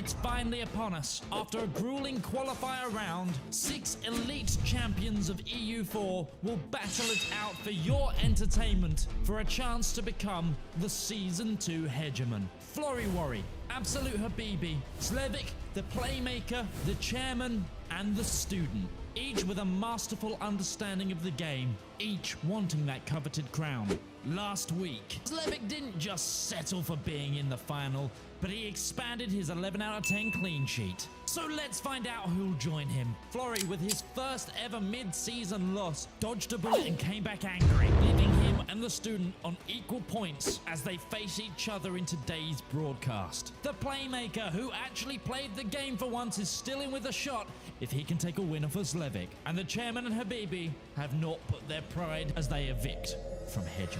It's finally upon us. After a grueling qualifier round, 6 elite champions of EU4 will battle it out for your entertainment for a chance to become the Season 2 Hegemon. Florryworry, Absolute Habibi, Zlewikk, the Playmaker, the Chairman, and the Student. Each with a masterful understanding of the game, each wanting that coveted crown. Last week, Zlewikk didn't just settle for being in the final, but he expanded his 11 out of 10 clean sheet. So let's find out who'll join him. Florry, with his first ever mid-season loss, dodged a bullet and came back angry, leaving him and the Student on equal points as they face each other in today's broadcast. The Playmaker, who actually played the game for once, is still in with a shot if he can take a winner for Zlewikk. And the Chairman and Habibi have not put their pride as they evict from Hegemon.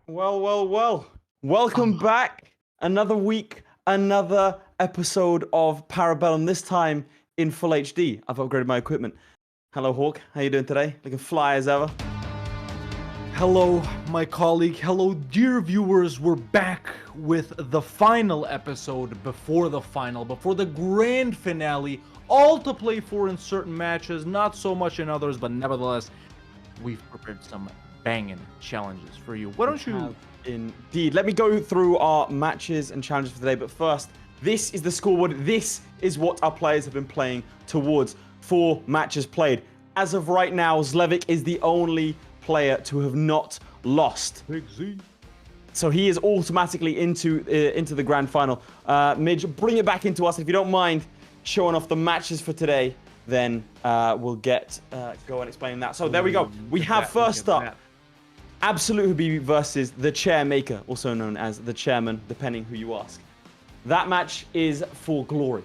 Well. Welcome back. Another week, another episode of Para Bellum, this time in full HD. I've upgraded my equipment. Hello, Hawk. How you doing today? Looking fly as ever. Hello, my colleague. Hello, dear viewers. We're back with the final episode before the grand finale. All to play for in certain matches, not so much in others, but nevertheless, we've prepared some banging challenges for you. Why don't you... Indeed. Let me go through our matches and challenges for today, but first, this is the scoreboard. This is what our players have been playing towards. 4 matches played. As of right now, Zlewikk is the only player to have not lost. Big Z. So he is automatically into the grand final. Midge, bring it back into us. If you don't mind showing off the matches for today, then we'll go and explain that. So there we go. We have first up Absolute Habibi versus the Chairmaker, also known as the Chairman, depending who you ask. That match is for glory.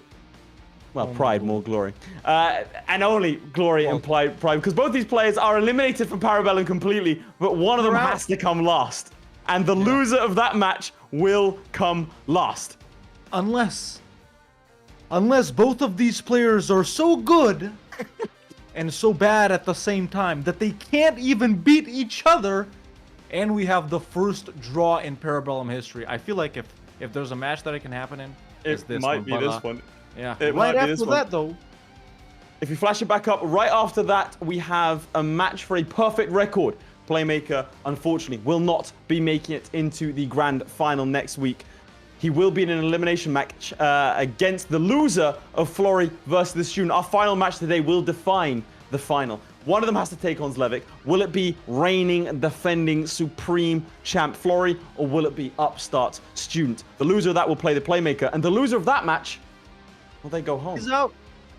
Well, pride, more glory. And only glory and pride, because both these players are eliminated from Para Bellum completely, but one of them has to come last. And the loser of that match will come last. Unless both of these players are so good and so bad at the same time that they can't even beat each other, and we have the first draw in Para Bellum history. I feel like if there's a match that it can happen in, it's this one. It might be this one. Yeah. Right after that, though. If you flash it back up, right after that, we have a match for a perfect record. Playmaker, unfortunately, will not be making it into the grand final next week. He will be in an elimination match against the loser of Florry versus the Student. Our final match today will define the final. One of them has to take on Zlewikk. Will it be reigning and defending supreme champ Florry, or will it be upstart Student? The loser of that will play the Playmaker, and the loser of that match, well, they go home. He's out.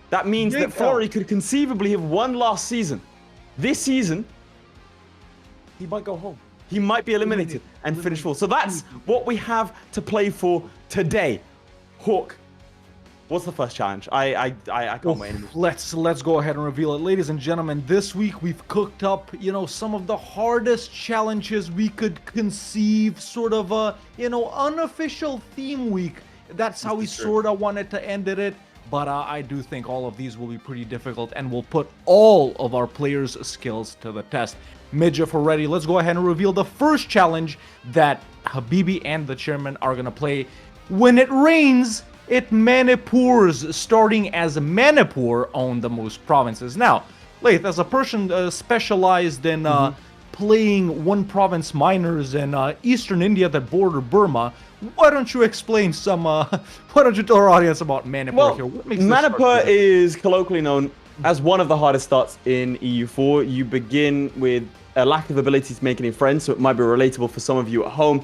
That means that Florry could conceivably have won last season. This season, he might go home. He might be eliminated and finish fourth. So that's what we have to play for today. Hawk, what's the first challenge? I can't wait anymore. Let's go ahead and reveal it. Ladies and gentlemen, this week we've cooked up, some of the hardest challenges we could conceive, sort of a, unofficial theme week. That's how we sort of wanted to end it. But I do think all of these will be pretty difficult and will put all of our players' skills to the test. Midge, if we're ready, let's go ahead and reveal the first challenge that Habibi and the Chairman are going to play. When it rains, it Manipurs, starting as Manipur own the most provinces. Now, Laith, as a person specialized in playing one province minors in eastern India that border Burma, why don't you explain why don't you tell our audience about Manipur here? What makes Manipur is colloquially known as one of the hardest starts in EU4. You begin with a lack of ability to make any friends, so it might be relatable for some of you at home,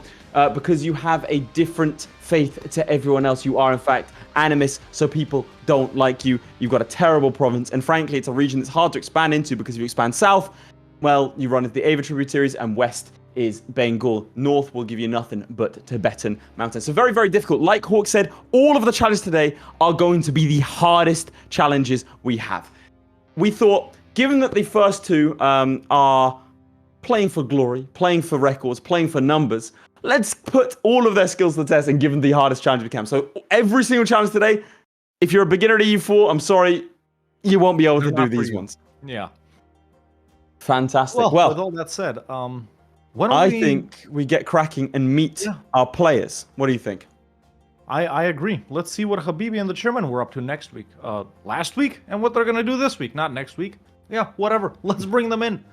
because you have a different faith to everyone else. You are, in fact, animus, so people don't like you. You've got a terrible province, and frankly, it's a region that's hard to expand into, because if you expand south, well, you run into the Ava tributaries, and west is Bengal. North will give you nothing but Tibetan mountains. So very, very difficult. Like Hawk said, all of the challenges today are going to be the hardest challenges we have. We thought, given that the first two are playing for glory, playing for records, playing for numbers, let's put all of their skills to the test and give them the hardest challenge we can. So every single challenge today, if you're a beginner at EU4, I'm sorry, you won't be able to do these ones. Yeah. Fantastic. Well, with all that said, Why don't I we... think we get cracking and meet our players. What do you think? I agree. Let's see what Habibi and the chairman were up to next week. Last week? And what they're going to do this week. Not next week. Yeah, whatever. Let's bring them in.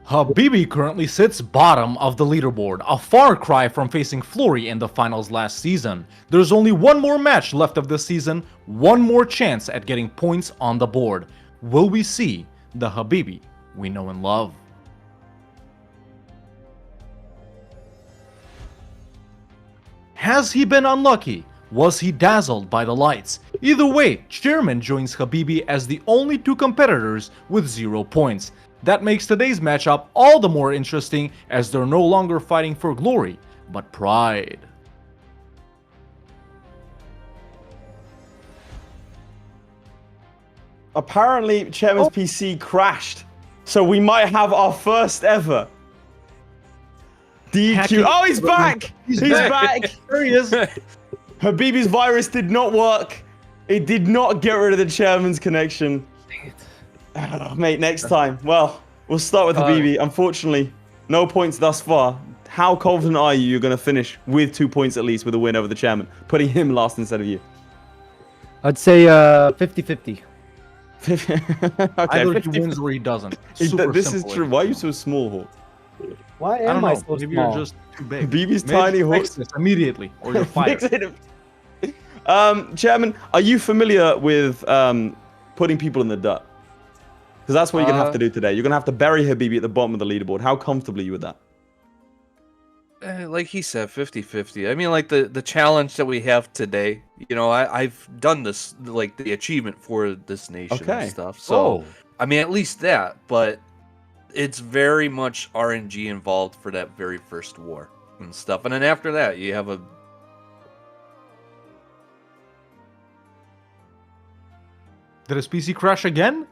Habibi currently sits bottom of the leaderboard, a far cry from facing Florry in the finals last season. There's only one more match left of this season, one more chance at getting points on the board. Will we see the Habibi we know and love? Has he been unlucky? Was he dazzled by the lights? Either way, Chairman joins Habibi as the only two competitors with 0 points. That makes today's matchup all the more interesting as they're no longer fighting for glory, but pride. Apparently, Chairman's PC crashed, so we might have our first ever DQ. Oh, he's back! He's back! There he is. Habibi's virus did not work. It did not get rid of the Chairman's connection. Oh, mate, next time. Well, we'll start with Habibi. Unfortunately, no points thus far. How confident are you're going to finish with 2 points at least with a win over the Chairman, putting him last instead of you? I'd say 50-50. Okay, Either he wins or he doesn't. This is true. Why are you so small, Hawk? Why I don't am I know. so Maybe small? you're just too big. Habibi's tiny, Hawk. Fix this immediately, or you're fired. Fix it. Chairman, are you familiar with putting people in the dirt? Because that's what you're going to have to do today. You're going to have to bury Habibi at the bottom of the leaderboard. How comfortable are you with that? Like he said, 50-50. I mean, like the challenge that we have today, you know, I've done this, like the achievement for this nation and stuff. So, I mean, at least that, but it's very much RNG involved for that very first war and stuff. And then after that, you have a... Did his PC crash again?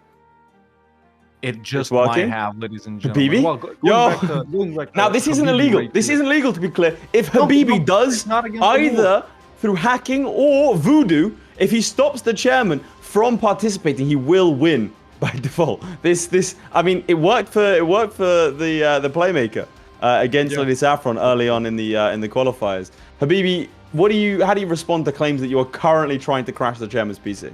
It just might have, ladies and gentlemen. Habibi? Well, going back to now, this isn't Habibi illegal. right This here. isn't illegal, to be clear. If Habibi does, not against the either through hacking or voodoo, if he stops the Chairman from participating, he will win by default. I mean, it worked for the Playmaker against Lady Saffron early on in the qualifiers. Habibi, how do you respond to claims that you are currently trying to crash the Chairman's PC?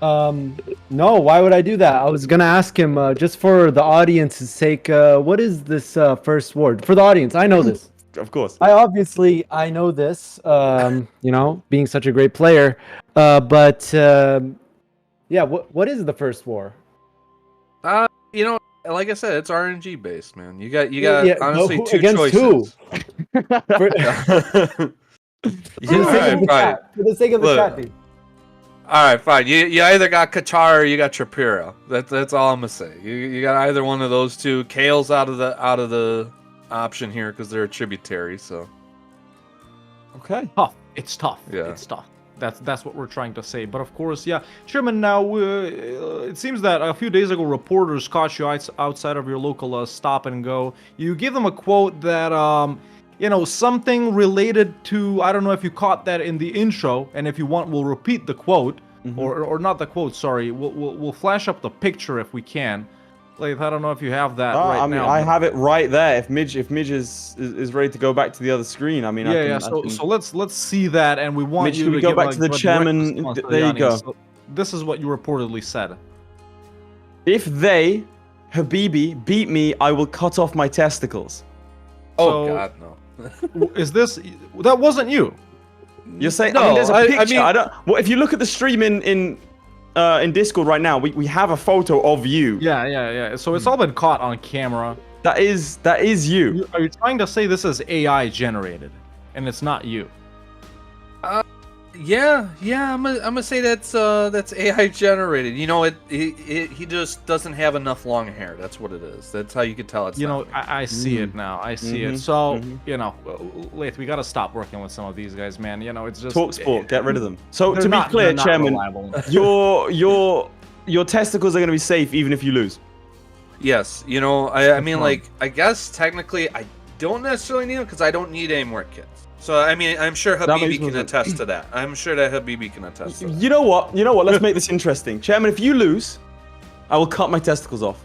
No, why would I do that? I was gonna ask him, just for the audience's sake, what is this first ward? For the audience, I know this. Of course. I know this, you know, being such a great player. But yeah, what is the first war? You know, like I said, it's RNG based, man. You got honestly two against choices. For the sake of the chat, dude. All right, fine. You either got Qatar or you got Trapiro. That's all I'm gonna say. You got either one of those two. Kale's out of the option here because they're a tributary. So okay, tough. It's tough. Yeah, it's tough. That's what we're trying to say. But of course, yeah, Chairman. Now it seems that a few days ago, reporters caught you outside of your local stop and go. You gave them a quote that you know, something related to, I don't know if you caught that in the intro, and if you want, we'll repeat the quote, or not the quote, sorry. We'll flash up the picture if we can. Like, I don't know if you have that right now. I have it right there. If Midge is ready to go back to the other screen, I mean, So let's see that, and we want Midge, you should to we go give, back like, to the a direct Chairman? response to the There you go. audience. So this is what you reportedly said. If they, Habibi, beat me, I will cut off my testicles. Oh God, no. Is this that wasn't you? You're saying? No, I mean, there's a picture. I mean, I don't. Well, if you look at the stream in Discord right now, we have a photo of you. Yeah. So it's all been caught on camera. That is you. Are you trying to say this is AI generated, and it's not you? Yeah. I'm gonna say that's AI generated. You know, he just doesn't have enough long hair. That's what it is. That's how you can tell it's. You know, not me. I see it now. I see it. So you know, Laith, we gotta stop working with some of these guys, man. You know, it's just Talk sport. Get rid of them. So to be they're clear, not Chairman, reliable. your testicles are going to be safe even if you lose. Yes. You know, I mean, like, I guess technically I don't necessarily need them because I don't need any more kids. So I mean, I'm sure Habibi makes can more attest to that. I'm sure that Habibi can attest to that. You know what? Let's make this interesting. Chairman, if you lose, I will cut my testicles off.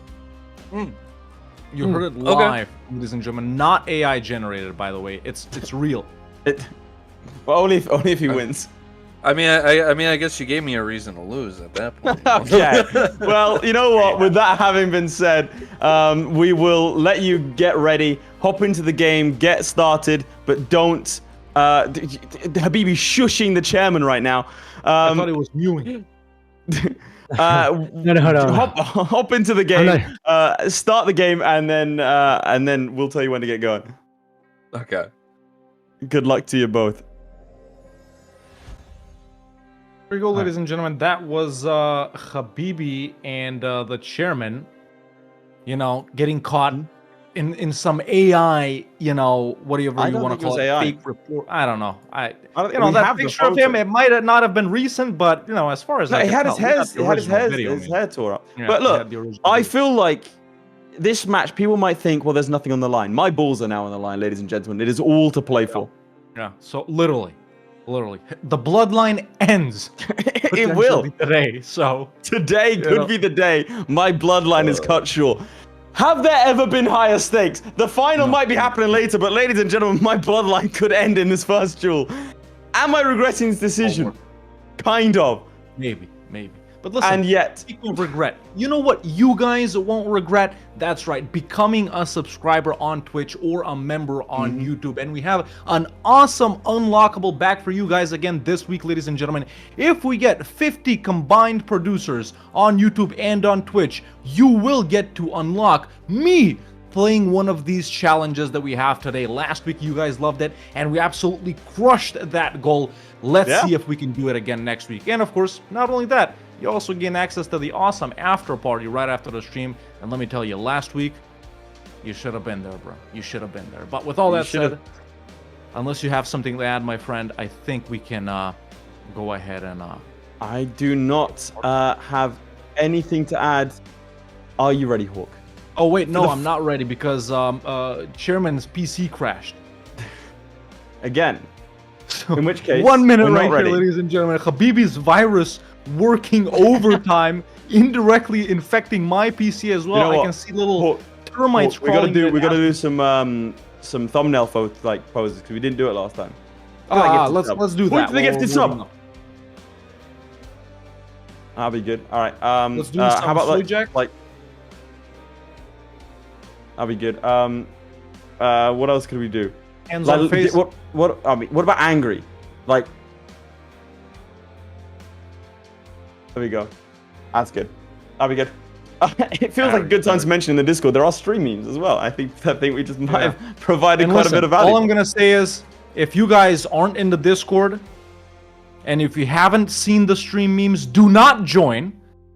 You heard it live, ladies and gentlemen. Not AI generated, by the way. It's real. Well, only if he wins. I mean, I guess you gave me a reason to lose at that point. Okay. Well, you know what? With that having been said, we will let you get ready, hop into the game, get started, but don't. Habibi shushing the chairman right now. I thought he was mewing. No. Hop into the game, start the game, and then we'll tell you when to get going. Okay. Good luck to you both. Here we go, ladies and gentlemen. That was Habibi and the chairman, getting caught in some AI, whatever you want to call it, fake report. I don't know. That picture of him, it might not have been recent, but as far as he had his hair tore up. Yeah, but look, I feel like this match, people might think, well, there's nothing on the line. My balls are now on the line, ladies and gentlemen. It is all to play for. Yeah. So literally, the bloodline ends. It will today. So today could be the day my bloodline is cut short. Have there ever been higher stakes? The final might be happening later, but ladies and gentlemen, my bloodline could end in this first duel. Am I regretting this decision? Kind of. Maybe. But listen, and yet, speaking of regret, you know what you guys won't regret? That's right, becoming a subscriber on Twitch or a member on YouTube. And we have an awesome unlockable back for you guys again this week, ladies and gentlemen. If we get 50 combined producers on YouTube and on Twitch, you will get to unlock me playing one of these challenges that we have today. Last week, you guys loved it, and we absolutely crushed that goal. Let's see if we can do it again next week. And of course, not only that, you also gain access to the awesome after party right after the stream. And let me tell you, last week, you should have been there, bro. You should have been there. But with all that said, unless you have something to add, my friend, I think we can go ahead and... I do not have anything to add. Are you ready, Hawk? Oh, wait, no, I'm not ready because Chairman's PC crashed. Again. In which case, 1 minute right here, ladies and gentlemen. Habibi's virus working overtime, indirectly infecting my PC as well. I can see little termites crawling. We gotta do some thumbnail poses because we didn't do it last time. Let's do that. The gifted sub. That'll be good. All right. Let's do some how about Jack? That'll be good. What else could we do? Hands on face. What about angry? There we go. That's good. That'll be good. It feels like a good time to mention in the Discord. There are stream memes as well. I think we just might have provided quite a bit of value. All I'm gonna say is, if you guys aren't in the Discord, and if you haven't seen the stream memes, do not join,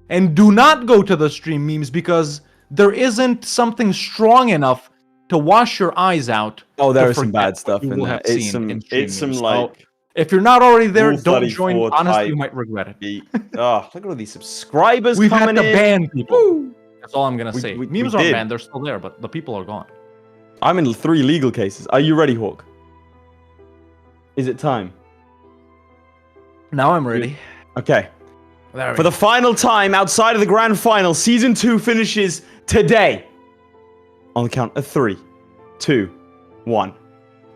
and do not go to the stream memes because there isn't something strong enough to wash your eyes out. Oh, there is some bad stuff in there. It's some like. If you're not already there, don't join. Honestly, you might regret it. Oh, look at all these subscribers We've coming had to in. ban people. Woo! That's all I'm gonna say. Memes aren't did. banned; they're still there, but the people are gone. I'm in 3 legal cases. Are you ready, Hawk? Is it time? Now I'm ready. Okay. For the final time outside of the grand final, season 2 finishes today. On the count of 3, 2, 1,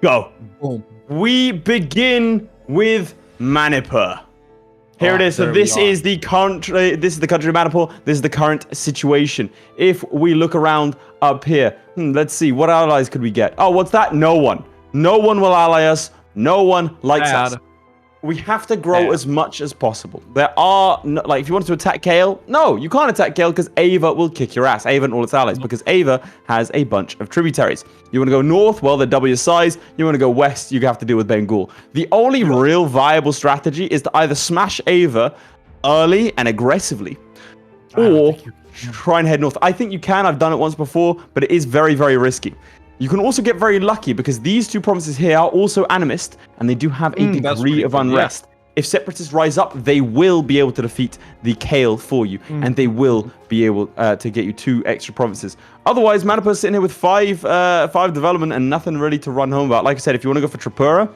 go. Boom. We begin with Manipur. Here it is. So this is the country. This is the country of Manipur. This is the current situation. If we look around up here, let's see what allies could we get. Oh, what's that? No one. No one will ally us. No one likes us. We have to grow as much as possible. There are, if you wanted to attack Kale, no, you can't attack Kale because Ava will kick your ass. Ava and all its allies, because Ava has a bunch of tributaries. You want to go north, well, they're double your size. You want to go west, you have to deal with Bengal. The only real viable strategy is to either smash Ava early and aggressively, or try and head north. I think you can. I've done it once before, but it is very, very risky. You can also get very lucky because these 2 provinces here are also animist and they do have a degree of unrest. Yeah. If separatists rise up, they will be able to defeat the Kale for you and they will be able to get you 2 extra provinces. Otherwise, Manipur's sitting here with 5 development and nothing really to run home about. Like I said, if you want to go for Tripura,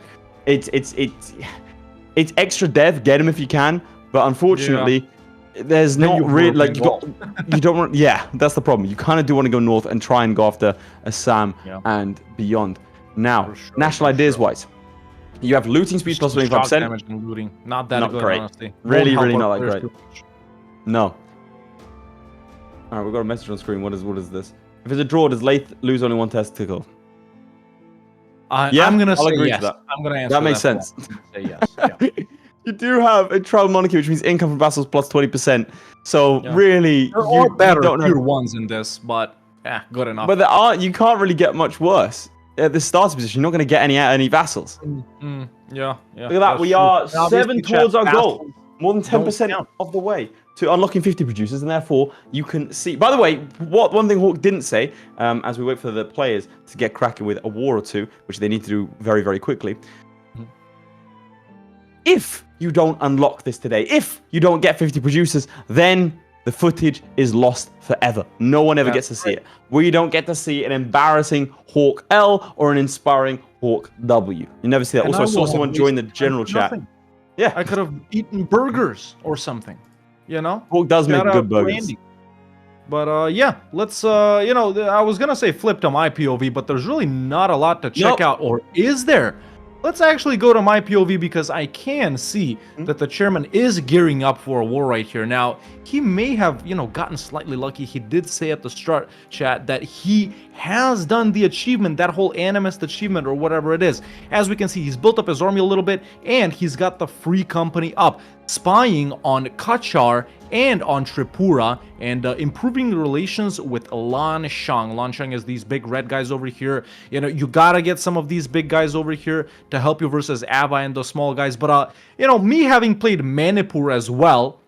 it's extra dev. Get him if you can, but unfortunately, there's not really like you don't want. Yeah, that's the problem. You kind of do want to go north and try and go after Assam and beyond. Now, national ideas wise, you have looting speed plus 25%. Damage and looting, not that good, great. honestly. Really not that great. No. All right, we've got a message on screen. What is this? If it's a draw, does Lath lose only one testicle? I'm gonna say agree yes. to that. I'm gonna answer that. Makes sense. Say yes. Yeah. You do have a tribal monarchy, which means income from vassals plus 20%. So really, there are better don't tier ones in this, but good enough. But you can't really get much worse. At the starter position, you're not going to get any vassals. Yeah. Look at that. We are 7 towards our goal. More than 10% of the way to unlocking 50 producers, and therefore you can see. By the way, one thing Hawk didn't say, as we wait for the players to get cracking with a war or two, which they need to do very, very quickly. If you don't unlock this today, if you don't get 50 producers, then the footage is lost forever. No one ever gets to see it. We don't get to see an embarrassing Hawk L or an inspiring Hawk W. You never see that. Also, I saw someone join the general chat. Yeah. I could have eaten burgers or something, you know? Hawk does make good burgers. But yeah, let's, I was going to say flip to my POV, but there's really not a lot to check out. Or is there? Let's actually go to my POV because I can see that the chairman is gearing up for a war right here. Now, he may have, gotten slightly lucky. He did say at the start, chat, that he has done the achievement, that whole animist achievement or whatever it is. As we can see, he's built up his army a little bit and he's got the free company up, spying on Kachar and on Tripura, and improving relations with Lan Shang. Lan Shang is these big red guys over here. You gotta get some of these big guys over here to help you versus Ava and the small guys. But, me having played Manipur as well,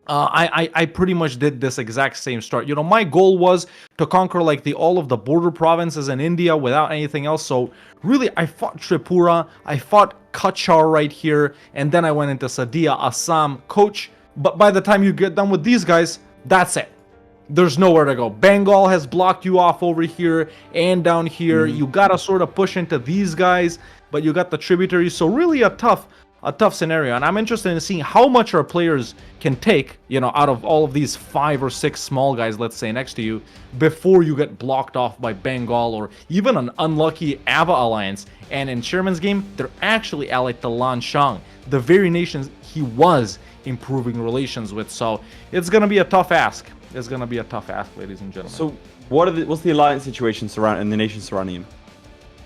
I pretty much did this exact same start. My goal was to conquer like all of the border provinces in India without anything else. So really, I fought Tripura, I fought Kachar right here, and then I went into Sadia, Assam, Koch. But by the time you get done with these guys, that's it. There's nowhere to go. Bengal has blocked you off over here and down here. You gotta sort of push into these guys, but you got the tributaries. So really a tough scenario. And I'm interested in seeing how much our players can take, out of all of these 5 or 6 small guys, let's say, next to you, before you get blocked off by Bengal or even an unlucky Ava alliance. And in Chairman's game, they're actually allied to Lan Shang, the very nations he was improving relations with. So it's gonna be a tough ask. It's gonna be a tough ask, ladies and gentlemen. So what's the alliance situation and the nations surrounding him?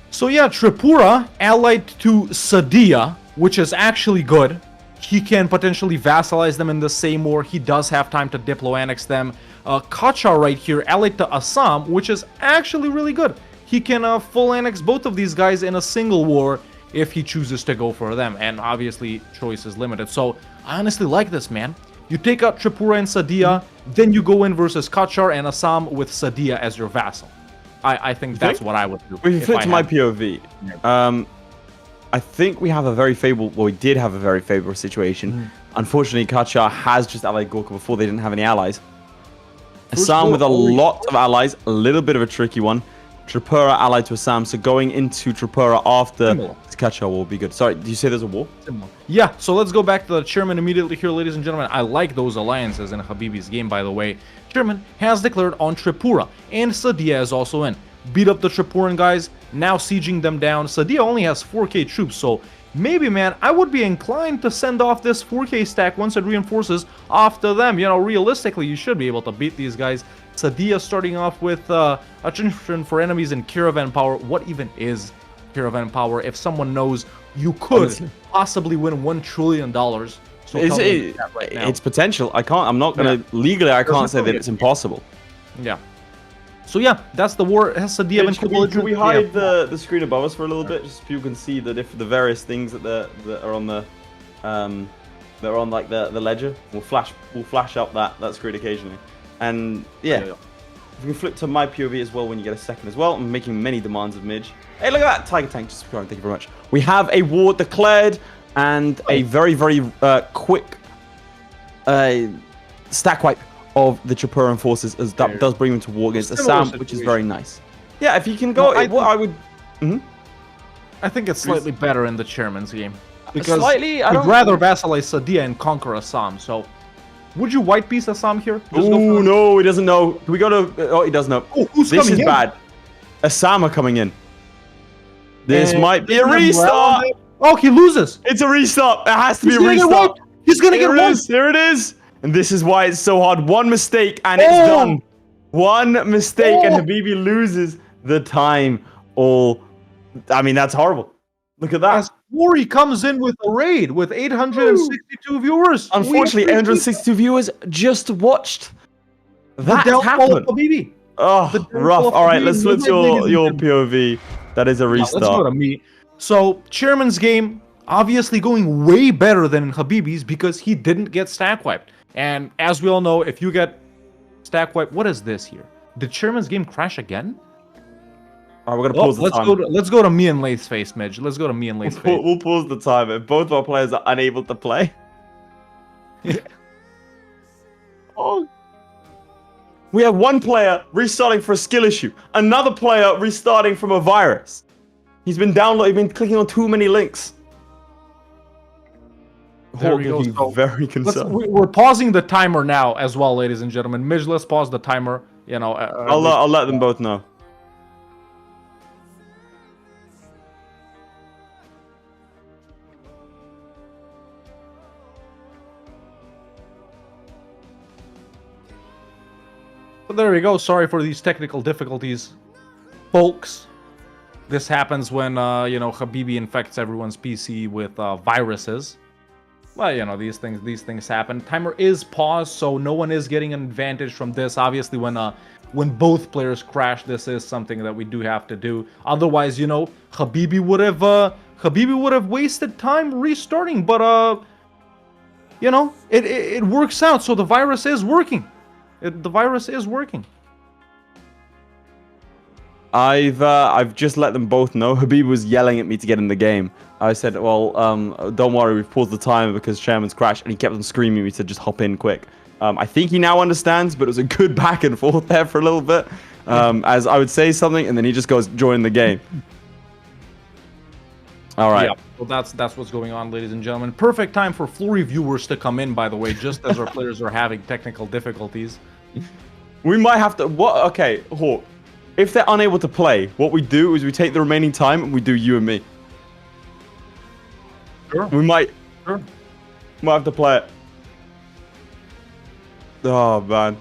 So yeah, Tripura allied to Sadia, which is actually good. He can potentially vassalize them in the same war. He does have time to diplo-annex them. Kachar right here allied to Assam, which is actually really good. He can full annex both of these guys in a single war if he chooses to go for them, and obviously choice is limited. So I honestly like this, man. You take out Tripura and Sadia, then you go in versus Kachar and Assam with Sadia as your vassal. I think that's what I would do. If you flip to my POV, I think we have a very favorable, we did have a very favorable situation. Unfortunately, Kachar has just allied Gorkha before they didn't have any allies. Assam with a lot of allies, a little bit of a tricky one. Tripura allied to Assam, so going into Tripura after Kachar will be good. Sorry, did you say there's a war? Yeah, so let's go back to the chairman immediately here, ladies and gentlemen. I like those alliances in Habibi's game, by the way. Chairman has declared on Tripura, and Sadia is also in. Beat up the Tripuran guys, now sieging them down. Sadia only has 4k troops, so maybe, man, I would be inclined to send off this 4k stack once it reinforces off to them. Realistically, you should be able to beat these guys. Sadia starting off with attrition for enemies and caravan power. What even is caravan power? If someone knows, you could possibly win $1 trillion. So it's potential. I'm not gonna legally. I can't say that it's impossible. Yeah. So yeah, that's the war. Has Sadia been Can we hide the screen above us for a little bit, just so people can see the various things that are on the that are on like the ledger? We'll flash up that screen occasionally. And yeah, if you can flip to my POV as well when you get a second as well. I'm making many demands of Midge. Hey, look at that Tiger Tank. Just thank you very much. We have a war declared and a very, very quick stack wipe of the Tripuran forces, as that does bring them to war against Assam, which is very nice. Yeah, if you can go, I would. I think it's slightly better in the chairman's game. Because Slightly? I'd rather vassalize Sadia and conquer Assam, so... Would you white piece Assam here? Oh, no, he doesn't know. Can we go to... Oh, he does know. Oh, who's this coming is in? bad. Assam are coming in. This And might be a restart. Oh, he loses. It's a restart. It has to be a He's gonna get restart. wiped. He's gonna get Here it wiped. is. Here it is. And this is why it's so hard. One mistake and it's Oh. done. One mistake and Oh. Habibi loses the time all... I mean, that's horrible. Look at that. As Florry comes in with a raid with 862 viewers. Unfortunately, 862 viewers just watched that downfall happen. of Habibi. Oh, downfall rough. of All right, Habibi. let's flip your POV. That is a restart. Let's go to me. So, Chairman's game, obviously going way better than Habibi's because he didn't get stack wiped. And as we all know, if you get stack wiped, what is this here? Did Chairman's game crash again? All right, we're gonna pause the time. Let's go to me and Lay's face, Midge. Let's go to me and Lay's face. We'll pause the time. If both of our players are unable to play. Oh. We have one player restarting for a skill issue. Another player restarting from a virus. He's been clicking on too many links. There we go. Looking So, very concerned. we're pausing the timer now as well, ladies and gentlemen. Midge, let's pause the timer. You know, I'll let them both know. But there we go. Sorry for these technical difficulties, folks. This happens when you know, Habibi infects everyone's PC with viruses. Well, you know, these things happen. Timer is paused, so no one is getting an advantage from this. Obviously, when both players crash, this is something that we do have to do. Otherwise, you know, Habibi would have wasted time restarting. But you know, it works out. So the virus is working. The virus is working. I've just let them both know. Habib was yelling at me to get in the game. I said, well, don't worry, we've paused the timer because Chairman's crashed, and he kept on screaming at me to just hop in quick. I think he now understands, but it was a good back and forth there for a little bit. As I would say something, and then he just goes, join the game. All right. Yeah, well, that's what's going on, ladies and gentlemen. Perfect time for Florry viewers to come in, by the way, just as our players are having technical difficulties. We might have to... What? Okay, Hawk. If they're unable to play, what we do is we take the remaining time and we do you and me. Sure. We might Sure. have to play it. Oh, man.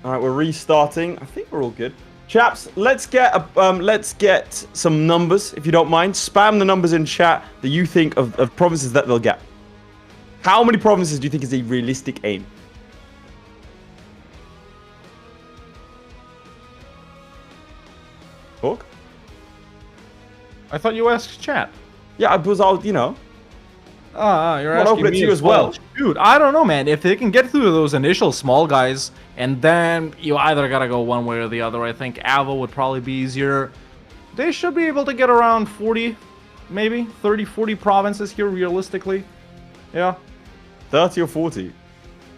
All right, we're restarting. I think we're all good. Chaps, let's get some numbers, if you don't mind. Spam the numbers in chat that you think of provinces that they'll get. How many provinces do you think is a realistic aim? Hawk? I thought you asked chat. Yeah, I was all, you know. You're Well, asking open it me to you as well. Dude, I don't know, man. If they can get through those initial small guys, and then you either gotta go one way or the other. I think Ava would probably be easier. They should be able to get around 40, maybe 30, 40 provinces here, realistically. Yeah. 30 or 40?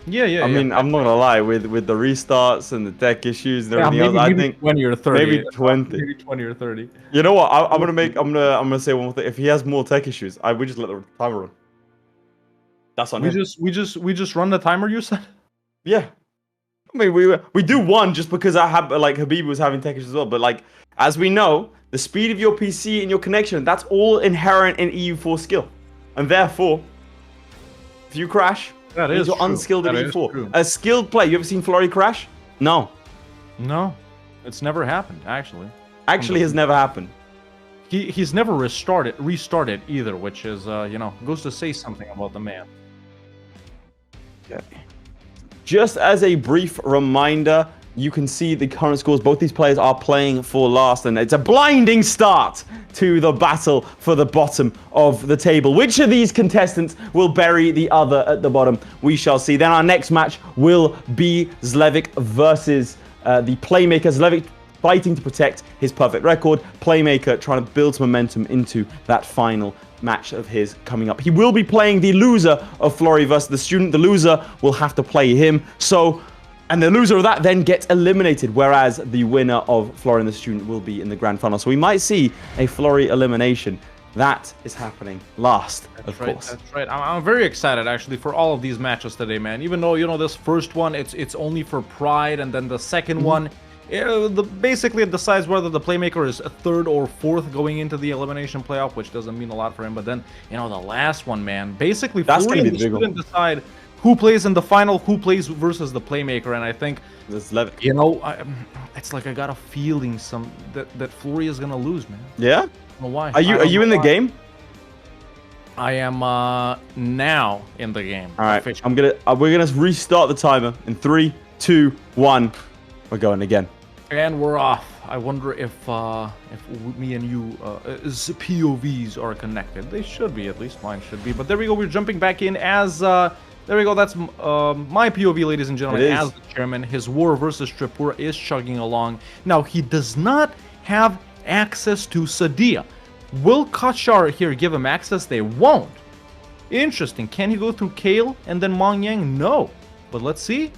Yeah. I mean, I'm not gonna lie, with the restarts and the tech issues and everything else, maybe I think 20 or 30. maybe 20. Maybe 20 or 30. You know what? I'm gonna say one more thing. If he has more tech issues, we just let the timer run. That's on him. We just run the timer, you said? Yeah. I mean, we do one just because Habibi was having tech issues as well. But like, as we know, the speed of your PC and your connection, that's all inherent in EU4 skill, and therefore, if you crash, That is you're true. unskilled in That is EU4. true. A skilled player. You ever seen Florry crash? No. No, it's never happened, actually. Actually, has never happened. He's never restarted either, which is goes to say something about the man. Okay. Just as a brief reminder, you can see the current scores. Both these players are playing for last, and it's a blinding start to the battle for the bottom of the table. Which of these contestants will bury the other at the bottom? We shall see. Then our next match will be Zlewikk versus the Playmaker. Zlewikk fighting to protect his perfect record. Playmaker trying to build some momentum into that final match of his coming up. He will be playing the loser of Florry versus the student. The loser will have to play him. So And the loser of that then gets eliminated, whereas the winner of Florry and the Student will be in the grand final. So we might see a Florry elimination. That is happening last, of course. That's right. I'm very excited, actually, for all of these matches today, man. Even though, you know, this first one, it's only for pride, and then the second one, basically it decides whether the Playmaker is a third or fourth going into the elimination playoff, which doesn't mean a lot for him. But then, you know, the last one, man, basically that's Florry and the Student decide who plays in the final, who plays versus the Playmaker. And I think, Zlewikk. you know, it's like I got a feeling that Florry is gonna lose, man. Yeah? I don't know why. Are you in the game? I am now in the game. All right, officially. we're gonna restart the timer in 3, 2, 1. We're going again. And we're off. I wonder if me and you POVs are connected. They should be, at least mine should be. But there we go. We're jumping back in as there we go. That's my POV, ladies and gentlemen, as the chairman. His war versus Tripura is chugging along. Now he does not have access to Sadia. Will Kachar here give him access? They won't. Interesting. Can he go through Kale and then Mongyang? No. But let's see.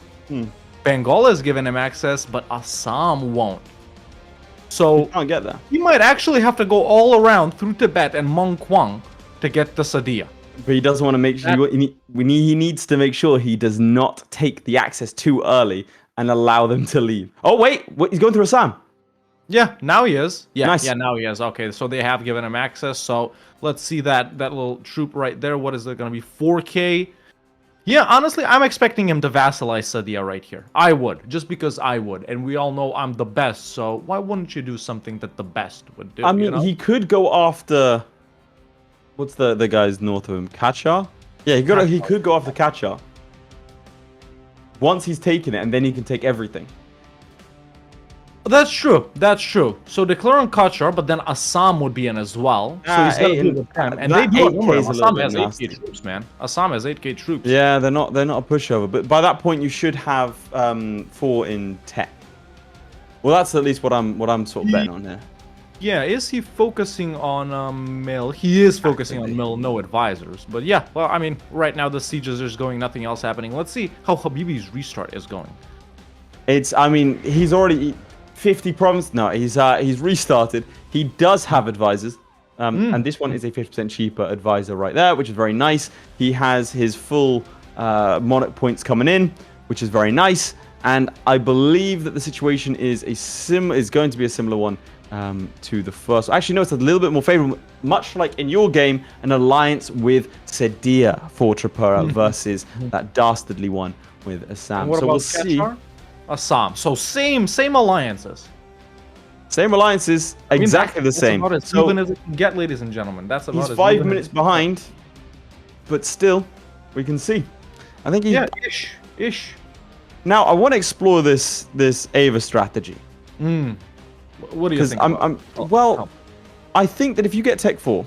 Bengal has given him access, but Assam won't. So I don't get that. He might actually have to go all around through Tibet and Mongkwang to get the Sadia. But he doesn't want to make sure he needs to make sure he does not take the access too early and allow them to leave. Oh wait, he's going through Assam. Yeah, now he is. Yeah, nice. Yeah, now he is. Okay, so they have given him access. So let's see that little troop right there. What is it going to be? 4K. Yeah, honestly, I'm expecting him to vassalize Sadia right here. I would, just because I would. And we all know I'm the best, so why wouldn't you do something that the best would do? I mean, you know? he could go after... What's the guys north of him? Kachar? Yeah, he could go after Kachar. Once he's taken it, and then he can take everything. That's true. That's true. So declare on Kachar, but then Assam would be in as well. So he's got to do with them. And they do it. Assam has 8K troops, man. Assam has 8K troops. Yeah, they're not a pushover. But by that point, you should have 4 in tech. Well, that's at least what I'm sort of betting on here. Yeah, is he focusing on Mill? He is focusing on Mill, no advisors. But yeah, well, I mean, right now the sieges is going, nothing else happening. Let's see how Habibi's restart is going. I mean, he's already 50 province. No, he's restarted. He does have advisors. And this one is a 50% cheaper advisor right there, which is very nice. He has his full monarch points coming in, which is very nice. And I believe that the situation is going to be a similar one to the first. Actually, no, it's a little bit more favorable. Much like in your game, an alliance with Sadia for Tripura versus that dastardly one with Assam. What so about we'll see. Assam. So same alliances. Same alliances, exactly the same. That's about as even as it can get, ladies and gentlemen. That's about he's 5 minutes behind, but still, we can see. I think ish. Now, I want to explore this Ava strategy. What do you think? I think that if you get Tech 4,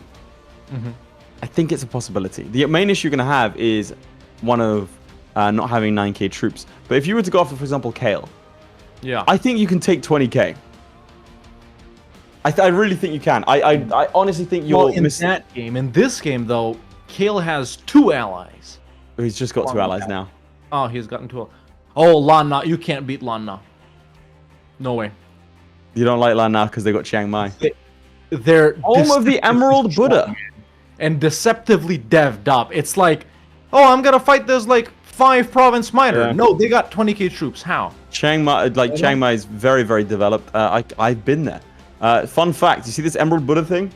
I think it's a possibility. The main issue you're going to have is one of not having 9K troops. But if you were to go after, for example, Kale, I think you can take 20K. I really think you can. I honestly think you're missing. That game. In this game, though, Kale has 2 allies. He's just got 2 allies now. Oh, he's gotten 2. Oh, Lanna. You can't beat Lanna. No way. You don't like Lanna because they got Chiang Mai. They're home of the Emerald Buddha. And deceptively devved up. It's like, oh, I'm going to fight this, like, 5 province miner. Yeah. No, they got 20K troops. How? Chiang Mai is very, very developed. I've been there. Fun fact, you see this Emerald Buddha thing?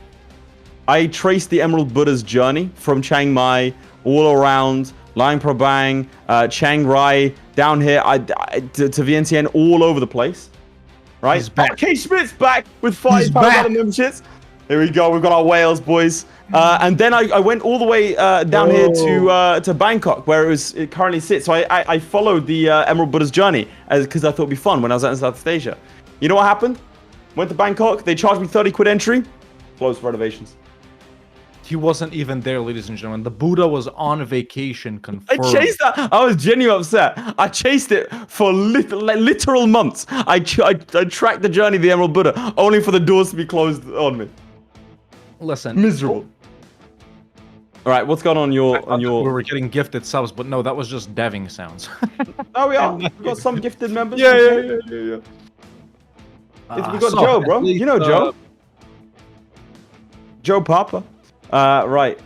I traced the Emerald Buddha's journey from Chiang Mai all around Luang Prabang, Chiang Rai, down here to Vientiane, all over the place. Right? He's back. K Schmidt's back with 5 memberships. Here we go. We've got our Wales boys. And then I went all the way down here to Bangkok, where it currently sits. So I followed the Emerald Buddha's journey because I thought it'd be fun when I was out in Southeast Asia. You know what happened? Went to Bangkok. They charged me 30 quid entry. Closed for renovations. He wasn't even there, ladies and gentlemen. The Buddha was on vacation, confirmed. I chased that. I was genuinely upset. I chased it for literal months. I tracked the journey of the Emerald Buddha, only for the doors to be closed on me. Listen. Miserable. All right, what's going on We your? were getting gifted subs, but no, that was just deving sounds. Oh, we are. We've got some gifted members. yeah. We got Joe, bro. You know Joe. Joe Papa. Right.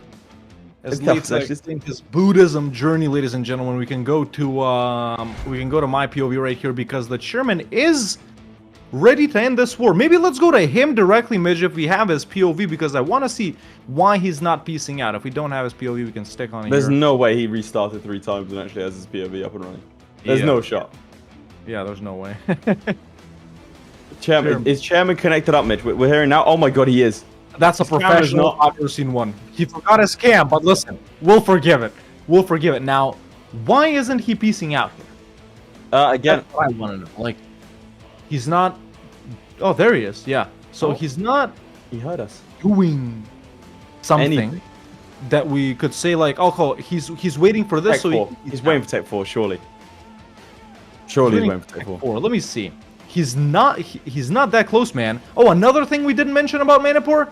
As It's late as this Buddhism journey, ladies and gentlemen, we can go to my POV right here because the chairman is ready to end this war. Maybe let's go to him directly, Midge, if we have his POV, because I want to see why he's not piecing out. If we don't have his POV, we can stick on it. There's no way he restarted 3 times and actually has his POV up and running. There's no shot. Yeah, there's no way. Chairman, is Chairman connected up, Mitch? We're hearing now. Oh my God, he is. That's a professional. I've never seen one. He forgot his cam, but listen, we'll forgive it. We'll forgive it. Now, why isn't he piecing out here? Again, That's what I want to know. Like, he's not. Oh, there he is. Yeah. So he's not he heard us. doing something Anything. that we could say like, oh, he's waiting for this. Tech So 4. He's waiting for Tech 4, surely. Surely he's waiting for Tech 4. Let me see. He's not that close, man. Oh, another thing we didn't mention about Manipur?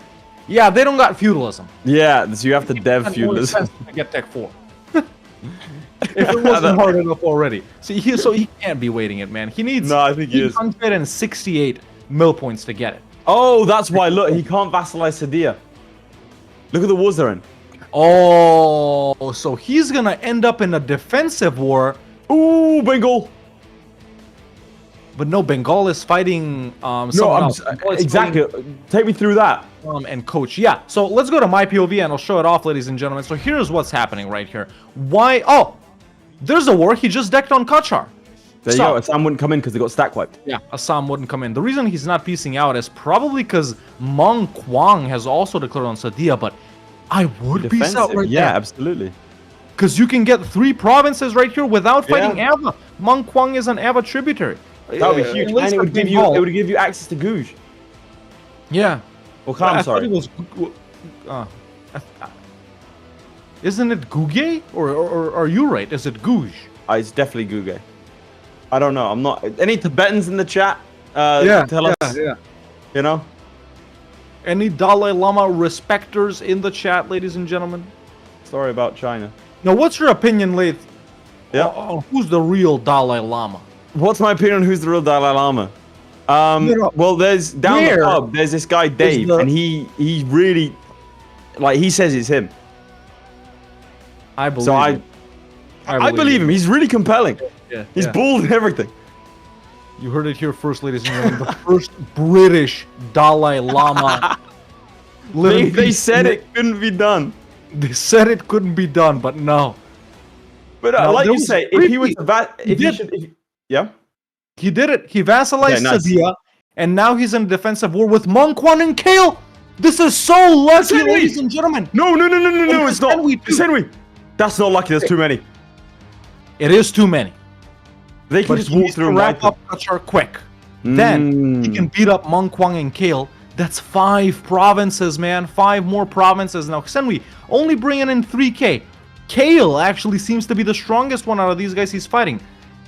Yeah, they don't got feudalism. Yeah, so you have to dev That's feudalism. to get Tech 4. If it wasn't hard enough already. See, so he can't be waiting it, man. He needs No, I think he is. 168 mill points to get it. Oh, that's why. Look, he can't vassalize Sadia. Look at the wars they're in. Oh, so he's gonna end up in a defensive war. Ooh, Bengal. But no, Bengal is fighting No, someone else. Bengal is exactly. Take me through that. fighting, and coach. Yeah, so let's go to my POV and I'll show it off, ladies and gentlemen. So here's what's happening right here. Why? Oh, there's a war. He just decked on Kachar. There you go. Assam wouldn't come in because they got stack wiped. Yeah, Assam wouldn't come in. The reason he's not piecing out is probably because Meng Quang has also declared on Sadia, but I would piece out right yeah, there. absolutely. Because you can get 3 provinces right here without fighting Ava. Meng Quang is an Ava tributary. That would be huge. And it would give you access to Gouge. Yeah. Or Khan, I sorry. thought it was, isn't it Guge? Or are you right? Is it Gouge? It's definitely Guge. I don't know. I'm not. Any Tibetans in the chat? Tell us. Yeah. You know? Any Dalai Lama respecters in the chat, ladies and gentlemen? Sorry about China. Now, what's your opinion, Laith? Yeah. Who's the real Dalai Lama? What's my opinion on who's the real Dalai Lama? Well, there's down the pub. There's this guy Dave, and he really, like, he says it's him. I believe. So him. I believe him. He's really compelling. Yeah. He's bald and everything. You heard it here first, ladies and gentlemen. The first British Dalai Lama. They said it couldn't be done. They said it couldn't be done, but no. But like you say, if he was yeah. He did it. He vassalized nice. Sadia, and now he's in a defensive war with Meng Quan and Kale. This is so lucky, ladies and gentlemen. No, it's not. It's Henry. That's not lucky. There's too many. It is too many. They can just walk through and wrap up Kachar quick. Then he can beat up Meng Quang and Kale. That's 5 provinces, man. 5 more provinces. Now, Senwi only bringing in 3k. Kale actually seems to be the strongest one out of these guys he's fighting.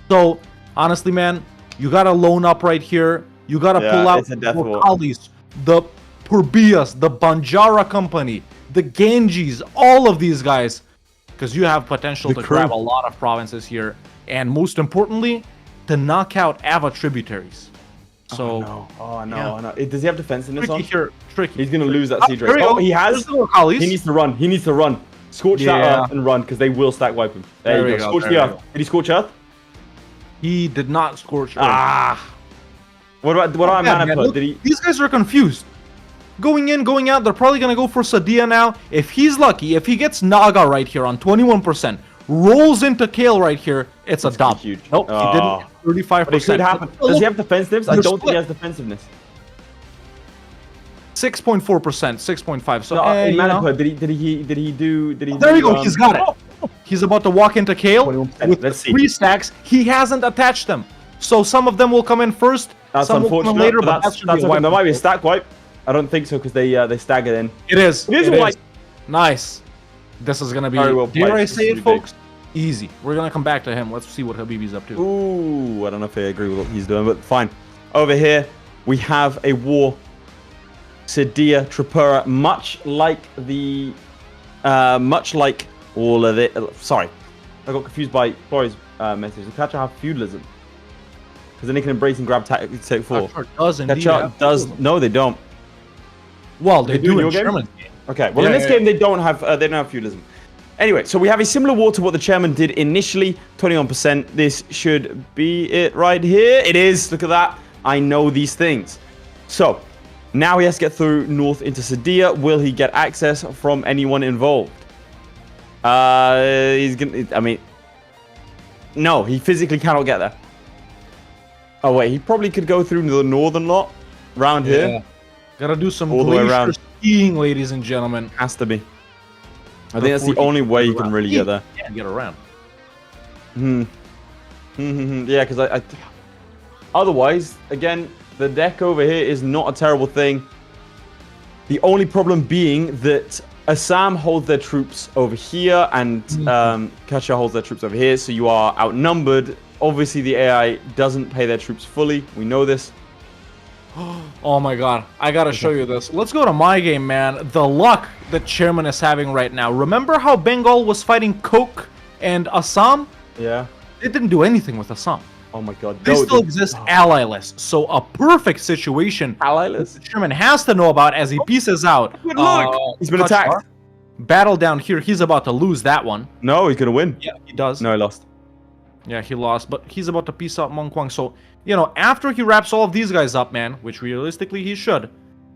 So, honestly, man, you gotta loan up right here. You gotta pull out the Wakalis, the Purbias, the Banjara Company, the Genjis, all of these guys. Because you have potential to grab a lot of provinces here. And most importantly, to knock out Ava tributaries. So, I know. Does he have defensiveness on? Tricky. He's gonna lose that siege rate. Oh, he has. He needs to run. Scorch that earth and run, because they will stack wipe him. There you go. Scorch the earth. Did he scorch earth? He did not scorch earth. What about Manipur? Did he? These guys are confused. Going in, going out. They're probably gonna go for Sadia now. If he's lucky, if he gets Naga right here on 21%, rolls into Kale right here, it's a dub. Huge. Nope, he didn't. 35%. But it could happen. Does he have defensiveness? I don't think he has defensiveness. 6.4%, 6.5. So in Manipur, did he do? There you go. He's got it. He's about to walk into Kale with 3 stacks. He hasn't attached them, so some of them will come in first. That's some unfortunate. will come later, but that's okay. There might be a stack wipe. I don't think so, because they staggered in. It is. It is. Nice. This is gonna be. Dare I say it, folks? Easy. We're gonna come back to him. Let's see what Habibi's up to. Ooh, I don't know if I agree with what he's doing, but fine. Over here, we have a war. Sadia, Tripura, much like the much like all of it. Sorry, I got confused by Florry's message. The Kacha have feudalism. Because then they can embrace and grab take 4. Kacha does indeed. Kacha does. No, they don't. Well, they do in your game? Chairman's game. Okay, well, in this game, they don't have feudalism. Anyway, so we have a similar war to what the chairman did initially, 21%. This should be it right here. It is. Look at that. I know these things. So, now he has to get through north into Sadia. Will he get access from anyone involved? He's gonna... I mean... No, he physically cannot get there. Oh, wait. He probably could go through the northern lot. Round here. Gotta do some all the way glacier around. skiing, ladies and gentlemen. Has to be. I think that's the only way you can really get there. Yeah, get around. Yeah, because I... Otherwise, again, the deck over here is not a terrible thing. The only problem being that Assam holds their troops over here and Kacha holds their troops over here, so you are outnumbered. Obviously, the AI doesn't pay their troops fully. We know this. Oh my god, I gotta show you this. Let's go to my game, man. The luck that Chairman is having right now. Remember how Bengal was fighting Coke and Assam? Yeah. It didn't do anything with Assam. Oh my god. They still exist ally-less. So a perfect situation Ally-less? Chairman has to know about as he pieces out. Good luck! He's been attacked. Battle down here. He's about to lose that one. No, he's gonna win. Yeah, he does. No, he lost. Yeah, he lost, but he's about to piece out Mongkwang. So, you know, after he wraps all of these guys up, man, which realistically he should,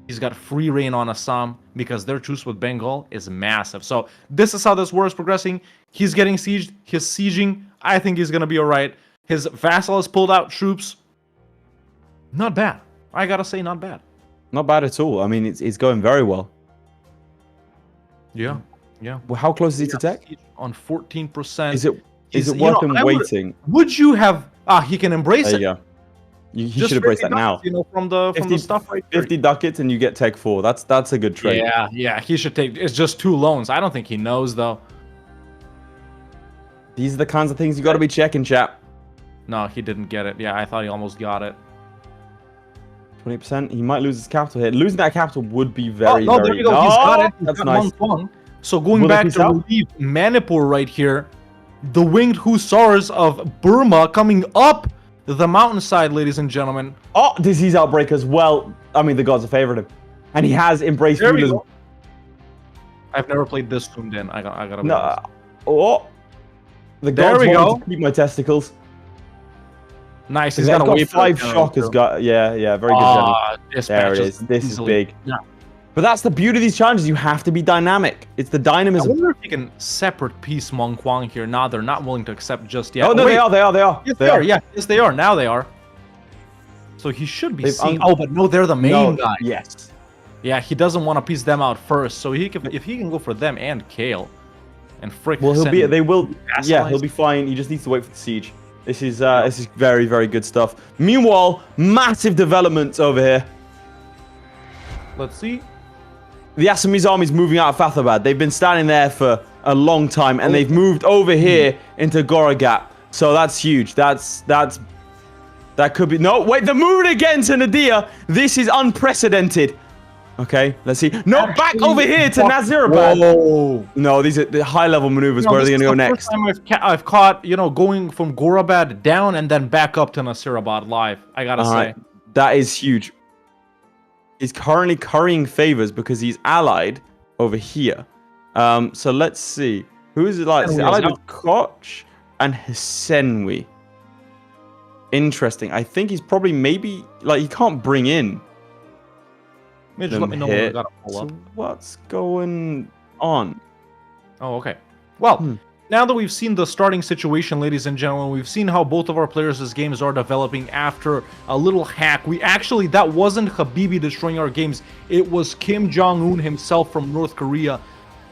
he's got free reign on Assam because their truce with Bengal is massive. So this is how this war is progressing. He's getting sieged. He's sieging. I think he's going to be all right. His vassal has pulled out troops. Not bad. I got to say, not bad. Not bad at all. I mean, it's going very well. Yeah, yeah. Well, how close is he to tech? On 14%. Is it worth him waiting? Would you have... he can embrace it. There you go. He should embrace that now. You know, from the stuff right there. 50 ducats and you get tech 4. That's a good trade. Yeah, he should take... It's just 2 loans. I don't think he knows, though. These are the kinds of things you got to be checking, chap. No, he didn't get it. Yeah, I thought he almost got it. 20%. He might lose his capital here. Losing that capital would be very, no, very... there you go. He's got it. That's nice. So going back to relieve Manipur right here, the winged hussars of Burma coming up the mountainside, ladies and gentlemen. Oh, disease outbreak as well. I mean, the gods have favored him. And he has embraced feudalism. I've never played this zoomed in. I gotta be no. honest. Oh. The there gods we go. want to keep my testicles. Nice. He's got a 5 shockers. Yeah, very good. There it is. This is big. Yeah. But that's the beauty of these challenges. You have to be dynamic. It's the dynamism. I wonder if you can separate piece Mongkwang here. Nah, they're not willing to accept just yet. Oh, no, they are. Yes, they are. Yeah, yes, they are. Now they are. So he should be seeing... Oh, but no, they're the main guy. Yes. Yeah, he doesn't want to piece them out first. So he can, if he can go for them and Kale and Frick... Well, he'll be fine. He just needs to wait for the siege. This is very, very good stuff. Meanwhile, massive developments over here. Let's see. The Assamese army is moving out of Fathabad. They've been standing there for a long time, and they've moved over here into Goragat. So that's huge. That could be... No, wait, they're moving again to Nadia. This is unprecedented. Okay, let's see. No, back over here to Nazirabad. Whoa. No, these are the high-level maneuvers. Where are they going to go next? This is the first time I've caught, going from Gorabad down and then back up to Nasirabad live. I gotta say. Right. That is huge. He's currently currying favors because he's allied over here. So let's see. Who is it like? He's allied with Koch and Hisenwi. Interesting. I think he's probably maybe... Like, he can't bring in... Just let me know when I gotta pull up. So what's going on? Oh, okay. Well, now that we've seen the starting situation, ladies and gentlemen, we've seen how both of our players' games are developing after a little hack. That wasn't Habibi destroying our games. It was Kim Jong-un himself from North Korea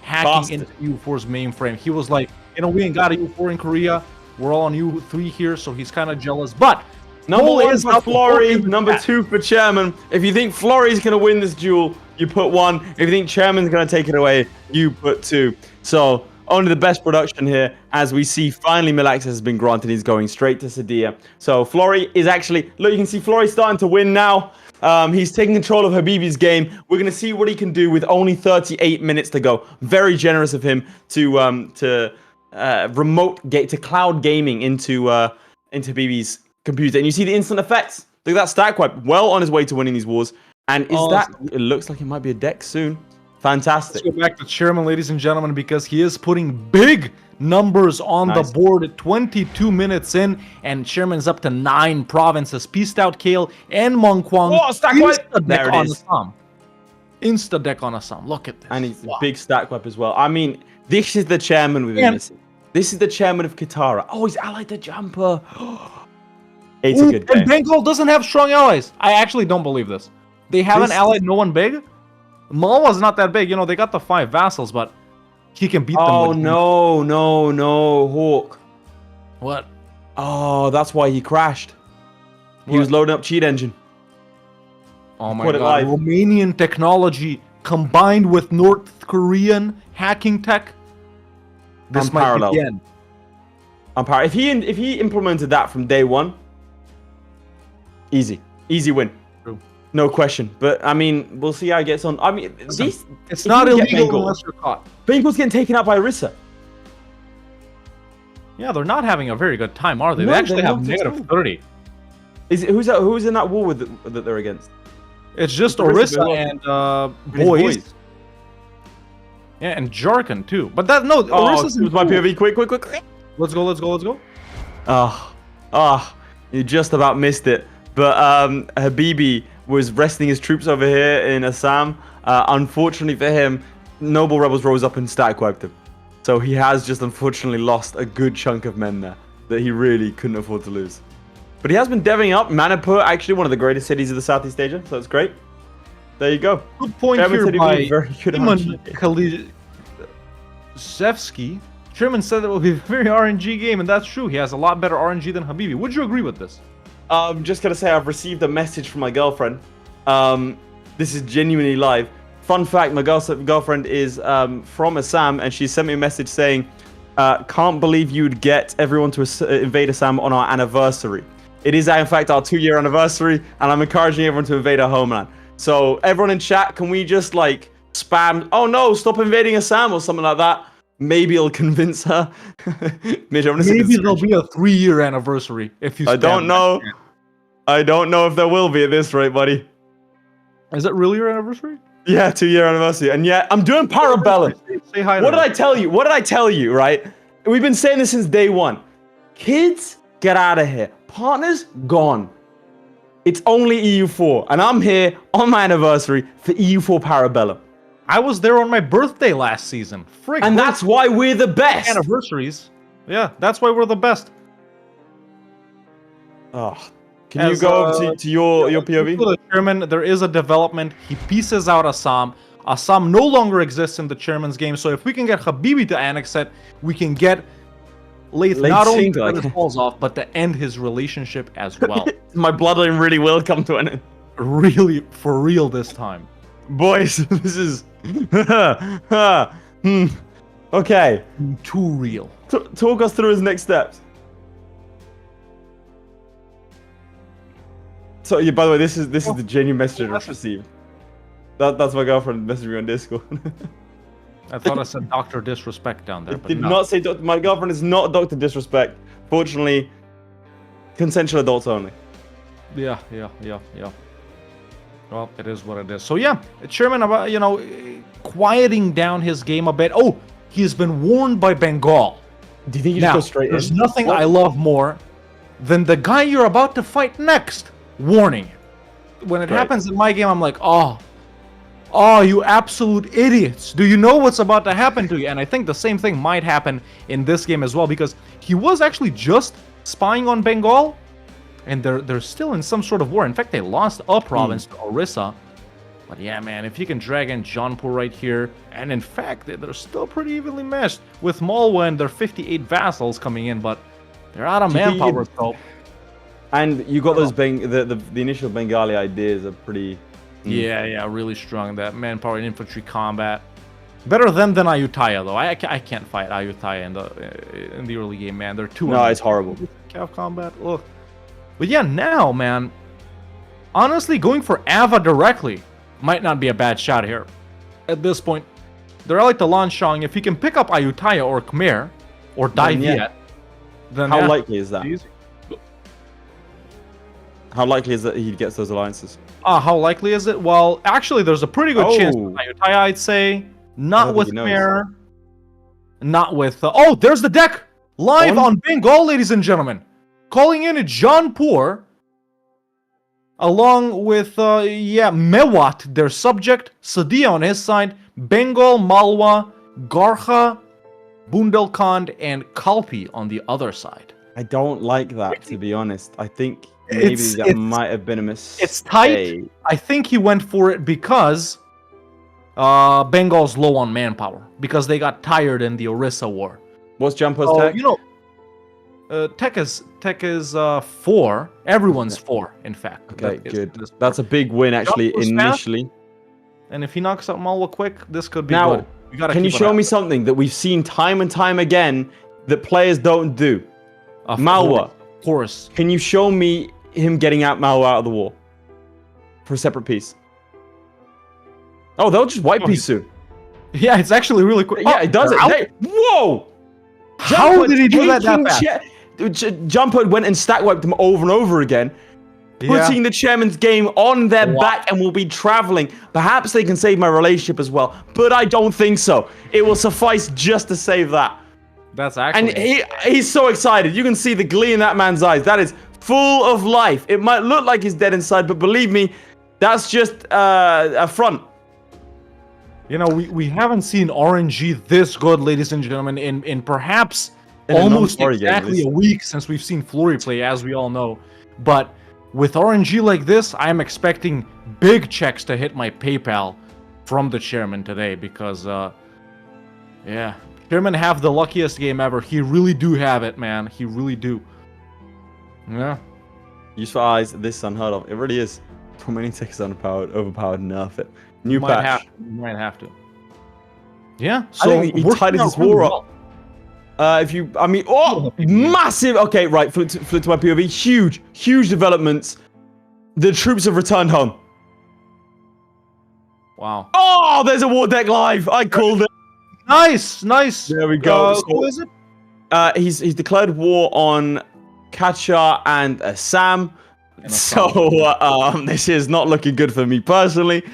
hacking into EU4's mainframe. He was like, we ain't got a EU4 in Korea. We're all on EU3 here, so he's kind of jealous. But number 1 for Florry, number 2 for Chairman. If you think Florry's going to win this duel, you put 1. If you think Chairman's going to take it away, you put 2. So, only the best production here, as we see finally mill access has been granted. He's going straight to Sadia. So, Florry is actually... Look, you can see Florry starting to win now. He's taking control of Habibi's game. We're going to see what he can do with only 38 minutes to go. Very generous of him to cloud gaming into Habibi's computer. And you see the instant effects. Look at that stack wipe. Well on his way to winning these wars. And it looks like it might be a deck soon. Fantastic. Let's go back to Chairman, ladies and gentlemen, because he is putting big numbers on the board at 22 minutes in, and Chairman's up to 9 provinces. Peaced out Kale and Mongkwang. Oh, stack wipe! There it is. Insta deck on Assam. Look at this. And he's a big stack wipe as well. I mean, this is the Chairman we've been missing. This is the Chairman of Katara. Oh, he's allied the Jumper. It's a good game. And Bengal doesn't have strong allies. I actually don't believe this. They haven't allied no one big. Malwa's not that big. You know, they got the 5 vassals, but he can beat them. Oh, no, Hawk. What? Oh, that's why he crashed. He was loading up cheat engine. Oh my god. Romanian technology combined with North Korean hacking tech. This might be the end. If he implemented that from day one, easy win. True. No question. But I mean, we'll see how he gets on. I mean, it's not illegal unless you're caught. Bengal's getting taken out by Orisa. Yeah, they're not having a very good time, are they? No, they actually have negative 30. Who's in that war that they're against? It's just Orisa and boys. Yeah, and Jarkon too. But Orisa's my POV. Quick. Let's go. You just about missed it. But Habibi was resting his troops over here in Assam. Unfortunately for him, Noble Rebels rose up and static wiped him. So he has just unfortunately lost a good chunk of men there that he really couldn't afford to lose. But he has been deving up. Manipur, actually one of the greatest cities of the Southeast Asia. So that's great. There you go. Good point here by Hegemon Kalishevsky. Chairman said it will be a very RNG game, and that's true. He has a lot better RNG than Habibi. Would you agree with this? I'm just going to say I've received a message from my girlfriend. This is genuinely live. Fun fact, my girlfriend is from Assam, and she sent me a message saying, can't believe you'd get everyone to invade Assam on our anniversary. It is, in fact, our 2-year anniversary, and I'm encouraging everyone to invade our homeland. So everyone in chat, can we just like spam, oh no, stop invading Assam or something like that? Maybe it'll convince her. Maybe there'll be a 3-year anniversary if you spam. I don't know. I don't know if there will be at this rate, buddy. Is it really your anniversary? Yeah, 2-year anniversary. And yeah, I'm doing Para Bellum. Say hi to What did I tell you? What did I tell you, right? We've been saying this since day one. Kids, get out of here. Partners, gone. It's only EU4. And I'm here on my anniversary for EU4 Para Bellum. I was there on my birthday last season. Frick. And that's why we're the best. Anniversaries. Yeah, that's why we're the best. Oh, can you go to your POV? The chairman, there is a development. He pieces out Assam. Assam no longer exists in the chairman's game. So if we can get Habibi to annex it, we can get Laith not only to cut his balls off, but to end his relationship as well. My bloodline really will come to an end. Really, for real this time. Boys, this is... Okay. Too real. Talk us through his next steps. So, yeah, by the way, this is the genuine message I've received. That's my girlfriend messaging me on Discord. I thought I said Dr. Disrespect down there. But did not say my girlfriend is not Dr. Disrespect. Fortunately, consensual adults only. Yeah. Well, it is what it is. So yeah, Chairman, quieting down his game a bit. Oh, he's been warned by Bengal. Do you think you just go straight in? There's nothing I love more than the guy you're about to fight next warning. When it happens in my game, I'm like, oh, you absolute idiots. Do you know what's about to happen to you? And I think the same thing might happen in this game as well, because he was actually just spying on Bengal, and they're still in some sort of war. In fact, they lost a province to Orissa. But yeah, man, if you can drag in Jaunpur right here, and in fact, they're still pretty evenly matched with Malwa and their 58 vassals coming in, but they're out of manpower, so. And you got those the initial Bengali ideas are pretty. Yeah, really strong. That manpower and infantry combat, better than Ayutthaya though. I can't fight Ayutthaya in the early game, man. They're too. No, it's horrible. Cav combat. Ugh. But yeah, now, man, honestly, going for Ava directly might not be a bad shot here. At this point, they're like the Lanshang. If he can pick up Ayutthaya or Khmer, or Dai Viet, then how likely is that? Easy. How likely is that he gets those alliances? How likely is it? Well, actually, there's a pretty good chance with Ayutthaya, I'd say. Not with Khmer. Not with... there's the deck! Live on Bengal, ladies and gentlemen. Calling in Jaunpur. Along with, Mewat, their subject. Sadia on his side. Bengal, Malwa, Garkha, Bundelkhand, and Kalpi on the other side. I don't like that, to be honest. I think maybe that might have been a mistake. It's tight. I think he went for it because Bengal's low on manpower. Because they got tired in the Orissa War. What's Jampur's tech? Tech is 4. Everyone's 4, in fact. Okay, good. That's a big win, actually, initially. And if he knocks out Malwa quick, this could be now, good. We gotta can you show me something that we've seen time and time again that players don't do? Malwa. Of course. Can you show me him getting Malwa out of the war? For a separate piece. Oh, they'll just wipe piece soon. Yeah, it's actually really quick. Yeah, it does it. Hey, whoa! How did he do that fast? Jumper went and stack wiped them over and over again, putting the chairman's game on their back and will be traveling. Perhaps they can save my relationship as well, but I don't think so. It will suffice just to save that. That's actually... And he's so excited. You can see the glee in that man's eyes. That is full of life. It might look like he's dead inside, but believe me, that's just a front. You know, we haven't seen RNG this good, ladies and gentlemen, in perhaps almost exactly a week since we've seen Flurry play, as we all know. But with RNG like this, I'm expecting big checks to hit my PayPal from the chairman today because, chairman have the luckiest game ever. He really do have it, man. He really do. Yeah. Useful eyes, this is unheard of. It really is. Too many techs overpowered, nerf it. New patch. You might have to. Yeah. So I think he tidied his war up. Massive. Okay, right. Flip to my POV. Huge developments. The troops have returned home. Wow. Oh, there's a war deck live. I called it. Nice. There we go. Who is it? He's declared war on Kachar and Assam. So this is not looking good for me personally.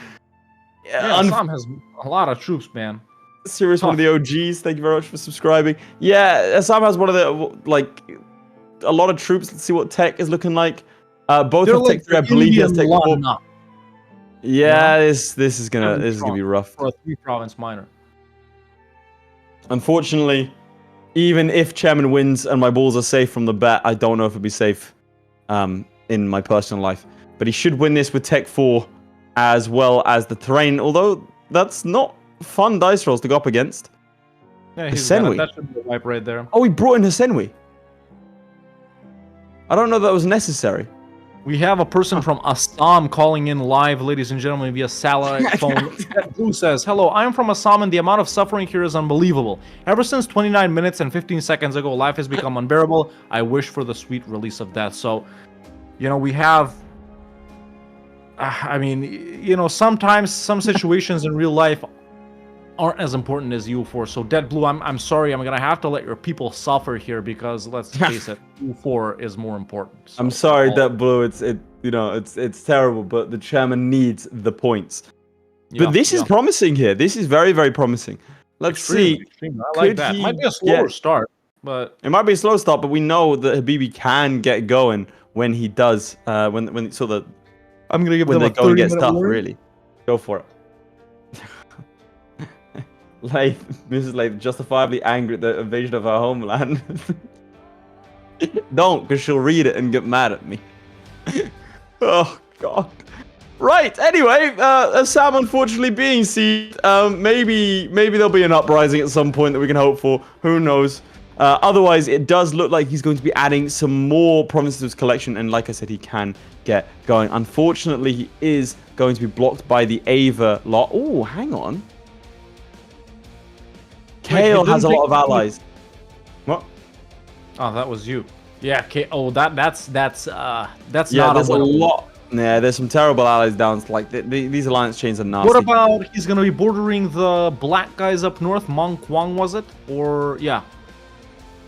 Yeah, Assam has a lot of troops, man. Serious one of the OGs. Thank you very much for subscribing. Yeah, Assam has one of the a lot of troops. Let's see what tech is looking like. Both have tech 3, I believe. He has tech 4. Yeah, this is gonna be rough for a 3-province minor. Unfortunately, even if chairman wins and my balls are safe from the bet, I don't know if it'll be safe in my personal life. But he should win this with tech 4 as well as the terrain. Although that's not fun dice rolls to go up against. Yeah, that should be a wipe right there. Oh, he brought in Hasenwi. I don't know that was necessary. We have a person from Assam calling in live, ladies and gentlemen, via satellite phone. Blue says, "Hello, I'm from Assam and the amount of suffering here is unbelievable. Ever since 29 minutes and 15 seconds ago, life has become unbearable. I wish for the sweet release of death." So, you know, we have... I mean, you know, sometimes some situations in real life aren't as important as EU4. So, Dead Blue, I'm sorry. I'm going to have to let your people suffer here because, let's face it, EU4 is more important. So, I'm sorry, Dead Blue. It's terrible, but the chairman needs the points. But this is promising here. This is very, very promising. Let's see. I like that. Might be a slower start, but... It might be a slow start, but we know that Habibi can get going when he does. When so that... I'm gonna give when them they go and get stuff, really. Go for it. Mrs. Lath justifiably angry at the invasion of her homeland. Don't, because she'll read it and get mad at me. Oh, God. Right, anyway, Assam unfortunately being sieged. Maybe there'll be an uprising at some point that we can hope for. Who knows? Otherwise, it does look like he's going to be adding some more provinces to his collection, and like I said, he can get going. Unfortunately, he is going to be blocked by the Ava lot. Oh, hang on. Kale has a lot of allies. What? Oh, that was you. Yeah. Oh, that's not. There's a lot. Yeah, there's some terrible allies down. Like these alliance chains are nasty. What about he's gonna be bordering the black guys up north? Mong Kwang, was it? Or yeah.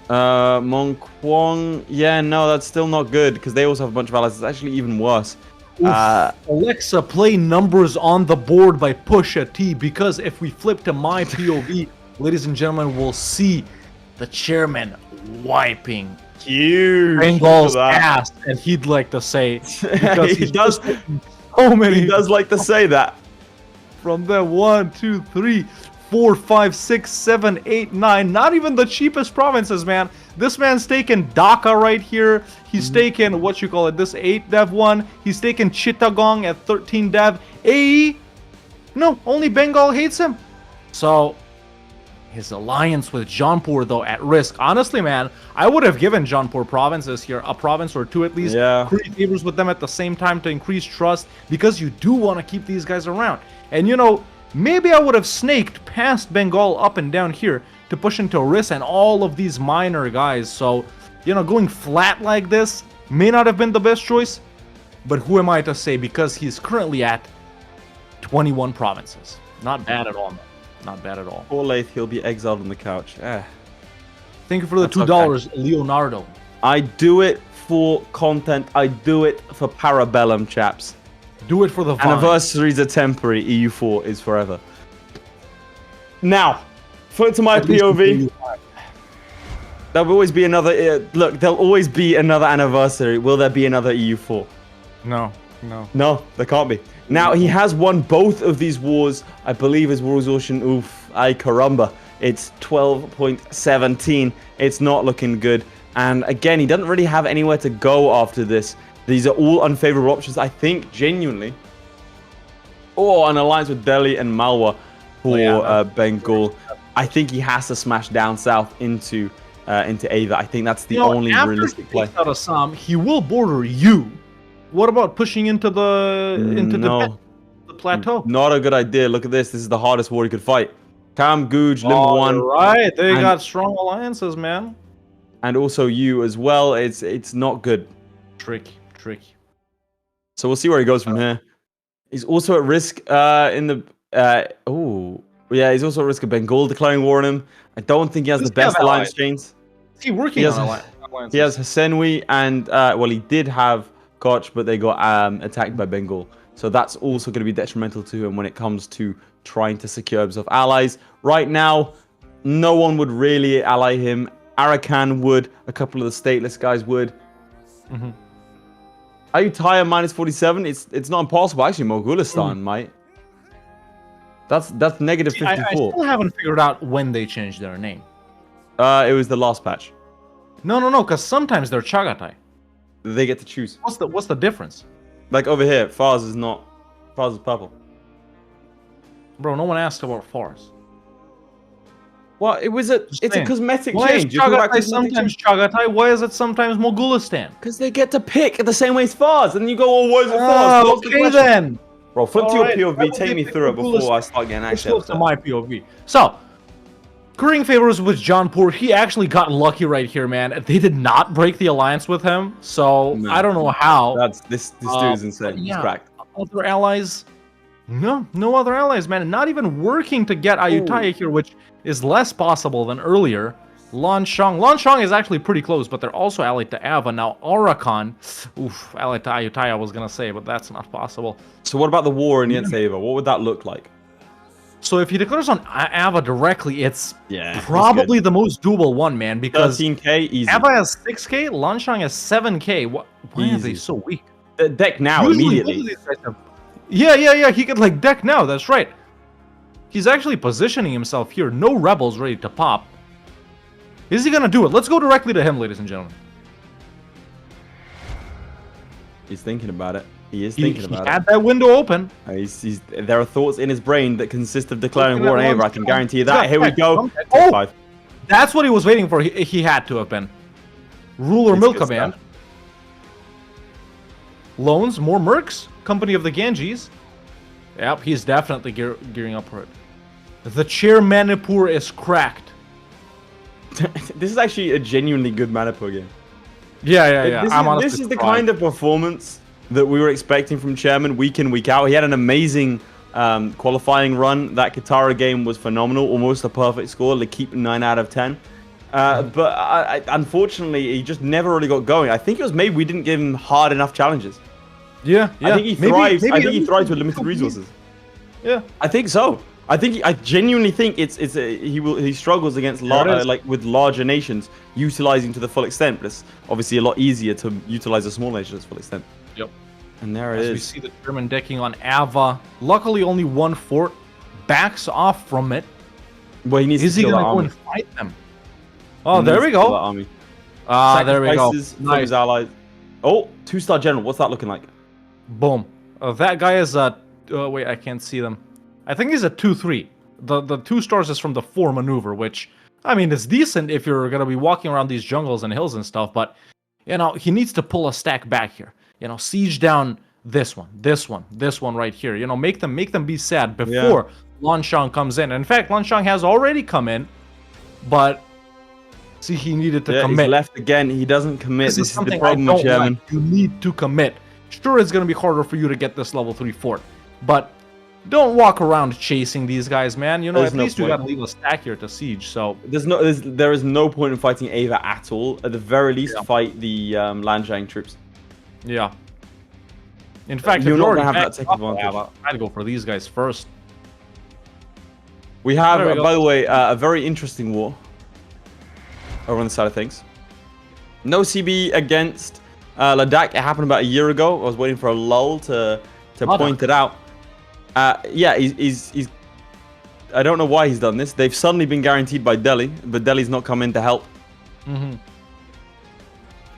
Mong Kwang. Yeah, no, that's still not good because they also have a bunch of allies. It's actually even worse. Alexa, play numbers on the board by Pusha T, because if we flip to my POV, ladies and gentlemen, we'll see the chairman wiping huge Bengal's ass, and he'd like to say because he does so many. He does like to say that. From the 1, 2, 3, 4, 5, 6, 7, 8, 9. Not even the cheapest provinces, man. This man's taken Dhaka right here. He's taken this 8 dev one. He's taken Chittagong at 13 dev. AE, no, only Bengal hates him. So his alliance with Jaunpur, though, at risk. Honestly, man, I would have given Jaunpur provinces here, a province or two at least. Yeah. Create favors with them at the same time to increase trust, because you do want to keep these guys around. And maybe I would have snaked past Bengal up and down here to push into Riss and all of these minor guys. So, going flat like this may not have been the best choice, but who am I to say, because he's currently at 21 provinces. Not bad at all, man. Not bad at all. Poor Lath, he'll be exiled on the couch. Thank you for the $2, okay. Leonardo. I do it for content. I do it for Para Bellum, chaps. Do it for the vine. Anniversaries are temporary. EU4 is forever. Now, flip to my POV. There'll always be another. Look, there'll always be another anniversary. Will there be another EU4? No. No, there can't be. Now, he has won both of these wars. I believe his war exhaustion, ay caramba. It's 12.17. It's not looking good. And again, he doesn't really have anywhere to go after this. These are all unfavorable options, I think, genuinely. Or an alliance with Delhi and Malwa for Bengal. I think he has to smash down south into Ava. I think that's the only realistic play. Out of Assam, he will border you. What about pushing into the plateau? Not a good idea. Look at this. This is the hardest war he could fight. Kam, Guj, Limba 1. Right, they got strong alliances, man. And also you as well. It's not good. Tricky. So we'll see where he goes from here. He's also at risk in the... he's also at risk of Bengal declaring war on him. I don't think he has the best alliance chains. Is he working on alliances? He has Hasenwi and... he did have Koch, but they got attacked by Bengal. So that's also going to be detrimental to him when it comes to trying to secure himself allies. Right now, no one would really ally him. Arakan would. A couple of the stateless guys would. Ayutthaya minus 47. It's not impossible. Actually, Mogulistan might. That's negative 54. I still haven't figured out when they changed their name. It was the last patch. No, because sometimes they're Chagatai. They get to choose. What's the difference? Like over here, Fars is purple. Bro, no one asked about Fars. Well, it's a cosmetic Why change. Is Chagatai sometimes Chagatai? Why is it sometimes Mogulistan? Because they get to pick the same way as Fars, and you go, "Oh, why is it Fars?" Okay then. Bro, flip to your POV. Take me through it before I start getting actually upset. To my POV. So, currying favors with Jaunpur. He actually got lucky right here, man. They did not break the alliance with him, so I don't know how. This dude is insane. He's cracked. Other allies? No other allies, man. Not even working to get Ayutthaya here, which is less possible than earlier. Lanshang is actually pretty close, but they're also allied to Ava. Now, Arakan, allied to Ayutthaya, I was going to say, but that's not possible. So what about the war against Ava? What would that look like? So if he declares on Ava directly, it's probably the most doable one, man, because 13k, easy. Ava has 6k, Lanshang has 7k. Why are they so weak? Deck now, immediately. Yeah, he could, deck now, that's right. He's actually positioning himself here. No rebels ready to pop. Is he gonna do it? Let's go directly to him, ladies and gentlemen. He's thinking about it. He is thinking about it. He had that window open. There are thoughts in his brain that consist of declaring war on Ava. I can guarantee you that. Here we go. That's what he was waiting for. He had to have been. Ruler Milk Command. Loans, more mercs. Company of the Ganges. Yep, he's definitely gearing up for it. The Chair Manipur is cracked. This is actually a genuinely good Manipur game. Yeah. This is the kind of performance that we were expecting from Chairman week in, week out. He had an amazing qualifying run. That Katara game was phenomenal, almost a perfect score. They keep 9 out of 10. But unfortunately, he just never really got going. I think it was maybe we didn't give him hard enough challenges. Yeah. I think he thrives. I think he thrives with limited resources. Yeah, I think so. I genuinely think he struggles against with larger nations utilizing to the full extent. But it's obviously a lot easier to utilize a small nation to its full extent. Yep. And there it As is. we see the German decking on Ava. Luckily, only one fort backs off from it. Well, he needs Is to he kill gonna that go army. and fight them? Oh, there we go. Army. There we go. Sacrifices from his allies. Oh, 2-star general. What's that looking like? Boom. That guy is a... wait, I can't see them. I think he's a 2-3. The 2 stars is from the 4 maneuver, which, I mean, it's decent if you're going to be walking around these jungles and hills and stuff, but, you know, he needs to pull a stack back here. You know, siege down this one right here. You know, make them be sad before Lanshang comes in. In fact, Lanshang has already come in, but... See, he needed to commit. He's left again. He doesn't commit. This is the something problem I with don't Chairman. like. You need to commit. Sure, it's going to be harder for you to get this level 3 fort, but don't walk around chasing these guys, man. You know, There's at no least you point. got to leave a stack here to siege. So There is no point in fighting Ava at all. At the very least, fight the Lanshang troops. yeah. In fact, You're if not already gonna have that backed tech up, advantage. I'd go for these guys first. We have, There we go. by the way, a very interesting war over on the side of things. No CB against Ladakh. It happened about a year ago. I was waiting for a lull to point it out. Yeah, he's I don't know why he's done this. They've suddenly been guaranteed by Delhi, but Delhi's not come in to help. Who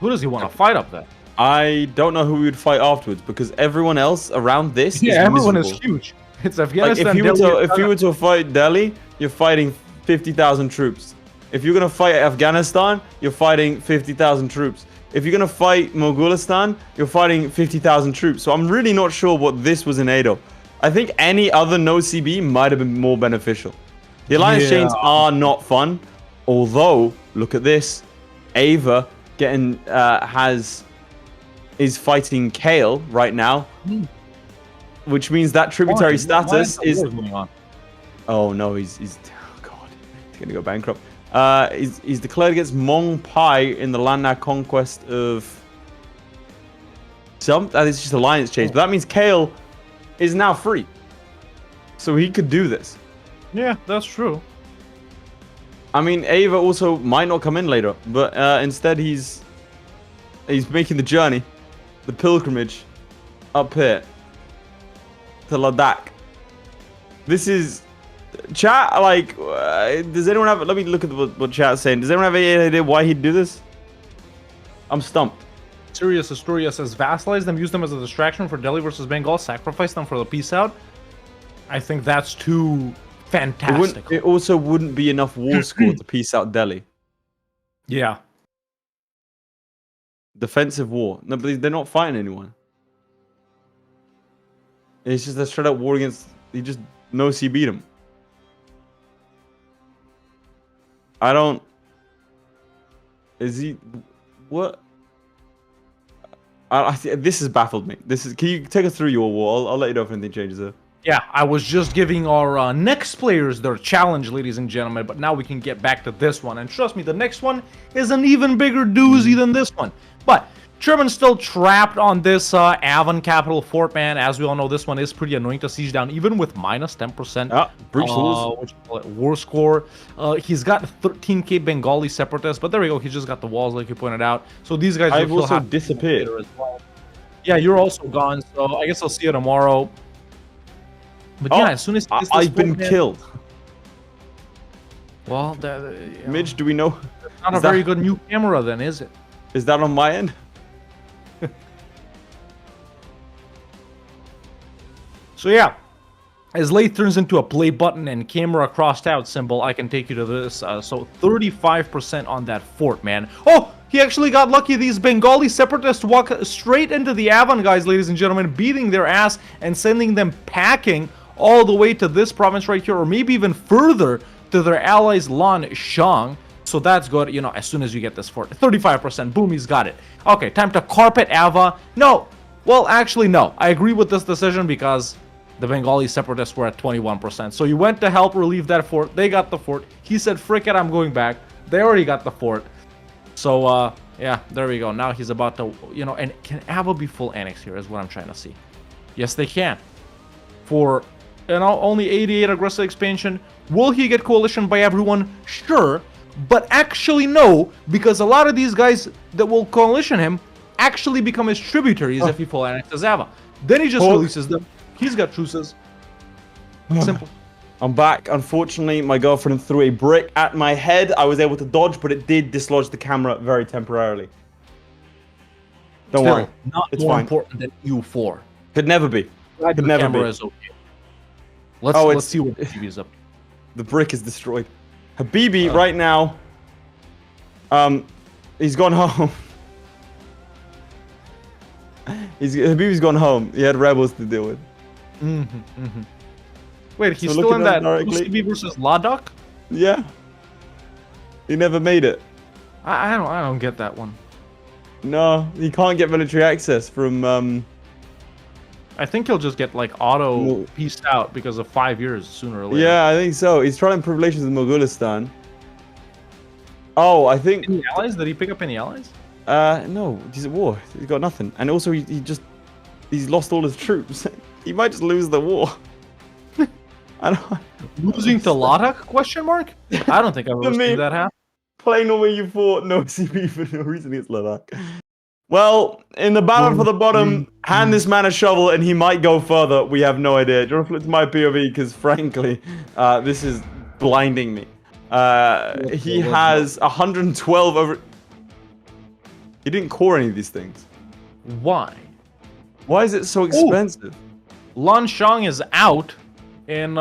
does he want to fight up there? I don't know who we would fight afterwards because everyone else around this is everyone miserable. is huge. It's Like Afghanistan. if you were to fight Delhi, you're fighting 50,000 troops. If you're gonna fight Afghanistan, you're fighting 50,000 troops. If you're gonna fight Mongolistan, you're fighting 50,000 troops. So I'm really not sure what this was in aid of. I think any other no CB might have been more beneficial. The alliance chains are not fun, although look at this, Ava getting is fighting Kale right now, which means that tributary status is. Oh no, he's oh god, he's gonna go bankrupt. He's declared against Mong Pai in the land now conquest of some. That is just alliance change, but that means Kale is now free, so he could do this. Yeah, that's true. I mean, Ava also might not come in later, but instead he's making the journey, the pilgrimage, up here to Ladakh. This is chat. Like, does anyone have? Let me look at what chat's saying. Does anyone have any idea why he'd do this? I'm stumped. Sirius Astoria says, vassalize them, use them as a distraction for Delhi versus Bengal, sacrifice them for the peace out. I think that's too fantastic. It also wouldn't be enough war score to peace out Delhi. Yeah. Defensive war. No, but they're not fighting anyone. It's just a straight up war against. He just no C beat him. I don't. Is he? What? This has baffled me. This is. Can you take us through your war? I'll let you know if anything changes there. Yeah, I was just giving our next players their challenge, ladies and gentlemen, but now we can get back to this one. And trust me, the next one is an even bigger doozy than this one. But Chairman's still trapped on this Avon capital fort, man. As we all know, this one is pretty annoying to siege down, even with minus 10% war score. He's got 13k Bengali separatists, but there we go. He's just got the walls, like you pointed out. So these guys I've will also have disappeared. as well. Yeah, you're also gone, so I guess I'll see you tomorrow. But yeah, as soon as I've been killed. Well, Midge, do we know? Not a very good new camera, then, is it? Is that on my end? So yeah, as Lathe turns into a play button and camera crossed out symbol, I can take you to this. So 35% on that fort, man. Oh, he actually got lucky. These Bengali separatists walk straight into the Avon guys, ladies and gentlemen, beating their ass and sending them packing all the way to this province right here, or maybe even further to their allies Lan Shang. So that's good, you know, as soon as you get this fort. 35%, boom, he's got it. Okay, time to carpet Ava. No, Well, actually, no. I agree with this decision because the Bengali separatists were at 21%. So you went to help relieve that fort. They got the fort. He said, frick it, I'm going back. They already got the fort. So, yeah, there we go. Now he's about to, and can Ava be full annex here is what I'm trying to see. Yes, they can. For, only 88 aggressive expansion. Will he get coalition by everyone? Sure. But actually, no, because a lot of these guys that will coalition him actually become his tributaries if he full annexes Ava. Then he just releases them. He's got truces. Simple. I'm back. Unfortunately, my girlfriend threw a brick at my head. I was able to dodge, but it did dislodge the camera very temporarily. Don't worry. Not it's more fine. important than EU4. Could never be. Could never be. Is okay. Let's see what Habibi's up. The brick is destroyed. Habibi right now. He's gone home. Habibi's gone home. He had rebels to deal with. Wait, he's still in that Habibi versus Ladakh? Yeah. He never made it. I don't get that one. No, he can't get military access from I think he'll just get like auto pieced out because of 5 years sooner or later. Yeah, I think so. He's trying to improve relations with Mogulistan. Oh, I think. Any allies? Did he pick up any allies? No, he's at war. He's got nothing, and also he's lost all his troops. He might just lose the war. I don't. Losing to Ladakh? Question mark? I don't think I've ever seen that happen. Playing on where you fought no CP for no reason against Ladakh. Well, in the battle for the bottom, hand this man a shovel and he might go further. We have no idea. Do you want to flip to my POV? Because frankly, this is blinding me. He has 112 over... He didn't core any of these things. Why? Why is it so expensive? Lan Shang is out in...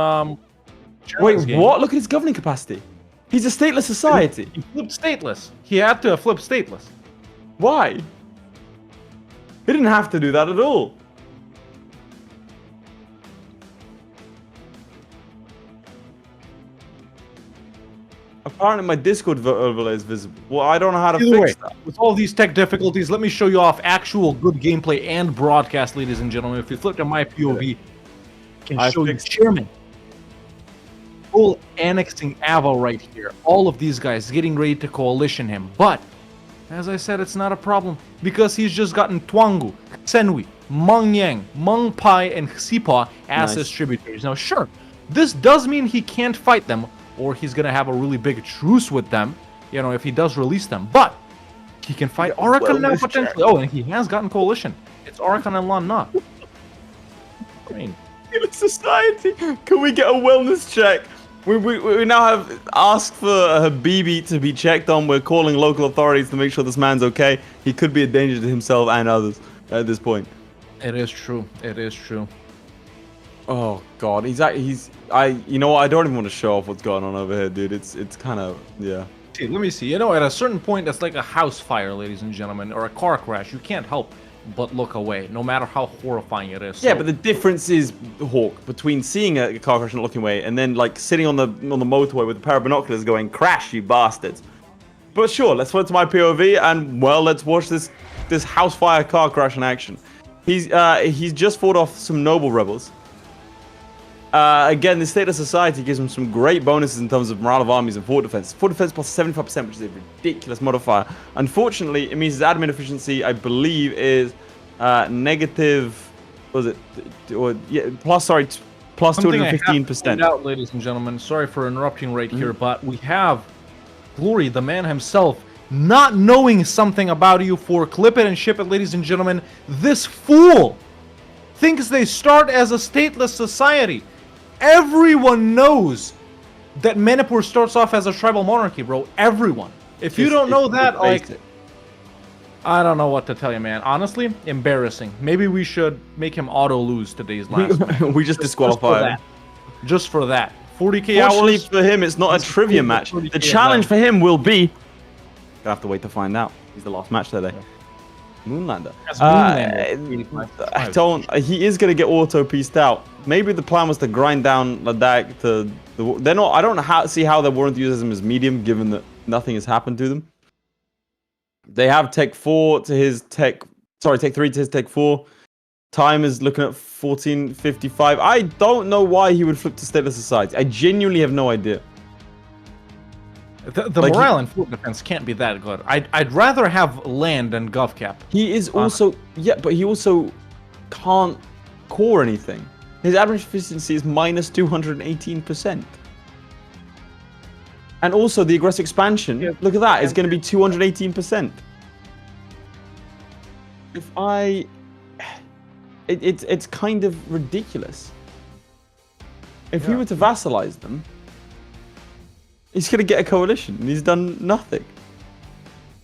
Wait, what? Look at his governing capacity. He's a stateless society. He flipped stateless. He had to flip stateless. Why? He didn't have to do that at all. Apparently my Discord overlay is visible. Well, I don't know how to fix that. With all these tech difficulties, let me show you off actual good gameplay and broadcast, ladies and gentlemen. If you flip to my POV, I can show you Chairman. Full annexing Ava right here. All of these guys getting ready to coalition him. But, as I said, it's not a problem. Because he's just gotten Twangu, Senwi, Mangyang, Mangpai, and Xipa as his tributaries. Now, sure, this does mean he can't fight them, or he's going to have a really big truce with them, if he does release them. But he can fight Arakan now potentially. Oh, and he has gotten coalition. It's Arakan and Lan Na. I mean, society, can we get a wellness check? We now have asked for Habibi to be checked on. We're calling local authorities to make sure this man's okay. He could be a danger to himself and others at this point. It is true. It is true. Oh God, I don't even want to show off what's going on over here, dude. It's kind of, yeah. See, let me see. At a certain point, it's like a house fire, ladies and gentlemen, or a car crash. You can't help but look away, no matter how horrifying it is. Yeah, but the difference is, Hawk, between seeing a car crash and looking away, and then like sitting on the motorway with a pair of binoculars going, "Crash, you bastards!" But sure, let's flip to my POV, and well, let's watch this house fire car crash in action. He's just fought off some noble rebels. Again, the state of society gives him some great bonuses in terms of morale of armies and fort defense. Fort defense plus 75%, which is a ridiculous modifier. Unfortunately, it means his admin efficiency, I believe, is negative. Was it? Plus 215%. Out, ladies and gentlemen. Sorry for interrupting right here, but we have Glory, the man himself, not knowing something about EU4. Clip it and ship it, ladies and gentlemen. This fool thinks they start as a stateless society. Everyone knows that Manipur starts off as a tribal monarchy, bro. Everyone. If you don't know that, I don't know what to tell you, man. Honestly, embarrassing. Maybe we should make him auto lose today's last match. We just disqualify him. Just for that. 40k Fortunately hours. for him, it's not a trivia match. The challenge for him will be... Gonna have to wait to find out. He's the last match today. Moonlander. He is going to get auto pieced out. Maybe the plan was to grind down Ladakh to they're not. I don't see how they weren't use him as medium, given that nothing has happened to them. They have Tech 4 to his Tech. Sorry, Tech 3 to his Tech 4. Time is looking at 14:55. I don't know why he would flip to stateless society. I genuinely have no idea. The Like, morale in fort defense can't be that good. I'd rather have land than GovCap. He is also but he also can't core anything. His average efficiency is minus 218%. And also the aggressive expansion, look at that, is going to be 218%. It's kind of ridiculous. If we were to vassalize them, he's going to get a coalition, and he's done nothing.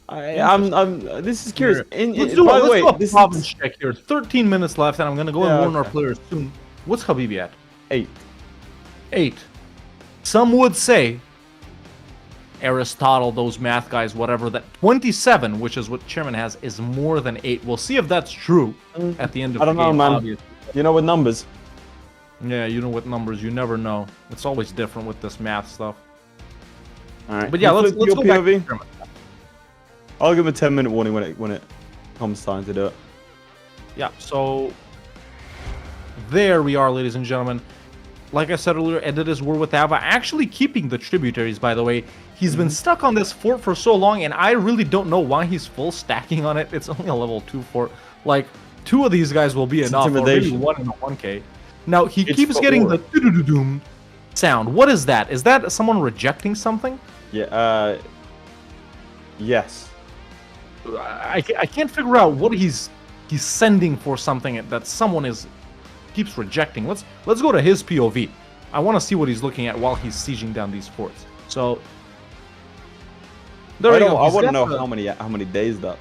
This is curious. Let's do a province check here. 13 minutes left, and I'm going to go and warn our players soon. What's Habibi at? 8. 8. Some would say, Aristotle, those math guys, whatever, that 27, which is what Chairman has, is more than 8. We'll see if that's true at the end of the game. I don't know, man. Obviously. You know what numbers? Yeah, you know what numbers. You never know. It's always different with this math stuff. All right. But yeah, let's go back to Chairman. I'll give him a 10-minute warning when it comes time to do it. Yeah, so there we are, ladies and gentlemen. Like I said earlier, ended his war with Ava, actually keeping the tributaries, by the way. He's been stuck on this fort for so long, and I really don't know why he's full stacking on it. It's only a level 2 fort. Like, 2 of these guys will be enough, or maybe 1 in a 1k. Now, he keeps getting the doo-doo-doo-doom sound. What is that? Is that someone rejecting something? Yeah, yes. I can't figure out what he's sending for something that someone keeps rejecting. Let's go to his POV. I want to see what he's looking at while he's sieging down these forts. So there we go. I want to know how many days that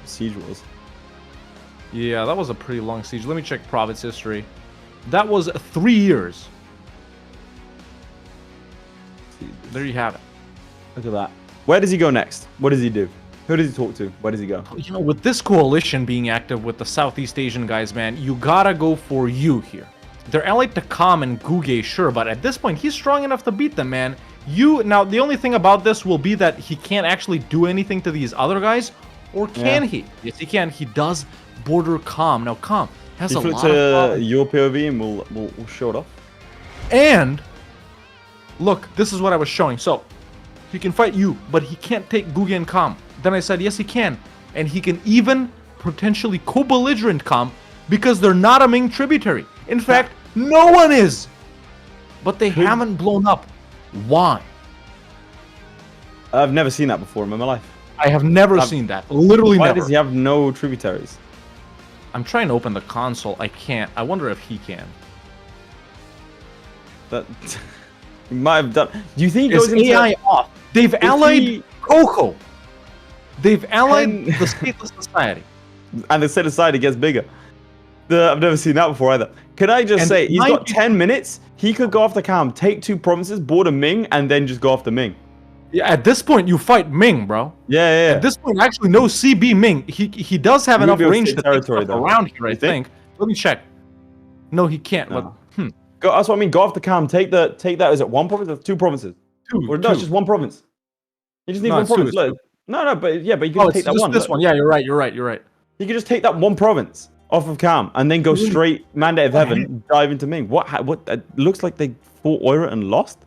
siege was. Yeah, that was a pretty long siege. Let me check province history. That was 3 years. There you have it. Look at that. Where does he go next? What does he do? Who does he talk to? Where does he go? You know, with this coalition being active with the Southeast Asian guys, man, you gotta go for you here. They're allied to Kam and Guge, sure, but at this point, he's strong enough to beat them, man. Now, the only thing about this will be that he can't actually do anything to these other guys, or can he? Yes, he can. He does border Kam. Now, Kam has a lot of your POV, and we'll show it off. And look, this is what I was showing. So he can fight you, but he can't take Guge and Kam. Then I said, yes, he can. And he can even potentially co-belligerent Kam because they're not a Ming tributary. In fact, no one is. But they haven't blown up. Why? I've never seen that before in my life. I have never seen that. Literally never. Why does he have no tributaries? I'm trying to open the console. I can't. I wonder if he can. That he might have done. Do you think he goes goes into AI off? They've allied Coco. They've allied the stateless society. And the state society gets bigger. I've never seen that before either. Can I just say, he's got 10 minutes. He could go after Kam, take 2 provinces, border Ming, and then just go after Ming. Yeah, at this point, you fight Ming, bro. Yeah. At this point, actually, no CB Ming. He does have enough range to take stuff around here, I think. Let me check. No, he can't. No. But, That's what I mean. Go after Kam. Take that. Is it 1 province or 2 provinces? 2. Or no, it's just 1 province. You just need 1 province. No, but you can take that one. This one. Yeah, you're right. You can just take that 1 province off of Kam and then go straight Mandate of Heaven, dive into Ming. What? It looks like they fought Oira and lost.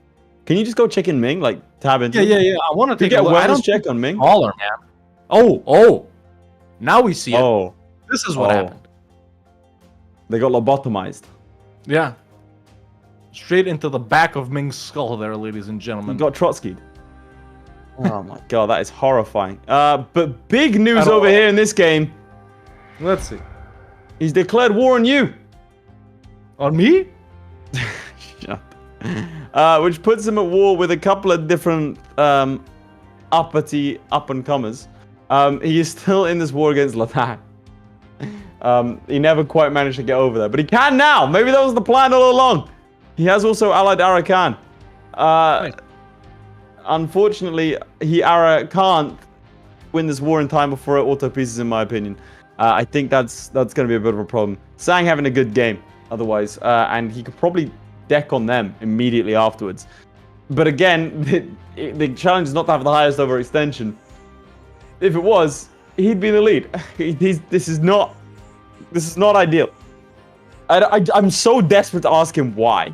Can you just go check in Ming, like tab into? Yeah. I want to take a wellness check on Ming. Taller, man. Oh. Now we see it. Oh, this is what happened. They got lobotomized. Yeah. Straight into the back of Ming's skull there, ladies and gentlemen. He got Trotsky'd. Oh my god, that is horrifying. But big news over here in this game. Let's see. He's declared war on you. On me? Shut up. Which puts him at war with a couple of different uppity up-and-comers. He is still in this war against Ladakh. He never quite managed to get over there, but he can now. Maybe that was the plan all along. He has also allied Arakan. Nice. Unfortunately, Ara can't win this war in time before it auto pieces, in my opinion. I think that's going to be a bit of a problem. Sang having a good game, otherwise, and he could probably deck on them immediately afterwards. But again, the challenge is not to have the highest overextension. If it was, he'd be in the lead. This is not ideal. I'm so desperate to ask him why.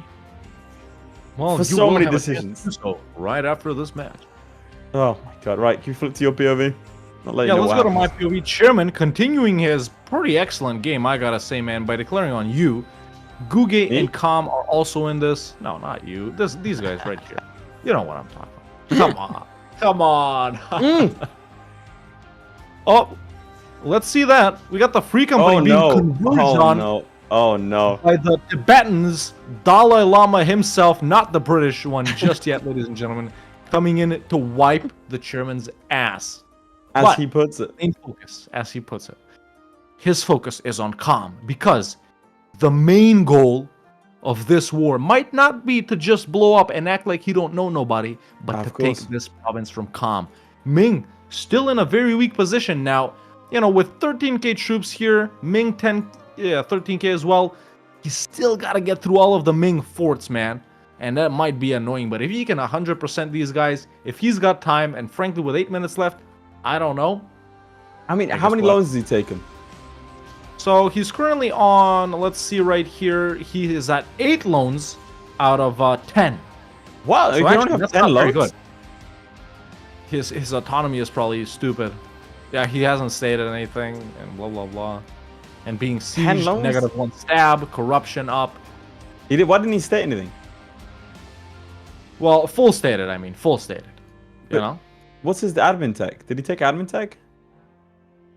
Well, for so many decisions. So right after this match. Oh my god! Right, can you flip to your POV? Yeah, let's go to my POV. Chairman continuing his pretty excellent game, I gotta say, man, by declaring on you. Guge and Calm are also in this. No, not you. These guys right here. You know what I'm talking about. Come on. Come on. Oh, let's see that. We got the Free Company being converged on. Oh no. By the Tibetans, Dalai Lama himself, not the British one just yet, ladies and gentlemen, coming in to wipe the chairman's ass. As he puts it. Main focus, as he puts it. His focus is on Calm, because the main goal of this war might not be to just blow up and act like he don't know nobody, but to take this province from Calm. Ming, still in a very weak position now. You know, with 13k troops here, Ming 13k as well. He's still got to get through all of the Ming forts, man. And that might be annoying, but if he can 100% these guys, if he's got time, and frankly with 8 minutes left, I don't know. I mean, how many loans has he taken? So he's currently on, let's see right here, he is at 8 loans out of 10. Wow, so actually, that's 10 loans? Very good. His autonomy is probably stupid. Yeah, he hasn't stated anything, and blah, blah, blah. And being sieged, -1 stab, corruption up. Why didn't he state anything? Well, full stated, I mean, full stated. You know? What's his admin tech? Did he take admin tech?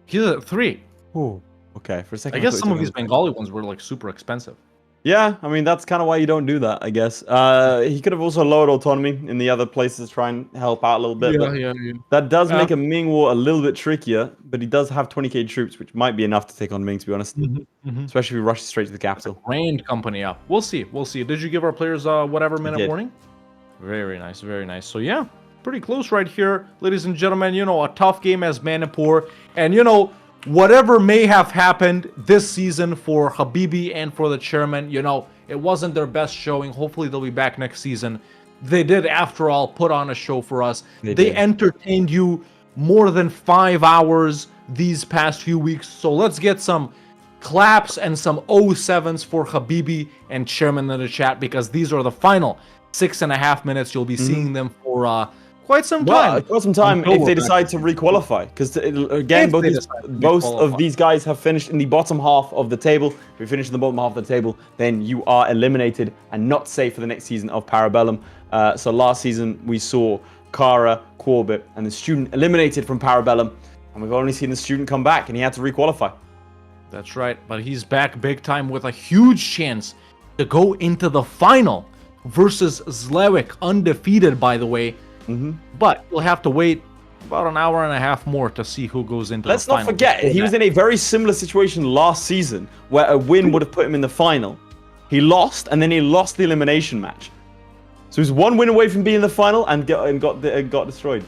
He's at 3. Ooh. Okay, for a second. I guess some of these Bengali ones were like super expensive. Yeah, I mean, that's kind of why you don't do that, I guess. He could have also lowered autonomy in the other places to try and help out a little bit. Yeah. That does make a Ming war a little bit trickier, but he does have 20k troops, which might be enough to take on Ming, to be honest. Especially if he rushes straight to the capital. Grand company up. We'll see. We'll see. Did you give our players whatever minute warning? Very nice. Very nice. So, yeah, pretty close right here, ladies and gentlemen. You know, a tough game as Manipur. And, you know, whatever may have happened this season for Habibi and for the chairman, you know, it wasn't their best showing. Hopefully they'll be back next season. They did, after all, put on a show for us. They entertained you more than 5 hours these past few weeks. So let's get some claps and some 07s for Habibi and chairman in the chat, because these are the final 6.5 minutes. You'll be seeing them for quite some time. Quite some time if they decide to requalify. Because again, both of these guys have finished in the bottom half of the table. If you finish in the bottom half of the table, then you are eliminated and not safe for the next season of Para Bellum. So last season we saw Kara, Corbett, and the student eliminated from Para Bellum, and we've only seen the student come back, and he had to requalify. That's right, but he's back big time with a huge chance to go into the final versus Zlewikk, undefeated, by the way. But you'll have to wait about an hour and a half more to see who goes into the final. Let's not forget, he was in a very similar situation last season, where a win would have put him in the final. He lost, and then he lost the elimination match. So he's 1 win away from being in the final and got destroyed.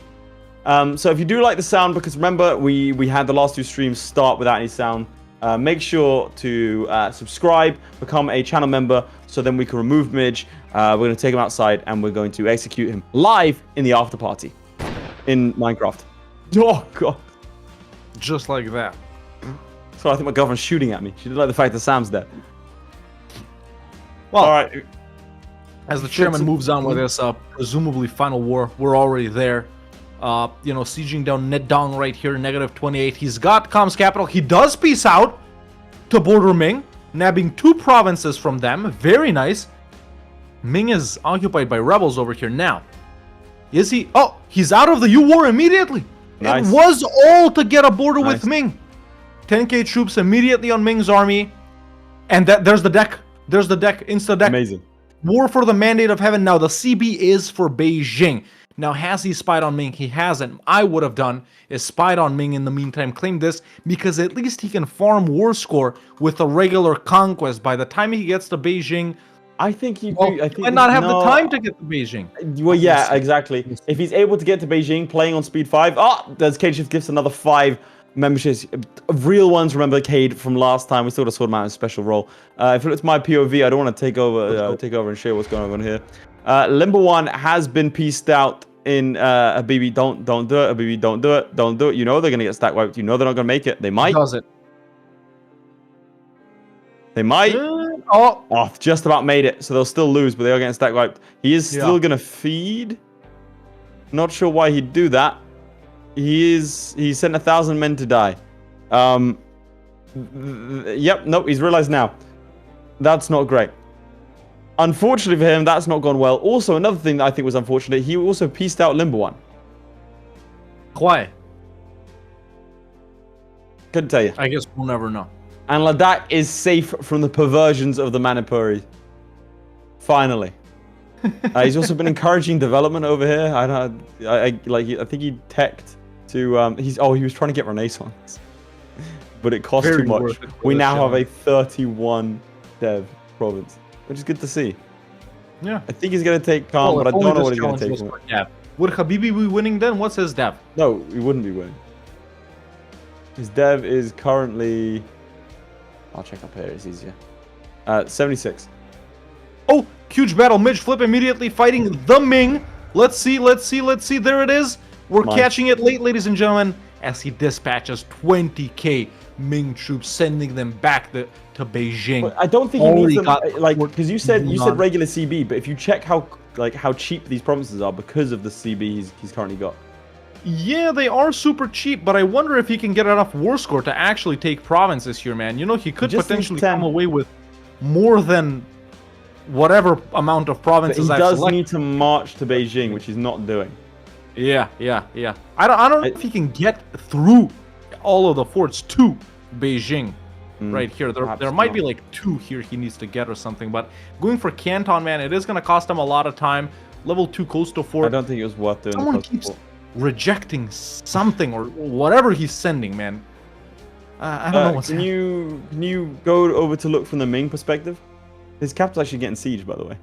So if you do like the sound, because remember, we had the last 2 streams start without any sound, make sure to subscribe, become a channel member, so then we can remove Midge. We're going to take him outside, and we're going to execute him live in the after party in Minecraft. Oh, God. Just like that. So I think my girlfriend's shooting at me. She didn't like the fact that Sam's there. Well, all right. As the chairman moves on with this presumably final war, we're already there. You know, sieging down Nedong right here, -28. He's got Calm's capital. He does peace out to border Ming, nabbing 2 provinces from them. Very nice. Ming is occupied by rebels over here now. Is he? Oh, he's out of the U war immediately. Nice. It was all to get a border with Ming. 10k troops immediately on Ming's army. And there's the deck. There's the deck. Insta deck. Amazing. War for the Mandate of Heaven. Now, the CB is for Beijing. Now, has he spied on Ming? He hasn't. I would have done is spied on Ming in the meantime. Claim this, because at least he can farm war score with a regular conquest. By the time he gets to Beijing, I think he might not have the time to get to Beijing. Well, yeah, exactly. If he's able to get to Beijing playing on speed 5, does Cade Shift gives another 5 memberships. Real ones, remember Cade from last time. We still got to sort him out in a special role. If it's my POV, I don't want to take over and share what's going on here. Limber 1 has been pieced out in Habibi. Don't do it. Habibi, don't do it. Don't do it. You know they're going to get stack wiped. You know they're not going to make it. They might. Does it? They might. Oh, just about made it. So they'll still lose, but they are getting stack wiped. He is still going to feed. Not sure why he'd do that. He sent 1,000 men to die. Yep, nope, he's realized now. That's not great. Unfortunately for him, that's not gone well. Also, another thing that I think was unfortunate, he also pieced out Limber One. Why? Couldn't tell you. I guess we'll never know. And Ladakh is safe from the perversions of the Manipuri. Finally. He's also been encouraging development over here. I think he teched to he was trying to get Renaissance. But it cost too much. We now have a 31 dev province, which is good to see. Yeah. I think he's going to take Calm, but I don't know what he's going to take from it. Yeah. Would Habibi be winning then? What's his dev? No, he wouldn't be winning. His dev is currently... I'll check up here, it's easier. 76. Oh, huge battle. Midge Flip immediately fighting the Ming. Let's see. There it is. We're catching it late, ladies and gentlemen, as he dispatches 20k Ming troops, sending them back to Beijing. But I don't think he needs them, because you said regular CB, but if you check how cheap these provinces are because of the CB he's currently got. Yeah, they are super cheap, but I wonder if he can get enough war score to actually take provinces here, man. You know, he could potentially come away with more than whatever amount of provinces. But he does need to march to Beijing, which he's not doing. Yeah. I don't know if he can get through all of the forts to Beijing. Right here. There might be like 2 here he needs to get or something, but going for Canton, man, it is going to cost him a lot of time. Level 2 coastal fort. I don't think it was worth doing. Someone keeps rejecting something or whatever he's sending, man. I don't know what's happening. Can you go over to look from the Ming perspective? His capital's actually getting sieged, by the way.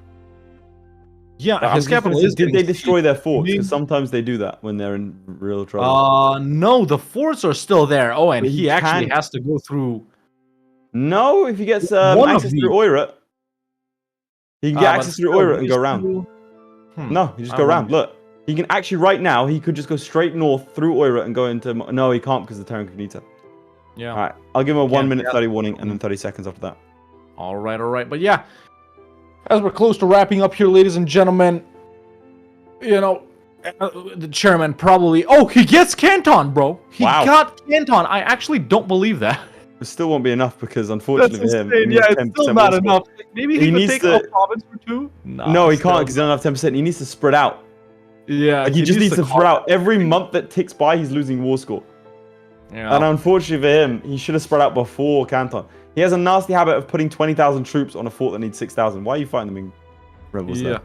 Yeah, his capital is. Did they destroy their forts? Because sometimes they do that when they're in real trouble. No, the forts are still there. Oh, and he actually has to go through. No, if he gets access through Oirat, he can get access through Oirat and go around. No, you just go around. Look, he can actually right now. He could just go straight north through Oirat and go into. No, he can't because of the Terra Incognita. Yeah. All right, I'll give him a 1 minute 30 warning and then 30 seconds after that. All right. But yeah, as we're close to wrapping up here, ladies and gentlemen, you know, the chairman probably. Oh, he gets Canton, bro. He got Canton. I actually don't believe that. It still won't be enough because, unfortunately for him, it's still not enough. Maybe he could take a province or 2. No, he can't because he doesn't have 10%. He needs to spread out. Yeah, he just needs to spread out. Every month that ticks by, he's losing war score. Yeah. And unfortunately for him, he should have spread out before Canton. He has a nasty habit of putting 20,000 troops on a fort that needs 6,000. Why are you fighting them in rebels there?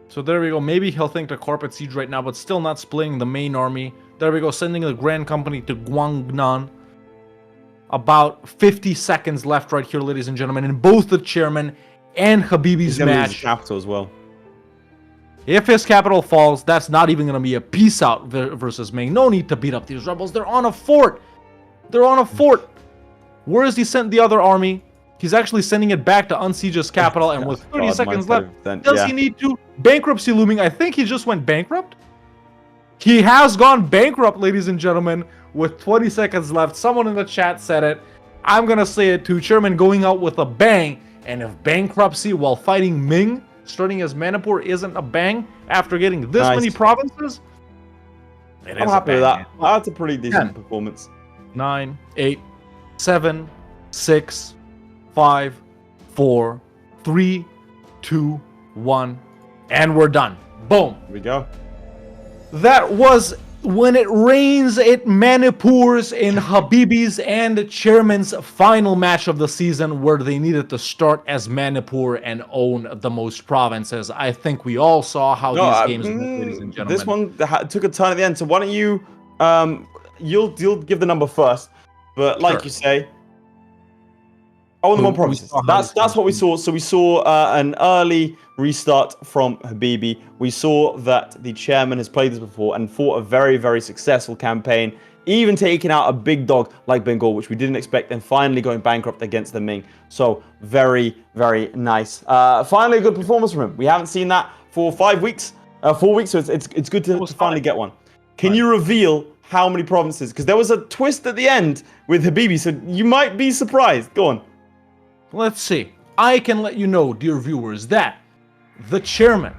So there we go. Maybe he'll think to carpet siege right now, but still not splitting the main army. There we go, sending the Grand Company to Guangnan. About 50 seconds left right here, ladies and gentlemen, in both the chairman and Habibi's match. His capital as well. If his capital falls, that's not even going to be a peace out versus Ming. No need to beat up these rebels. They're on a fort. Where has he sent the other army? He's actually sending it back to unsiege his capital, and with 30 seconds left, does he need to? Bankruptcy looming. I think he just went bankrupt. He has gone bankrupt, ladies and gentlemen, with 20 seconds left. Someone in the chat said it. I'm going to say it too. Chairman going out with a bang. And if bankruptcy while fighting Ming, starting as Manipur, isn't a bang after getting this many provinces, I'm happy with that. That's a pretty decent performance. 9, 8, 7, 6, 5, 4, 3, 2, 1, and we're done. Boom. Here we go. That was when it rains, it Manipurs in Habibi's and Chairman's final match of the season, where they needed to start as Manipur and own the most provinces. I think we all saw how these games went, ladies and gentlemen. This one took a turn at the end, so why don't you, you'll give the number first, but like you say, own the more provinces. That's what we saw. So we saw an early restart from Habibi. We saw that the chairman has played this before and fought a very, very successful campaign, even taking out a big dog like Bengal, which we didn't expect, and finally going bankrupt against the Ming. So very, very nice. Finally, a good performance from him. We haven't seen that for 5 weeks, 4 weeks, so it's good to finally get one. Can you reveal how many provinces? Because there was a twist at the end with Habibi, so you might be surprised. Go on. let's see. I can let you know, dear viewers, that the chairman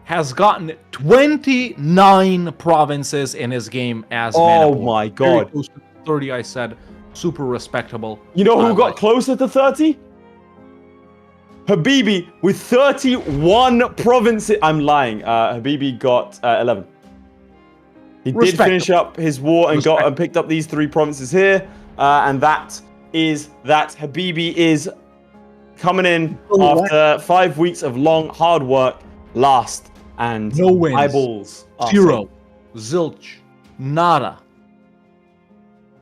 has gotten 29 provinces in his game as Oh Manipur. my Very god. close to 30, I said. Super respectable. You know I who got like it. closer to 30? Habibi with 31 provinces. I'm lying. Habibi got 11. He did finish up his war and got and picked up these 3 provinces here. And that is that. Habibi is coming in after 5 weeks of long, hard work. Last and no wins. Eyeballs. Zero. Zilch. Nada.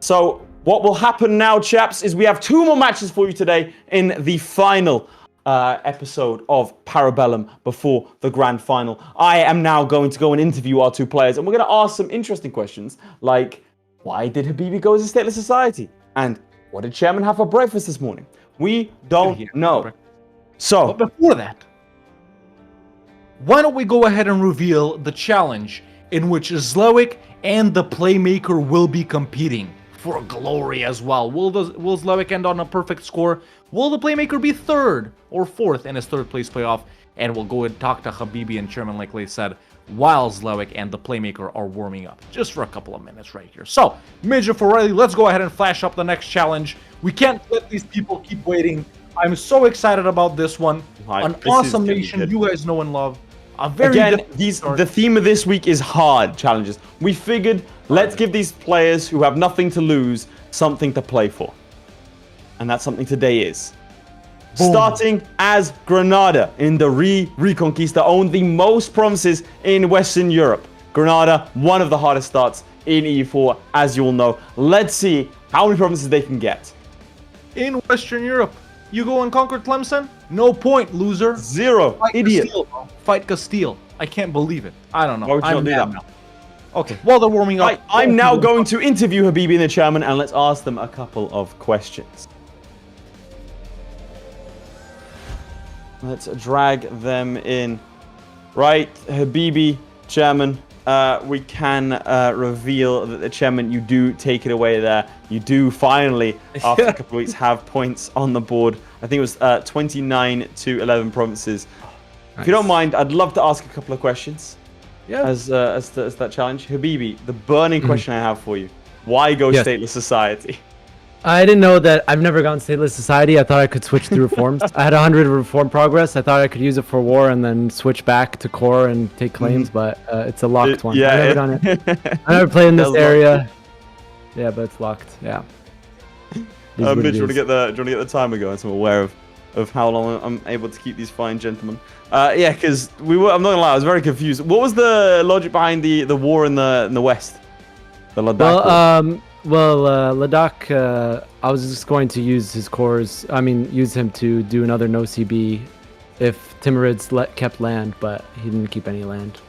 So what will happen now, chaps, is we have 2 more matches for you today in the final episode of Para Bellum before the grand final. I am now going to go and interview our 2 players, and we're going to ask some interesting questions, like why did Habibi go as a stateless society? And what did Chairman have for breakfast this morning? We don't know. So, but before that, why don't we go ahead and reveal the challenge in which Zlewikk and the Playmaker will be competing for glory as well. Will Zlewikk end on a perfect score? Will the Playmaker be 3rd or 4th in his 3rd place playoff? And we'll go and talk to Habibi and Chairman, like they said, while Zlewikk and the Playmaker are warming up. Just for a couple of minutes right here. So, Major Florryworry, let's go ahead and flash up the next challenge. We can't let these people keep waiting. I'm so excited about this one. An awesome nation you guys know and love. Again, the theme of this week is hard challenges. We figured, let's give these players who have nothing to lose something to play for. And that something today is. Boom. Starting as Granada in the Reconquista, owned the most provinces in Western Europe. Granada, one of the hardest starts in EU4, as you all know. Let's see how many provinces they can get. In Western Europe, you go and conquer Tlemcen? No point, loser. 0, Fight idiot. Castile, Fight Castile. I can't believe it. I don't know. Why would you not do that? Now. Okay, while they're warming up... I'm now going to interview Habibi and the Chairman, and let's ask them a couple of questions. Let's drag them in. Right, Habibi, Chairman, we can reveal that the Chairman, you do take it away there. You do finally, after a couple of weeks, have points on the board. I think it was 29 to 11 provinces. Nice. If you don't mind, I'd love to ask a couple of questions. Yeah. As that challenge. Habibi, the burning question I have for you. Why go stateless society? I didn't know that. I've never gone stateless society. I thought I could switch through reforms. I had 100 reform progress. I thought I could use it for war and then switch back to core and take claims, but it's a locked one. Yeah, I've never done it. I never played in this area. Yeah, but it's locked. Yeah. Mitch, do you want to get the timer going so I'm aware of how long I'm able to keep these fine gentlemen? Yeah, because I'm not gonna lie, I was very confused. What was the logic behind the war in the west? The Ladakh war? Ladakh, I was just going to use his cores. I mean, use him to do another no CB if Timurids kept land, but he didn't keep any land.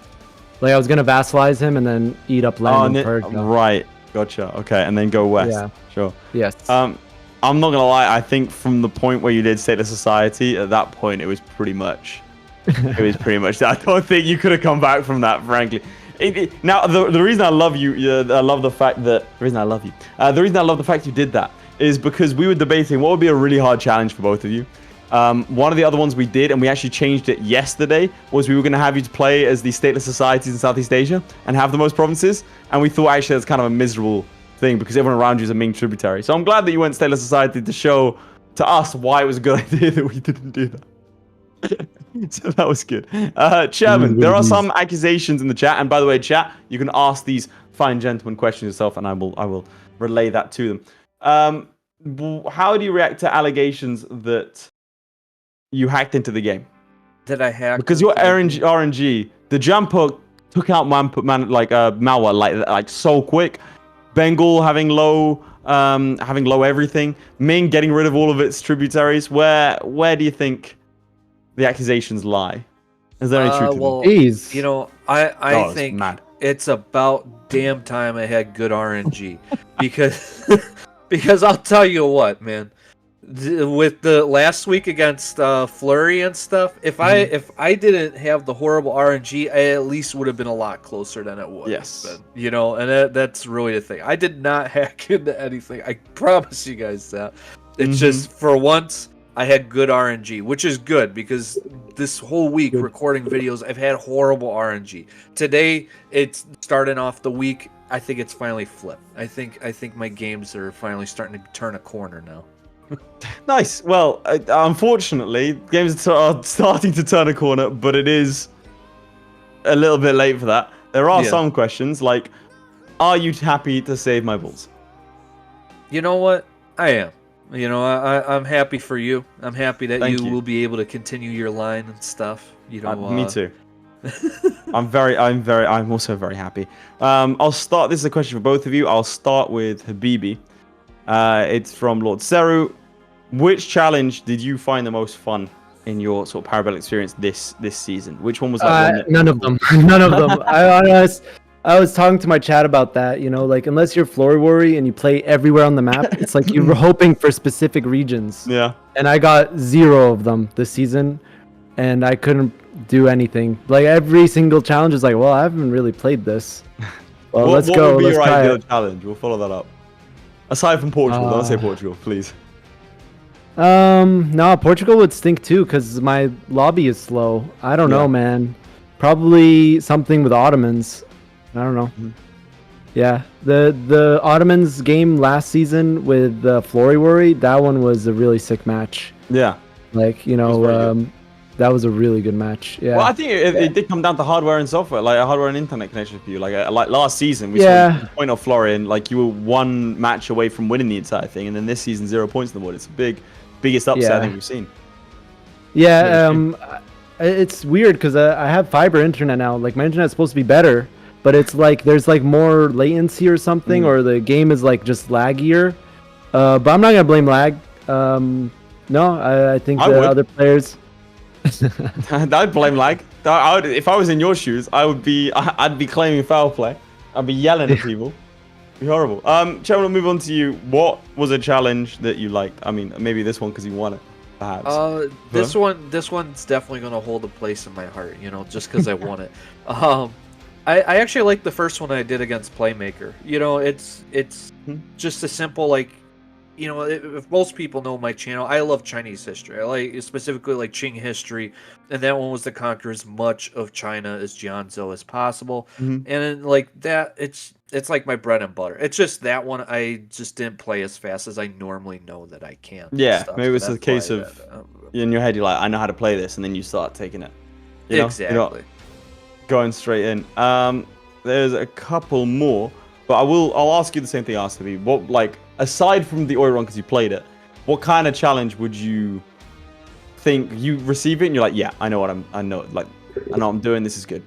Like, I was going to vassalize him and then eat up land in Persia. Right, gotcha. Okay, and then go west. Yeah. Sure. Yes. I'm not going to lie, I think from the point where you did stateless society, at that point, it was pretty much... it was pretty much that. I don't think you could have come back from that, frankly. Now, the reason I love you, I love the fact that... The reason I love you. The reason I love the fact you did that is because we were debating what would be a really hard challenge for both of you. One of the other ones we did, and we actually changed it yesterday, was we were going to have you to play as the stateless societies in Southeast Asia and have the most provinces. And we thought actually that's kind of a miserable thing because everyone around you is a Ming tributary. So I'm glad that you went stateless society to show to us why it was a good idea that we didn't do that. So that was good. Chairman, there are some accusations in the chat, and by the way, chat, you can ask these fine gentlemen questions yourself, and I will relay that to them. How do you react to allegations that you hacked into the game? Did I hack? Because your RNG, the jumper took out malware like so quick. Bengal having low everything. Ming getting rid of all of its tributaries. Where do you think the accusations lie? Is there any truth to them? Jeez. You know, I think it's about damn time I had good RNG because I'll tell you what, man. With the last week against Flurry and stuff, if I didn't have the horrible RNG, I at least would have been a lot closer than it would. Yes. Have been, you know, and that's really the thing. I did not hack into anything. I promise you guys that. It's just for once I had good RNG, which is good because this whole week recording videos, I've had horrible RNG. Today, it's starting off the week. I think it's finally flipped. I think my games are finally starting to turn a corner now. Nice. Well, unfortunately, games are starting to turn a corner, but it is a little bit late for that. There are some questions like, are you happy to save my balls? You know what? I am. You know, I'm happy for you. I'm happy that you will be able to continue your line and stuff. You know, me too. I'm also very happy. I'll start. This is a question for both of you. I'll start with Habibi. It's from Lord Seru. Which challenge did you find the most fun in your sort of Para Bellum experience this season? Which one was like none of them? None of them. I was talking to my chat about that, you know, like unless you're Florryworry and you play everywhere on the map, it's like you were hoping for specific regions. Yeah. And I got 0 of them this season, and I couldn't do anything. Like every single challenge is like, well, I haven't really played this. Well, let's go. What would be your try ideal it. challenge? We'll follow that up. Aside from Portugal, don't say Portugal, please. No, Portugal would stink too because my lobby is slow. I don't know, man. Probably something with Ottomans. I don't know. Mm-hmm. Yeah, the Ottomans game last season with Florryworry, that one was a really sick match. Yeah. Like, you know, that was a really good match. Yeah. Well, I think it did come down to hardware and software, like a hardware and internet connection for you. Like last season, we saw the point of Florry, and like you were 1 match away from winning the entire thing, and then this season 0 points on the board. It's the biggest upset I think we've seen. Yeah, it's weird because I have fiber internet now. Like my internet's supposed to be better, but it's like there's like more latency or something, or the game is like just laggier. But I'm not gonna blame lag. No, I think the other players. I'd blame lag. If I was in your shoes, I'd be claiming foul play. I'd be yelling at people. It'd be horrible. Chairman, we'll move on to you. What was a challenge that you liked? I mean, maybe this one because you won it, perhaps. This one's definitely gonna hold a place in my heart. You know, just because I won it. I actually like the first one I did against Playmaker. You know, it's just a simple, like, you know, if most people know my channel, I love Chinese history. I like specifically like Qing history, and that one was to conquer as much of China as Jiangzhou as possible. And then, like that, it's like my bread and butter. It's just that one I just didn't play as fast as I normally know that I can. Yeah, maybe it's a case of in your head you're like, I know how to play this, and then you start taking it. You know? Exactly. Going straight in. There's a couple more, but I'll ask you the same thing I asked me. What, like, aside from the oil run because you played it, what kind of challenge would you think you receive it and you're like, yeah, I know what I'm doing, this is good?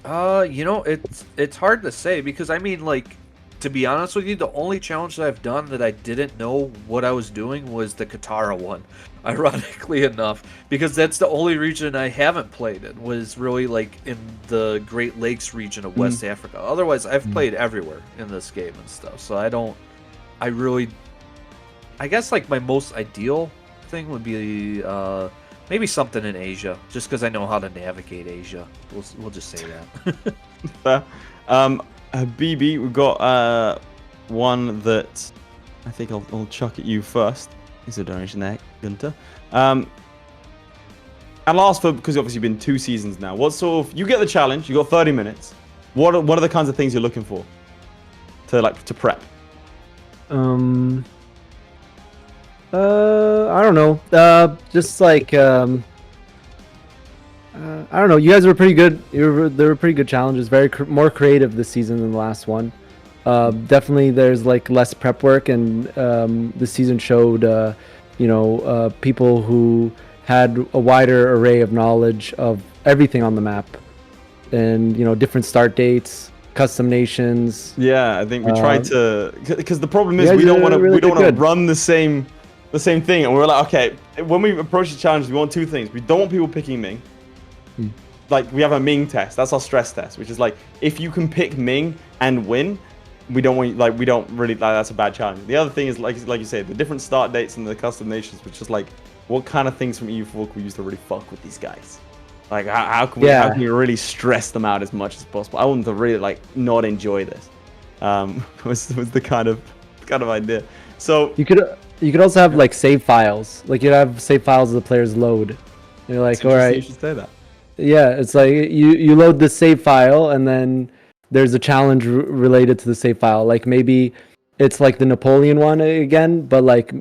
You know, it's hard to say because I mean, like, to be honest with you, the only challenge that I've done that I didn't know what I was doing was the Katara one, ironically enough, because that's the only region I haven't played in, was really like in the Great Lakes region of West Africa. Otherwise, I've played everywhere in this game and stuff, so I guess like my most ideal thing would be maybe something in Asia, just because I know how to navigate Asia. We'll just say that. Habibi, we've got one that I think I'll chuck at you first. It's a donation there, Gunter. And I'll ask for, because obviously you've been 2 seasons now. What sort of, you get the challenge, you got 30 minutes. What are the kinds of things you're looking for to prep? I don't know. Just like I don't know. You guys were pretty good. There were pretty good challenges. More creative this season than the last one. Definitely, there's like less prep work, and this season showed, people who had a wider array of knowledge of everything on the map, and different start dates, custom nations. Yeah, I think we tried to, because the problem is we don't want to run the same thing, and we're like, okay, when we approach the challenge, we want 2 things. We don't want people picking Ming. Like, we have a Ming test. That's our stress test, which is like, if you can pick Ming and win, we don't really, that's a bad challenge. The other thing is, like you said, the different start dates and the custom nations, which is like, what kind of things from EU4 can we use to really fuck with these guys? Like, how can we really stress them out as much as possible? I want them to really, like, not enjoy this. Was the kind of idea. So you could also have like save files. Like you'd have save files of the players load. And you're like, all right. You should say that. Yeah, it's like you load the save file and then there's a challenge related to the save file. Like maybe it's like the Napoleon one again, but like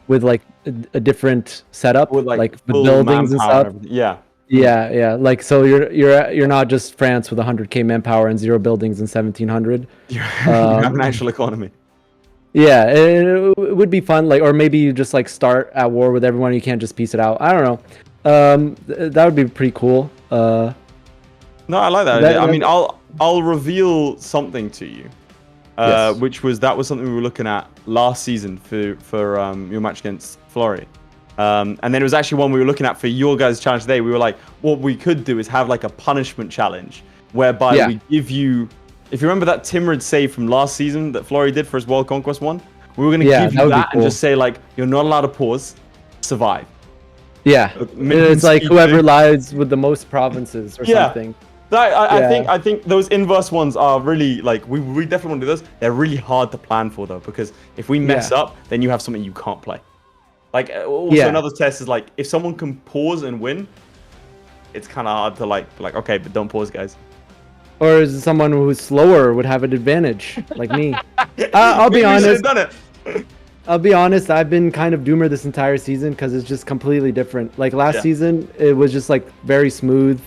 with like a different setup, With like the full buildings and manpower stuff. and yeah. Yeah. Like so you're not just France with 100k manpower and 0 buildings and 1700. You have an actual economy. Yeah, it would be fun. Like, or maybe you just like start at war with everyone. You can't just piece it out. I don't know. That would be pretty cool. No, I like that idea. I mean, I'll reveal something to you, Yes. which was something we were looking at last season for your match against Florry. And then it was actually one we were looking at for your guys' challenge today. We were like, what we could do is have like a punishment challenge whereby we give you, if you remember that Timrid save from last season that Florry did for his World Conquest one, we were going to give you that and just say like, you're not allowed to pause, survive. Yeah, it's like whoever lies with the most provinces or something. I think those inverse ones are really like we definitely want to do those. They're really hard to plan for though, because if we mess up, then you have something you can't play. Like also another test is like if someone can pause and win, it's kind of hard to like okay, but don't pause, guys. Or is someone who's slower would have an advantage, like me. I'll be honest. Done it. I'll be honest, I've been kind of doomer this entire season because it's just completely different. Like last season, it was just like very smooth.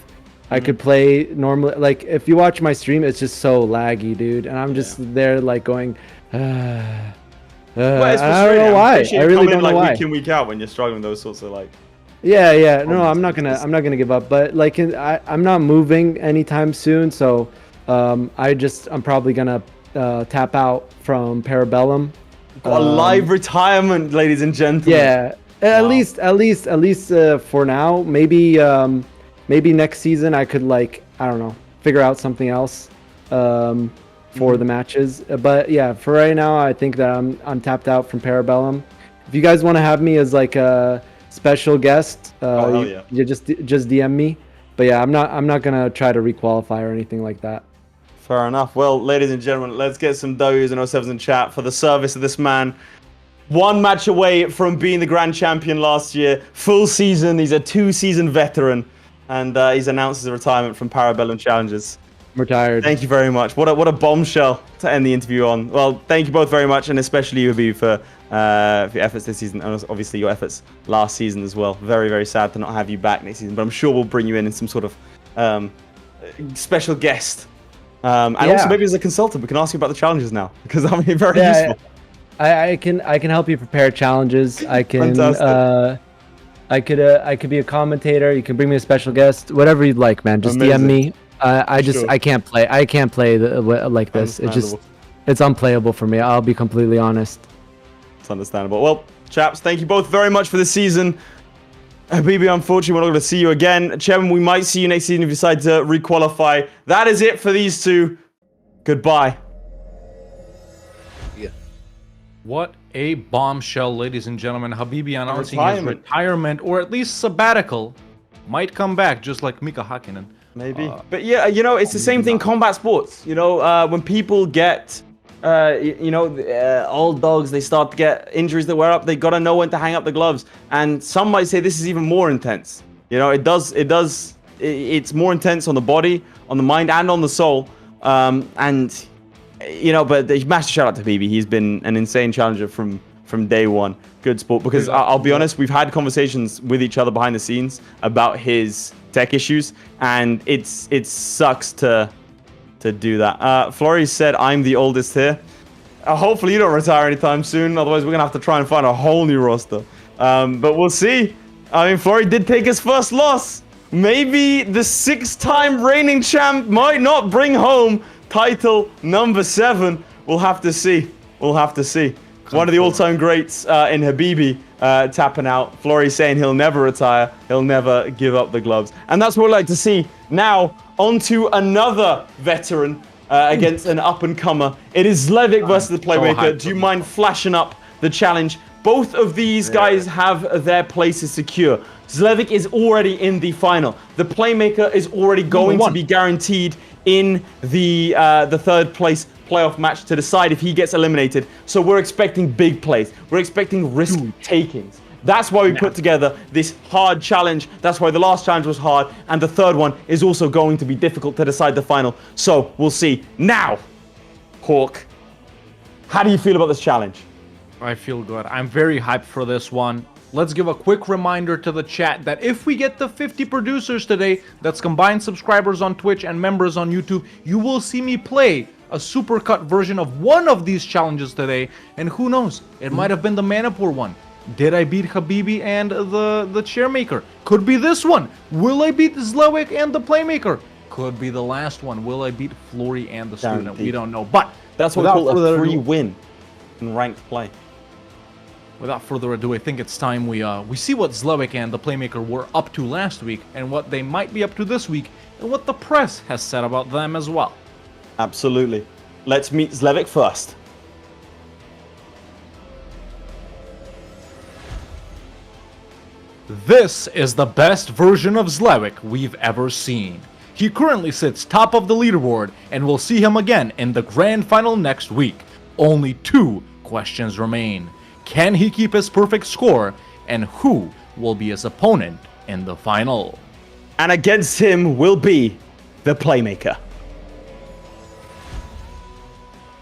I could play normally. Like if you watch my stream, it's just so laggy, dude. And I'm just there like going, I don't know why. I really don't know why. Week in, week out when you're struggling with those sorts of like. Yeah. No, I'm not gonna give up. But like, I'm not moving anytime soon, so I'm probably gonna tap out from Para Bellum. Got a live retirement, ladies and gentlemen. Yeah, at least for now. Maybe next season I could like I don't know figure out something else for the matches. But yeah, for right now I think that I'm tapped out from Para Bellum. If you guys want to have me as like a special guest, you just DM me. But yeah, I'm not gonna try to requalify or anything like that. Fair enough. Well, ladies and gentlemen, let's get some W's and 07s in chat for the service of this man. One match away from being the grand champion last year. Full season. He's a 2-season veteran. And he's announced his retirement from Para Bellum Challenges. I'm retired. Thank you very much. What a bombshell to end the interview on. Well, thank you both very much, and especially you, Habibi, for your efforts this season, and obviously your efforts last season as well. Very, very sad to not have you back next season, but I'm sure we'll bring you in some sort of special guest. And also maybe as a consultant, we can ask you about the challenges now, because that'll be very useful. I can help you prepare challenges. I can I could be a commentator. You can bring me a special guest, whatever you'd like, man. Just DM me. I can't play. I can't play like this. It's unplayable for me. I'll be completely honest. It's understandable. Well, chaps, thank you both very much for this season. Habibi, unfortunately, we're not going to see you again. Chairman, we might see you next season if you decide to requalify. That is it for these two. Goodbye. Yeah. What a bombshell, ladies and gentlemen. Habibi announcing his retirement, or at least sabbatical, might come back, just like Mika Hakkinen. Maybe. But yeah, you know, it's the same thing combat sports. You know, when people get, old dogs, they start to get injuries that wear up, they got to know when to hang up the gloves. And some might say this is even more intense. You know, it's more intense on the body, on the mind, and on the soul. But the massive shout out to Habibi. He's been an insane challenger from day one. Good sport. Because I'll be honest, we've had conversations with each other behind the scenes about his tech issues, and it sucks to do that. Florry said, "I'm the oldest here." Hopefully you don't retire anytime soon. Otherwise, we're gonna have to try and find a whole new roster. But we'll see. I mean, Florry did take his first loss. Maybe the 6-time reigning champ might not bring home title number 7. We'll have to see. One of the all-time greats in Habibi tapping out. Florry saying he'll never retire. He'll never give up the gloves. And that's what we'd like to see. Now, on to another veteran against an up-and-comer. It is Zlewikk versus the Playmaker. Do you mind flashing up the challenge? Both of these guys have their places secure. Zlewikk is already in the final. The Playmaker is already going to be guaranteed in the third place playoff match to decide if he gets eliminated. So we're expecting big plays. We're expecting risk takings. That's why we put together this hard challenge. That's why the last challenge was hard. And the third one is also going to be difficult to decide the final. So we'll see. Now, Hawk, how do you feel about this challenge? I feel good. I'm very hyped for this one. Let's give a quick reminder to the chat that if we get the 50 producers today, that's combined subscribers on Twitch and members on YouTube, you will see me play a supercut version of one of these challenges today. And who knows, it might have been the Manipur one. Did I beat Habibi and the Chairmaker? Could be this one. Will I beat Zlewikk and the Playmaker? Could be the last one. Will I beat Florry and the Student? We don't know. But that's what we call a free win in ranked play. Without further ado, I think it's time we see what Zlewikk and the Playmaker were up to last week, and what they might be up to this week, and what the press has said about them as well. Absolutely. Let's meet Zlewikk first. This is the best version of Zlewikk we've ever seen. He currently sits top of the leaderboard, and we'll see him again in the grand final next week. Only 2 questions remain. Can he keep his perfect score? And who will be his opponent in the final? And against him will be the Playmaker.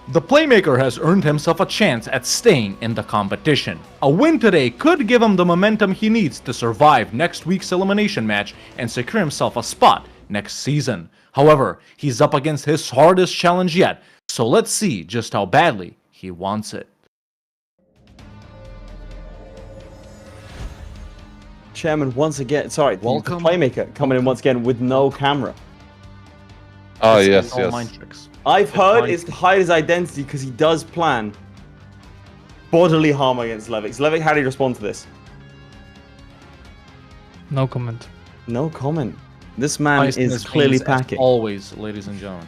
The Playmaker has earned himself a chance at staying in the competition. A win today could give him the momentum he needs to survive next week's elimination match and secure himself a spot next season. However, he's up against his hardest challenge yet, so let's see just how badly he wants it. Chairman, once again, sorry, Welcome. the Playmaker coming in once again with no camera. Oh, It's yes, all yes. mind tricks. I've heard it's to hide his identity because he does plan bodily harm against Zlewikk. Zlewikk, how do you respond to this? No comment. No comment. This man Ice in is his clearly veins packing. As always, ladies and gentlemen.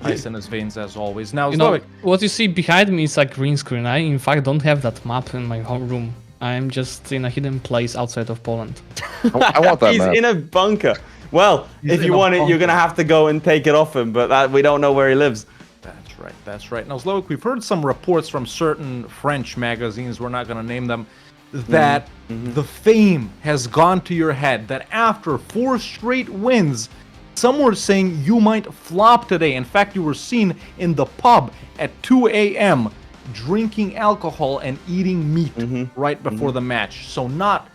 Ice in his veins as always. Now, You know, Zlewikk, what you see behind me is a green screen. I, in fact, don't have that map in my home room. I'm just in a hidden place outside of Poland. I want that He's map. in a bunker. Well, if you want it, you're going to have to go and take it off him, but we don't know where he lives. That's right, that's right. Now, Zlewikk, we've heard some reports from certain French magazines, we're not going to name them, that the fame has gone to your head, that after 4 straight wins, some were saying you might flop today. In fact, you were seen in the pub at 2 a.m. drinking alcohol and eating meat right before the match. So not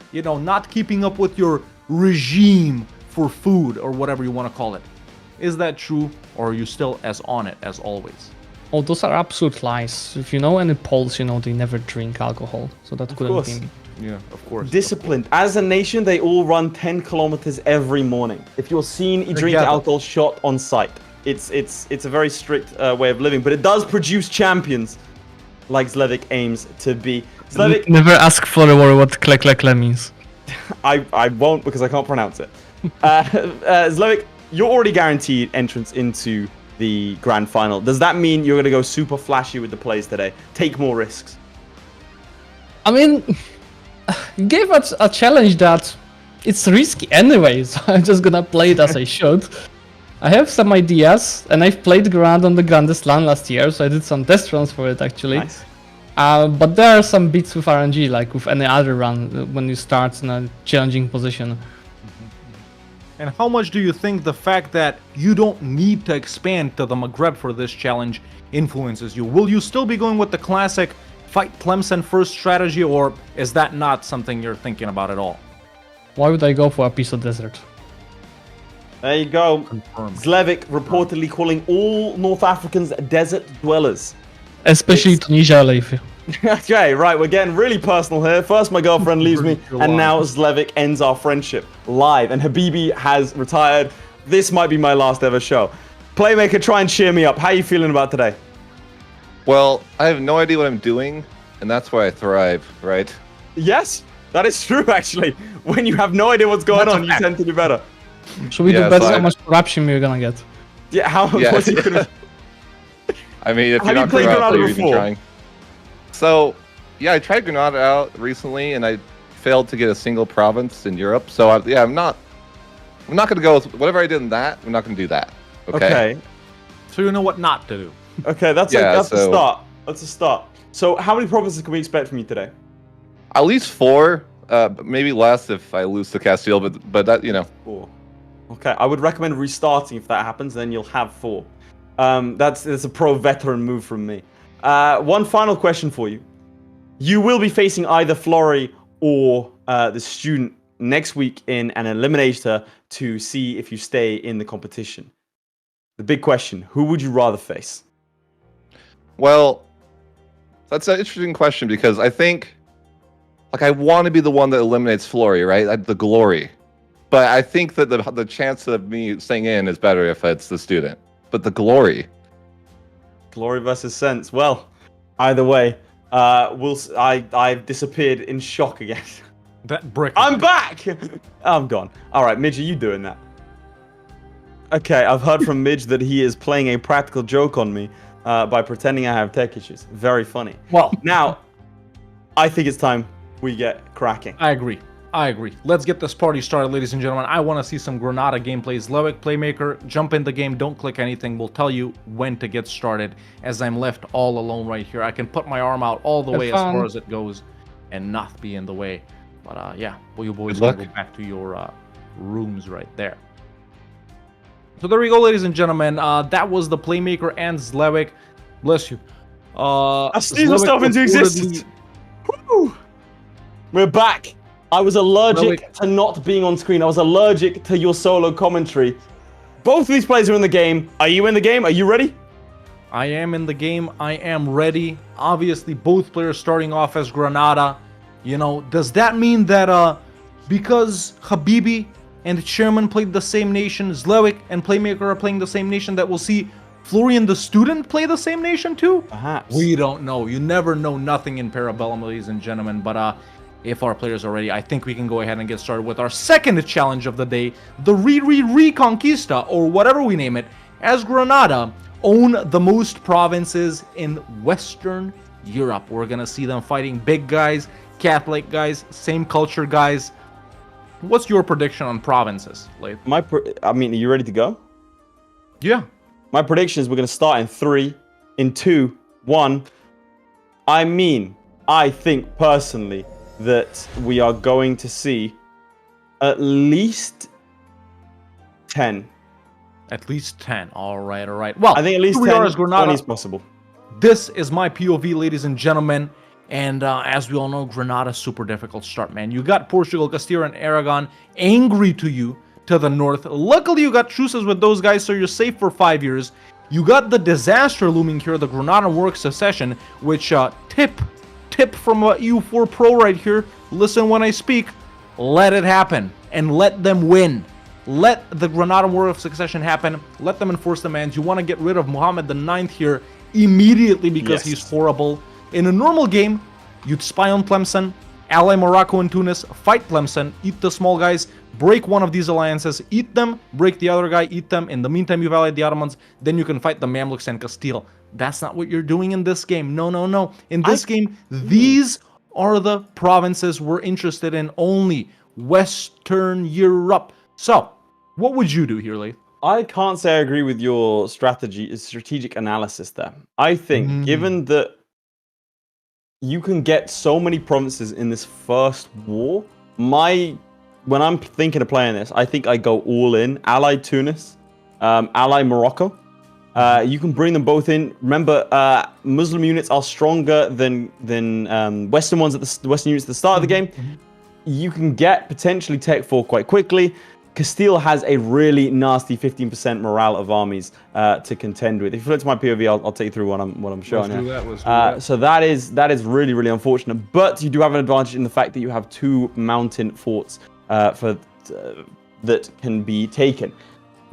keeping up with your regime for food or whatever you want to call it. Is that true, or are you still as on it as always? Oh, those are absolute lies. If you know any Poles, you know they never drink alcohol. So that couldn't course. be me. Yeah, of course. Disciplined. As a nation, they all run 10 kilometers every morning. If you're seen drinking Together. alcohol, shot on sight. It's a very strict way of living, but it does produce champions like Zlewikk aims to be. Zlewikk, Never ask Florryworry what kle kle kle means. I won't because I can't pronounce it. Zlewikk, you're already guaranteed entrance into the grand final. Does that mean you're going to go super flashy with the plays today? Take more risks? I mean, you gave us a challenge that it's risky anyway, so I'm just gonna play it as I should. I have some ideas, and I've played Grand on the Grandest LAN last year, so I did some test runs for it actually. Nice. But there are some bits with RNG, like with any other run, when you start in a challenging position. And how much do you think the fact that you don't need to expand to the Maghreb for this challenge influences you? Will you still be going with the classic fight Tlemcen first strategy, or is that not something you're thinking about at all? Why would I go for a piece of desert? There you go. Confirmed. Zlewikk reportedly calling all North Africans desert dwellers. Especially Tunisia, Leif. Okay, right, we're getting really personal here. First my girlfriend leaves me, and now Zlewikk ends our friendship live, and Habibi has retired. This might be my last ever show. Playmaker, try and cheer me up. How are you feeling about today? Well, I have no idea what I'm doing, and that's why I thrive, right? Yes, that is true, actually. When you have no idea what's going on, you tend to do better. Should we do Yeah, bet so how I- much corruption we're gonna get? Yeah, how Yeah. what are you gonna... I mean, if Have you're you not played Granada, Granada you're even before? trying. So, yeah, I tried Granada out recently, and I failed to get a single province in Europe. So, I'm not going to go with whatever I did in that. I'm not going to do that. Okay. Okay. So you know what not to do. Okay, that's a start. That's a start. So how many provinces can we expect from you today? At least 4, maybe less if I lose to Castile, but that, 4. Okay, I would recommend restarting if that happens, then you'll have 4. That's a pro-veteran move from me. One final question for you. You will be facing either Florry or the student next week in an eliminator to see if you stay in the competition. The big question, who would you rather face? Well, that's an interesting question because I think, I want to be the one that eliminates Florry, right? The glory. But I think that the chance of me staying in is better if it's the student. But the glory. Glory versus sense. Well, either way, I've disappeared in shock again. That brick. I'm back! I'm gone. All right, Midge, are you doing that? Okay, I've heard from Midge that he is playing a practical joke on me by pretending I have tech issues. Very funny. Well, now, I think it's time we get cracking. I agree. Let's get this party started, ladies and gentlemen. I want to see some Granada gameplay. Zlewikk, Playmaker, jump in the game. Don't click anything. We'll tell you when to get started as I'm left all alone right here. I can put my arm out all the way as far as it goes and not be in the way. But yeah, well, you boys can go back to your rooms right there. So there we go, ladies and gentlemen. That was the Playmaker and Zlewikk. Bless you. I sneezed myself into existence. Woo! We're back. I was allergic to not being on screen. I was allergic to your solo commentary. Both of these players are in the game. Are you in the game? Are you ready? I am in the game. I am ready. Obviously, both players starting off as Granada. Does that mean that because Habibi and Chairman played the same nation, Zlewikk and Playmaker are playing the same nation, that we'll see Florian the student play the same nation too? Perhaps. We don't know. You never know nothing in Para Bellum, ladies and gentlemen. But if our players are ready, I think we can go ahead and get started with our second challenge of the day, the Reconquista, or whatever we name it, as Granada own the most provinces in Western Europe. We're gonna see them fighting big guys, Catholic guys, same culture guys. What's your prediction on provinces, Laith? Are you ready to go? Yeah. My prediction is we're going to start in 3, in 2, 1. I think personally that we are going to see at least 10. At least 10. All right. Well, I think at least 10 is possible. This is my POV, ladies and gentlemen. And as we all know, Granada, super difficult start, man. You got Portugal, Castile, and Aragon angry to you to the north. Luckily, you got truces with those guys, so you're safe for 5 years. You got the disaster looming here, the Granada War Succession, which tip from EU4 Pro right here. Listen when I speak. Let it happen and let them win. Let the Granada War of Succession happen. Let them enforce demands. You want to get rid of Mohammed IX here immediately because he's horrible. In a normal game, you'd spy on Tlemcen, ally Morocco and Tunis, fight Tlemcen, eat the small guys, break one of these alliances, eat them, break the other guy, eat them. In the meantime, you've allied the Ottomans, then you can fight the Mamluks and Castile. That's not what you're doing in this game. No. In this game, these are the provinces we're interested in only. Western Europe. So, what would you do here, Laith? I can't say I agree with your strategic analysis there. I think, given that you can get so many provinces in this first war, when I'm thinking of playing this, I think I go all in. Ally Tunis, ally Morocco. You can bring them both in. Remember, Muslim units are stronger than Western ones Western units at the start of the game. You can get potentially Tech 4 quite quickly. Castile has a really nasty 15% morale of armies to contend with. If you look to my POV, I'll take you through what I'm showing here. So that is really, really unfortunate. But you do have an advantage in the fact that you have 2 mountain forts that can be taken.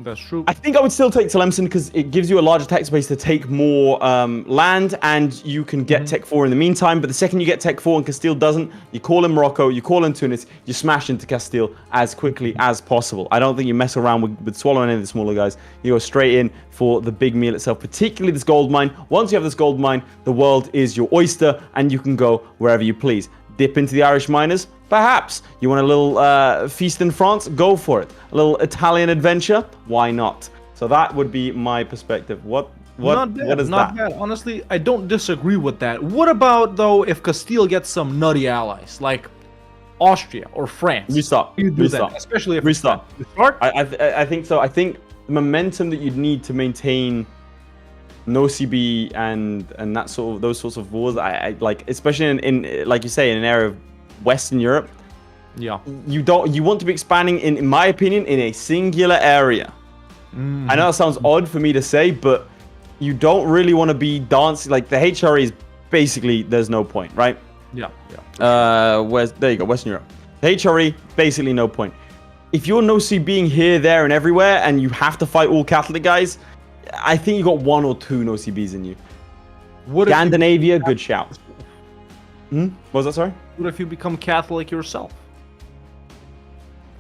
That's true. I think I would still take Tlemcen because it gives you a larger tech space to take more land, and you can get Tech 4 in the meantime. But the second you get Tech 4 and Castile doesn't, you call in Morocco, you call in Tunis, you smash into Castile as quickly as possible. I don't think you mess around with swallowing any of the smaller guys. You go straight in for the big meal itself, particularly this gold mine. Once you have this gold mine, the world is your oyster, and you can go wherever you please. Dip into the Irish miners? Perhaps. You want a little feast in France? Go for it. A little Italian adventure? Why not? So that would be my perspective. What Not bad, what is not that? bad. Honestly, I don't disagree with that. What about, though, if Castile gets some nutty allies, like Austria or France? Restart. You do Restart. that, especially if Restart. Restart? I think so. I think the momentum that you'd need to maintain no CB and that sort of those sorts of wars, I like, especially in like you say, in an area of Western Europe. Yeah. You want to be expanding in my opinion, in a singular area. I know that sounds odd for me to say, but you don't really want to be dancing like the HRE is basically there's no point, right? Yeah. There you go, Western Europe. The HRE, basically no point. If you're no C being here, there, and everywhere, and you have to fight all Catholic guys, I think you got 1 or 2 no CBs in you. Scandinavia, good shout. What was that, sorry? What if you become Catholic yourself?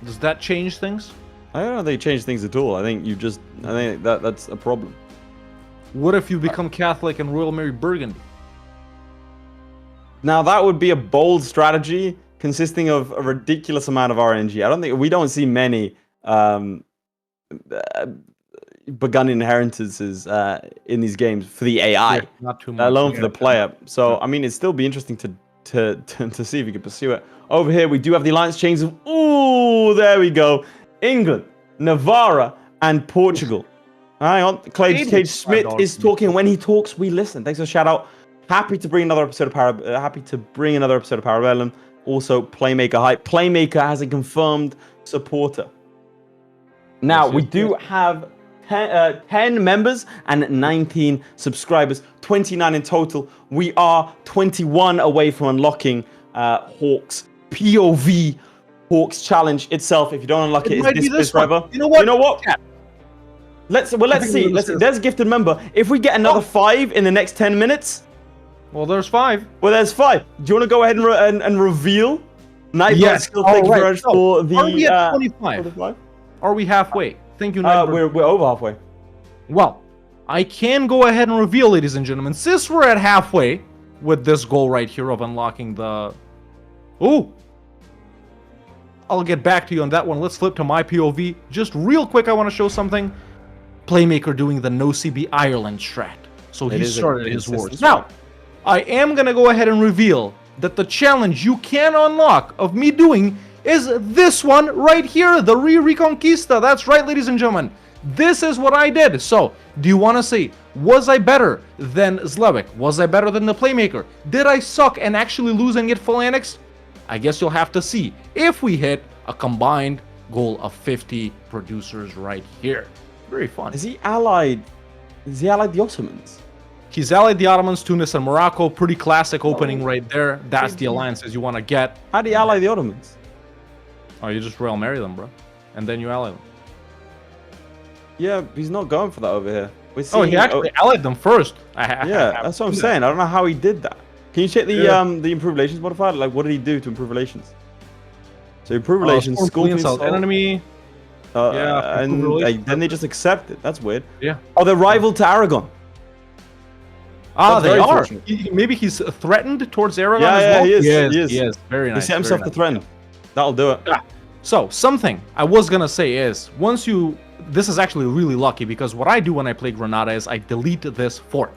Does that change things? I don't think it changed things at all. I think that's a problem. What if you become Catholic and Royal Mary Burgundy? Now that would be a bold strategy consisting of a ridiculous amount of RNG. We don't see many begun inheritances in these games for the AI, Yeah, not too much. let alone for the player. So I mean, it'd still be interesting to see if we could pursue it. Over here, we do have the alliance chains of there we go, England, Navarra, and Portugal. Hang on, Cage Smith is talking. When he talks, we listen. Thanks for the shout out. Happy to bring another episode of Para Bellum. Also, Playmaker hype. Playmaker has a confirmed supporter. Now we do have 10 members and 19 subscribers, 29 in total. We are 21 away from unlocking Hawks POV Hawks challenge itself. If you don't unlock it, it's this forever. You know what? Let's see. There's a gifted member. If we get another 5 in the next 10 minutes. Well, there's 5. Well, there's 5. Do you want to go ahead and reveal? Yes. Thank you very much for the. Are we at 25? Are we halfway? Thank you, Nightbird. We're over halfway. Well, I can go ahead and reveal, ladies and gentlemen, since we're at halfway with this goal right here of unlocking the... Ooh! I'll get back to you on that one. Let's flip to my POV. Just real quick, I want to show something. Playmaker doing the no CB Ireland strat. So he started his wars. Now, I am going to go ahead and reveal that the challenge you can unlock of me doing is this one right here, the Reconquista. That's right, ladies and gentlemen. This is what I did. So, do you want to see, was I better than Zlewikk? Was I better than the Playmaker? Did I suck and actually lose and get full annexed? I guess you'll have to see if we hit a combined goal of 50 producers right here. Very fun. Is he allied the Ottomans? He's allied the Ottomans, Tunis, and Morocco. Pretty classic opening right there. That's the alliances you want to get. How do you ally the Ottomans? Oh, you just Royal Marry them, bro. And then you ally them. Yeah, he's not going for that over here. He actually allied them first. Yeah, that's what I'm saying. I don't know how he did that. Can you check the improved relations modifier? Like, what did he do to improve relations? So improve relations, Scorpion Soul, enemy. And then they just accept it. That's weird. Yeah. Oh, they're rival to Aragon. They are. Maybe he's threatened towards Aragon as well. He is. He is. Very nice. He set himself to threaten. That'll do it. So, something I was going to say is, once you... This is actually really lucky, because what I do when I play Granada is I delete this fort.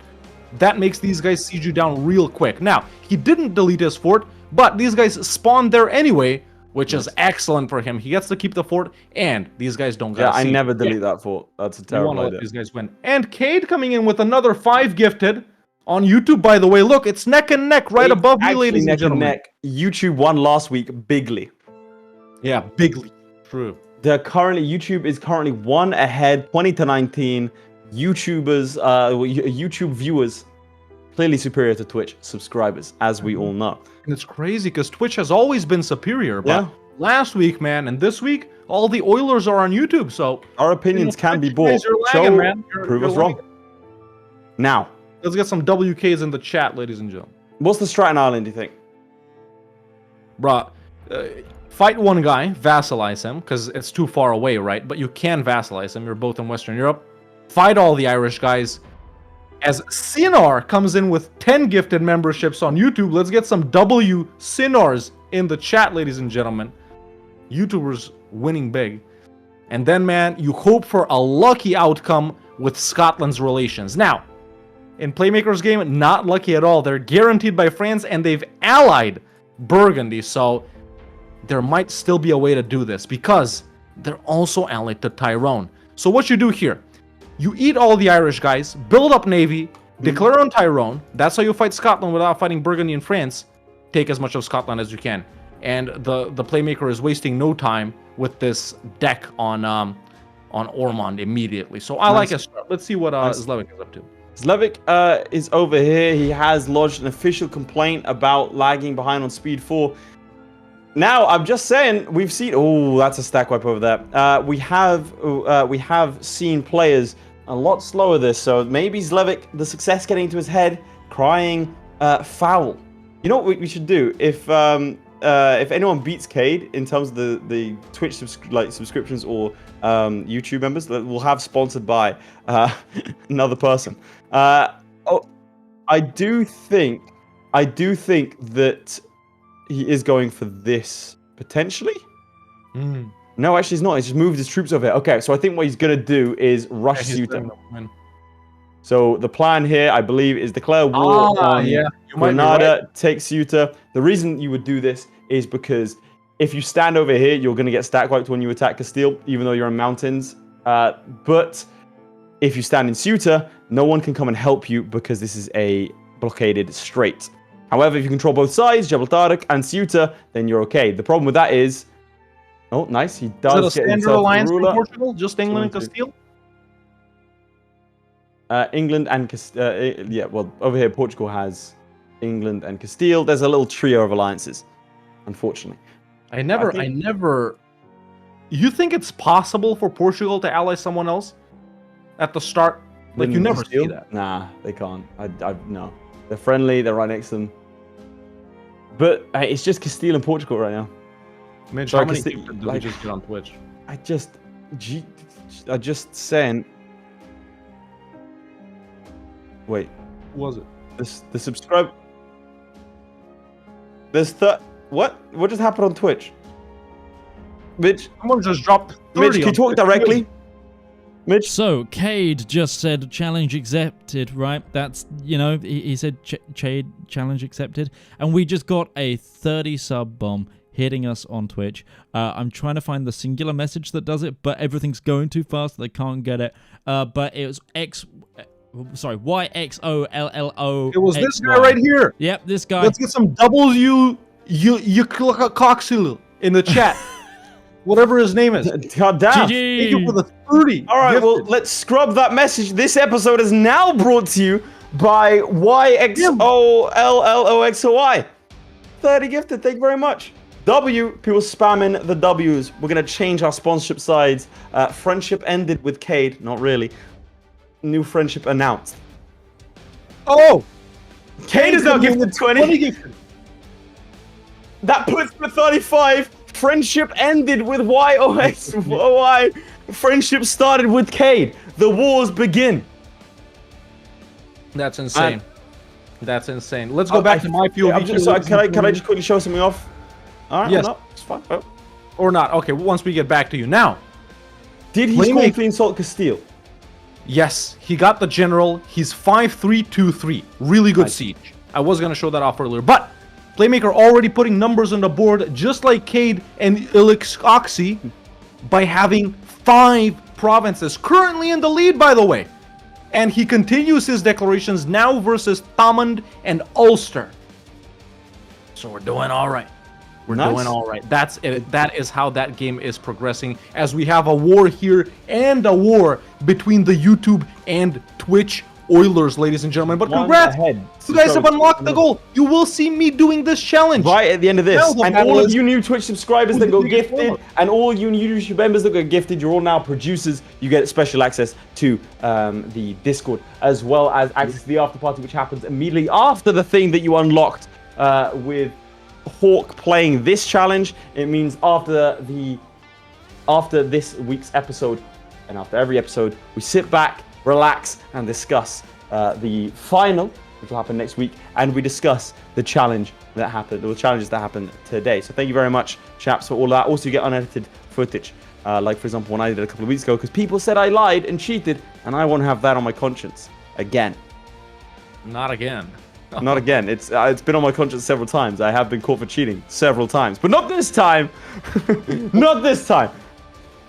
That makes these guys siege you down real quick. Now, he didn't delete his fort, but these guys spawned there anyway, which is excellent for him. He gets to keep the fort, and these guys don't get I never delete that fort. That's a terrible idea. Let these guys win. And Cade coming in with another 5 gifted on YouTube, by the way. Look, it's neck and neck right above me, ladies and gentlemen. YouTube won last week bigly. Yeah, bigly. True. YouTube is currently 1 ahead, 20-19. YouTube viewers clearly superior to Twitch subscribers, as we all know. And it's crazy because Twitch has always been superior, but last week, man, and this week, all the Oilers are on YouTube, so... Our opinions can be bought. Prove us wrong. Now. Let's get some WKs in the chat, ladies and gentlemen. What's the strat in Ireland, do you think? Bruh, fight one guy, vassalize him, because it's too far away, right? But you can vassalize him. You're both in Western Europe. Fight all the Irish guys. As Sinar comes in with 10 gifted memberships on YouTube, let's get some W Sinars in the chat, ladies and gentlemen. YouTubers winning big. And then, man, you hope for a lucky outcome with Scotland's relations. Now, in Playmaker's game, not lucky at all. They're guaranteed by France, and they've allied Burgundy, so there might still be a way to do this, because they're also allied to Tyrone. So what you do here, you eat all the Irish guys, build up navy, declare on Tyrone. That's how you fight Scotland without fighting Burgundy and France. Take as much of Scotland as you can. And the Playmaker is wasting no time with this deck on Ormond immediately. So I like a start. Let's see what Zlewikk is up to. Zlewikk is over here. He has lodged an official complaint about lagging behind on speed 4. Now, I'm just saying, we've seen... Oh, that's a stack wipe over there. We have seen players a lot slower this, so maybe Zlewikk, the success getting into his head, crying foul. You know what we should do? If anyone beats Cade in terms of the Twitch subscriptions or YouTube members, we'll have sponsored by another person. I do think that he is going for this potentially. No, actually, he's not. He's just moved his troops over here. Okay, so I think what he's gonna do is rush Ceuta. So the plan here, I believe, is declare war on Granada, take Ceuta. The reason you would do this is because if you stand over here, you're going to get stack wiped when you attack Castile, even though you're in mountains. But if you stand in Ceuta, no one can come and help you because this is a blockaded strait. However, if you control both sides, Jebel Tariq and Ceuta, then you're okay. The problem with that is... Oh, nice. He does is it a standard alliance in Portugal? Just England and Castile? England and Castile. Yeah, well, over here, Portugal has England and Castile. There's a little trio of alliances, unfortunately. I never. You think it's possible for Portugal to ally someone else at the start? Like, you never see that. Nah, they can't. No. They're friendly. They're right next to them. But it's just Castile and Portugal right now. Mitch, how many people did we just get on Twitch? I just saying. Wait. Who was it? The subscribe. There's what? What just happened on Twitch? Mitch, someone just dropped 30. Mitch, can you talk directly? Mitch. So Cade just said challenge accepted, right? That's, you know, he said challenge accepted, and we just got a 30 sub bomb hitting us on Twitch. I'm trying to find the singular message that does it, but everything's going too fast. They can't get it. But it was YXOLLO. It was this guy right here. Yep, this guy. Let's get some coxil in the chat. Whatever his name is. God damn. GG. Thank you for the 30. All right, well, let's scrub that message. This episode is now brought to you by YXOLLOXOY. 30 gifted. Thank you very much. W, people spamming the W's. We're going to change our sponsorship sides. Friendship ended with Cade. Not really. New friendship announced. Oh! Cade is now gifted 20. That puts the 35. Friendship ended with YOXOY. Friendship started with Cade. The wars begin. That's insane. That's insane. Let's go back to my POV. Can I just quickly show something off? All right, yes. No, it's fine. Oh. Or not. Okay, once we get back to you. Now, did he score clean salt Castile? Yes, he got the general. He's 5-3-2-3. Really good siege. I was going to show that off earlier, but Playmaker already putting numbers on the board, just like Cade and Ilixoxy, by having 5 provinces. Currently in the lead, by the way. And he continues his declarations now versus Thomond and Ulster. So we're doing all right. We're doing all right. That's it. That is how that game is progressing, as we have a war here and a war between the YouTube and Twitch Oilers, ladies and gentlemen. But congrats! You guys have unlocked the goal. You will see me doing this challenge right at the end of this. And all of you new Twitch subscribers that got gifted, and all you new YouTube members that got gifted, you're all now producers. You get special access to the Discord, as well as access to the after party, which happens immediately after the thing that you unlocked with Hawk playing this challenge. It means after this week's episode, and after every episode, we sit back, relax, and discuss the final, which will happen next week, and we discuss the challenge that happened, or the challenges that happened today. So thank you very much, chaps, for all that. Also, you get unedited footage, like for example, one I did a couple of weeks ago, because people said I lied and cheated, and I won't have that on my conscience again. Not again. Not again. It's been on my conscience several times. I have been caught for cheating several times, but not this time. Not this time.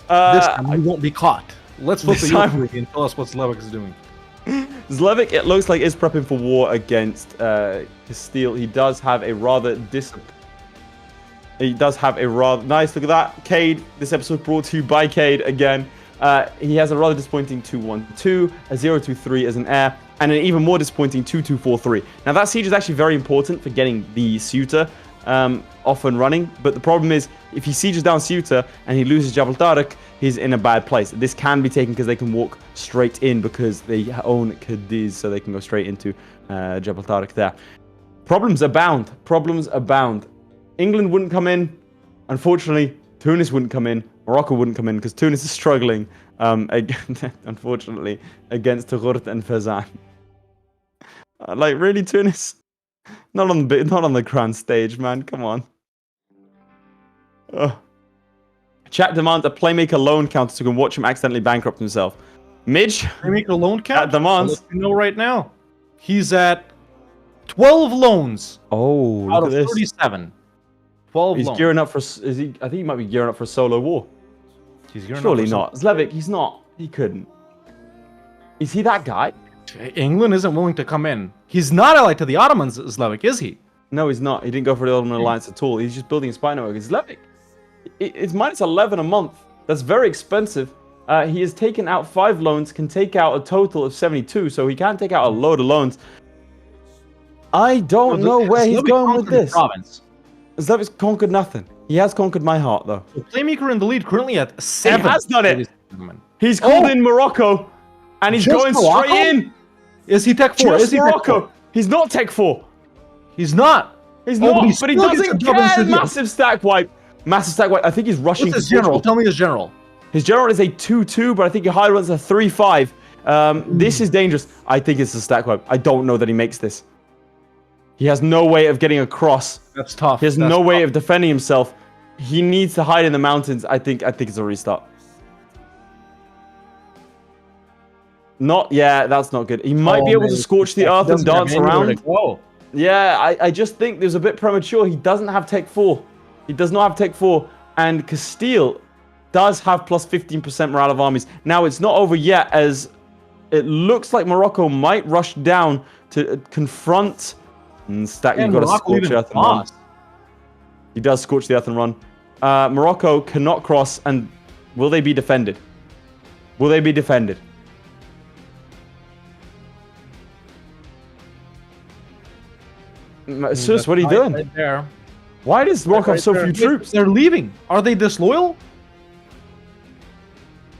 This time we won't be caught. Let's flip the time- yoke and tell us what Zlewikk is doing. Zlewikk, it looks like, is prepping for war against Castile. He does have a rather nice. Look at that, Cade. This episode brought to you by Cade again. He has a rather disappointing 2-1-2, a 0-2-3 as an heir, and an even more disappointing 2-2-4-3. Now that siege is actually very important for getting the Ceuta off and running, but the problem is if he sieges down Ceuta and he loses Jabal Tariq, he's in a bad place. This can be taken because they can walk straight in because they own Cadiz, so they can go straight into Jabal Tariq there. Problems abound. Problems abound. England wouldn't come in. Unfortunately, Tunis wouldn't come in. Morocco wouldn't come in because Tunis is struggling, unfortunately, against Tourcourt and Fezzan. Like, really, Tunis? Not on the grand stage, man. Come on. Chat demands a Playmaker loan counter so you can watch him accidentally bankrupt himself. Midge? Playmaker loan count? Demands. I'll let you know right now. He's at 12 loans Oh, out look of at this. 37. 12 He's loans. gearing up for. I think he might be gearing up for a solo war. He's gearing up Surely for not. Zlewikk, he's not. He couldn't. Is he that guy? England isn't willing to come in. He's not allied to the Ottomans, Zlewikk, is he? No, he's not. He didn't go for the Ottoman alliance at all. He's just building a spy network. Zlewikk, it's minus 11 a month. That's very expensive. He has taken out 5 loans, can take out a total of 72, so he can take out a load of loans. I don't know where he's going with this. Zlewick's conquered nothing. He has conquered my heart, though. The Playmaker in the lead currently at 7. He has done it. He's called in Morocco, and he's Just going Morocco? straight in. Is he Tech 4? Just Is he Morocco. Tech 4? He's not Tech 4. He's not. He's Oh, not, but he but he still gets doesn't a job in care. Seville. Massive stack wipe. Massive stack wipe. I think he's rushing. What's his for general? Portugal. Tell me his general. His general is a 2-2, but I think your high one's a 3-5. This is dangerous. I think it's a stack wipe. I don't know that he makes this. He has no way of getting across. That's tough. He has no way of defending himself. He needs to hide in the mountains. I think it's a restart. Not, yeah, that's not good. He might be able to scorch the earth and dance around. Yeah, I just think there's a bit premature. He doesn't have Tech 4. He does not have Tech 4. And Castile does have plus 15% morale of armies. Now, it's not over yet, as it looks like Morocco might rush down to confront. Stack, you've got to scorch the earth and run. He does scorch the earth and run. Morocco cannot cross, and will they be defended? Will they be defended? Sus, what are you doing? Right there. Why does Morocco have so few troops? They're leaving. Are they disloyal?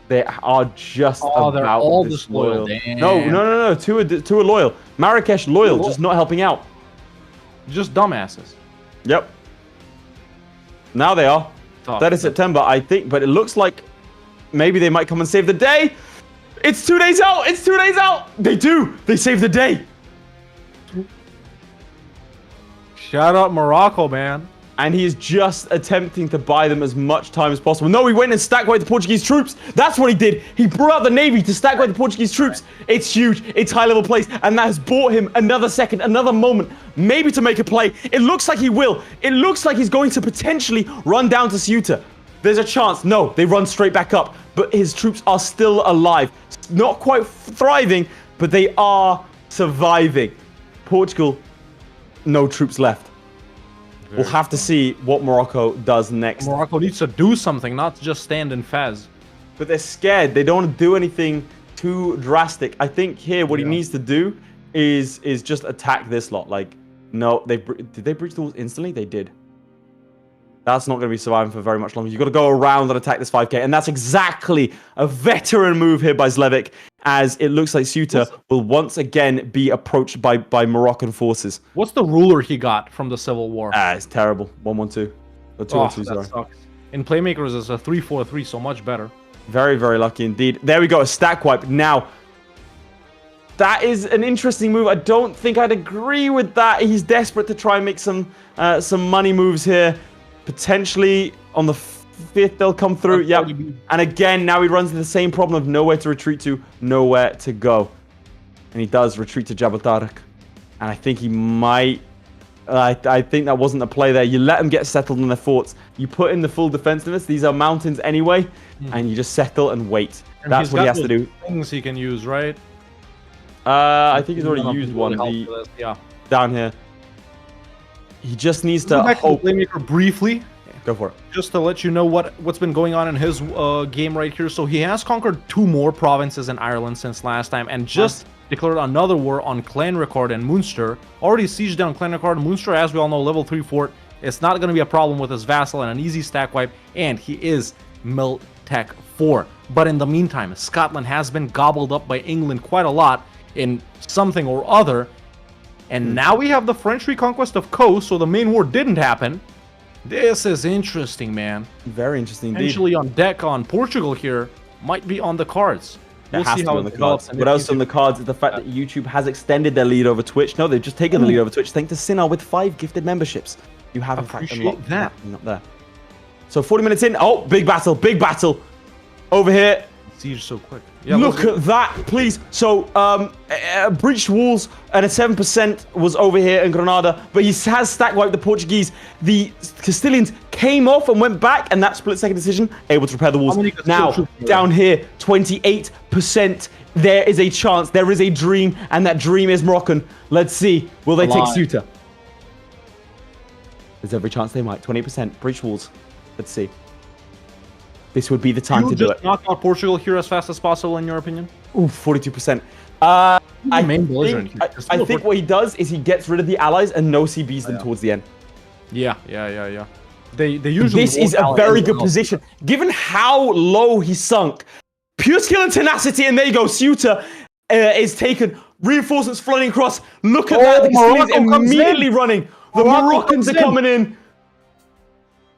They are just they're about all disloyal. disloyal. No. Two are loyal. Marrakesh loyal, just not helping out. Just dumbasses. Yep. Now they are. Tough. 3rd of September, I think, but it looks like maybe they might come and save the day. It's 2 days out. It's 2 days out. They do. They save the day. Shout out Morocco, man. And he is just attempting to buy them as much time as possible. No, he went and stack away the Portuguese troops. That's what he did. He brought out the navy to stack away the Portuguese troops. It's huge. It's high-level plays. And that has bought him another second, another moment, maybe to make a play. It looks like he will. It looks like he's going to potentially run down to Ceuta. There's a chance. No, they run straight back up. But his troops are still alive. Not quite thriving, but they are surviving. Portugal, no troops left. We'll have to see what Morocco does next. Morocco needs to do something, not just stand in Fez. But they're scared. They don't want to do anything too drastic. I think here what he needs to do is just attack this lot. Like, no, did they breach the walls instantly? They did. That's not going to be surviving for very much longer. You've got to go around and attack this 5k. And that's exactly a veteran move here by Zlewikk, as it looks like Ceuta will once again be approached by Moroccan forces. What's the ruler he got from the Civil War? It's terrible. 1-1-2. Or 2-1-2, sorry. Sucks. In Playmakers, it's a 3-4-3, so much better. Very, very lucky indeed. There we go, a stack wipe. Now, that is an interesting move. I don't think I'd agree with that. He's desperate to try and make some money moves here. Potentially on the 5th they'll come through. Yep. And again, now he runs into the same problem of nowhere to retreat to, nowhere to go. And he does retreat to Jabal Tariq. And I think he might... I think that wasn't a play there. You let them get settled on their forts. You put in the full defensiveness. These are mountains anyway. And you just settle and wait. And That's what he has to do. Things he can use, right? I think he's already used one. Yeah. Down here. He just needs to Go back hope. to the Playmaker briefly. Go for it. Just to let you know what's been going on in his game right here. So he has conquered 2 more provinces in Ireland since last time, and just declared another war on Clanricarde and Munster. Already sieged down Clanricarde. Munster, as we all know, level 3 fort. It's not going to be a problem with his vassal and an easy stack wipe, and he is Mil Tech 4. But in the meantime, Scotland has been gobbled up by England quite a lot in something or other. And now we have the French reconquest of Caux, so the main war didn't happen. This is interesting, man. Very interesting indeed. Potentially on deck on Portugal here might be on the cards. It has to be on the cards. What else on the cards is the fact that YouTube has extended their lead over Twitch. No, they've just taken the lead over Twitch thanks to Sinar with 5 gifted memberships. You have in fact unlocked that. Not there. So 40 minutes in. Oh, big battle, big battle. Over here. Siege so quick. Yeah, look at that, please. So, breached walls and a 7% was over here in Granada, but he has stack wiped the Portuguese. The Castilians came off and went back, and that split second decision, able to repair the walls. Now, down here, 28%. There is a chance, there is a dream, and that dream is Moroccan. Let's see, will they take Ceuta? There's every chance they might. 28%, breached walls. Let's see. This would be the time to do it. Knock out Portugal here as fast as possible, in your opinion? Ooh, 42%. I think what he does is he gets rid of the allies and no CBs them towards the end. Yeah. They usually. This is a very good position, given how low he sunk. Pure skill and tenacity, and there you go. Ceuta is taken. Reinforcements flooding across. Look at that. The Castilians immediately running. The Moroccans are coming in.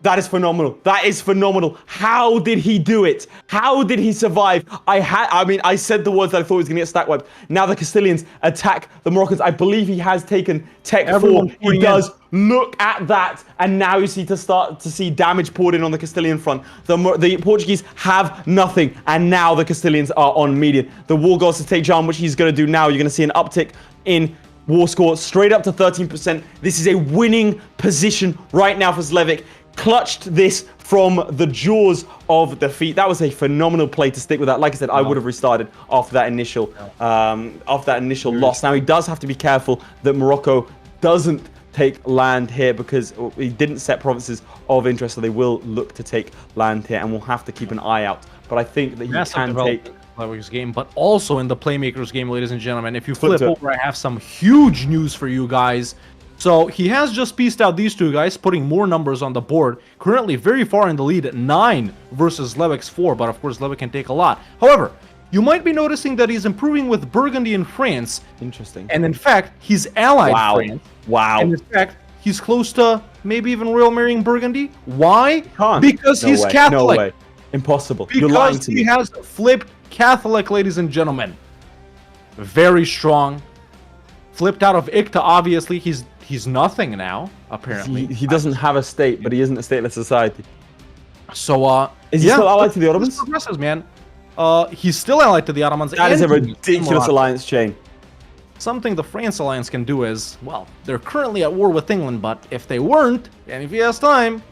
That is phenomenal. That is phenomenal. How did he do it? How did he survive? I said the words that I thought he was going to get stack wiped. Now the Castilians attack the Moroccans. I believe he has taken Tech 4. He does. Look at that. And now you see start to see damage poured in on the Castilian front. The Portuguese have nothing. And now the Castilians are on median. The war goes to take John, which he's going to do now. You're going to see an uptick in war score straight up to 13%. This is a winning position right now for Zlewikk. Clutched this from the jaws of defeat. That was a phenomenal play to stick with that. Like I said, I would have restarted after that initial loss. Now he does have to be careful that Morocco doesn't take land here because he didn't set provinces of interest, so they will look to take land here, and we'll have to keep an eye out. But I think that he can take Zlewikk's game, but also in the Playmaker's game, ladies and gentlemen. If you flip over, I have some huge news for you guys. So he has just pieced out these two guys, putting more numbers on the board. Currently very far in the lead at 9 versus Zlewikk's 4, but of course Zlewikk can take a lot. However, you might be noticing that he's improving with Burgundy and France. Interesting. And in fact, he's allied France. Wow. And in fact, he's close to maybe even royal marrying Burgundy. Why? Can't. Because he's Catholic. No way. Impossible. Because you're lying to me. He has flipped Catholic, ladies and gentlemen. Very strong. Flipped out of Ikta, obviously. He's nothing now, apparently. He doesn't have a state, but he isn't a stateless society. So, is he still allied to the Ottomans? Progresses, man. He's still allied to the Ottomans. That is a ridiculous alliance chain. Something the France alliance can do is, well, they're currently at war with England, but if they weren't, and if he has time,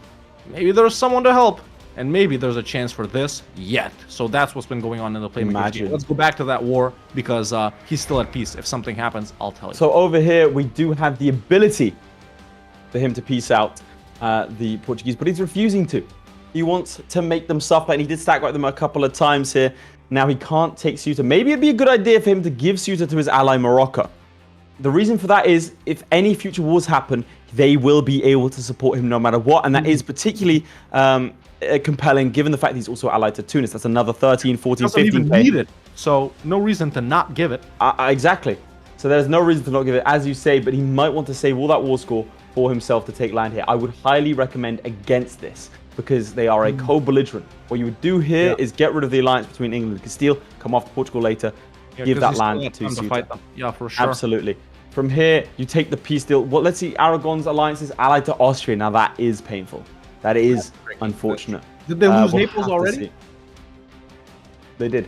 maybe there's someone to help. And maybe there's a chance for this yet. So that's what's been going on in the Playmaker game. Let's go back to that war because he's still at peace. If something happens, I'll tell you. So over here, we do have the ability for him to peace out the Portuguese, but he's refusing to. He wants to make them suffer, and he did stack wipe them a couple of times here. Now he can't take Ceuta. Maybe it'd be a good idea for him to give Ceuta to his ally Morocco. The reason for that is if any future wars happen, they will be able to support him no matter what, and that is particularly compelling given the fact that he's also allied to Tunis. That's another 13, 14, 15 pay. Need it, so no reason to not give it. Exactly. So there's no reason to not give it, as you say, but he might want to save all that war score for himself to take land here. I would highly recommend against this because they are a co-belligerent. What you would do here is get rid of the alliance between England and Castile, come off to Portugal later, give that land to Ceuta. Yeah, for sure. Absolutely. From here, you take the peace deal. Well, let's see, Aragon's alliance is allied to Austria. Now that is painful. That is unfortunate. Did they lose Naples already? They did.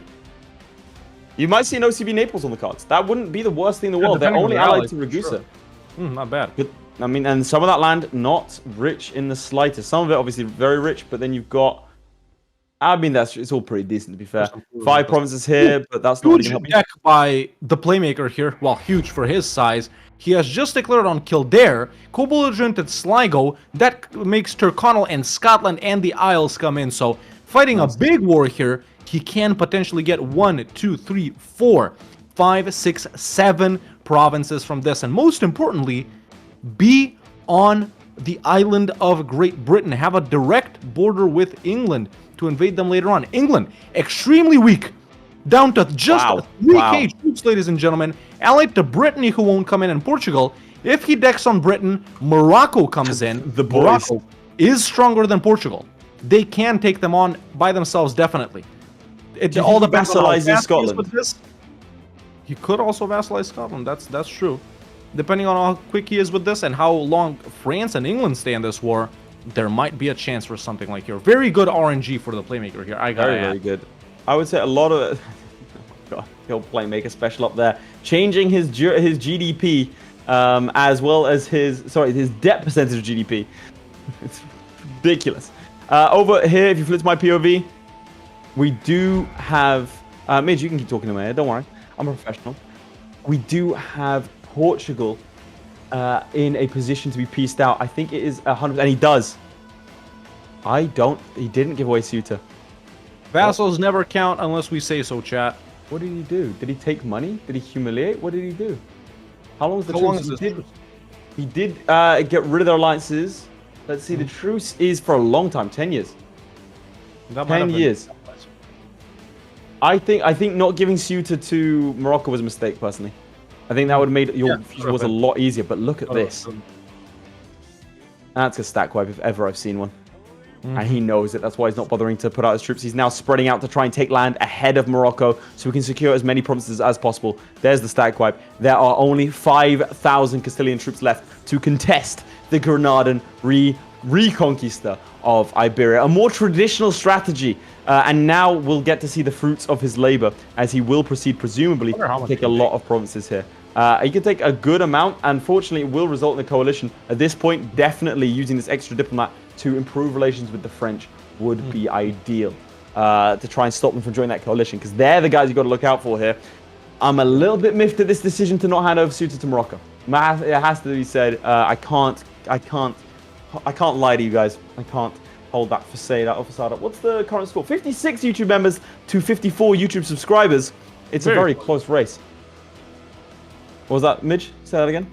You might see an OCB Naples on the cards. That wouldn't be the worst thing in the world. They're only allied to Ragusa. Sure. Not bad. But, I mean, and some of that land, not rich in the slightest. Some of it, obviously, very rich, but then you've got... I mean, it's all pretty decent, to be fair. 5 provinces here, but that's not huge deck by the Playmaker here. Well, huge for his size. He has just declared on Kildare, co-belligerent Sligo. That makes Tyrconnell and Scotland and the Isles come in. So, fighting a big war here, he can potentially get 1, 2, 3, 4, 5, 6, 7 provinces from this. And most importantly, be on the island of Great Britain. Have a direct border with England to invade them later on. England, extremely weak. Down to just 3k troops, ladies and gentlemen. Allied to Brittany, who won't come in, and Portugal. If he decks on Britain, Morocco comes in. The boys. Morocco is stronger than Portugal. They can take them on by themselves, definitely. It all depends on how fast he is Scotland with this. He could also vassalize Scotland. That's true. Depending on how quick he is with this and how long France and England stay in this war, there might be a chance for something like here. Very good RNG for the Playmaker here. I got very good. I would say a lot of it. God, he'll Playmaker special up there, changing his GDP as well as his debt percentage of GDP. It's ridiculous. Over here, if you flip to my POV, we do have Midge. You can keep talking to me. Don't worry, I'm a professional. We do have Portugal in a position to be pieced out. I think it is 100%, and he does. He didn't give away Ceuta. Vassals never count unless we say so, chat. What did he do? Did he take money? Did he humiliate? What did he do? How long was the truce? How long is this truce? He did get rid of their alliances. Let's see, the truce is for a long time, 10 years. 10 years. I think not giving Ceuta to Morocco was a mistake, personally. I think that would have made your future was a lot easier, but look at this. That's a stack wipe if ever I've seen one. And he knows it. That's why he's not bothering to put out his troops. He's now spreading out to try and take land ahead of Morocco so we can secure as many provinces as possible. There's the stack wipe. There are only 5,000 Castilian troops left to contest the Granadan reconquista of Iberia. A more traditional strategy. And now we'll get to see the fruits of his labor as he will proceed, presumably, to take a lot of provinces here. He can take a good amount. Unfortunately, it will result in a coalition. At this point, definitely using this extra diplomat to improve relations with the French would be ideal to try and stop them from joining that coalition, because they're the guys you've got to look out for here. I'm a little bit miffed at this decision to not hand over Ceuta to Morocco. It has to be said. I can't lie to you guys. I can't hold that facade up. What's the current score? 56 YouTube members to 54 YouTube subscribers. It's a very close race. What was that, Midge? Say that again.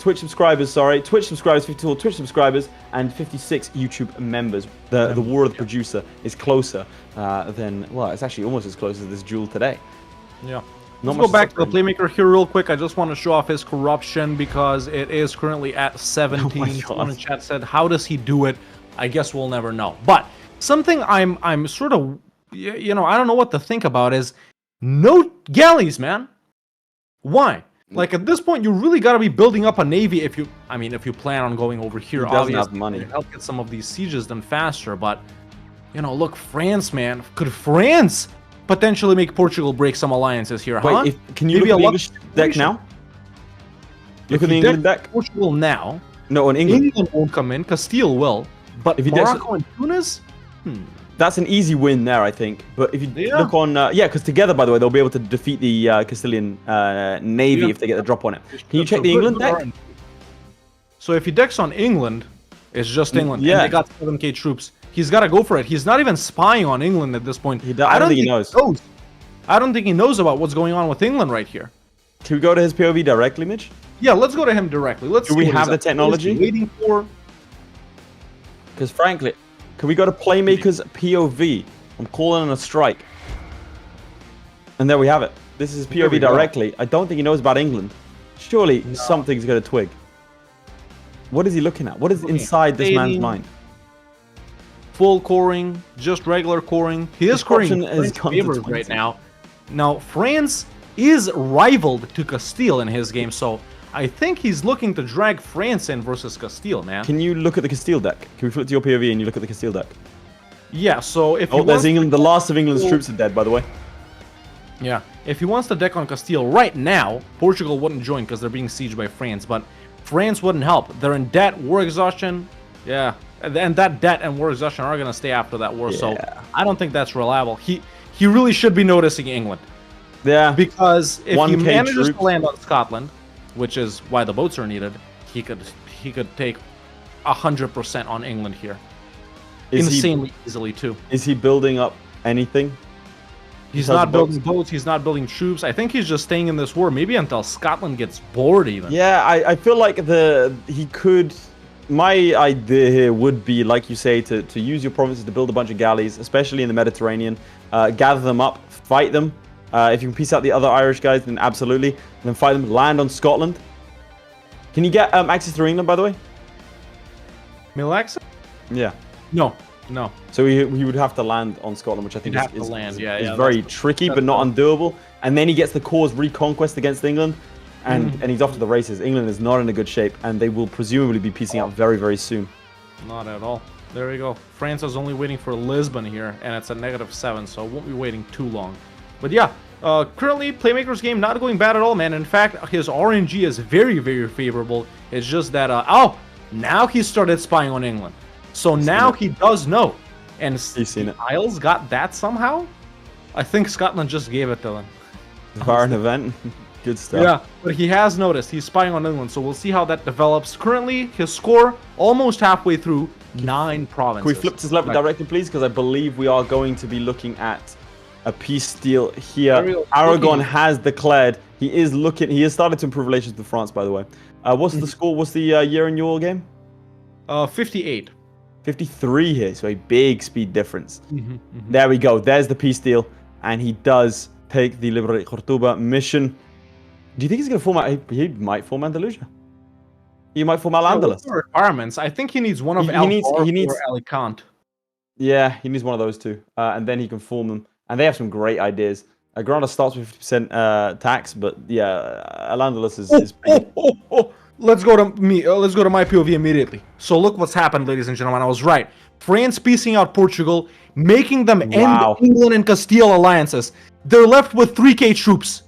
Twitch subscribers, 54 Twitch subscribers, and 56 YouTube members. The War of the Producer is closer than, well, it's actually almost as close as this duel today. Yeah. Let's go back to the Playmaker here real quick. I just want to show off his corruption because it is currently at 17. Someone in chat said, how does he do it? I guess we'll never know. But something I'm sort of, I don't know what to think about is no galleys, man. Why? Like, at this point, you really got to be building up a navy if you plan on going over here. He doesn't have money. Help get some of these sieges done faster. But, look, France, man. Could France potentially make Portugal break some alliances here, huh? Wait, can you look at the English deck now? Look at the England deck. Portugal now. No, on England. England won't come in. Castile will. But if Morocco and Tunis? That's an easy win there, I think. But if you look on... because together, by the way, they'll be able to defeat the Castilian navy if they get the drop on it. Can you check the England deck? So if he decks on England, it's just England. Yeah. And they got 7k troops. He's got to go for it. He's not even spying on England at this point. I don't think he knows. I don't think he knows about what's going on with England right here. Can we go to his POV directly, Mitch? Yeah, let's go to him directly. Do we have the technology? Waiting for... Because frankly... Can we go to Playmaker's POV? I'm calling in a strike. And there we have it. This is POV directly. I don't think he knows about England. Surely something's going to twig. What is he looking at? What is inside this man's mind? Full coring, just regular coring. He is coring favors right now. Now, France is rivaled to Castile in his game, so I think he's looking to drag France in versus Castile, man. Can you look at the Castile deck? Can we flip to your POV and you look at the Castile deck? Yeah, so if there's England. The last of England's troops are dead, by the way. Yeah, if he wants to deck on Castile right now, Portugal wouldn't join because they're being sieged by France, but France wouldn't help. They're in debt, war exhaustion. Yeah, and that debt and war exhaustion are going to stay after that war, so I don't think that's reliable. He really should be noticing England. Yeah. Because if he manages troops. to land on Scotland, which is why the boats are needed, he could take 100% on England here. Insanely easily, too. Is he building up anything? He's not building boats. He's not building troops. I think he's just staying in this war, maybe until Scotland gets bored even. Yeah, I feel like he could... My idea here would be, like you say, to use your provinces to build a bunch of galleys, especially in the Mediterranean, gather them up, fight them. If you can piece out the other Irish guys, then absolutely. And then fight them, land on Scotland. Can you get access through England, by the way? Mill access? Yeah. No. So he would have to land on Scotland, which I think is very tricky, but not undoable. And then he gets the cause reconquest against England, and he's off to the races. England is not in a good shape, and they will presumably be piecing out very, very soon. Not at all. There we go. France is only waiting for Lisbon here, and it's a -7, so it won't be waiting too long. But yeah, currently, Playmaker's game not going bad at all, man. In fact, his RNG is very, very favorable. It's just that, now he started spying on England. So now he does know. And He's seen it. Isles got that somehow? I think Scotland just gave it to them. Via an event. Good stuff. Yeah, but he has noticed. He's spying on England, so we'll see how that develops. Currently, his score almost halfway through 9 provinces. Can we flip this level directly, please? Because I believe we are going to be looking at a peace deal here. Aragon has declared. He has started to improve relations with France, by the way. What's the score? What's the year in your game? 58. 53 here, so a big speed difference. There we go. There's the peace deal, and he does take the Liberate Cortuba mission. Do you think he's going to format? He might form Andalusia. He might form Al-Andalus. Requirements. I think he needs one of he needs Alicante. Yeah, he needs one of those two, and then he can form them. And they have some great ideas. Granada starts with 50% tax, but yeah, Al-Andalus is pretty... Let's go to me. Let's go to my POV immediately. So look what's happened, ladies and gentlemen. I was right. France piecing out Portugal, making them end England and Castile alliances. They're left with 3K troops.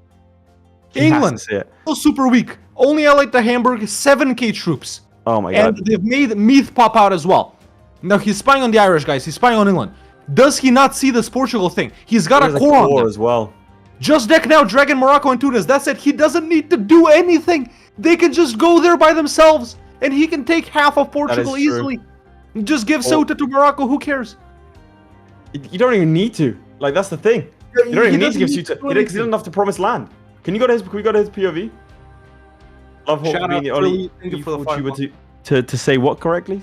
England, still super weak. Only allied to Hamburg, 7K troops. Oh my god. And they've made Meath pop out as well. Now he's spying on the Irish guys. He's spying on England. Does he not see this Portugal thing? He's got a core on them as well. Just deck now, Dragon, Morocco, and Tunis. That's it. He doesn't need to do anything. They can just go there by themselves, and he can take half of Portugal easily. Just give Ceuta to Morocco. Who cares? You don't even need to. Like, that's the thing. You don't even need to give Ceuta. He doesn't have to promise land. Can we go to his POV? Love Hope being the only YouTuber to say what correctly?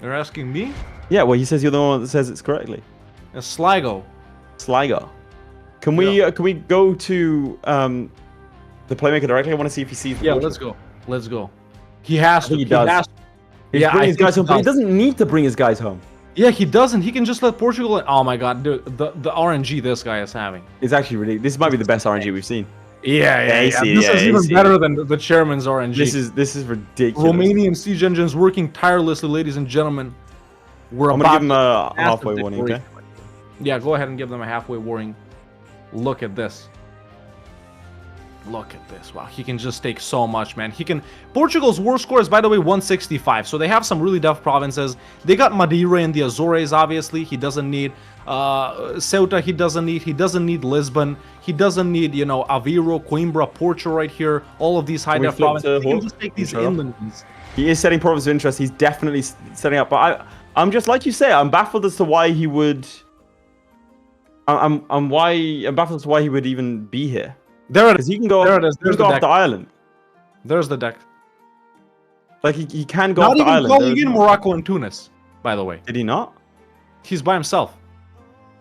You're asking me? Yeah, well, he says you're the one that says it's correctly. Sligo. Can we go to the Playmaker directly? I want to see if he sees. Yeah, let's go. He has to. He does. He's bringing his guys home, but he doesn't need to bring his guys home. Yeah, he doesn't. He can just let Portugal. Oh my God, dude, the RNG this guy is having. It's actually really. This might be the best RNG we've seen. Yeah. This is even better than the chairman's RNG. This is ridiculous. Romanian siege engines working tirelessly, ladies and gentlemen. I'm gonna give him a halfway warning, okay? Yeah, go ahead and give them a halfway warning. Look at this. Look at this. Wow, he can just take so much, man. Portugal's war score is, by the way, 165. So they have some really tough provinces. They got Madeira and the Azores, obviously. He doesn't need Ceuta. He doesn't need Lisbon. He doesn't need, Aveiro, Coimbra, Porto right here. All of these high def provinces. He can just take these inland ones. He is setting provinces of interest. He's definitely setting up. But I'm just like you say. I'm baffled as to why he would. I'm baffled as to why he would even be here. There it is. Because he can go. There it is. There's after Ireland. There's the deck. Like he can go after Ireland. Not even calling in Morocco and Tunis, by the way. Did he not? He's by himself.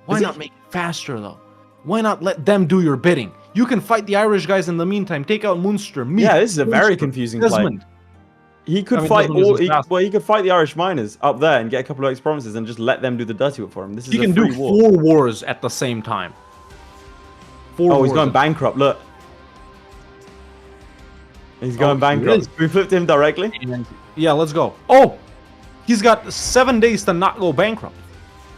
Why not make it faster though? Why not let them do your bidding? You can fight the Irish guys in the meantime. Take out Munster. Yeah, this is a very confusing play. He could fight he could fight the Irish miners up there and get a couple of ex-provinces and just let them do the dirty work for him. This is he can do 4 wars at the same time. He's going bankrupt. Look, he's going bankrupt. We flipped him directly. Yeah, let's go. Oh, he's got 7 days to not go bankrupt.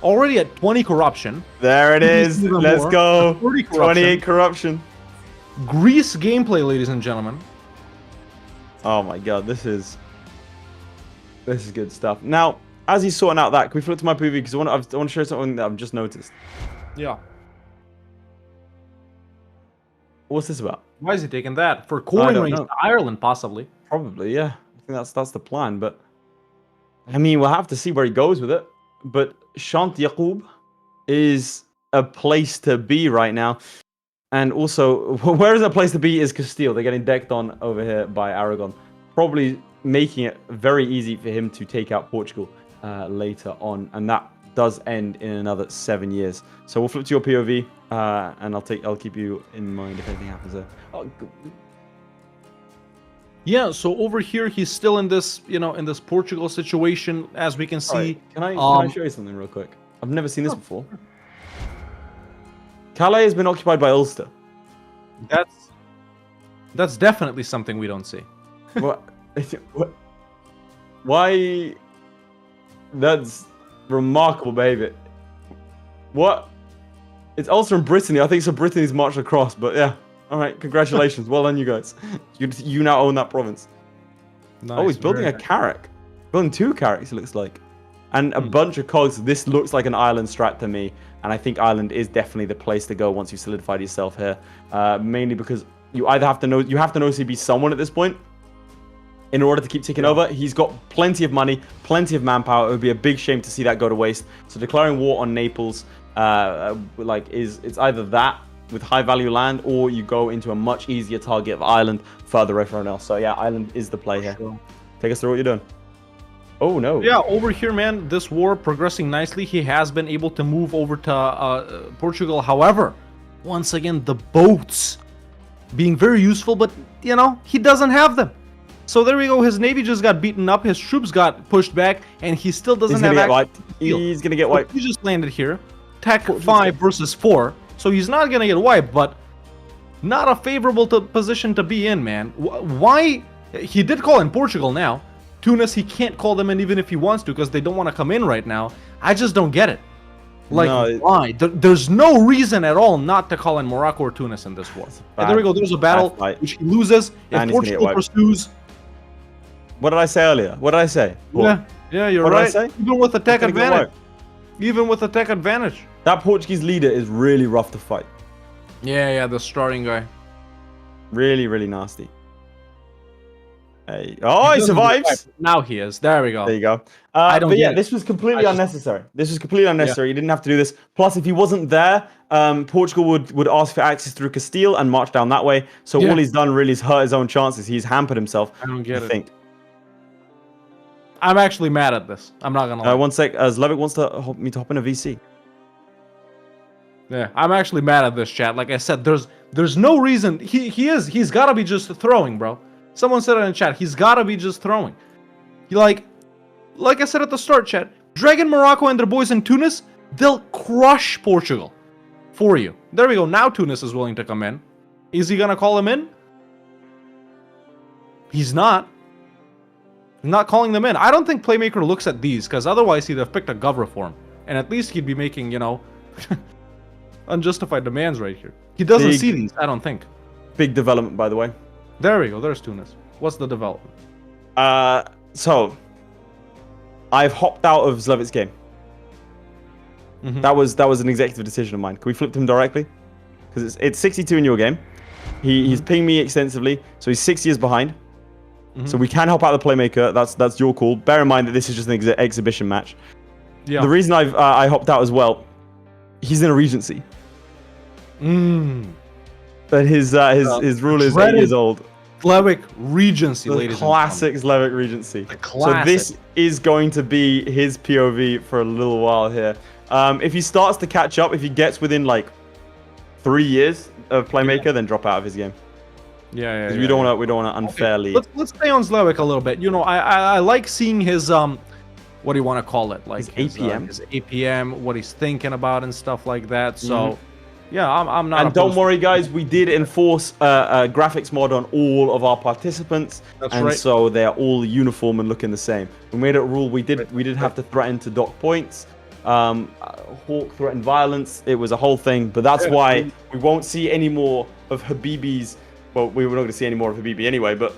already at 20 corruption. There it is. Even Let's more. go. 30 corruption. 28 corruption. Greece gameplay, ladies and gentlemen. Oh my god, this is good stuff. Now, as he's sorting out that, can we flip to my PV? Because I want to show something that I've just noticed. Yeah. What's this about? Why is he taking that? For coring don't range know. to Ireland, possibly. Probably, yeah. I think that's the plan, but I mean, we'll have to see where he goes with it. But Shant Yaqub is a place to be right now. And also, where is a place to be is Castile. They're getting decked on over here by Aragon. Probably making it very easy for him to take out Portugal later on. And that does end in another 7 years. So we'll flip to your POV, and I'll keep you in mind if anything happens there. Oh, Yeah, so over here he's still in this, in this Portugal situation, as we can see. right. Can I show you something real quick? I've never seen this before. Calais has been occupied by Ulster. That's definitely something we don't see. What? Why? That's remarkable behavior. What? It's Ulster and Brittany. I think so. Brittany's marched across, but yeah. All right, congratulations. Well done, you guys. You now own that province. Nice, oh, he's building a carrack. Building 2 carracks, it looks like. And a bunch of cogs. This looks like an island strat to me. And I think Ireland is definitely the place to go once you've solidified yourself here. Mainly because you either have to know CB someone at this point in order to keep ticking over. He's got plenty of money, plenty of manpower. It would be a big shame to see that go to waste. So declaring war on Naples, it's either that with high value land, or you go into a much easier target of Ireland further away from everyone else. So yeah, Ireland is the play here. Sure. Take us through what you're doing. Oh no. Yeah, over here, man, this war progressing nicely. He has been able to move over to Portugal. However, once again, the boats being very useful, but he doesn't have them. So there we go. His navy just got beaten up. His troops got pushed back, and he still doesn't have access to the field. He's gonna get wiped. He just landed here. Tech 5 versus 4. So he's not gonna get wiped, but not a favorable position to be in, man. Why? He did call in Portugal now. Tunis, he can't call them in even if he wants to because they don't want to come in right now. I just don't get it. Why? There's no reason at all not to call in Morocco or Tunis in this war. And there we go. There's a battle which he loses. If Portugal pursues. What did I say earlier? What did I say? Yeah, you're what right. Did I say? Even with the tech advantage. Even with the tech advantage. That Portuguese leader is really rough to fight. Yeah, the starting guy. Really, really nasty. Hey. Oh, he survives. Now he is. There we go. There you go. This was completely unnecessary. This was completely unnecessary. You didn't have to do this. Plus, if he wasn't there, Portugal would ask for access through Castile and march down that way. So all he's done really is hurt his own chances. He's hampered himself. I don't get it. I think. I'm actually mad at this. I'm not gonna lie. One sec. Zlewikk wants me to hop in a VC. Yeah, I'm actually mad at this, chat. Like I said, there's no reason. He's gotta be just throwing, bro. Someone said it in chat. He's gotta be just throwing. Like I said at the start, chat. Dragon Morocco and their boys in Tunis, they'll crush Portugal for you. There we go. Now Tunis is willing to come in. Is he gonna call him in? He's not. Not calling them in. I don't think Playmaker looks at these, because otherwise he'd have picked a gov reform. And at least he'd be making, unjustified demands right here. He doesn't see these, I don't think. Big development, by the way. There we go. There's Tunis. What's the development? So I've hopped out of Zlewick's game. Mm-hmm. That was an executive decision of mine. Can we flip to him directly? Because it's 62 in your game. He's pinged me extensively, so he's 6 years behind. Mm-hmm. So we can help out the Playmaker. That's your call. Bear in mind that this is just an exhibition match. Yeah. The reason I hopped out as well, he's in a regency. But his rule is 8 years old. Zlewikk Regency, ladies and gentlemen. Classic Zlewikk Regency. So this is going to be his POV for a little while here. If he starts to catch up, if he gets within 3 years of Playmaker, then drop out of his game. Yeah. We don't want to unfairly. Okay. Let's stay on Zlewikk a little bit. I like seeing his what do you want to call it? Like his APM, his APM, what he's thinking about and stuff like that. So. Yeah, I'm not. And don't worry, guys. We did enforce a graphics mod on all of our participants, so they're all uniform and looking the same. We made it a rule. We did have to threaten to dock points, Hawk threatened violence. It was a whole thing, but that's why we won't see any more of Habibi's. Well, we were not going to see any more of Habibi anyway, but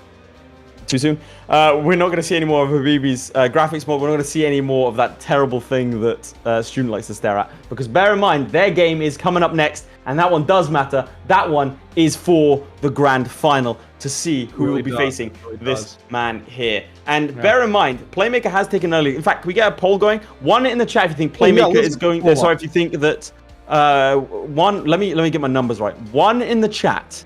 too soon. We're not going to see any more of Habibi's graphics mode. We're not going to see any more of that terrible thing that Student likes to stare at. Because bear in mind, their game is coming up next, and that one does matter. That one is for the grand final to see who will be facing this man here. And bear in mind, Playmaker has taken early. In fact, can we get a poll going? One in the chat if you think Playmaker is going. Sorry, if you think that one. Let me get my numbers right. One in the chat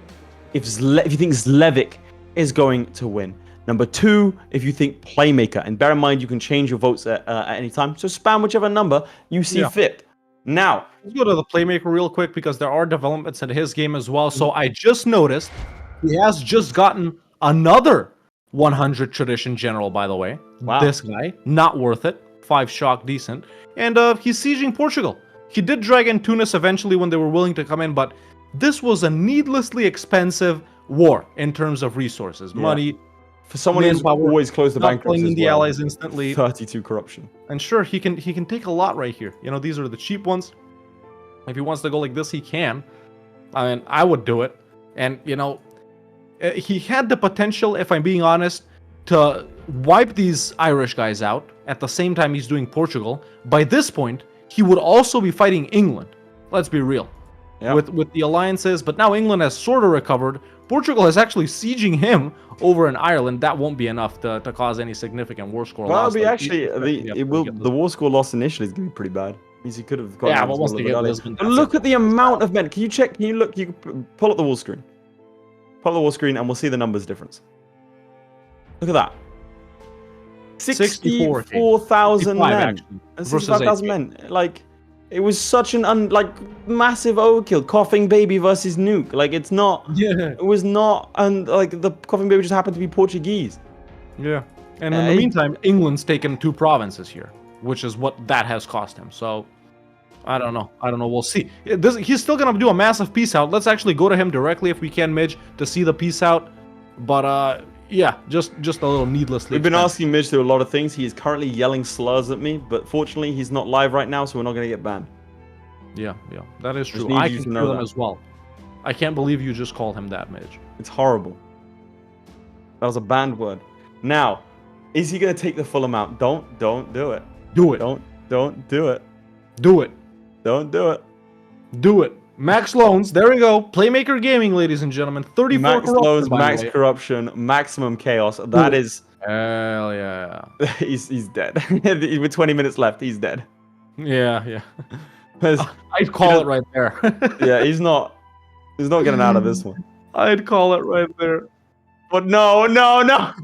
if you think Zlewikk is going to win. Number 2, if you think Playmaker. And bear in mind, you can change your votes at any time. So spam whichever number you see fit. Now, let's go to the Playmaker real quick because there are developments in his game as well. So I just noticed he has just gotten another 100 Tradition General, by the way. Wow. This guy, not worth it. 5 shock, decent. And he's sieging Portugal. He did drag in Tunis eventually when they were willing to come in, but this was a needlessly expensive war in terms of resources, money. For someone who's always close to bankruptcy, the allies instantly. 32 corruption. And sure, he can take a lot right here. You know, these are the cheap ones. If he wants to go like this, he can. I mean, I would do it. And you know, he had the potential, if I'm being honest, to wipe these Irish guys out at the same time he's doing Portugal. By this point, he would also be fighting England. Let's be real. Yep. With the alliances, but now England has sort of recovered. Portugal is actually sieging him over in Ireland. That won't be enough to cause any significant war score loss. Well, actually, the war score loss initially is going to be pretty bad. Means he could have got. Yeah, but once they get Lisbon, look at the amount of men. Can you check? Can you look? You can pull up the wall screen. Pull up the wall screen, and we'll see the numbers difference. Look at that. 64,000 men. 65,000 men. Like. It was such an massive overkill. Coughing Baby versus Nuke. Like it's not. Yeah. It was not, and like the Coughing Baby just happened to be Portuguese. Yeah. And in the meantime, England's taken 2 provinces here, which is what that has cost him. So, I don't know. We'll see. He's still gonna do a massive peace out. Let's actually go to him directly if we can, Midge, to see the peace out. But yeah, just a little needlessly. We've been asking Midge to do a lot of things. He is currently yelling slurs at me, but fortunately he's not live right now, so we're not going to get banned. Yeah, that is true. I can hear them as well. I can't believe you just called him that, Midge. It's horrible. That was a banned word. Now, is he going to take the full amount? Don't do it. Do it. Don't do it. Do it. Don't do it. Do it. Max loans, there we go. Playmaker Gaming, ladies and gentlemen. 34 max loans, max corruption, maximum chaos. That is. Hell yeah. he's dead. With 20 minutes left, he's dead. Yeah. I'd call it right there. Yeah, he's not getting out of this one. I'd call it right there. But no. It's not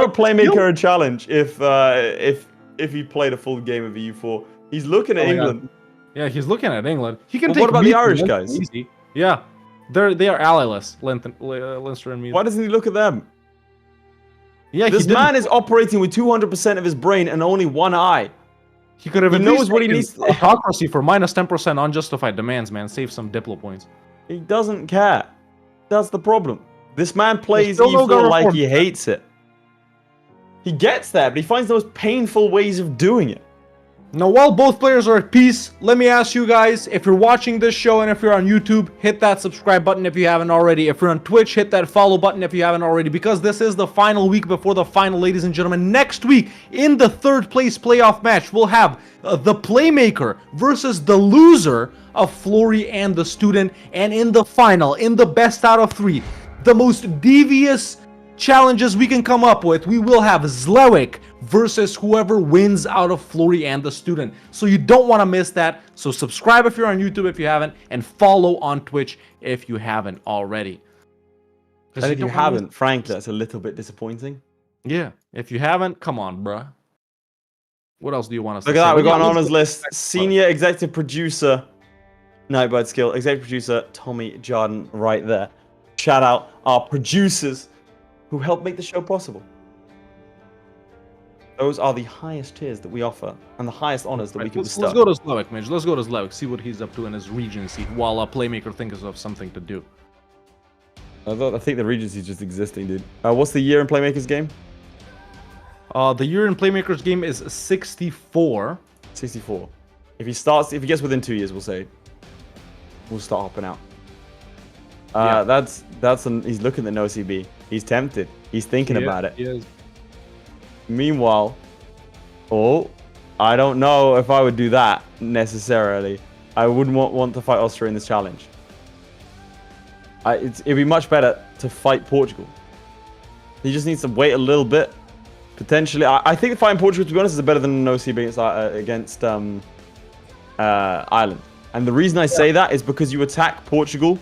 a Playmaker challenge if he played a full game of EU4. He's looking at England. God. Yeah, he's looking at England. He can take. What about the Irish guys? Easy. Yeah, they are allyless. Leinster and Meath. Why doesn't he look at them? Yeah, this man is operating with 200% of his brain and only one eye. He could have. He knows what he needs. Autocracy for minus 10% unjustified demands, man. Save some Diplo points. He doesn't care. That's the problem. This man plays EU4 like he hates it. He gets there, but he finds the most painful ways of doing it. Now, while both players are at peace, let me ask you guys, if you're watching this show and if you're on YouTube, hit that subscribe button if you haven't already. If you're on Twitch, hit that follow button if you haven't already, because this is the final week before the final, ladies and gentlemen. Next week, in the 3rd place playoff match, we'll have the Playmaker versus the loser of Florry and the Student. And in the final, in the best out of 3, the most devious challenges we can come up with, we will have Zlewikk versus whoever wins out of Florry and the Student. So you don't want to miss that. So subscribe if you're on YouTube if you haven't, and follow on Twitch if you haven't already. And if you haven't, frankly, that's a little bit disappointing. Yeah, if you haven't, come on, bruh. What else do you want to say? Look at that, we got an honors list. Senior executive producer, Nightbird Skill, executive producer Tommy Jordan right there. Shout out our producers who helped make the show possible. Those are the highest tiers that we offer and the highest honors that we can bestow. Let's go to Zlewikk, Midge. Let's go to Zlewikk, see what he's up to in his regency while a Playmaker thinks of something to do. I think the regency is just existing, dude. What's the year in Playmaker's game? The year in Playmaker's game is 64. 64. If he gets within 2 years, we'll start hopping out. He's looking at no CB. He's tempted. He's thinking about it. He is. Meanwhile, I don't know if I would do that necessarily. I wouldn't want to fight Austria in this challenge. It'd be much better to fight Portugal. He just needs to wait a little bit. Potentially, I think fighting Portugal, to be honest, is better than no CB against Ireland. And the reason I say that is because you attack Portugal,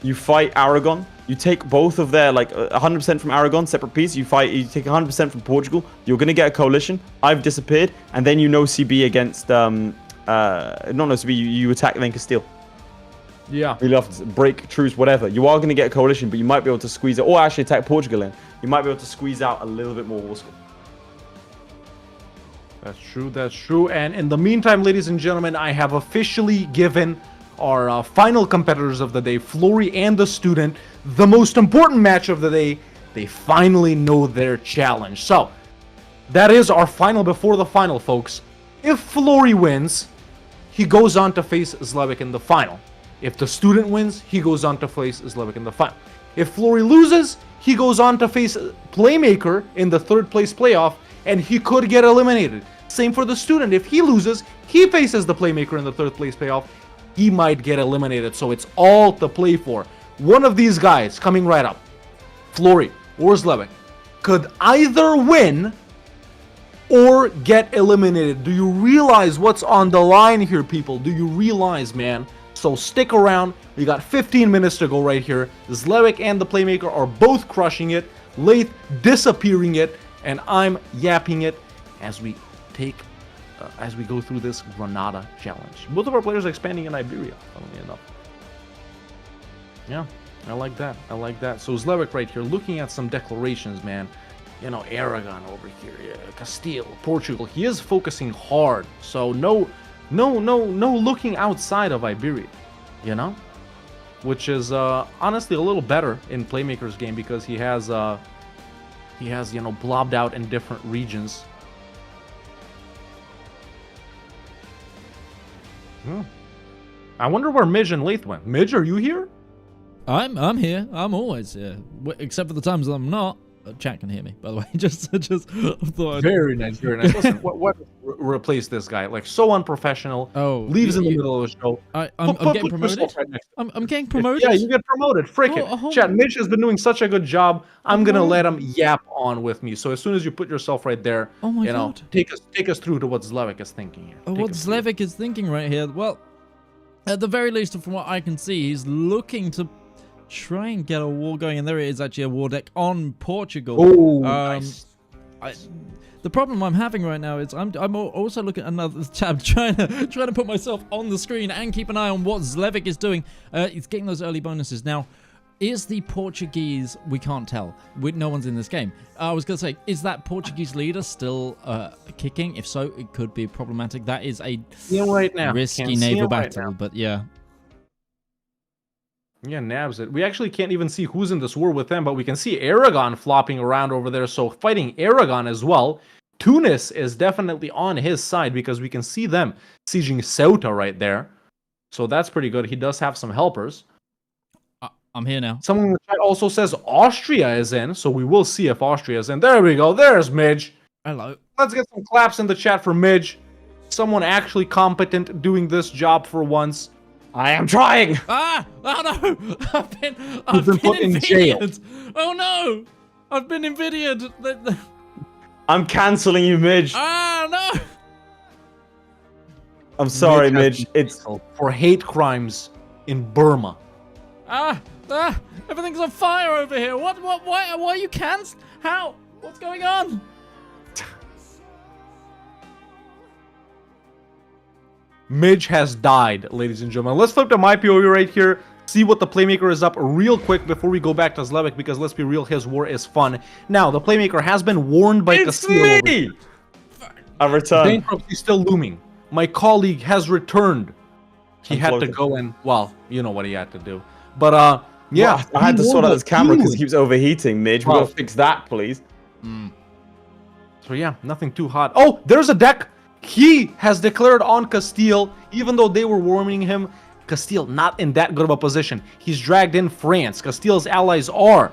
you fight Aragon, you take both of their 100% from Aragon, separate piece. You take 100% from Portugal. You're gonna get a coalition. I've disappeared, and then you no CB against not no CB. You attack then Castile. Yeah. Really often break truce, whatever. You are gonna get a coalition, but you might be able to squeeze it, or actually attack Portugal in. You might be able to squeeze out a little bit more war score. That's true. That's true. And in the meantime, ladies and gentlemen, I have officially given our final competitors of the day, Florry and the Student, the most important match of the day. They finally know their challenge. So that is our final before the final, folks. If Florry wins, he goes on to face Zlewikk in the final. If the Student wins, he goes on to face Zlewikk in the final. If Florry loses, he goes on to face Playmaker in the third place playoff, and he could get eliminated. Same for the Student. If he loses, he faces the Playmaker in the third place playoff. He might get eliminated, so it's all to play for. One of these guys coming right up, Florry or Zlewikk, could either win or get eliminated. Do you realize what's on the line here, people? Do you realize, man? So stick around. We got 15 minutes to go right here. Zlewikk and the Playmaker are both crushing it. Lathe disappearing it, and I'm yapping it as we go through this Granada challenge. Both of our players are expanding in Iberia, funnily enough. Yeah, I like that. I like that. So Zlewikk right here, looking at some declarations, man. You know, Aragon over here, Castile, Portugal. He is focusing hard. So no looking outside of Iberia, you know? Which is honestly a little better in Playmaker's game because he has blobbed out in different regions. I wonder where Midge and Lathe went. Midge, are you here? I'm here. I'm always here, except for the times that I'm not. Chat can hear me, by the way. just thought. Very nice, very nice. Listen, what replace this guy? Like so unprofessional. Oh, leaves in the middle of the show. I'm getting promoted. I'm getting promoted. Yeah, you get promoted. Frick it. Chat. Midge has been doing such a good job. I'm gonna let him yap on with me. So as soon as you put yourself right there, oh my God, take us through to what Zlewikk is thinking here. What Zlewikk is thinking right here. Well, at the very least, from what I can see, he's looking to try and get a war going, and there is actually a war deck on Portugal. Oh, nice. The problem I'm having right now is I'm also looking at another tab, trying to put myself on the screen and keep an eye on what Zlewikk is doing. He's getting those early bonuses now. Is the Portuguese? We can't tell. No one's in this game. I was gonna say, is that Portuguese leader still kicking? If so, it could be problematic. That is a risky naval battle, but yeah. Yeah, nabs it. We actually can't even see who's in this war with them, but we can see Aragon flopping around over there. So fighting Aragon as well. Tunis is definitely on his side because we can see them sieging Ceuta right there. So that's pretty good. He does have some helpers. I'm here now. Someone in the chat also says Austria is in, so we will see if Austria is in. There we go. There's Midge. Hello. Let's get some claps in the chat for Midge. Someone actually competent doing this job for once. I am trying. Ah! Oh no! I've been put in jail. Oh no! I've been invidious. I'm canceling you, Midge. Ah no! I'm sorry, Midge. It's for hate crimes in Burma. Everything's on fire over here. What? Why are you cancelled? How? What's going on? Midge has died, ladies and gentlemen. Let's flip to my POE right here. See what the Playmaker is up real quick before we go back to Zlewikk, because let's be real, his war is fun. Now, the Playmaker has been warned by Castile. Me! I returned. Bankruptcy still looming. My colleague has returned. He had to go and, well, you know what he had to do. But, yeah. Well, I had to sort out his camera because he keeps overheating, Midge. We gotta fix that, please. So yeah, nothing too hot. Oh, there's a deck. He has declared on Castile, even though they were warning him. Castile not in that good of a position. He's dragged in France. Castile's allies are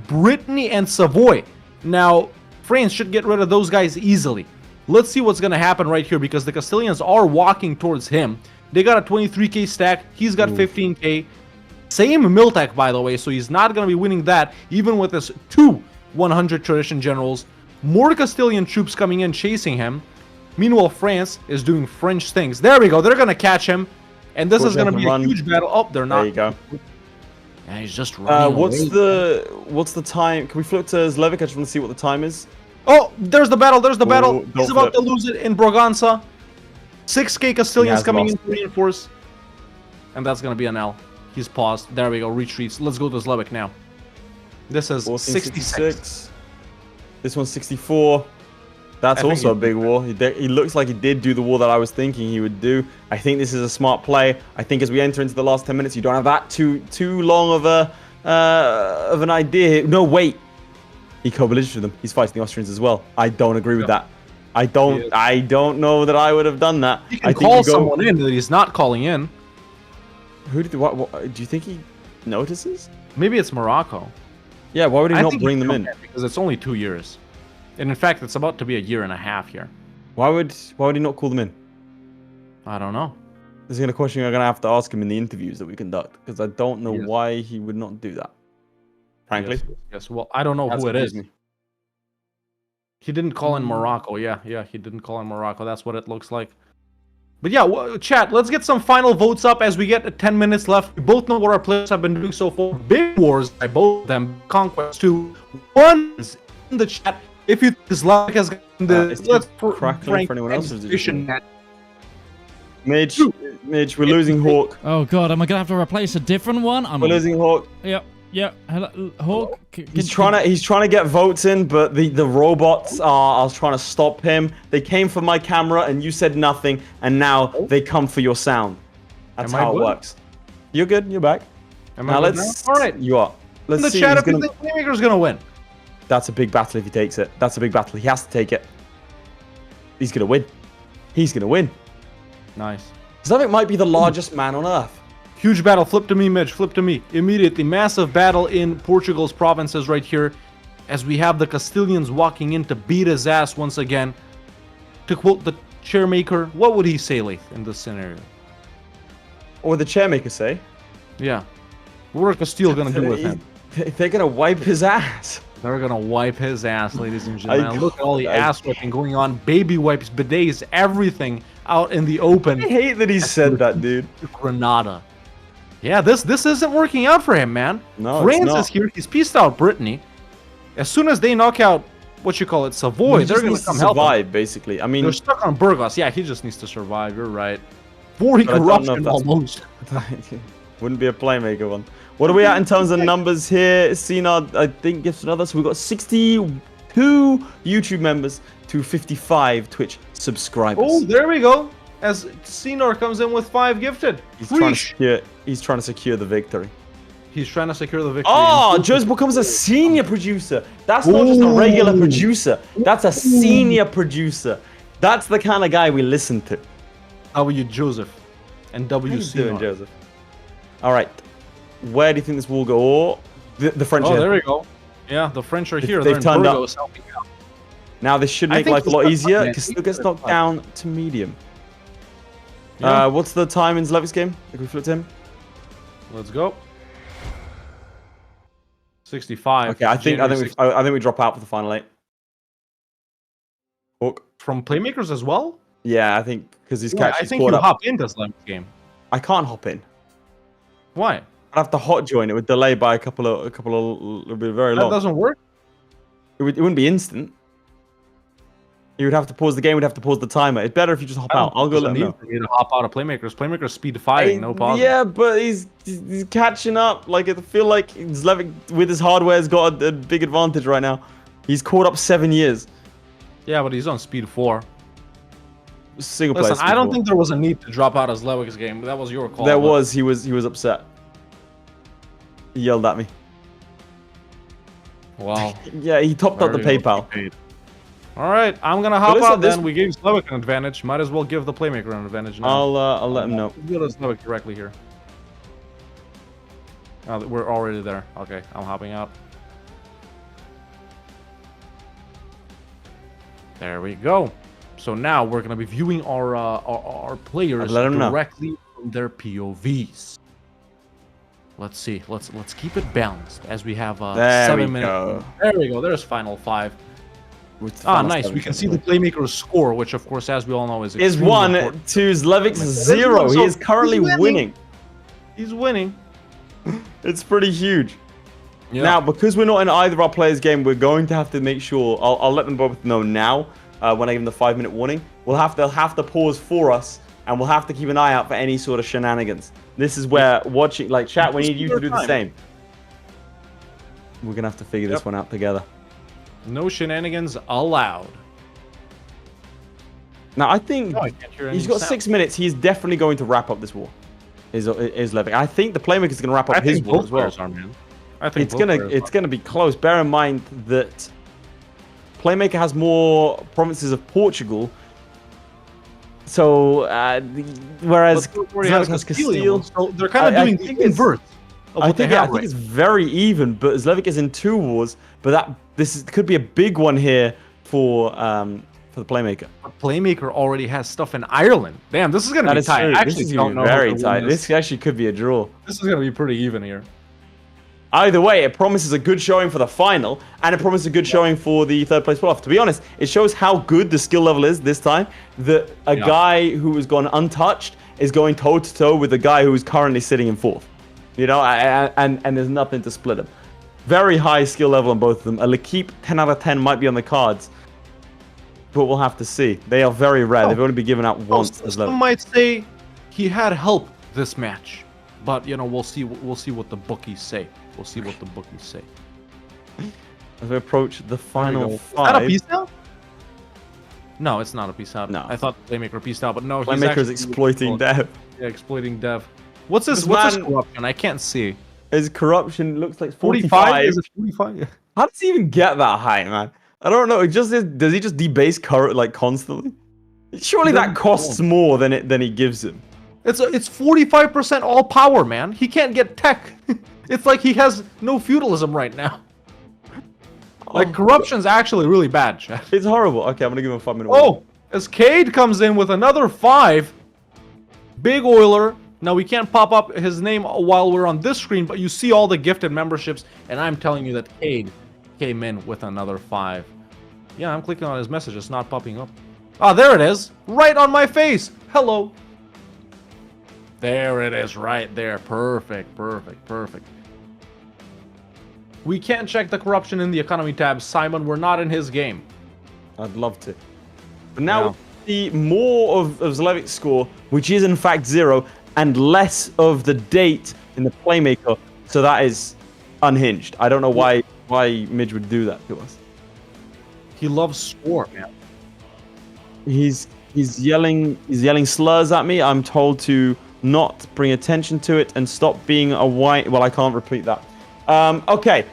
Brittany and Savoy. Now, France should get rid of those guys easily. Let's see what's going to happen right here, because the Castilians are walking towards him. They got a 23k stack. He's got 15k. Same Miltech, by the way, so he's not going to be winning that, even with his 2 100 tradition generals. More Castilian troops coming in, chasing him. Meanwhile, France is doing French things. There we go. They're going to catch him. And this is going to be a huge battle. Oh, they're not. There you go. Yeah, he's just running what's away. what's the time? Can we flip to Zlewikk? I just want to see what the time is. Oh, there's the battle. There's the battle. Don't He's about flip. to lose it in Braganza. 6k Castilians has coming lost. in to reinforce. And that's going to be an L. He's paused. There we go. Retreats. Let's go to Zlewikk now. This is 66. This one's 64. That's also a big war. He looks like he did do the war that I was thinking he would do. I think this is a smart play. I think as we enter into the last 10 minutes, you don't have that too long of an idea. No, wait. He co-belligerent with them. He's fighting the Austrians as well. I don't agree with that. I don't know that I would have done that. He can call someone in that he's not calling in. Who did what do you think he notices? Maybe it's Morocco. Yeah, why would he not think bring he them in? can, because it's only 2 years. And in fact, it's about to be a year and a half here. Why would he not call them in? I don't know. This is a question I'm going to have to ask him in the interviews that we conduct, because I don't know why he would not do that. Frankly. Yes. Well, I don't know who it is. He didn't call in Morocco. Yeah, he didn't call in Morocco. That's what it looks like. But yeah, chat, let's get some final votes up as we get 10 minutes left. We both know what our players have been doing so far. Big wars by both of them. Conquest 2. One is in the chat. If you think Zlewikk has gotten the let's crackling for anyone else. that. Midge, we're losing Hawk. Oh god, am I gonna have to replace a different one? We're losing Hawk. Yep. Hello, Hawk. He's trying to get votes in, but the robots are trying to stop him. They came for my camera, and you said nothing, and now they come for your sound. That's how it works. You're good. You're back. Now let's. All right. You are. Let's in the see. chat, if you think Playmaker's gonna win. That's a big battle if he takes it. That's a big battle. He has to take it. He's gonna win. He's gonna win. Nice. Zlewikk might be the largest man on Earth. Huge battle. Flip to me, Midge. Flip to me. Immediately. Massive battle in Portugal's provinces right here. As we have the Castilians walking in to beat his ass once again. To quote the Chairmaker, what would he say, Leith, in this scenario? Or the Chairmaker say? Yeah. What are Castile gonna do with him? They're gonna wipe his ass. They're gonna wipe his ass, ladies and gentlemen. Look at all the ass wiping going on. Baby wipes, bidets, everything out in the open. I hate that he said that, dude. Granada. Yeah, this isn't working out for him, man. No, France is here. He's pieced out Brittany. As soon as they knock out Savoy, they're gonna come help him. Basically. I mean, they're stuck on Burgos. Yeah, he just needs to survive. You're right. 40 corruption almost. Wouldn't be a Playmaker one. What are we at in terms of numbers here? Cena, I think, gives another. So we've got 62 YouTube members to 55 Twitch subscribers. Oh, there we go. As Senor comes in with 5 gifted. He's trying to secure the victory. He's trying to secure the victory. Oh, Joe's becomes a senior producer. That's not just a regular producer. That's a senior producer. That's the kind of guy we listen to. W. Joseph and W. How you doing, Joseph? All right. Where do you think this will go? Oh, the French. Oh, there we go. Yeah, the French are here. They've turned up. Helping out. Now this should make life a lot easier because still gets knocked down to medium. Yeah. What's the time in Zlewick's game? If we flip to him. Let's go. 65. Okay, I think we drop out for the final 8. Hawk. From Playmakers as well? Yeah, I think because he's I think you hop into Zlewick's game. I can't hop in. Why? I'd have to hot join. It would delay by a couple of it'd be very long. That doesn't work. It wouldn't be instant. You would have to pause the game. We'd have to pause the timer. It's better if you just hop out. I'll go let him know. For me to hop out of Playmakers. Playmakers speed fighting, no pause. Yeah, but he's catching up. Like I feel like Zlewikk with his hardware has got a big advantage right now. He's caught up 7 years. Yeah, but he's on speed 4. Single player. Listen, I don't think there was a need to drop out of Zlewick's game. That was your call. There was. He was upset. He yelled at me. Wow. Yeah, he topped up the PayPal. All right, I'm gonna hop listen, out then. We gave Zlewikk an advantage. Might as well give the Playmaker an advantage now. I'll let him know. Let's go to Zlewikk directly here. Oh, we're already there. Okay, I'm hopping out. There we go. So now we're gonna be viewing our players directly from their POVs. Let's see. Let's keep it balanced as we have 7 minutes. Go. There we go. There's final 5. Nice. We can see the Playmaker's score, which of course, as we all know, is 1 important. to Zlewick's 0. He is currently winning. He's winning. It's pretty huge. Yeah. Now, because we're not in either of our players' game, we're going to have to make sure. I'll let them both know now. When I give them the 5-minute warning, they'll have to pause for us, and we'll have to keep an eye out for any sort of shenanigans. This is where watching, like chat, we need you to do the same. We're gonna have to figure this one out together. No shenanigans allowed. Now, I think I can't hear he's any got sound. 6 minutes. He's definitely going to wrap up this war. Is Zlewikk. I think the Playmaker is going to wrap up his war as well. I think It's gonna be close. Bear in mind that Playmaker has more provinces of Portugal. So whereas Zlewikk has Castile, so they're kind of doing the inverse. I think it's very even. But Zlewikk is in 2 wars. But could be a big one here for the Playmaker. But Playmaker already has stuff in Ireland. Damn, this is gonna be tight. I This is gonna be very tight. This actually could be a draw. This is gonna be pretty even here. Either way, it promises a good showing for the final, and it promises a good showing for the 3rd place playoff. To be honest, it shows how good the skill level is this time. That a guy who has gone untouched is going toe-to-toe with the guy who is currently sitting in 4th. You know, and there's nothing to split them. Very high skill level on both of them. A L'Equipe 10 out of 10 might be on the cards, but we'll have to see. They are very rare. They've only been given out once as Some might say he had help this match, but you know, we'll see what the bookies say. We'll see what the bookies say. As we approach the final 5. Is that a peace out? No, it's not a peace out. No. I thought Playmaker peaced out, but no. Playmaker is exploiting dev. Yeah, exploiting dev. What's this corruption? I can't see. His corruption looks like 45. Is it 45? How does he even get that high, man? I don't know. Does he just debase current like constantly? Surely that costs more than he gives him. It's 45% all power, man. He can't get tech. It's like he has no feudalism right now. Like corruption's actually really bad, chat. It's horrible. Okay, I'm gonna give him a 5-minute. Oh, as Cade comes in with another 5. Big Oiler. Now we can't pop up his name while we're on this screen, but you see all the gifted memberships, and I'm telling you that Cade came in with another 5. Yeah, I'm clicking on his message. It's not popping up. Ah, there it is. Right on my face. Hello. There it is, right there. Perfect, perfect, perfect. We can't check the corruption in the economy tab. Simon, we're not in his game. I'd love to. But now we see more of Zlewick's score, which is in fact 0, and less of the date in the Playmaker. So that is unhinged. I don't know why Midge would do that to us. He loves score, man. He's yelling slurs at me. I'm told to not bring attention to it and stop being a white. Well, I can't repeat that. Okay.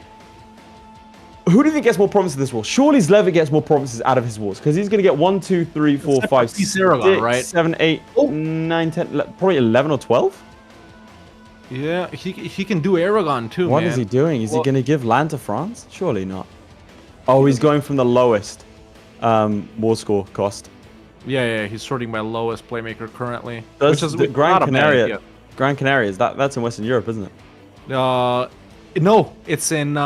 Who do you think gets more provinces in this war? Surely Zlewikk gets more provinces out of his wars because he's going to get 1, 2, 3, 4, 5, 6, Aragon, right? 7, 8, 9, 10, probably 11 or 12. Yeah, he can do Aragon too. What is he doing? Is he going to give land to France? Surely not. Oh, he's going from the lowest war score cost. Yeah, he's sorting by lowest Playmaker currently. Which is the Gran Canaria. Gran Canaria, that's in Western Europe, isn't it? No, it's in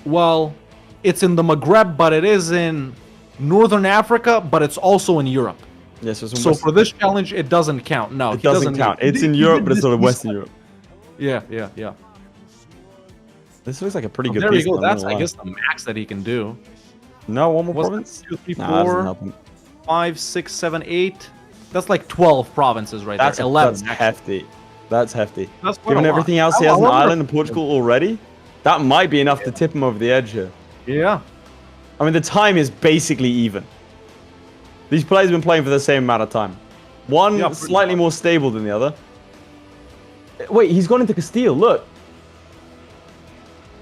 well, it's in the Maghreb, but it is in Northern Africa, but it's also in Europe. Yes, so for this challenge, it doesn't count. No, it doesn't count. It's in Europe, but it's sort of Western Europe. Yeah. This looks like a pretty good there piece. There you go. That's, I guess, the max that he can do. No, one more province? 2, 3, 4, 5, 6, 7, 8. That's like 12 provinces right there. 11. That's hefty. That's hefty. That's given everything else he has in Ireland and Portugal already, that might be enough to tip him over the edge here. Yeah. I mean, the time is basically even. These players have been playing for the same amount of time. One slightly more stable than the other. Wait, he's gone into Castile. Look.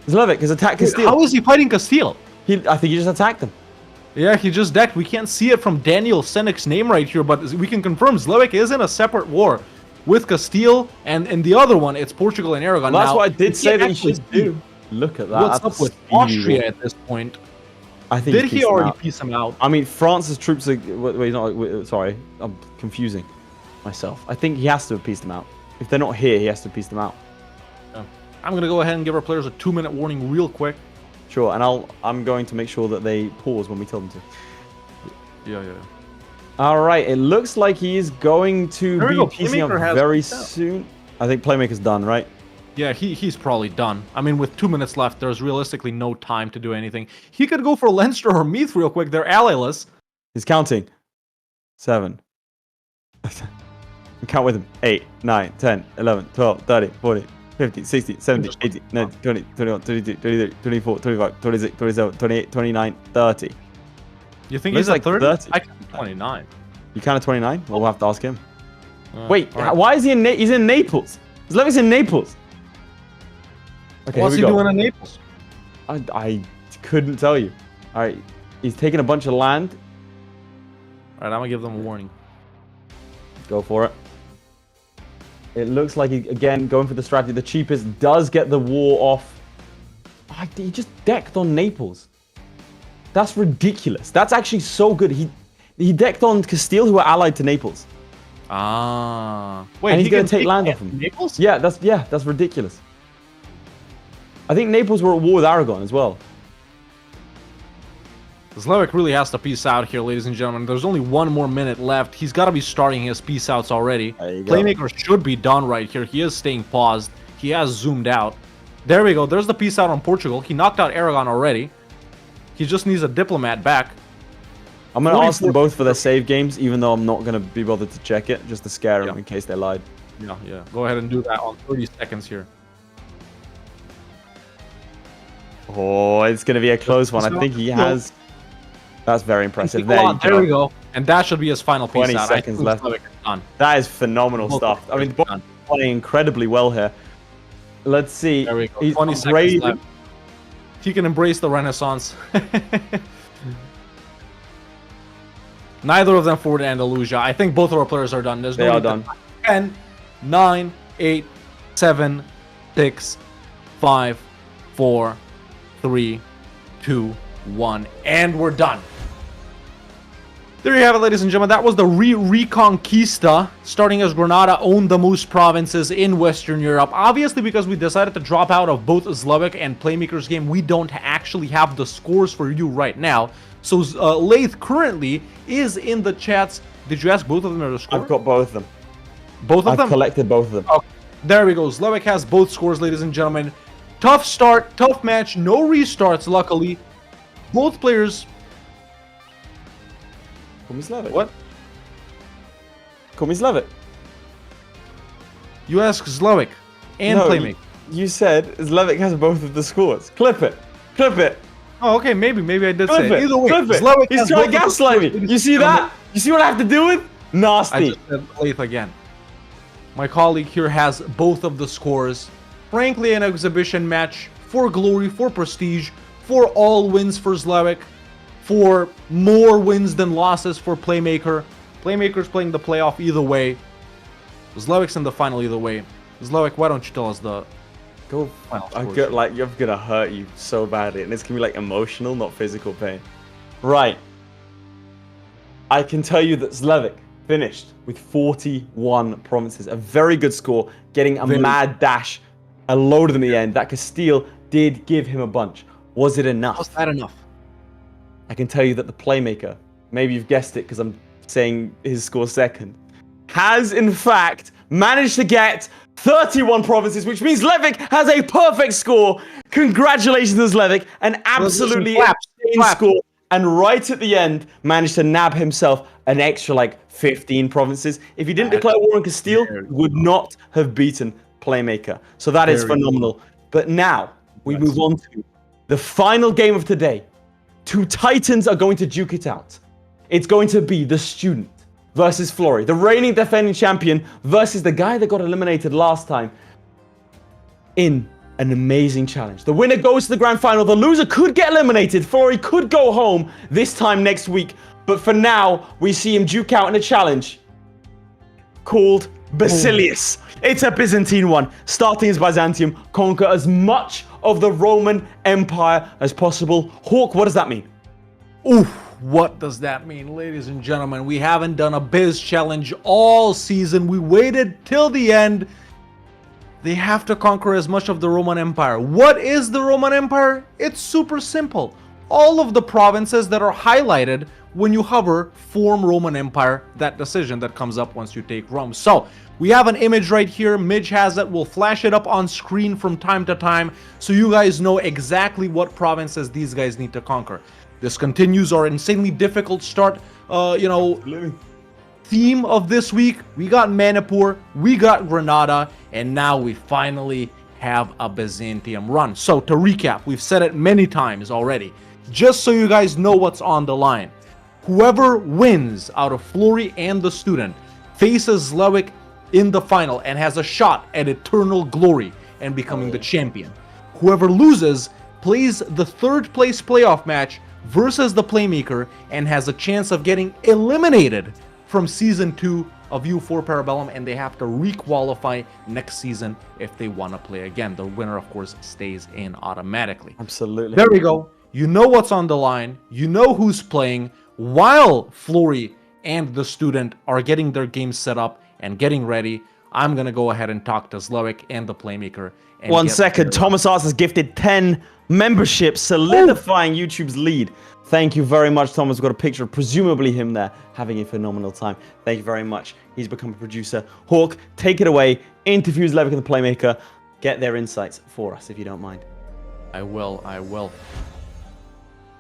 Zlewikk has attacked Castile. How is he fighting Castile? I think he just attacked him. Yeah, he just decked. We can't see it from Daniel Senik's name right here, but we can confirm Zlewikk is in a separate war with Castile, and in the other one, it's Portugal and Aragon. Well, that's now, what I did say that you should do. Look at that. What's That's up with speedy Austria war. at this point? I think Did he already piece him out? I mean, France's troops are. Wait, sorry, I'm confusing myself. I think he has to have pieced them out. If they're not here, he has to piece them out. I'm gonna go ahead and give our players a 2-minute warning real quick. Sure, and I'm going to make sure that they pause when we tell them to. Yeah. All right, it looks like he is going to There we be go. piecing out Playmaker has very pieced out. soon. I think Playmaker's done, right? Yeah, he's probably done. I mean, with 2 minutes left, there's realistically no time to do anything. He could go for Leinster or Meath real quick. They're allyless. He's counting. 7. Count with him. 8, 9, 10, 11, 12, 13, 14, 15, 16, 17, 18, 19, 20, 21, 22, 23, 24, 25, 26, 27, 28, 29, 30. You think Looks he's like at 30? 30. I can 29. You count at 29? Well, we'll have to ask him. Wait, all right. why is he in He's in Naples. Zlevik's in Naples. Okay, What's he here we go. doing in Naples? I couldn't tell you. All right, he's taking a bunch of land. All right, I'm gonna give them a warning. Go for it. It looks like he, again, going for the strategy. The cheapest does get the war off. He just decked on Naples. That's ridiculous. That's actually so good. He decked on Castile, who are allied to Naples. Ah. Wait, And he's going to can take land off him. Naples? Yeah, that's ridiculous. I think Naples were at war with Aragon as well. Zlewikk really has to peace out here, ladies and gentlemen. There's only 1 more minute left. He's got to be starting his peace outs already. There you go. Playmaker should be done right here. He is staying paused. He has zoomed out. There we go. There's the peace out on Portugal. He knocked out Aragon already. He just needs a diplomat back. I'm going to ask them both for their save games, even though I'm not going to be bothered to check it, just to scare them in case they lied. Yeah. Go ahead and do that on 30 seconds here. Oh, it's going to be a close one. I think he has... That's very impressive. There we go. And that should be his final piece 20 out. seconds left. Done. That is phenomenal Both stuff. I mean, Zlewikk both done. playing incredibly well here. Let's see. There we go. He's 20 seconds raising- left. He can embrace the Renaissance. Neither of them forward Andalusia. I think both of our players are done. There's They no are need to- done. 10, 9, 8, 7, 6, 5, 4, 3, 2, 1, and we're done. There you have it, ladies and gentlemen. That was the Reconquista. Starting as Granada owned the most provinces in Western Europe. Obviously, because we decided to drop out of both Zlewikk and Playmaker's game, we don't actually have the scores for you right now. So Lath currently is in the chats. Did you ask both of them their score? I've got both of them. Both of I've them? collected both of them. Okay. There we go. Zlewikk has both scores, ladies and gentlemen. Tough start, tough match, no restarts, luckily. Both players... Call me Zlewikk. What? Call me Zlewikk. You ask Zlewikk and No, Playmaker. You said Zlewikk has both of the scores. Clip it. Clip it. Oh, okay, maybe I did Clip say it. it. Either way, Clip it. Zlewikk He's has trying to both of the gaslight me. scores. You see that? You see what I have to do with? I Nasty. just said Lath again. My colleague here has both of the scores. Frankly, an exhibition match for glory, for prestige, for all wins for Zlewikk, for more wins than losses for Playmaker. Playmaker's playing the playoff either way. Zlewick's in the final either way. Zlewikk, why don't you tell us the Go. final I'm scores? I'm gonna hurt you so badly, and it's gonna be like emotional, not physical pain. Right. I can tell you that Zlewikk finished with 41 provinces, a very good score, getting a mad dash, a load of them in the end. That Castile did give him a bunch. Was it enough? Was that enough? I can tell you that the Playmaker, maybe you've guessed it because I'm saying his score second, has in fact managed to get 31 provinces, which means Zlewikk has a perfect score. Congratulations to Zlewikk, an absolutely insane score. And right at the end, managed to nab himself an extra like 15 provinces. If he didn't declare war on Castile, he would not have beaten Playmaker. So that is phenomenal. But now we move on to the final game of today. Two titans are going to duke it out. It's going to be the student versus Florry, the reigning defending champion versus the guy that got eliminated last time in an amazing challenge. The winner goes to the grand final. The loser could get eliminated. Florry could go home this time next week. But for now, we see him duke out in a challenge called Basilius. It's a Byzantine one. Starting as Byzantium, conquer as much of the Roman Empire as possible. Hawk, what does that mean? Oof, what does that mean, ladies and gentlemen? We haven't done a Biz challenge all season. We waited till the end. They have to conquer as much of the Roman Empire. What is the Roman Empire? It's super simple. All of the provinces that are highlighted when you hover form Roman Empire, that decision that comes up once you take Rome. So we have an image right here. Midge has it. We'll flash it up on screen from time to time so you guys know exactly what provinces these guys need to conquer. This continues our insanely difficult start, theme of this week. We got Manipur, we got Granada, and now we finally have a Byzantium run. So to recap, we've said it many times already, just so you guys know what's on the line. Whoever wins out of Florry and the student faces Zlewikk in the final and has a shot at eternal glory and becoming the champion. Whoever loses plays the third place playoff match versus the Playmaker and has a chance of getting eliminated from season 2 of EU4 Para Bellum, and they have to re-qualify next season if they want to play again. The winner, of course, stays in automatically. Absolutely. There we go. You know what's on the line. You know who's playing. While Florry and the student are getting their games set up and getting ready, I'm going to go ahead and talk to Zlewikk and the Playmaker. And 1 second. Thomas Arts has gifted 10 memberships, solidifying YouTube's lead. Thank you very much, Thomas. We've got a picture of presumably him there having a phenomenal time. Thank you very much. He's become a producer. Hawk, take it away. Interview Zlewikk and the Playmaker. Get their insights for us, if you don't mind. I will.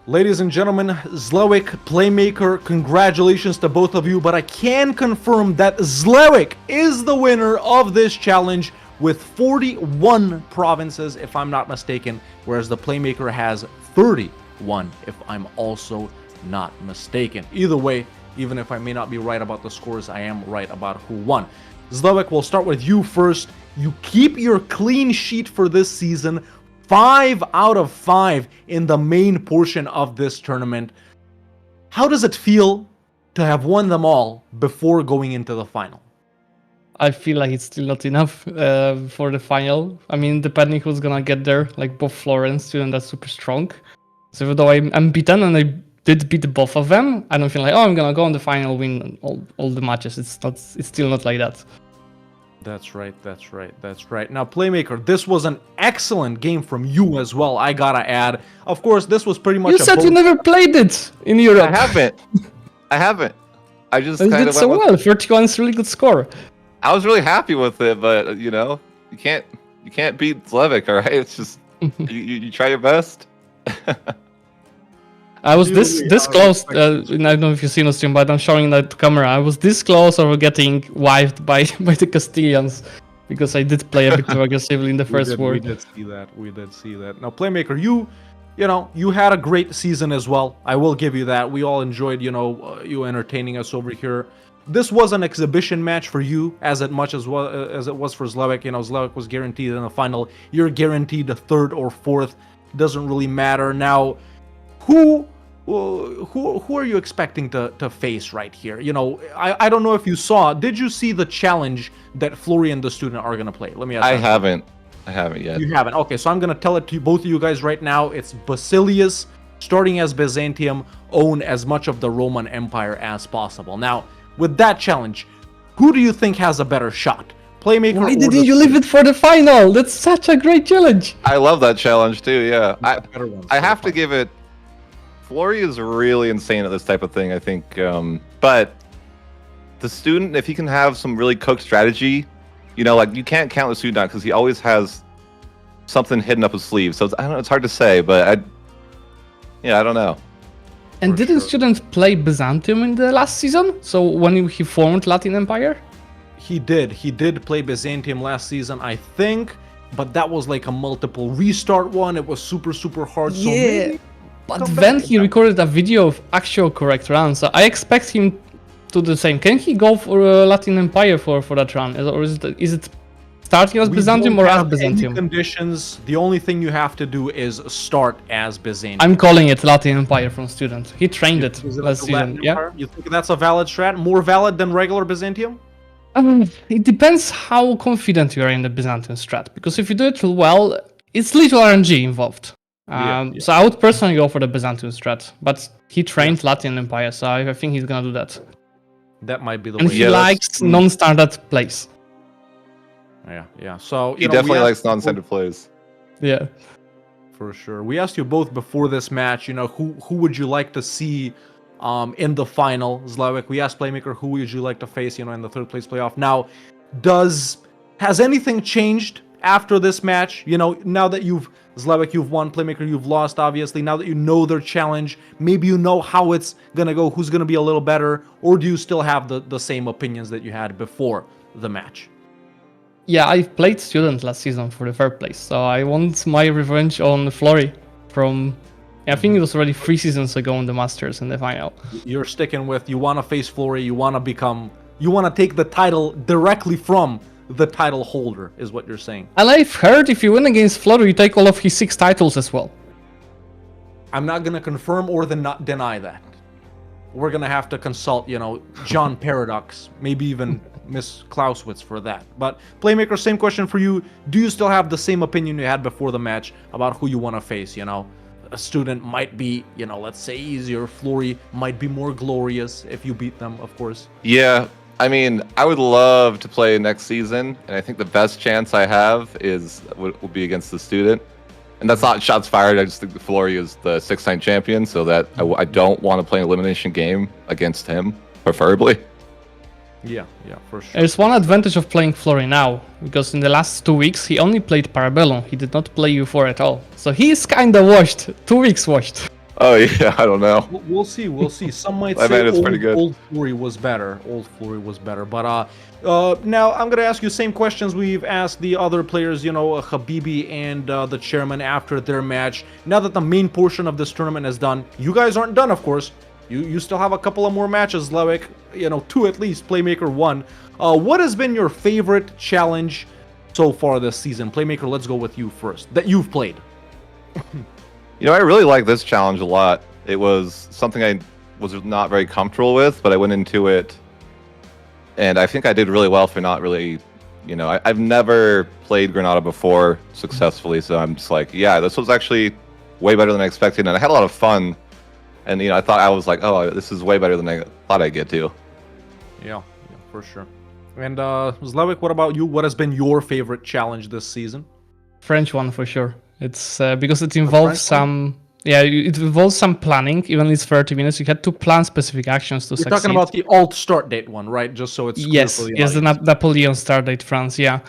Ladies and gentlemen, Zlewikk, Playmaker, congratulations to both of you, but I can confirm that Zlewikk is the winner of this challenge with 41 provinces, if I'm not mistaken, whereas the Playmaker has 31, if I'm also not mistaken. Either way, even if I may not be right about the scores, I am right about who won. Zlewikk, we'll start with you first. You keep your clean sheet for this season, 5 out of 5 in the main portion of this tournament. How does it feel to have won them all before going into the final? I feel like it's still not enough for the final. I mean, depending who's gonna get there, like both Florry and Student are super strong. So even though I'm beaten and I did beat both of them, I don't feel like, oh, I'm gonna go on the final, win all the matches. It's still not like that. That's right. Now, Playmaker, this was an excellent game from you as well, I gotta add. Of course, this was pretty much You said you never played it in Europe. I haven't. I just You kind did of so well. 31 is a really good score. I was really happy with it, but you can't beat Zlewikk, all right? It's just you try your best. I was this close. I don't know if you've seen the stream, but I'm showing that camera. I was this close of getting wiped by the Castilians because I did play a bit too aggressively in the first war. We did see that. Now, Playmaker, you had a great season as well. I will give you that. We all enjoyed, you entertaining us over here. This was an exhibition match for you as much as it was for Zlewikk. Zlewikk was guaranteed in the final. You're guaranteed the 3rd or 4th. Doesn't really matter. Now, who are you expecting to face right here? I don't know if you saw. Did you see the challenge that Florry and the student are gonna play? Let me ask. I haven't yet. You haven't. Okay, so I'm gonna tell it to both of you guys right now. It's Basilius, starting as Byzantium, own as much of the Roman Empire as possible. Now, with that challenge, who do you think has a better shot? Playmaker. Why didn't you leave it for the final? That's such a great challenge. I love that challenge too. Yeah, I have to give it. Florry is really insane at this type of thing, I think. But the student, if he can have some really cooked strategy, you can't count the student out because he always has something hidden up his sleeve. So I don't know, it's hard to say, but I don't know. And didn't Student play Byzantium in the last season? So when he formed Latin Empire? He did play Byzantium last season, I think, but that was like a multiple restart one. It was super, super hard. Yeah. So maybe But then he recorded a video of actual correct run, so I expect him to do the same. Can he go for Latin Empire for that run, or is it starting as We Byzantium don't or as have any Byzantium? conditions. The only thing you have to do is start as Byzantium. I'm calling it Latin Empire from Student. He trained it Is it last like the Latin season. Yeah. Empire? You think that's a valid strat? More valid than regular Byzantium? It depends how confident you are in the Byzantium strat. Because if you do it well, it's little RNG involved. Yeah. So I would personally go for the Byzantium strat. But he trained Latin Empire, so I think he's gonna do that. That might be the And way. he likes non-standard plays. Yeah. So He definitely likes non-standard plays. Yeah. For sure. We asked you both before this match, who would you like to see in the final, Zlewikk? We asked Playmaker, who would you like to face, in the third place playoff? Now, has anything changed after this match? Now that Zlewikk, you've won, Playmaker, you've lost, obviously. Now that you know their challenge, maybe you know how it's gonna go, who's gonna be a little better, or do you still have the same opinions that you had before the match? Yeah, I played Student last season for the third place, so I want my revenge on Florry from... I think it was already 3 seasons ago in the Masters in the final. You're sticking with, you want to face Florry, you want to take the title directly from the title holder, is what you're saying. And I've heard if you win against Florry, you take all of his 6 titles as well. I'm not going to confirm or not deny that. We're going to have to consult, John Paradox, maybe even Miss Clausewitz for that. But Playmaker, same question for you. Do you still have the same opinion you had before the match about who you want to face, A Student might be, let's say easier. Florry might be more glorious if you beat them, of course. Yeah, I mean, I would love to play next season, and I think the best chance I have will be against the Student. And that's not shots fired. I just think Florry is the 6-time champion, so that I don't want to play an elimination game against him, preferably. Yeah, for sure. There's one advantage of playing Florry now, because in the last 2 weeks he only played Para Bellum. He did not play EU4 at all. So he's kinda washed. 2 weeks washed. Oh yeah, I don't know. We'll see. Some might I say bet it's pretty good. old Florry was better. But now I'm gonna ask you same questions we've asked the other players. Habibi and the chairman after their match. Now that the main portion of this tournament is done, you guys aren't done, of course. You still have a couple of more matches, Zlewikk. 2 at least. Playmaker 1. What has been your favorite challenge so far this season? Playmaker, let's go with you first. That you've played. I really like this challenge a lot. It was something I was not very comfortable with, but I went into it, and I think I did really well for not really, I've never played Granada before successfully, so I'm just like, yeah, this was actually way better than I expected, and I had a lot of fun. And, I was like, oh, this is way better than I thought I'd get to. Yeah, for sure. And Zlewikk, what about you? What has been your favorite challenge this season? French one for sure. It's because it involves some... Yeah, it involves some planning. Even it's 30 minutes. You had to plan specific actions to succeed. You're talking about the alt start date one, right? Just so it's clear yes, for the yes, the audience. Napoleon start date France, yeah.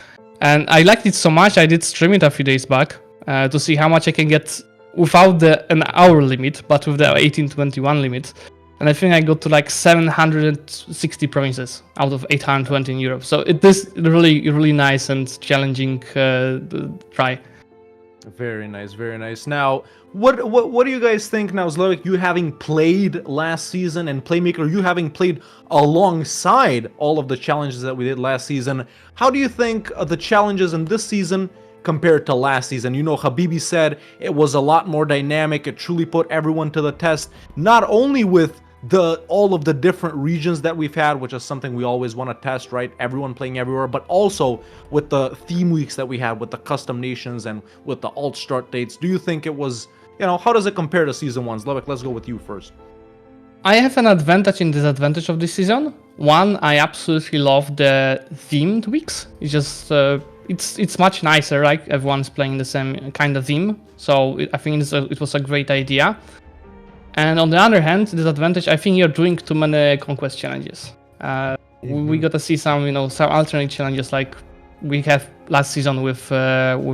And I liked it so much, I did stream it a few days back to see how much I can get without an hour limit, but with the 1821 limit. And I think I got to like 760 provinces out of 820 in Europe. So it is really nice and challenging try. Very nice. Now, what do you guys think now, Zlewikk? You having played last season, and Playmaker, you having played alongside all of the challenges that we did last season. How do you think the challenges in this season compared to last season? Habibi said it was a lot more dynamic. It truly put everyone to the test, not only with all of the different regions that we've had, which is something we always want to test, right? Everyone playing everywhere, but also with the theme weeks that we had, with the custom nations and with the alt start dates. Do you think it was, how does it compare to season 1? Zlewikk, let's go with you first. I have an advantage and disadvantage of this season. One, I absolutely love the themed weeks. It's just it's much nicer, right? Everyone's playing the same kind of theme, so I think it was a great idea. And on the other hand, disadvantage, I think you're doing too many conquest challenges. We got to see some, some alternate challenges like we have last season with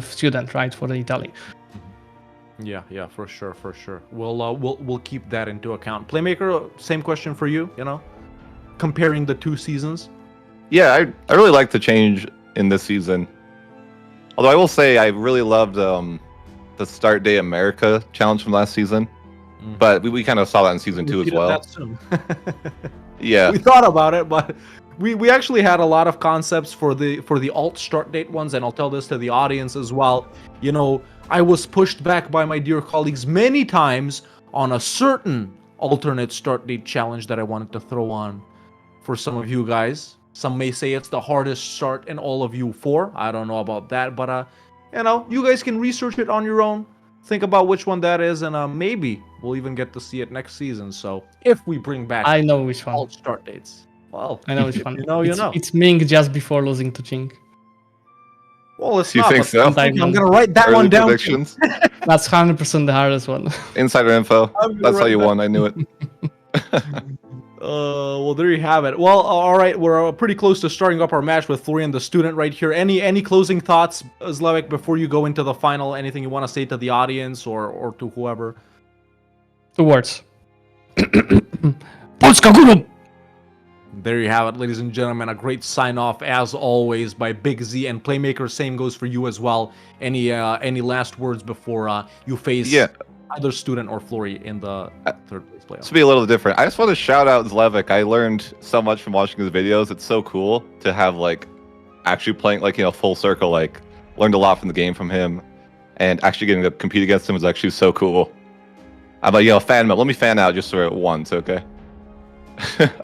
Student, right, for the Italy. Yeah, for sure. We'll keep that into account. Playmaker, same question for you. Comparing the 2 seasons. Yeah, I really like the change in this season. Although I will say I really loved the Start Day America challenge from last season. But we kind of saw that in season 2 as well. That soon. Yeah. We thought about it, but we actually had a lot of concepts for the alt start date ones, and I'll tell this to the audience as well. You know, I was pushed back by my dear colleagues many times on a certain alternate start date challenge that I wanted to throw on for some of you guys. Some may say it's the hardest start in all of EU4. I don't know about that, but you know, you guys can research it on your own. Think about which one that is, and maybe we'll even get to see it next season. So if we bring back, I know which one. alt start dates. Well, I know which one. You know. It's Ming just before losing to Jing. Well, it's You not. think but so? I'm gonna write that Early one down. predictions, That's 100% the hardest one. insider info. I'm gonna That's how write you that- won. I knew it. Well, there you have it. Well, all right, we're pretty close to starting up our match with Florian, the student, right here. Any closing thoughts, Zlewikk, before you go into the final? Anything you want to say to the audience or to whoever? 2 words. Polska Górą! There you have it, ladies and gentlemen. A great sign off, as always, by Big Z and Playmaker. Same goes for you as well. Any last words before you face either student or Flory in the third place playoff? To be a little different, I just want to shout out Zlewikk. I learned so much from watching his videos. It's so cool to have like actually playing like full circle. Like learned a lot from the game from him, and actually getting to compete against him was actually so cool. I'm like, fan mail. Let me fan out just for it once, okay?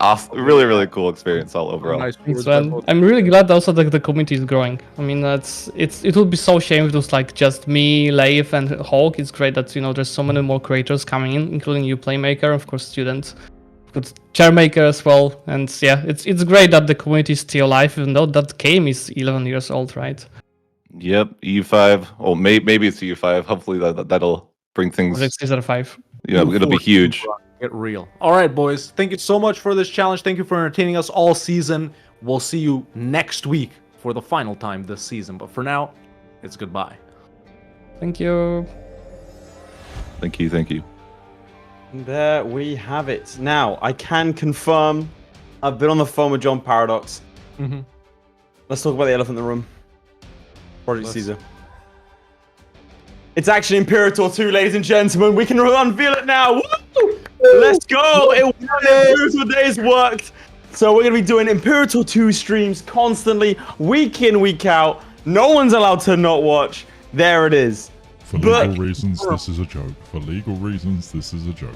Awesome. Really cool experience all overall. Nice Thanks, words, man. both. I'm really glad also that the community is growing. I mean, it would be so shame if it was like just me, Leif, and Hulk. It's great that there's so many more creators coming in, including you, Playmaker, of course, students, good Chairmaker as well. And yeah, it's great that the community is still alive, even though that game is 11 years old, right? Yep, EU5. Oh, maybe it's EU5. Hopefully that'll bring things. It's season 5. It'll be huge. Get real. All right, boys. Thank you so much for this challenge. Thank you for entertaining us all season. We'll see you next week for the final time this season. But for now, it's goodbye. Thank you. Thank you. There we have it. Now, I can confirm I've been on the phone with John Paradox. Mm-hmm. Let's talk about the elephant in the room. Project Let's- Caesar. It's actually Imperator 2, ladies and gentlemen. We can unveil it now. Woo! Let's go. Imperator Days worked. So we're going to be doing Imperator 2 streams constantly, week in, week out. No one's allowed to not watch. There it is. For legal reasons, this is a joke. For legal reasons, this is a joke.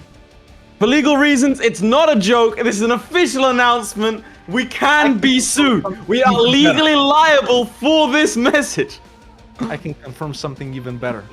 For legal reasons, it's not a joke. This is an official announcement. We can be sued. We are legally liable for this message. I can confirm something even better.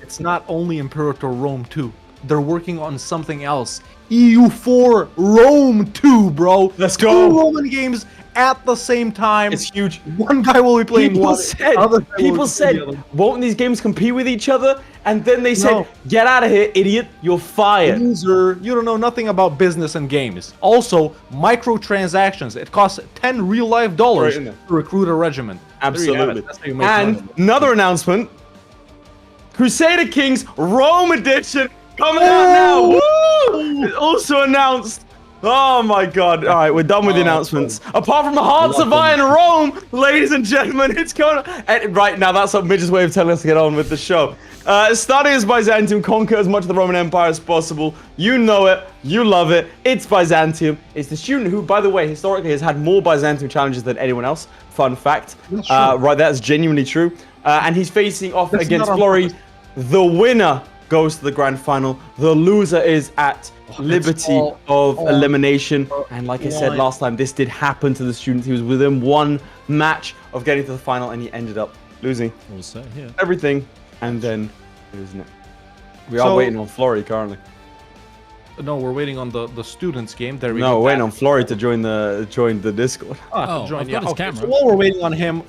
It's not only Imperator Rome 2. They're working on something else. EU4 Rome 2, bro. Let's go. 2 Roman games at the same time. It's huge. One guy will be playing People one. said, other guy will be playing the other. won't these games compete with each other? And then they said, No. get out of here, idiot. You're fired. Loser, you don't know nothing about business and games. Also, microtransactions. It costs 10 real life dollars Right in there. to recruit a regiment. There you have Absolutely. it. That's how you make And money. another announcement. Crusader Kings Rome Edition coming out now. Woo! It's also announced. Oh my god. All right, we're done with the announcements. Apart from the Hearts of Iron Rome, ladies and gentlemen, it's going on. Right now, that's what Midge's way of telling us to get on with the show. Starting as Byzantium, conquer as much of the Roman Empire as possible. You know it. You love it. It's Byzantium. It's the student who, by the way, historically has had more Byzantium challenges than anyone else. Fun fact. Right, that's genuinely true. And he's facing off That's against not on Florry. The winner goes to the grand final. The loser is at liberty all of on elimination. And like I said line. last time, this did happen to the student. He was within one match of getting to the final, and he ended up losing All set here. everything and then losing it. We So- are waiting on Flory currently. No, we're waiting on the students game. There we No, go. we're waiting on Flory to join the Discord. Oh, I've got his camera. So while we're waiting on him,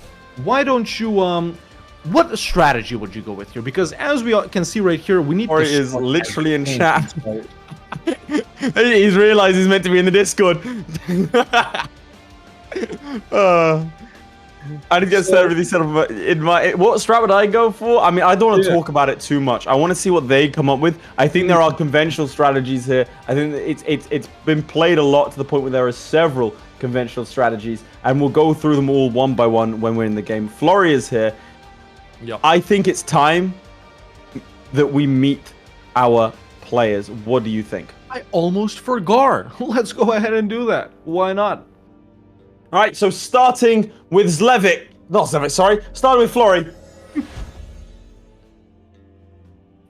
why don't you what strategy would you go with here? Because as we can see right here, we need Flory to is start literally in everything. chat. He's realized he's meant to be in the Discord. I didn't get to everything set up in my. What strat would I go for? I mean, I don't want to talk about it too much. I want to see what they come up with. I think there are conventional strategies here. I think that it's been played a lot to the point where there are several conventional strategies, and we'll go through them all one by one when we're in the game. Flory is here. Yep. I think it's time that we meet our players. What do you think? I almost forgot. Let's go ahead and do that. Why not? All right, so starting with Zlewikk. Not Zlewikk, sorry. Starting with Florry.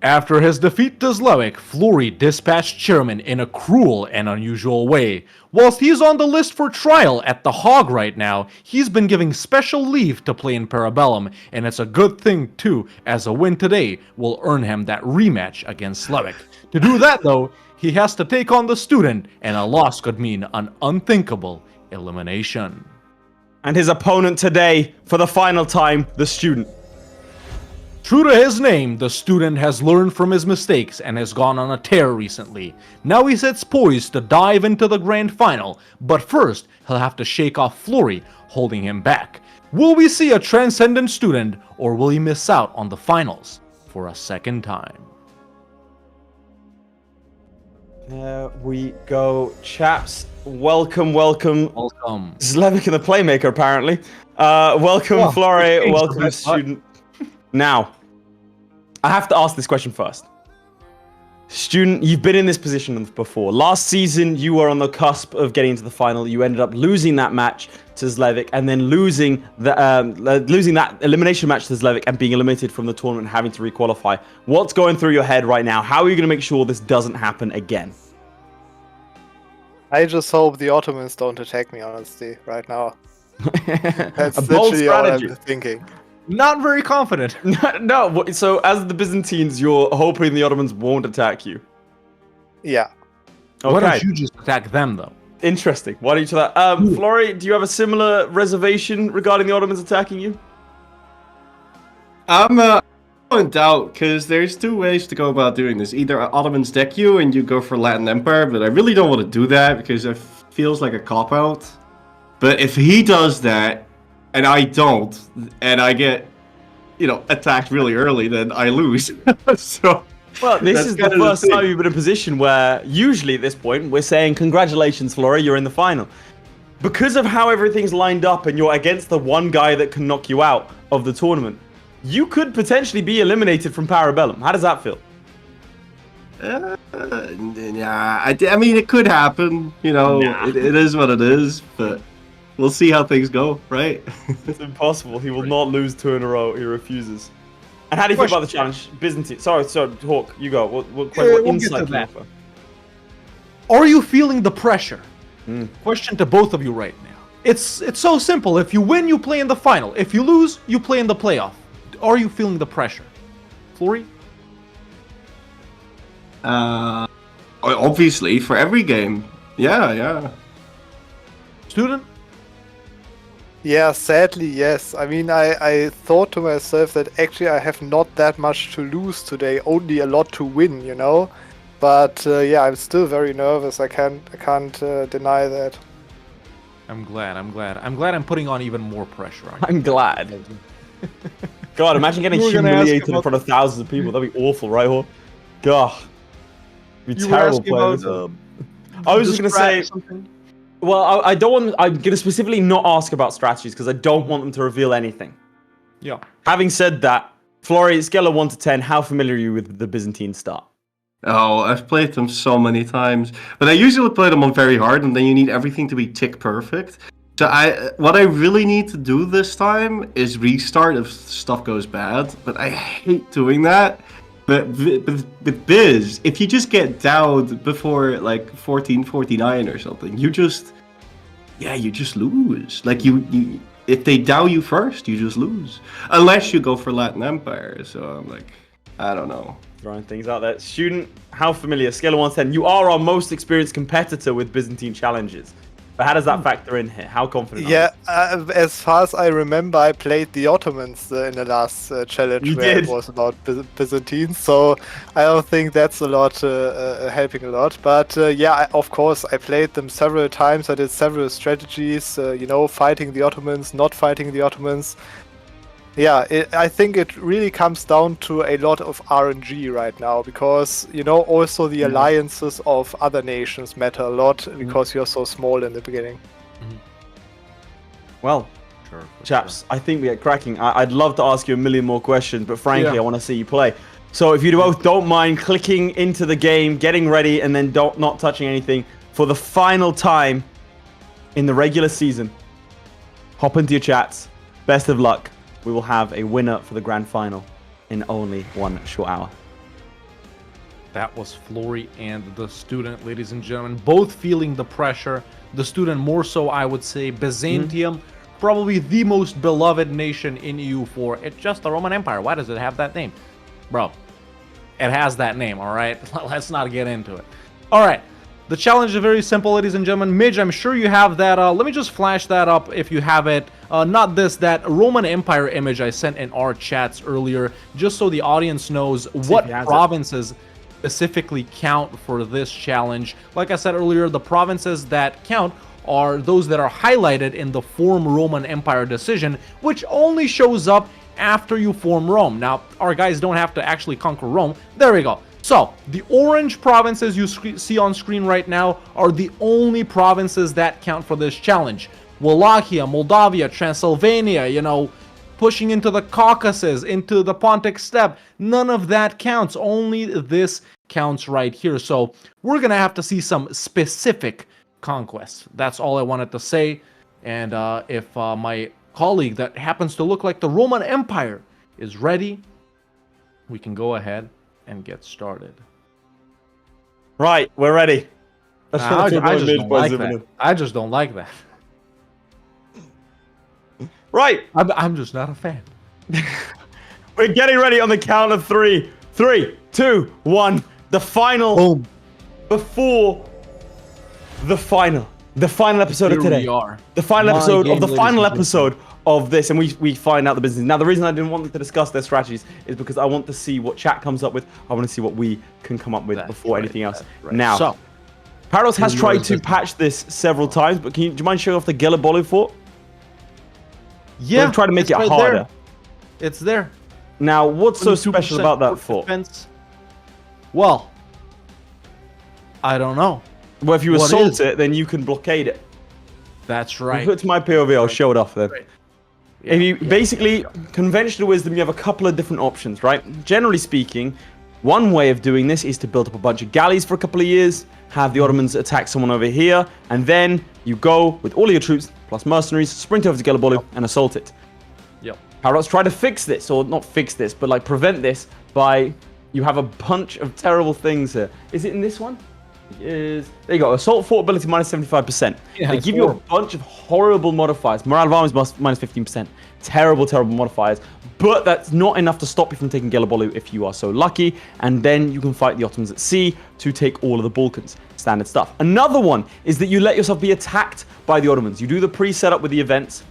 After his defeat to Zlewikk, Florry dispatched Chairman in a cruel and unusual way. Whilst he's on the list for trial at the Hog right now, he's been giving special leave to play in Para Bellum, and it's a good thing too, as a win today will earn him that rematch against Zlewikk. To do that though, he has to take on the student, and a loss could mean an unthinkable elimination. And his opponent today, for the final time, the student. True to his name, the student has learned from his mistakes and has gone on a tear recently. Now he sits poised to dive into the grand final, but first he'll have to shake off Florry, holding him back. Will we see a transcendent student, or will he miss out on the finals for a second time? There we go, chaps. Welcome, welcome. Welcome. Zlewikk and the Playmaker, apparently. Welcome, Well, Florry. thanks, Welcome, but- student. Now, I have to ask this question first. Student, you've been in this position before. Last season, you were on the cusp of getting into the final. You ended up losing that match to Zlewikk, and then losing that elimination match to Zlewikk and being eliminated from the tournament, having to requalify. What's going through your head right now? How are you going to make sure this doesn't happen again? I just hope the Ottomans don't attack me, honestly, right now. That's A bold literally all strategy. I'm thinking. Not very confident. No, so as the Byzantines, you're hoping the Ottomans won't attack you. Yeah. Why Okay, don't you just attack them though? interesting. Why don't you do that? Florry, do you have a similar reservation regarding the Ottomans attacking you? I'm in doubt because there's two ways to go about doing this. Either Ottomans deck you and you go for Latin Empire, but I really don't want to do that because it feels like a cop-out. But if he does that, and I don't, and I get, attacked really early, then I lose. So, Well, this that's is the kind of first thing. time you've been in a position where, usually at this point, we're saying, congratulations, Florry, you're in the final. Because of how everything's lined up and you're against the one guy that can knock you out of the tournament, you could potentially be eliminated from Para Bellum. How does that feel? Yeah, I mean, it could happen. It is what it is, but we'll see how things go, right? It's impossible. He will not lose 2 in a row. He refuses. And how do you feel about the challenge? Byzantine. Sorry, Hawk, you go. What we'll get insight to can you that. offer? Are you feeling the pressure? Question to both of you right now. It's so simple. If you win, you play in the final. If you lose, you play in the playoff. Are you feeling the pressure? Florry? Obviously, for every game. Yeah. Student? Yeah, sadly, yes. I mean, I thought to myself that actually I have not that much to lose today, only a lot to win, But yeah, I'm still very nervous. I can't deny that. I'm glad I'm putting on even more pressure on you. I'm glad. God, imagine getting You were gonna ask humiliated in about- front of thousands of people. That'd be awful, right, Hawk? God. It'd be You were terrible asking playing about, this one. I was just going to say... something? Well, I don't want... I'm going to specifically not ask about strategies because I don't want them to reveal anything. Yeah. Having said that, Florry, scale of 1 to 10, how familiar are you with the Byzantine start? Oh, I've played them so many times, but I usually play them on very hard, and then you need everything to be tick perfect. So what I really need to do this time is restart if stuff goes bad, but I hate doing that. But with Biz, if you just get downed before like 1449 or something, you just lose. Like you if they down you first, you just lose. Unless you go for Latin Empire. So I'm like, I don't know. Throwing things out there. Student, how familiar? Scale of 1 to 10. You are our most experienced competitor with Byzantine challenges. But how does that factor in here? How confident are you? Yeah, as far as I remember, I played the Ottomans in the last challenge You where did. it was about Byzantines, so I don't think that's a lot helping a lot. But yeah, of course, I played them several times. I did several strategies, fighting the Ottomans, not fighting the Ottomans. Yeah, I think it really comes down to a lot of RNG right now because, also the alliances of other nations matter a lot because you're so small in the beginning. Well, chaps, I think we get cracking. I'd love to ask you a million more questions, but frankly, Yeah. I want to see you play. So if you both don't mind clicking into the game, getting ready, and then not touching anything for the final time in the regular season, Hop into your chats. Best of luck. We will have a winner for the grand final in only 1 short hour. That was Florry and the student, ladies and gentlemen, both feeling the pressure. The student more so, I would say. Byzantium, probably the most beloved nation in EU4. It's just the Roman Empire. Why does it have that name? Bro, it has that name, all right? Let's not get into it. All right, the challenge is very simple, ladies and gentlemen. Midge, I'm sure you have that. Let me just flash that up if you have it. Not this, that Roman Empire image I sent in our chats earlier, just so the audience knows what provinces specifically count for this challenge. Like I said earlier, the provinces that count are those that are highlighted in the Form Roman Empire decision, which only shows up after you form Rome. Now, our guys don't have to actually conquer Rome. There we go. So, the orange provinces you see on screen right now are the only provinces that count for this challenge. Wallachia, Moldavia, Transylvania, you know, pushing into the Caucasus, into the Pontic Steppe, none of that counts. Only this counts right here. So we're going to have to see some specific conquests. That's all I wanted to say. And if my colleague that happens to look like the Roman Empire is ready, we can go ahead and get started. Right, we're ready. I just don't like that. I just don't like that. Right. I'm just not a fan. We're getting ready on the count of 3. 3, 2, 1. The final. Boom. Before the final. The final episode Here of today. we are. The final My episode game, of the ladies final and episode of this, and we find out the business. Now, the reason I didn't want them to discuss their strategies is because I want to see what chat comes up with. I want to see what we can come up with before anything else. Right. Now, So, Paradox has here tried is to the- patch this several times, but do you mind showing off the Gelabolu fort? yeah, We've tried to make it's it right harder. there. It's there. Now, what's so special 22% about that fort fort? defense. Well, I don't know. Well, if you What assault is? it, then you can blockade it. That's Right. right. Put to my POV, I'll show it off then. Right. If you basically conventional wisdom, you have a couple of different options, right? Generally speaking, one way of doing this is to build up a bunch of galleys for a couple of years, have the Ottomans attack someone over here, and then you go with all of your troops plus mercenaries, sprint over to Gelabolu and assault it. Yep. Paradox try to fix this, or not fix this, but like prevent this by you have a bunch of terrible things here. Is it in this one? It is. There you go. Assault fort ability minus 75%. Yeah, They it's give you a horrible. bunch of horrible modifiers. Morale of armies minus 15%. Terrible, terrible modifiers. But that's not enough to stop you from taking Gelabolu if you are so lucky. And then you can fight the Ottomans at sea to take all of the Balkans. Standard stuff. Another one is that you let yourself be attacked by the Ottomans. You do the pre-setup with the events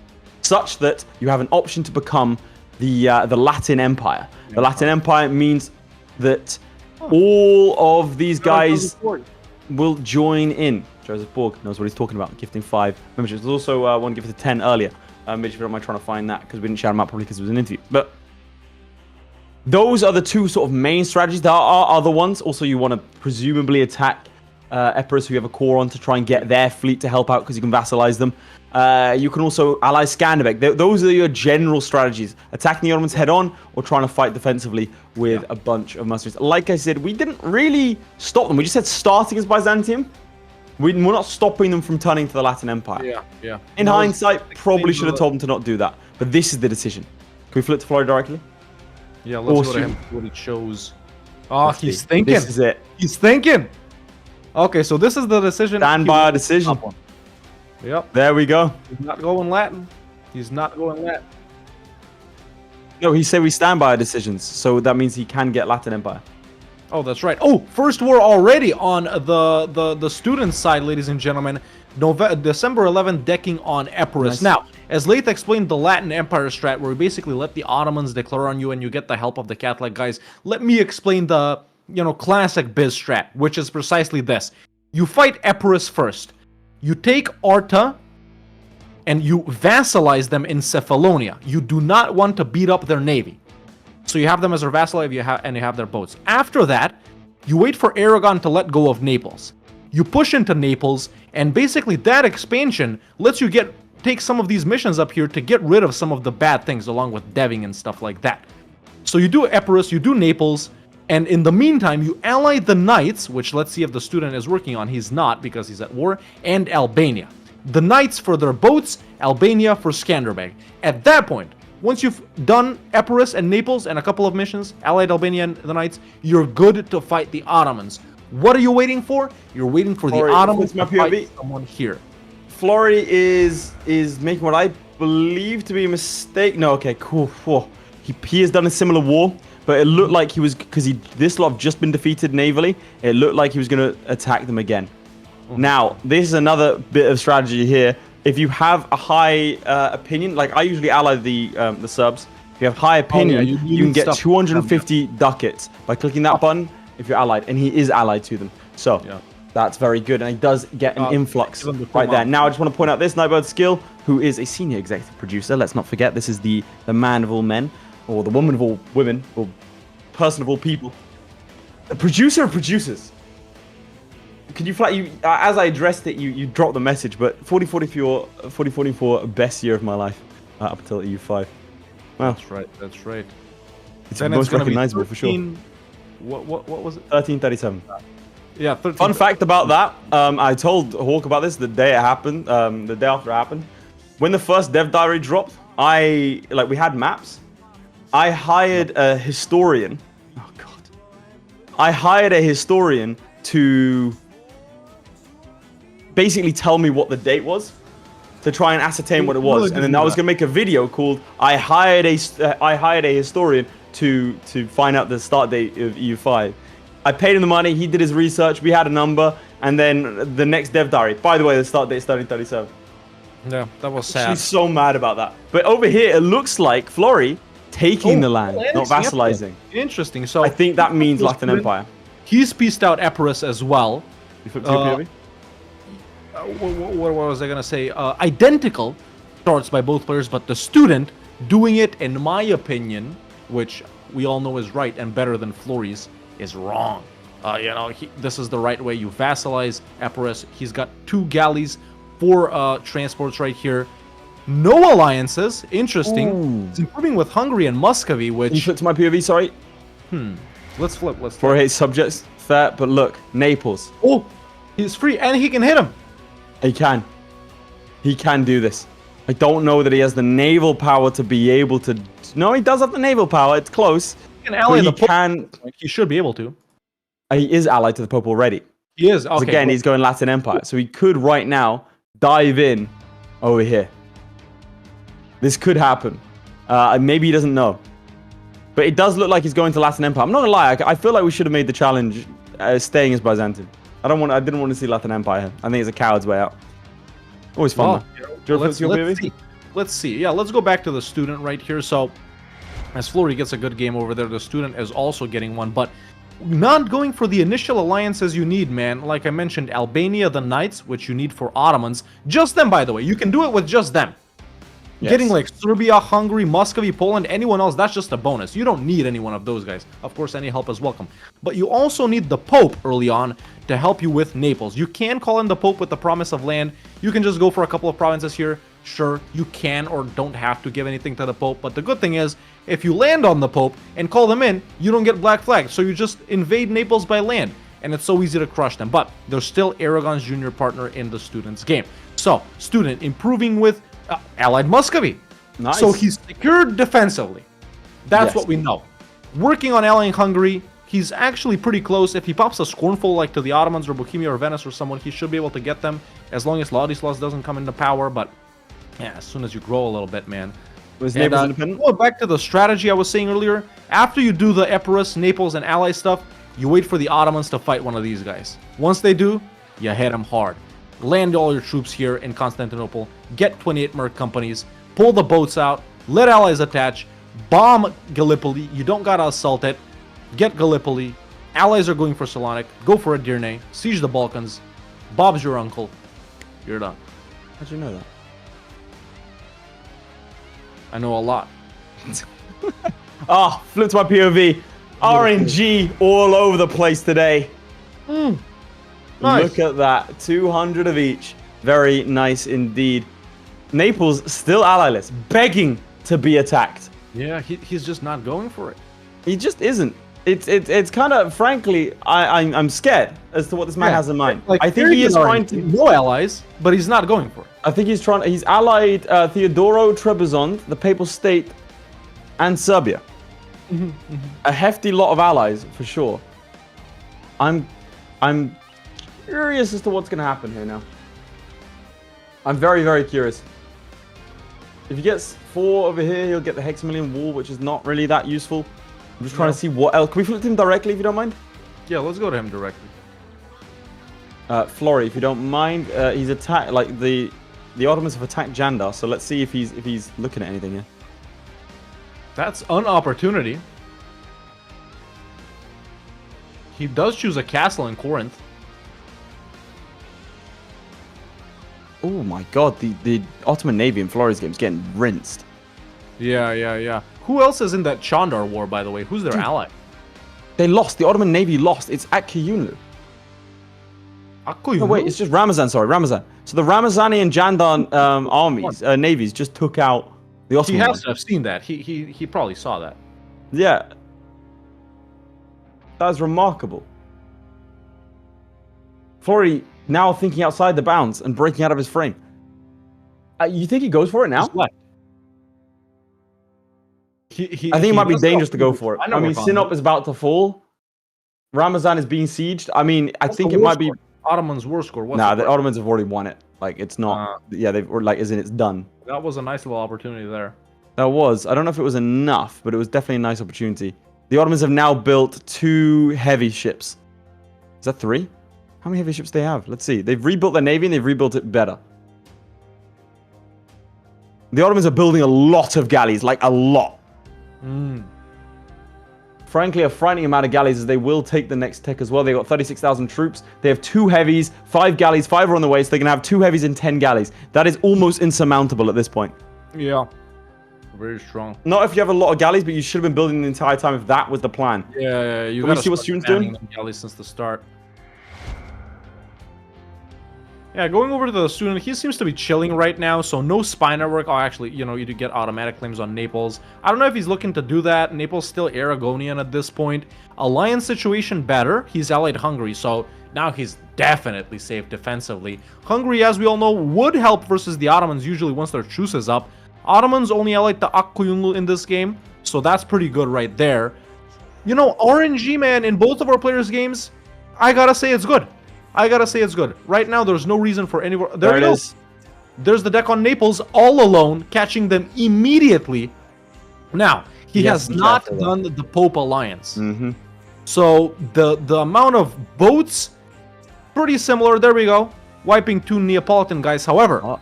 such that you have an option to become the Latin Empire. The Latin Empire means that all of these guys will join in. Joseph Borg knows what he's talking about. Gifting 5 memberships. There's also one gifted 10 earlier. Mitch, if you don't mind trying to find that, because we didn't shout him out probably because it was an interview. But those are the two sort of main strategies. There are other ones. Also, you want to presumably attack Epirus, who you have a core on, to try and get their fleet to help out because you can vassalize them. You can also ally Skanderbeg. Those are your general strategies. Attacking the Ottomans head on or trying to fight defensively with a bunch of mercenaries. Like I said, we didn't really stop them. We just said starting as Byzantium. We're not stopping them from turning to the Latin Empire. Yeah. In hindsight, probably should have told them to not do that. But this is the decision. Can we flip to Florida directly? Yeah, let's go to Awesome. him. What it shows. Oh, Let's he's see. thinking. This is it. He's thinking. Okay, so this is the decision. Stand He by our wants to decision. stop one. Yep. There we go. He's not going Latin. He's not going Latin. No, he said we stand by our decisions. So that means he can get Latin Empire. Oh, that's right. Oh, first war already on the student side, ladies and gentlemen. December 11th, decking on Epirus. Nice. Now, as Leith explained, the Latin Empire strat, where we basically let the Ottomans declare on you and you get the help of the Catholic guys. Let me explain the, classic biz strat, which is precisely this. You fight Epirus first. You take Arta and you vassalize them in Cephalonia. You do not want to beat up their navy. So you have them as their vassal and you have their boats. After that, you wait for Aragon to let go of Naples. You push into Naples, and basically that expansion lets you take some of these missions up here to get rid of some of the bad things, along with deving and stuff like that. So you do Epirus, you do Naples, and in the meantime, you ally the Knights, which let's see if the student is working on. He's not, because he's at war, and Albania. the Knights for their boats, Albania for Skanderbeg. At that point, once you've done Epirus and Naples and a couple of missions, Allied Albania and the Knights, you're good to fight the Ottomans. What are you waiting for? You're waiting for the Ottomans to fight someone here. Florry is making what I believe to be a mistake. No, okay, cool. Whoa. He has done a similar war, but it looked like he was, because this lot have just been defeated navally, it looked like he was going to attack them again. Now, this is another bit of strategy here. If you have a high opinion, like I usually ally the Serbs, if you have high opinion, you can get 250 ducats by clicking that button if you're allied, and he is allied to them. So that's very good, and he does get an influx right there. Now, I just want to point out this Nightbird Skill, who is a senior executive producer. Let's not forget, this is the man of all men, or the woman of all women, or person of all people. The producer of producers. Could you as I addressed it, you dropped the message, but 4044 best year of my life up until EU5. Wow. That's right. That's right. It's the most recognizable for sure. What was it? 1337. Yeah. 13. Fun fact about that. I told Hawk about this the day it happened. The day after it happened. When the first dev diary dropped, we had maps. I hired a historian. Oh god. I hired a historian to basically tell me what the date was, to try and ascertain what it was, and then I was gonna make a video called I hired a historian to find out the start date of EU5. I paid him the money, he did his research, we had a number, and then the next dev diary. By the way, the start date is 1337. Yeah, that was sad. She's so mad about that. But over here, it looks like Florry taking the land, not vassalizing. Interesting. So I think that means Latin Empire. He's pieced out Epirus as well. You flipped your POV? What was I gonna say? Identical starts by both players, but the student doing it, in my opinion, which we all know is right and better than Florry's, is wrong. This is the right way. You vassalize Epirus. He's got 2 galleys, 4 transports right here. No alliances. Interesting. Ooh. It's improving with Hungary and Muscovy, which... You flipped my POV, sorry. Let's flip. For his subjects, fair, but look, Naples. Oh, he's free, and he can hit him. He can. He can do this. I don't know that he has the naval power to be able to... No, he does have the naval power. It's close. He can ally the Pope. Can... He should be able to. He is allied to the Pope already. He is. Okay. Again, he's going Latin Empire. So he could right now dive in over here. This could happen. Maybe he doesn't know. But it does look like he's going to Latin Empire. I'm not gonna lie. I feel like we should have made the challenge staying as Byzantium. I didn't want to see Latin Empire. I think it's a coward's way out. Always fun. Let's see. Yeah, let's go back to the student right here. So, as Florry gets a good game over there, the student is also getting one, but not going for the initial alliances you need, man. Like I mentioned, Albania, the Knights, which you need for Ottomans. Just them, by the way. You can do it with just them. Yes. Getting like Serbia, Hungary, Muscovy, Poland, anyone else, that's just a bonus. You don't need any one of those guys. Of course, any help is welcome. But you also need the Pope early on to help you with Naples. You can call in the Pope with the promise of land. You can just go for a couple of provinces here. Sure, you can or don't have to give anything to the Pope. But the good thing is, if you land on the Pope and call them in, you don't get black flagged. So you just invade Naples by land. And it's so easy to crush them. But they're still Aragon's junior partner in the student's game. So, student improving with Allied Muscovy. Nice. So he's secured defensively. That's what we know. Working on allying Hungary, he's actually pretty close. If he pops a Scornful like to the Ottomans or Bohemia or Venice or someone, he should be able to get them as long as Ladislaus doesn't come into power. But yeah, as soon as you grow a little bit, man. Independent? Going back to the strategy I was saying earlier, after you do the Epirus, Naples, and ally stuff, you wait for the Ottomans to fight one of these guys. Once they do, you hit them hard. Land all your troops here in Constantinople, get 28 merc companies, pull the boats out, let allies attach, bomb Gallipoli, you don't gotta assault it, get Gallipoli, allies are going for Salonik, go for Edirne, siege the Balkans, Bob's your uncle, you're done. How'd you know that? I know a lot. Flipped my POV. RNG all over the place today. Nice. Look at that. 200 of each. Very nice indeed. Naples still allyless, begging to be attacked. Yeah, he's just not going for it. He just isn't. It's kind of, frankly, I'm scared as to what this man has in mind. Like, I think he is trying to no allies, but he's not going for it. I think he's allied Theodoro Trebizond, the Papal State, and Serbia. A hefty lot of allies for sure. I'm curious as to what's going to happen here now. I'm very, very curious. If he gets 4 over here, he'll get the Hexamillion Wall, which is not really that useful. I'm just trying to see what else. Can we flip to him directly, if you don't mind? Yeah, let's go to him directly. Florry, if you don't mind, he's attacked. Like the Ottomans have attacked Jandar, so let's see if he's looking at anything here. That's an opportunity. He does choose a castle in Corinth. Oh my god, the Ottoman Navy in Florry's game is getting rinsed. Yeah. Who else is in that Chandar war, by the way? Who's their ally? They lost. The Ottoman Navy lost. It's at Kiyunlu. Akuyunlu? No, wait, it's just Ramazan. Sorry, Ramazan. So the Ramazani and Jandan armies, navies, just took out the Ottoman. He has to have seen that. He probably saw that. Yeah. That is remarkable. Florry now thinking outside the bounds and breaking out of his frame. You think he goes for it now? I think it might be dangerous to go for it. I mean, Sinop is about to fall. Ramazan is being sieged. I mean, I think it might be Ottoman's war score. Nah, the Ottomans have already won it. Like, it's not. Yeah, they've like, as in it's done. That was a nice little opportunity there. That was. I don't know if it was enough, but it was definitely a nice opportunity. The Ottomans have now built 2 heavy ships. Is that 3? How many heavy ships do they have? Let's see. They've rebuilt their navy and they've rebuilt it better. The Ottomans are building a lot of galleys, like a lot. Frankly, a frightening amount of galleys, as they will take the next tech as well. They got 36,000 troops. They have 2 heavies, 5 galleys, 5 are on the way, so they can have 2 heavies and 10 galleys. That is almost insurmountable at this point. Yeah. Very strong. Not if you have a lot of galleys, but you should have been building the entire time if that was the plan. Yeah. You Can we see what students doing? Galleys since the start. Yeah, going over to the student, he seems to be chilling right now, so no spy network. Oh, actually, you do get automatic claims on Naples. I don't know if he's looking to do that. Naples still Aragonian at this point. Alliance situation better. He's allied Hungary, so now he's definitely safe defensively. Hungary, as we all know, would help versus the Ottomans usually once their truce is up. Ottomans only allied the Akkuyunlu in this game, so that's pretty good right there. RNG, man, in both of our players' games, I gotta say it's good. Right now, there's no reason for anyone. There it is. There's the deck on Naples, all alone, catching them immediately. Now, he has not done the Pope Alliance. So, the amount of boats, pretty similar. There we go. Wiping 2 Neapolitan guys. However,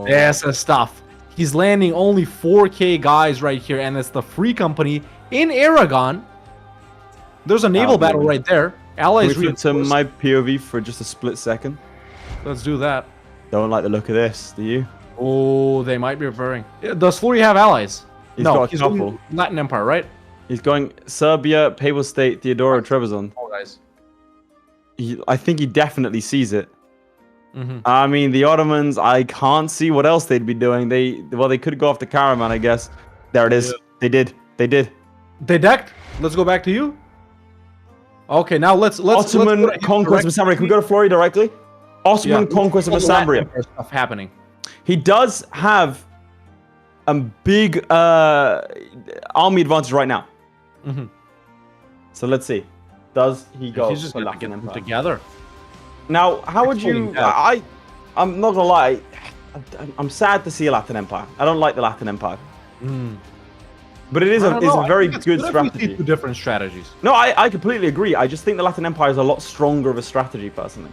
that's the stuff. He's landing only 4K guys right here, and it's the Free Company in Aragon. There's a naval battle right there. Allies to my POV for just a split second. Let's do that. Don't like the look of this, do you? Oh, they might be referring. Does Florry have allies? He's got a couple. Going Latin Empire, right? He's going Serbia, Papal State, Theodoro Trebizond. Oh, guys. I think he definitely sees it. I mean, the Ottomans, I can't see what else they'd be doing. They could go after Karaman, I guess. There it is. Yeah. They did. They decked? Let's go back to you. Okay, now let's Ottoman conquest of Sambria. Can we go to Florry directly? Ottoman conquest of Sambria. Stuff happening. He does have a big army advantage right now. So let's see. Does he go? He's just gonna get them together. Now, how would you? I'm not gonna lie. I'm sad to see a Latin Empire. I don't like the Latin Empire. But it is a very good strategy. 2 different strategies. No, I completely agree. I just think the Latin Empire is a lot stronger of a strategy, personally.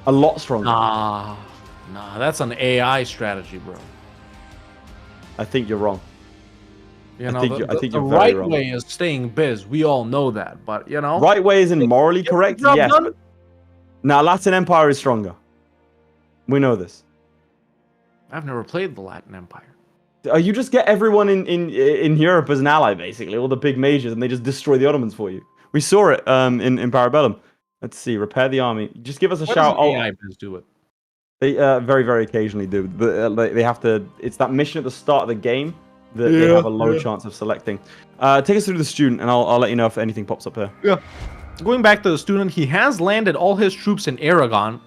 A lot stronger. Nah, that's an AI strategy, bro. I think you're wrong. I think you're the very right wrong. way is staying biz. We all know that, but right way isn't morally correct. Yes. Now, Latin Empire is stronger. We know this. I've never played the Latin Empire. You just get everyone in Europe as an ally, basically, all the big majors, and they just destroy the Ottomans for you. We saw it in Para Bellum. Let's see, repair the army. Just give us a shout. AI do it. They very, very occasionally do, but they have to. It's that mission at the start of the game that they have a low chance of selecting. Take us through the student, and I'll let you know if anything pops up here. Yeah. Going back to the student, he has landed all his troops in Aragon.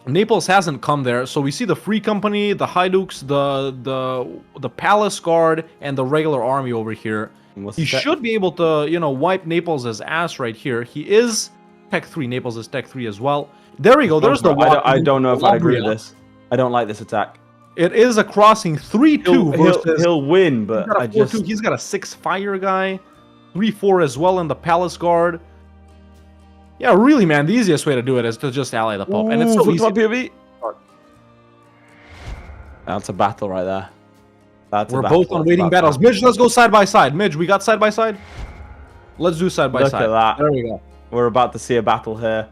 Naples hasn't come there, so we see the Free Company, the Hydukes, the Palace Guard, and the regular army over here. He should be able to, wipe Naples' ass right here. He is Tech 3. Naples is Tech 3 as well. There we go. There's the walk. I don't know if I agree with this. I don't like this attack. It is a crossing 3-2 versus... He'll win, but I just... He's got a 6 fire guy. 3-4 as well in the Palace Guard. Yeah, really, man, the easiest way to do it is to just ally the Pope. And it's so easy. POV. That's a battle right there. We're both on waiting battles. Midge, let's go side by side. Midge, we got side by side? Let's do side by side. Look at that. There we go. We're about to see a battle here.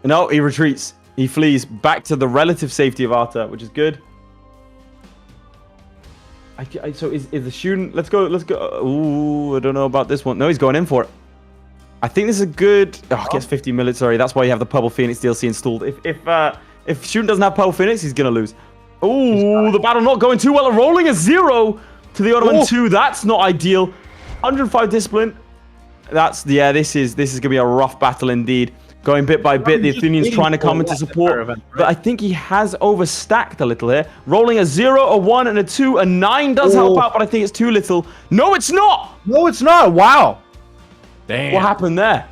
No, he retreats. He flees back to the relative safety of Arta, which is good. So is the student... Let's go. Ooh, I don't know about this one. No, he's going in for it. I think this is a good... Oh, gets 50 military. That's why you have the Purple Phoenix DLC installed. If student doesn't have Purple Phoenix, he's going to lose. Ooh, the battle not going too well. Rolling a 0 to the Ottoman 2. That's not ideal. 105 discipline. This is going to be a rough battle indeed. Going bit by bit, the Athenians trying to come into support. But I think he has overstacked a little here. Rolling a 0, a 1, and a 2. A 9 does help out, but I think it's too little. No, it's not! No, it's not. Wow. Damn. What happened there?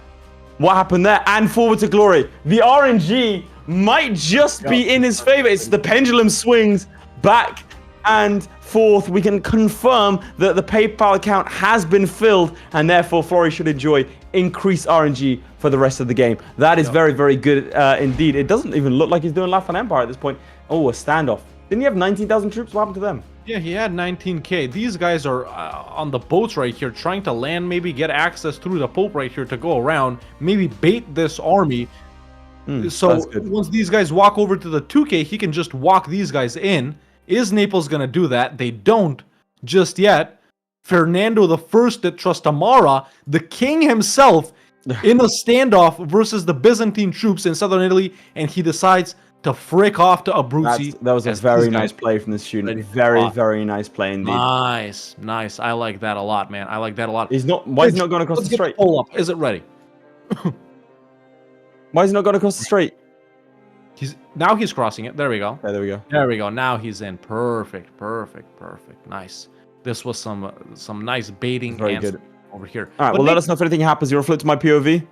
What happened there? And forward to glory. The RNG might just be in his favor. It's the pendulum swings back and forth. We can confirm that the PayPal account has been filled, and therefore Florry should enjoy increased RNG for the rest of the game. That is very, very good indeed. It doesn't even look like he's doing Life on Empire at this point. Oh, a standoff. Didn't he have 19,000 troops? What happened to them? Yeah, he had 19k. These guys are on the boats right here, trying to land, maybe get access through the Pope right here to go around, maybe bait this army. So once these guys walk over to the 2k, he can just walk these guys in. Is Naples going to do that? They don't just yet. Fernando I at Trastamara, the king himself, in a standoff versus the Byzantine troops in southern Italy, and he decides to frick off to Abruzzi. That was a very nice play from the student. Very, very nice play indeed. Nice. I like that a lot, man. I like that a lot. Why is he not going across the strait? Pull up. Is it ready? Why is he not going across the strait? Now he's crossing it. There we go. Yeah, there we go. There we go. Now he's in. Perfect. Nice. This was some nice baiting. Very good. Over here. All right, well, let us know if anything happens. You'll flip to my POV.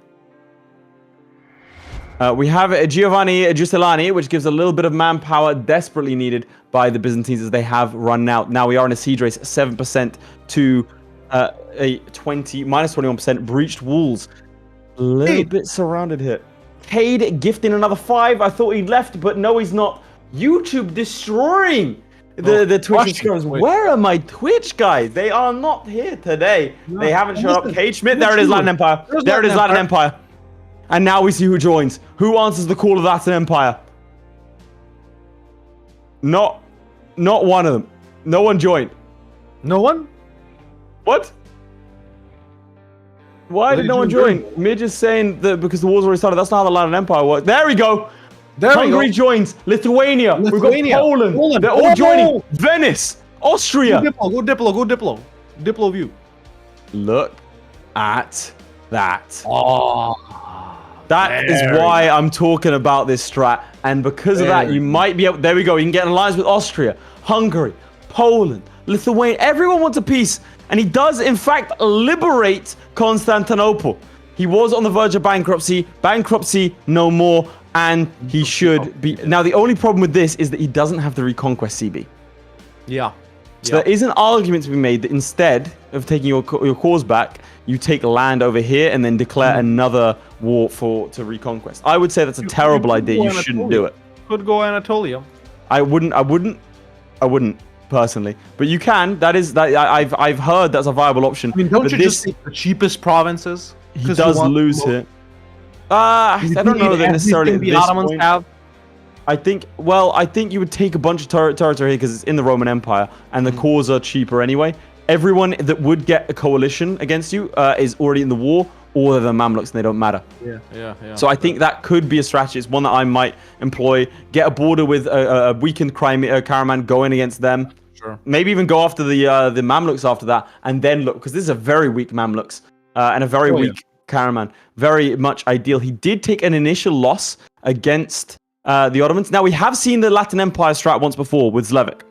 We have Giovanni Giustellani, which gives a little bit of manpower desperately needed by the Byzantines as they have run out. Now we are in a siege race, 7% to a minus 21%. Breached walls. A little bit surrounded here. Cade gifting another 5. I thought he'd left, but no, he's not. YouTube destroying the Twitch subscribers. Where are my Twitch guys? They are not here today. They haven't shown up. Cade Schmidt, there it is, Latin Empire. There it is, Latin Empire. And now we see who joins. Who answers the call of Latin Empire? Not one of them. No one joined. No one? What? Why did no one join? Midge is saying that because the war's already started. That's not how the Latin Empire works. There we go. Hungary joins. Lithuania. We've got Poland. They're all joining. Venice. Austria. Go Diplo. Diplo view. Look at that. That is why I'm talking about this strat. And because of that, you might be able... There we go. You can get an alliance with Austria, Hungary, Poland, Lithuania. Everyone wants a peace. And he does, in fact, liberate Constantinople. He was on the verge of bankruptcy. Bankruptcy no more. And he should be... Now, the only problem with this is that he doesn't have the Reconquest CB. Yeah. So there is an argument to be made that instead of taking your cause back, you take land over here and then declare another war to Reconquest. I would say that's a terrible idea. You shouldn't do it. Could go Anatolia. I wouldn't personally, but you can. I've heard that's a viable option. I mean, don't you just take the cheapest provinces? He does lose here. I don't know that necessarily the Ottomans have. I think you would take a bunch of territory here because it's in the Roman Empire and the cores are cheaper anyway. Everyone that would get a coalition against you is already in the war, or they're the Mamluks and they don't matter. Yeah. So I think that could be a strategy. It's one that I might employ. Get a border with a weakened Karaman, go in against them. Sure. Maybe even go after the Mamluks after that, and then look, because this is a very weak Mamluks and a very weak Karaman. Very much ideal. He did take an initial loss against the Ottomans. Now, we have seen the Latin Empire strat once before with Zlewikk.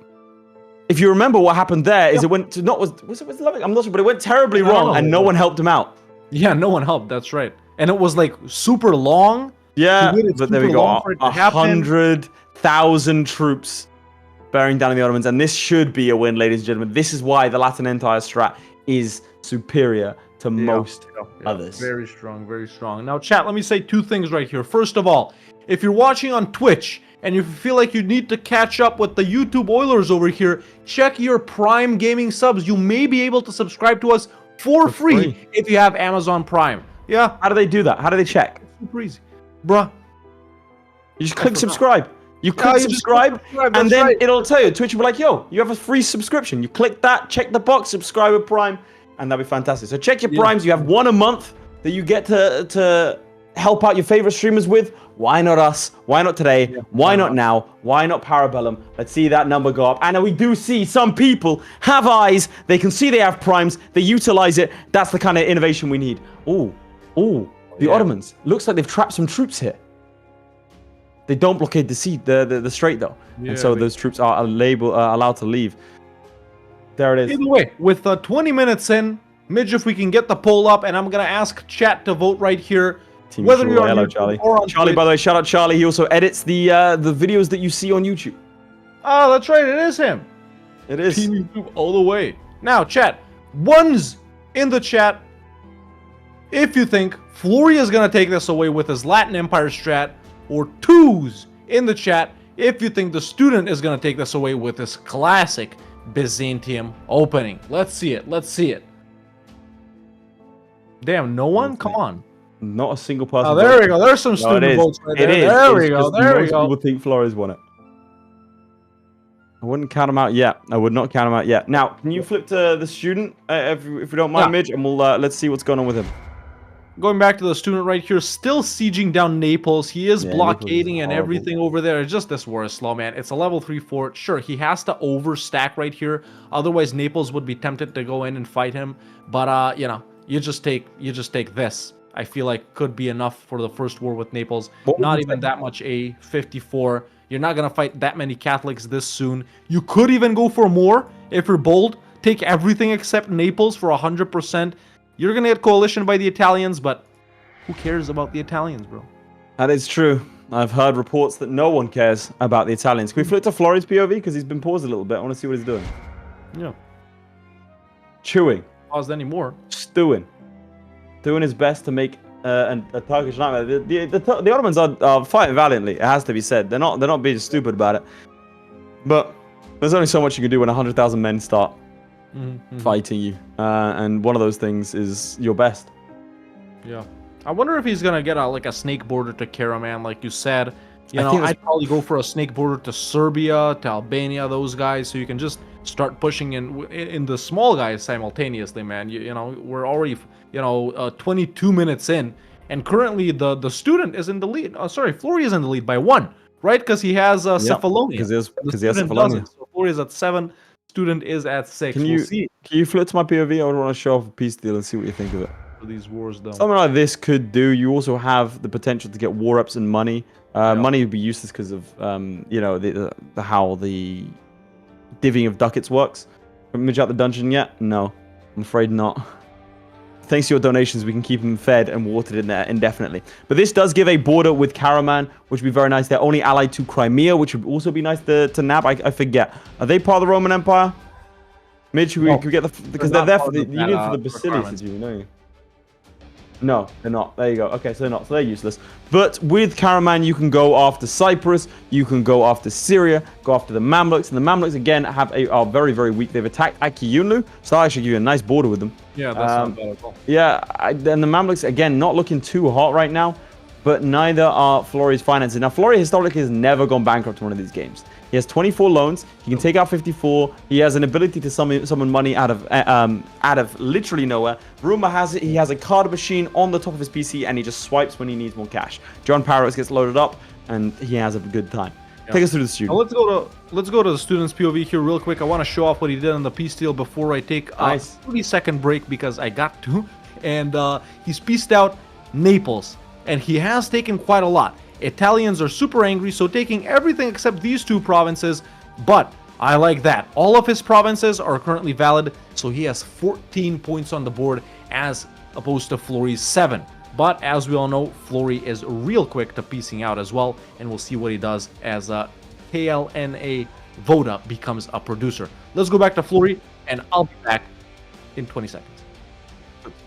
If you remember what happened there, is it went to was it with Zlewikk? I'm not sure, but it went terribly wrong, and no one helped him out. Yeah, no one helped. That's right. And it was like super long. Yeah, but there we go. 100,000 troops bearing down on the Ottomans, and this should be a win, ladies and gentlemen. This is why the Latin Empire strat is superior to most others. Very strong, very strong. Now, chat, let me say two things right here. First of all, if you're watching on Twitch and you feel like you need to catch up with the YouTube Oilers over here, check your Prime Gaming subs. You may be able to subscribe to us for free if you have Amazon Prime. Yeah. How do they do that? How do they check? Super easy. Bruh. You just click subscribe. You click subscribe, and then it'll tell you. Twitch will be like, yo, you have a free subscription. You click that, check the box, subscribe with Prime, and that'll be fantastic. So check your Primes. You have one a month that you get to help out your favorite streamers with. Why not us? Why not today? Why not now? Why not Para Bellum? Let's see that number go up. And we do see some people have eyes. They can see they have Primes. They utilize it. That's the kind of innovation we need. The Ottomans. Looks like they've trapped some troops here. They don't blockade the sea, the strait though, and so those troops are allowed to leave. There it is. Either way, with 20 minutes in, Midge, if we can get the poll up, and I'm gonna ask chat to vote right here. Team whether you're on hello, YouTube Charlie. or on Charlie, Twitch. by the way, shout out Charlie. He also edits the videos that you see on YouTube. Oh, that's right. It is him. It is. Team YouTube all the way. Now, chat. Ones in the chat. If you think Flurry is gonna take this away with his Latin Empire strat, or twos in the chat if you think the student is going to take this away with his classic Byzantium opening. Let's see it. Let's see it. Damn, no one? Come on. Not a single person. Oh, there we go. There's some student votes right there. There we go. There we go. People think Flores won it. I wouldn't count him out yet. I would not count him out yet. Now, can you flip to the student, if you don't mind, Midge, and we'll let's see what's going on with him. Going back to the student right here, still sieging down Naples. He is blockading and everything over there. It's just this war is slow, man. It's a level 3 fort. Sure, he has to overstack right here. Otherwise, Naples would be tempted to go in and fight him. But you know, you just take this. I feel like could be enough for the first war with Naples. Not even that much a 54. You're not gonna fight that many Catholics this soon. You could even go for more if you're bold. Take everything except Naples for 100%. You're going to get coalition by the Italians, but who cares about the Italians, bro? That is true. I've heard reports that no one cares about the Italians. Can we flip to Florry's POV? Because he's been paused a little bit. I want to see what he's doing. Yeah. Chewing. Paused anymore. Stewing. Doing his best to make a Turkish nightmare. The Ottomans are fighting valiantly, it has to be said. They're not being stupid about it. But there's only so much you can do when 100,000 men start fighting you, and one of those things is your best. Yeah, I wonder if he's gonna get a snake border to Karaman, like you said. I'd probably go for a snake border to Serbia, to Albania, those guys, so you can just start pushing in the small guys simultaneously, man. You know, we're already 22 minutes in, and currently the student is in the lead. Sorry, Flurry is in the lead by 1, right? Because he has Cephalonia. Because he has Cephalonia. So Flurry is at 7. Student is at 6. Can you flip to my POV? I would want to show off a peace deal and see what you think of it. For these wars, though. Something like this could do. You also have the potential to get war ups and money. Money would be useless because of how the divvying of ducats works. Midge out the dungeon yet? No, I'm afraid not. Thanks to your donations, we can keep them fed and watered in there indefinitely. But this does give a border with Karaman, which would be very nice. They're only allied to Crimea, which would also be nice to nab. I forget. Are they part of the Roman Empire? Midge, we could get because they're there for the Basilicus, you know. No, they're not. There you go. Okay, so they're not. So they're useless. But with Karaman, you can go after Cyprus. You can go after Syria. Go after the Mamluks. And the Mamluks, again, are very, very weak. They've attacked Akiyunlu. So that'll actually give you a nice border with them. Yeah, that's not bad at all. Yeah, and the Mamluks, again, not looking too hot right now. But neither are Florry's finances. Now, Florry historically has never gone bankrupt in one of these games. He has 24 loans. He can take out 54. He has an ability to summon money out of literally nowhere. Rumor has it he has a card machine on the top of his PC, and he just swipes when he needs more cash. John Parrots gets loaded up, and he has a good time. Take us through the Now student. let's go to the student's POV here real quick. I want to show off what he did on the peace deal before I take a 30-second break because I got to. And he's pieced out Naples, and he has taken quite a lot. Italians are super angry, so taking everything except these 2 provinces, but I like that. All of his provinces are currently valid, so he has 14 points on the board as opposed to Florry's 7. But as we all know, Florry is real quick to piecing out as well, and we'll see what he does as KLNA Voda becomes a producer. Let's go back to Florry, and I'll be back in 20 seconds.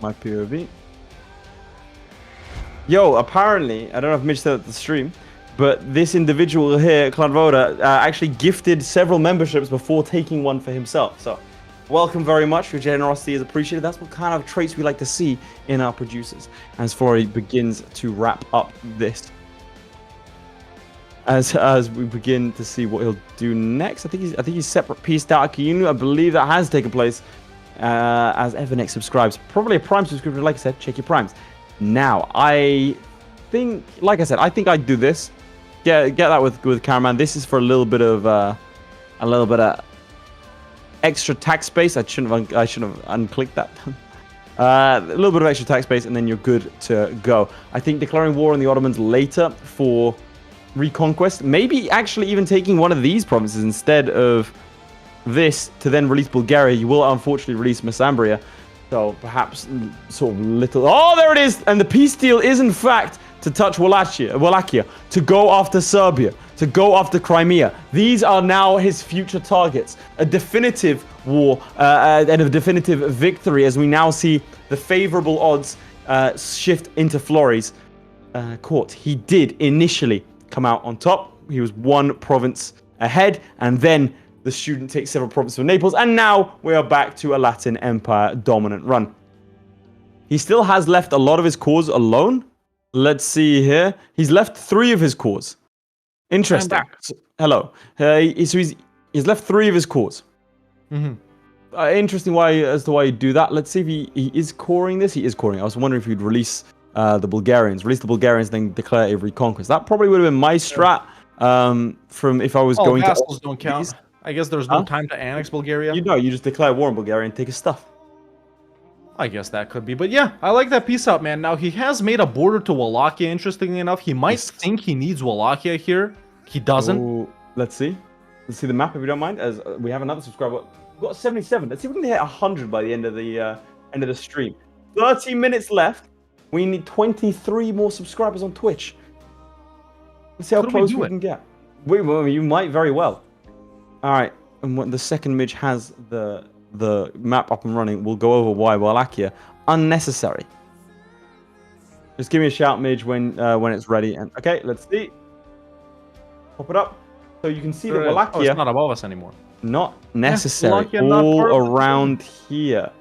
My POV. Yo, apparently, I don't know if Mitch said at the stream, but this individual here, Clan Voda, actually gifted several memberships before taking one for himself. So, welcome very much. Your generosity is appreciated. That's what kind of traits we like to see in our producers. As Florry begins to wrap up this. As we begin to see what he'll do next, I think he's separate pieced out Akiyunu. I believe that has taken place. As Evernex subscribes, probably a Prime subscription. Like I said, check your Primes. Now, I think, like I said, I think I'd do this. Get that with Caraman. This is for a little bit of extra tax space. I shouldn't have unclicked that. A little bit of extra tax space, and then you're good to go. I think declaring war on the Ottomans later for reconquest, maybe actually even taking one of these provinces instead of this to then release Bulgaria. You will unfortunately release Massambria, so perhaps sort of little. Oh, there it is, and the peace deal is in fact to touch Wallachia, to go after Serbia, to go after Crimea. These are now his future targets. A definitive war and a definitive victory, as we now see the favorable odds shift into Florry's court. He did initially come out on top. He was 1 province ahead, and then the student takes several provinces of Naples, and now we are back to a Latin Empire dominant run. He still has left a lot of his cores alone. Let's see here. He's left 3 of his cores. Interesting. Hello. So he's left 3 of his cores. Interesting as to why you do that. Let's see if he is coring this. He is coring. I was wondering if he'd release the Bulgarians. Release the Bulgarians, then declare a reconquest. That probably would have been my strat from if I was going to... vassals don't count. I guess there's no time to annex Bulgaria. You just declare war on Bulgaria and take his stuff. I guess that could be. But yeah, I like that piece out, man. Now, he has made a border to Wallachia, interestingly enough. He might think he needs Wallachia here. He doesn't. Ooh, let's see. Let's see the map, if you don't mind, as we have another subscriber. We've got 77. Let's see if we can hit 100 by the end of the stream. 30 minutes left. We need 23 more subscribers on Twitch. Let's see how close we can get. You might very well. All right, and when the second Midge has the map up and running, we'll go over why Wallachia unnecessary. Just give me a shout, Midge, when it's ready. And okay, let's see. Pop it up, so you can see that Wallachia. Oh, it's not above us anymore. Not necessary. Yeah, all around here.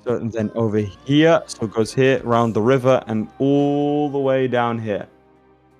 So and then over here, so it goes here around the river and all the way down here.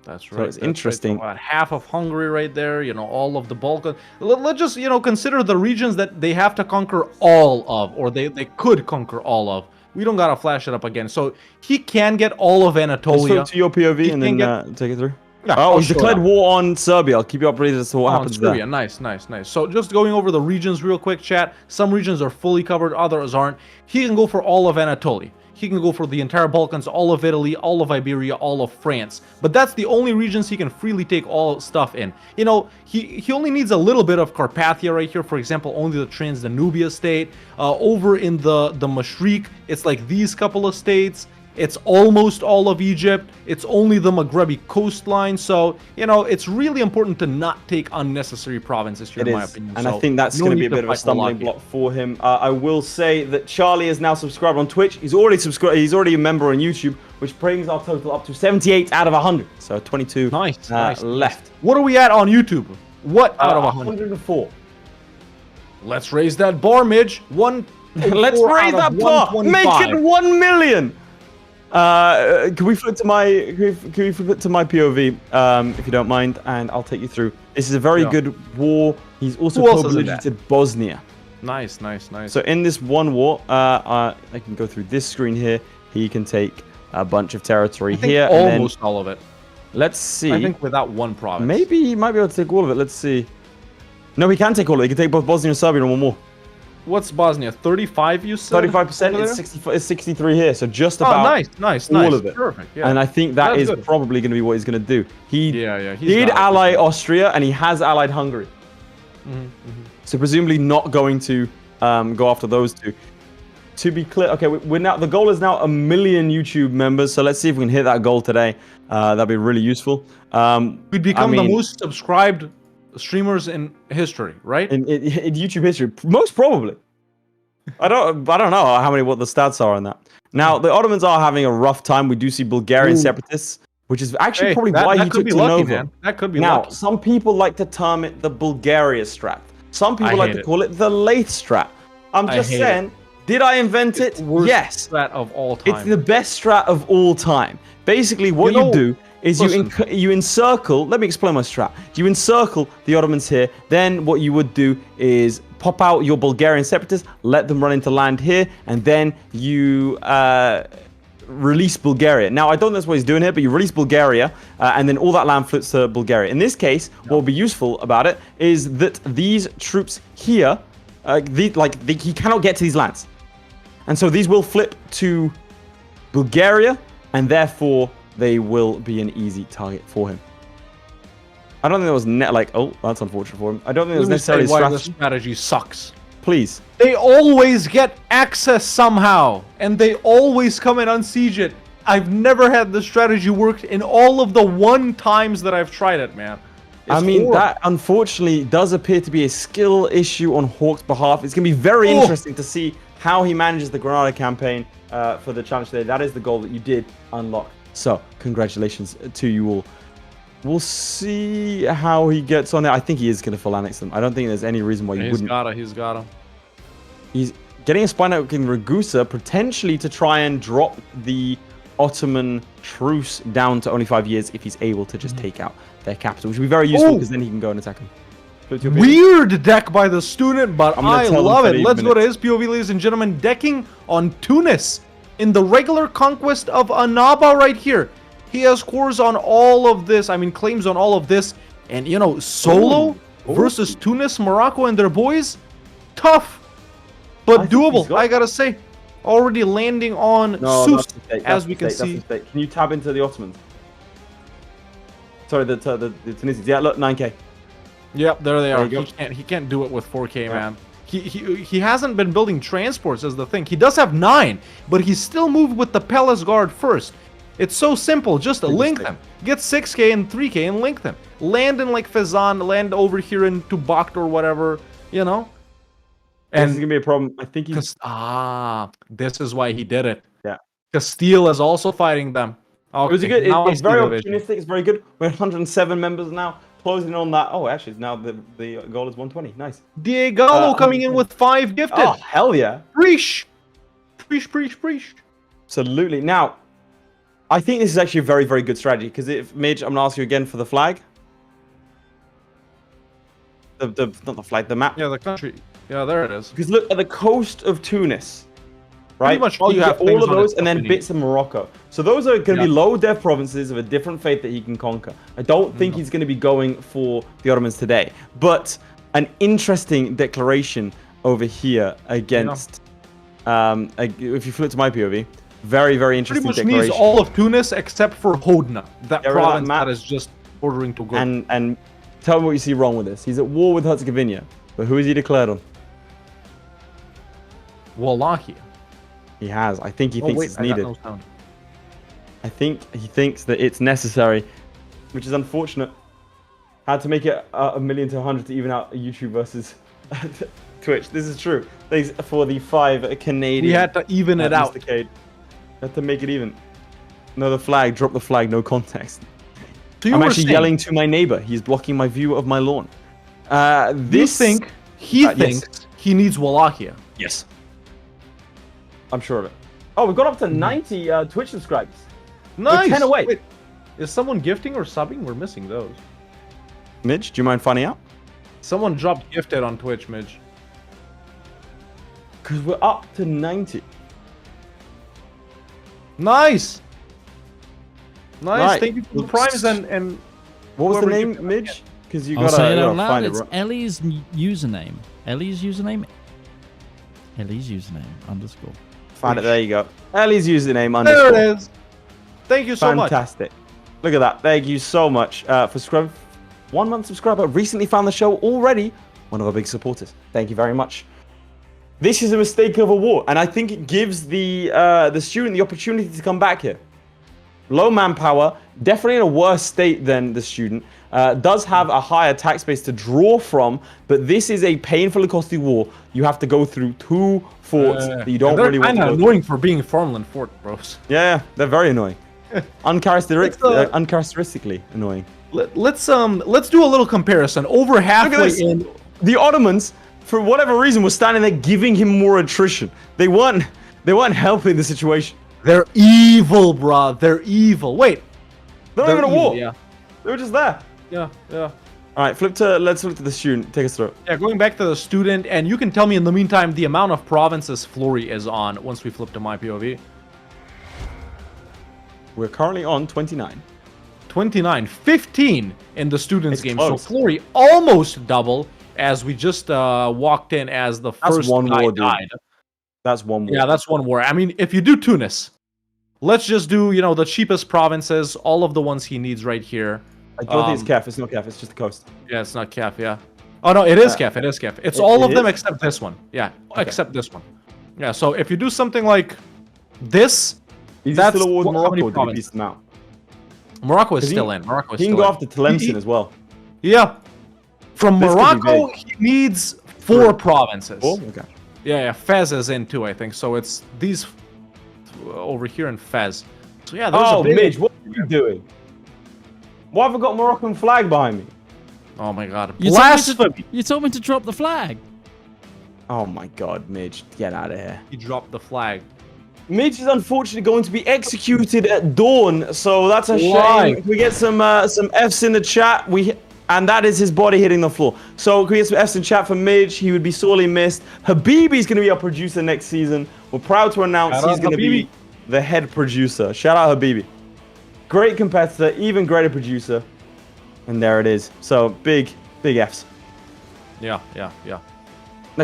That's right. So it's interesting. Right. About half of Hungary right there, all of the Balkans. Let's just, consider the regions that they have to conquer all of, or they could conquer all of. We don't gotta flash it up again. So he can get all of Anatolia. Let's to your POV and then take it through. Yeah, he's declared war on Serbia. I'll keep you updated as to what happens there. Nice. So just going over the regions real quick, chat. Some regions are fully covered, others aren't. He can go for all of Anatolia. He can go for the entire Balkans, all of Italy, all of Iberia, all of France. But that's the only regions he can freely take all stuff in. He only needs a little bit of Carpathia right here. For example, only the Trans-Danubia state. Over in the Mashriq, it's like these couple of states. It's almost all of Egypt. It's only the Maghrebi coastline. So, it's really important to not take unnecessary provinces here, in my opinion. And I think that's going to be a bit of a stumbling block for him. I will say that Charlie is now subscribed on Twitch. He's already subscribed. He's already a member on YouTube, which brings our total up to 78 out of 100. So 22 left. What are we at on YouTube? What out of 104? Let's raise that bar, Midge. Let's raise that bar. Make it 1 million. Can we flip to my POV, if you don't mind, and I'll take you through. This is a very good war. He's also co-belligerent Bosnia. Nice. So in this one war, I can go through this screen here. He can take a bunch of territory here. Almost all of it. Let's see. I think without one province. Maybe he might be able to take all of it. Let's see. No, he can take all of it. He can take both Bosnia and Serbia and one more. What's Bosnia? 35, you said? 35%. It's 63 here, so just Oh, about nice. all of it. Perfect. Yeah. And I think that That's is good. probably going to be what he's going to do. He he's did got it. ally Austria, and he has allied Hungary. So presumably not going to go after those two. To be clear, okay, we're now, the goal is now 1 million YouTube members. So let's see if we can hit that goal today. That'd be really useful. We'd become the most subscribed streamers in history, right? In YouTube history, most probably. I don't know what the stats are on that. Now the Ottomans are having a rough time. We do see Bulgarian separatists, which is actually probably why he took Nova. That could be now, lucky. some people like to term it the Bulgaria strat. Some people like to call it the Lathe strat. I'm just saying, did I invent it? Yes. Strat of all time. It's the best strat of all time. Basically, what you do is you encircle. Let me explain my strat. You encircle the Ottomans here. Then what you would do is pop out your Bulgarian separatists, let them run into land here, and then you release Bulgaria. Now, I don't know that's what he's doing here, but you release Bulgaria, and then all that land flips to Bulgaria. In this case, what will be useful about it is that these troops here, he cannot get to these lands. And so these will flip to Bulgaria, and therefore they will be an easy target for him. I don't think there was that's unfortunate for him. I don't think there was necessarily why strategy. the strategy sucks. Please. They always get access somehow, and they always come and unsiege it. I've never had the strategy worked in all of the 1 times that I've tried it, man. It's horrible. That unfortunately does appear to be a skill issue on Hawk's behalf. It's going to be very interesting to see how he manages the Granada campaign for the challenge today. That is the goal that you did unlock. So, congratulations to you all. We'll see how he gets on there. I think he is going to full annex them. I don't think there's any reason why you wouldn't. He's got him. He's getting a spy network in Ragusa, potentially to try and drop the Ottoman truce down to only 5 years if he's able to just take out their capital, which would be very useful because then he can go and attack them. Weird deck by the student, but I love it. Let's go to his POV, ladies and gentlemen. Decking on Tunis in the regular conquest of Annaba right here. He has cores on all of this. I mean, claims on all of this. And, solo versus Tunis, Morocco, and their boys. Tough, but doable, I gotta say. Already landing on Sus, as we can see. Can you tab into the Ottomans? Sorry, the Tunisians. Yeah, look, 9k. Yep, there they are. There He can't do it with 4k, man. He hasn't been building transports as the thing. He does have 9, but he still moved with the Palace Guard first. It's so simple. Just link them. Get 6k and 3k and link them. Land in like Fezzan, land over here in Tubakht or whatever, And this is gonna be a problem. I think he's this is why he did it. Yeah. Castile is also fighting them. Okay, it was good. It's very opportunistic. It's very good. We're 107 members now. Closing on that. Oh, actually, now the goal is 120. Nice. Diego coming in with 5 gifted. Oh, hell yeah. Preach. Absolutely. Now, I think this is actually a very, very good strategy because if Midge, I'm gonna ask you again for the flag. Not the flag, the map. Yeah, the country. Yeah, there it is. Because look at the coast of Tunis, right? Pretty much you have all of those and then bits of Morocco. So those are going to be low dev provinces of a different faith that he can conquer. I don't think he's going to be going for the Ottomans today, but an interesting declaration over here against. If you flip to my POV. Very, very interesting declaration. Pretty much needs all of Tunis except for Hodna, that province that is just bordering to go. And tell me what you see wrong with this. He's at war with Herzegovina, but who is he declared on? Wallachia. He has. I think he thinks it's needed. I think he thinks that it's necessary, which is unfortunate. Had to make it 1 million to 100 to even out YouTube versus Twitch. This is true. Thanks for the 5 Canadian. He had to even it out. Had to make it even. No, the flag. Drop the flag. No context. So I'm actually yelling to my neighbor. He's blocking my view of my lawn. He thinks he needs Wallachia. Yes. I'm sure of it. Oh, we've got up to 90 Twitch subscribers. Nice. We're 10 away. Wait, is someone gifting or subbing? We're missing those. Midge, do you mind finding out? Someone dropped gifted on Twitch, Midge. Because we're up to 90. Nice. Nice. Right. Thank you for the primes and what was the whoever name, Midge? Because you I'll say it out gotta loud. find it. It's Right. Ellie's username. Ellie's username. Ellie's username _ Find it. There you go. Ellie's username _ There it is. Thank you so much. Fantastic. Look at that. Thank you so much for subscribing. 1 month subscriber. Recently found the show already. One of our big supporters. Thank you very much. This is a mistake of a war, and I think it gives the student the opportunity to come back here. Low manpower, definitely in a worse state than the student. Does have a higher tax base to draw from, but this is a painfully costly war. You have to go through 2 forts that you don't really want to go through. They're annoying for being farmland fort, bros. Yeah, they're very annoying. Uncharacteristically annoying. Let's do a little comparison. Over halfway in, the Ottomans, for whatever reason, were standing there giving him more attrition. They weren't helping the situation. They're evil, bruh. They're evil. Wait, They're not even a war. Yeah, They were just there. yeah. All right, let's flip to the student. Take us through. Yeah, going back to the student, and you can tell me in the meantime the amount of provinces Florry is on once we flip to my POV. We're currently on 29. 29, 15 in the students It's game. close. So Florry almost double as we just walked in as the That's first one guy war, dude. died. That's one war. Yeah, that's one war. I mean, if you do Tunis, let's just do, the cheapest provinces, all of the ones he needs right here. I don't think it's Kef. It's not Kef. It's just the coast. Yeah, it's not Kef, yeah. Oh, no, it is Kef. It is Kef. It's all of them except this one. Yeah, Okay. except this one. Yeah, so if you do something like this, Is he that's still award how many Morocco? Or did he provinces? beast them out? Morocco is 'Cause still in. Morocco is He still can go in. after Tlemcen as well. Yeah. From This could be Morocco, big. he needs 4 provinces. Oh, okay. Yeah, Fez is in too, I think. So it's these over here in Fez. So yeah, there's Oh, a big... Midge, what are you doing? Why have I got a Moroccan flag behind me? Oh my god. You Blasphemy! told me to drop the flag. Oh my god, Midge, get out of here. He dropped the flag. Midge is unfortunately going to be executed at dawn, so that's a Why? shame. We get some Fs in the chat. And that is his body hitting the floor. So can we get some Fs in chat for Midge? He would be sorely missed. Habibi's going to be our producer next season. We're proud to announce Shout out he's going to be the head producer. Shout out Habibi. Great competitor, even greater producer. And there it is. So big Fs. Yeah. Now,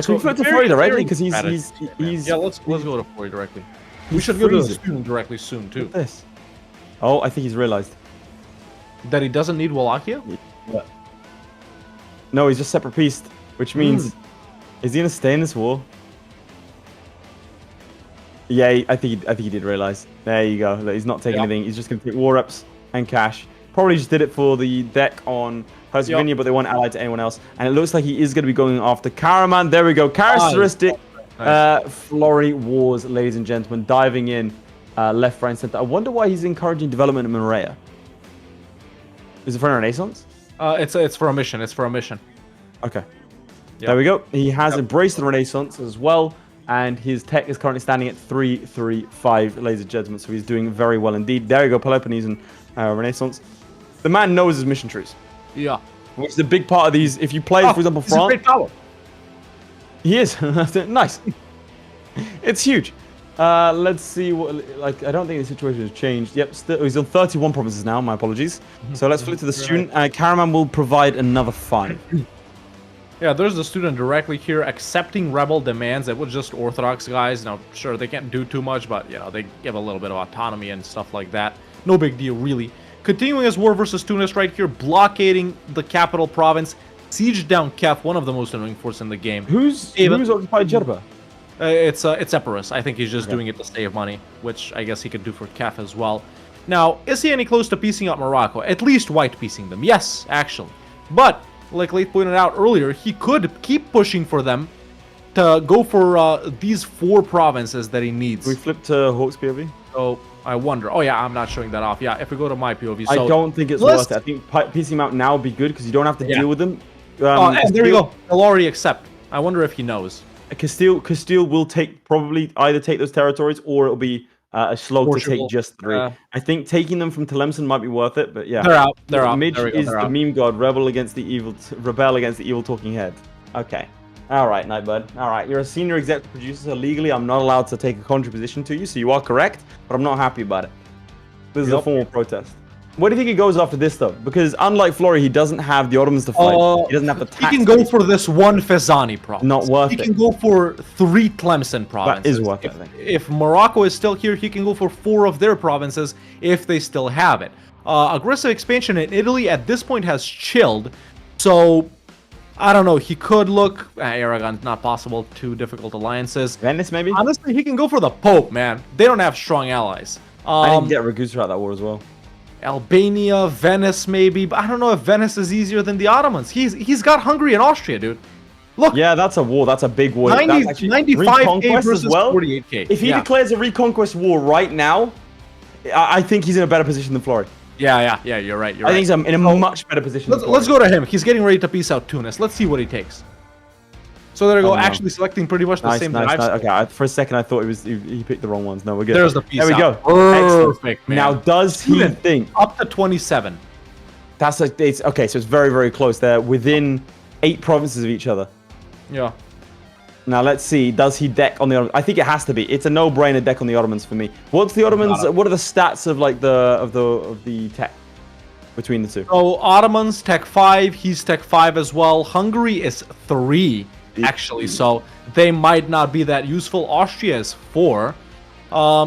can we flip to very, Florry directly? very Because he's Yeah, let's go to Florry directly. We he's should go to the freezing. student directly soon too. Look at this. Oh, I think he's realized. That he doesn't need Wallachia? No, he's just separate pieced, which means is he gonna stay in this war? Yeah, I think he did realize. There you go. That he's not taking anything. He's just gonna take war reps and cash. Probably just did it for the deck on Herzegovina, but they weren't allied to anyone else. And it looks like he is gonna be going after Karaman. There we go. Characteristic Florry wars, ladies and gentlemen, diving in left, right, and center. I wonder why he's encouraging development in Morea. Is it for a Renaissance? It's for a mission. It's for a mission. Okay. Yep. There we go. He has embraced the Renaissance as well, and his tech is currently standing at 335, ladies and gentlemen. So he's doing very well indeed. There you go, Peloponnese and Renaissance. The man knows his mission trees. Yeah. Which is a big part of these. If you play, for example, he's a France. great power. He is. Nice. It's huge. Let's see what. Like, I don't think the situation has changed. Yep, still, he's on 31 provinces now. My apologies. So let's flip to the student. Karaman will provide another 5. Yeah, there's the student directly here accepting rebel demands. It was just Orthodox guys. Now, sure, they can't do too much, but they give a little bit of autonomy and stuff like that. No big deal, really. Continuing his war versus Tunis right here, blockading the capital province, siege down Kef, one of the most annoying forces in the game. Who's occupied Jeddah? It's Epirus. I think he's just doing it to save money, which I guess he could do for Kef as well. Now, is he any close to piecing up Morocco? At least white piecing them. Yes, actually. But, like Late pointed out earlier, he could keep pushing for them to go for these 4 provinces that he needs. We flip to Hawk's POV? So, I wonder. Oh, yeah, I'm not showing that off. Yeah, if we go to my POV. I So, don't think it's worth it. I think piecing them out now would be good because you don't have to deal with them. and there you go. He'll already accept. I wonder if he knows. Castile will probably either take those territories or it'll be a slog to take just 3. I think taking them from Tlemcen might be worth it, but yeah. They're out. They're out. Midge is the meme god, rebel against the evil talking head. Okay. All right, Nightbird. All right, you're a senior executive producer, so legally I'm not allowed to take a contrary position to you, so you are correct, but I'm not happy about it. This is a formal protest. Where do you think he goes after this, though? Because unlike Florry, he doesn't have the Ottomans to fight. He doesn't have the tax. He can go for this one Fezzani province. Not worth it. He can go for 3 Tlemcen provinces. That is worth it, I think. If Morocco is still here, he can go for 4 of their provinces if they still have it. Aggressive expansion in Italy at this point has chilled. So, I don't know. He could look... Aragon, not possible. 2 difficult alliances. Venice, maybe? Honestly, he can go for the Pope, man. They don't have strong allies. I didn't get Ragusa out that war as well. Albania, Venice, maybe. But I don't know if Venice is easier than the Ottomans. He's got Hungary and Austria, dude. Look. Yeah, that's a war. That's a big war. 95k versus well. 48k. If he declares a reconquest war right now, I think he's in a better position than Florry. Yeah, you're right. I think he's in a much better position. Let's go to him. He's getting ready to peace out Tunis. Let's see what he takes. So there we go. Actually selecting pretty much the same thing. Okay, for a second I thought he picked the wrong ones. No, we're good. There's the peace out. There we go. Perfect, man. Now, does he think up to 27? That's it's okay. So it's very, very close. They're within 8 provinces of each other. Yeah. Now let's see. Does he deck on the Ottomans? I think it has to be. It's a no-brainer deck on the Ottomans for me. What's the Ottomans? What are the stats of like the tech between the two? So Ottomans tech 5. He's tech 5 as well. Hungary is 3 actually, so they might not be that useful. Austria is 4.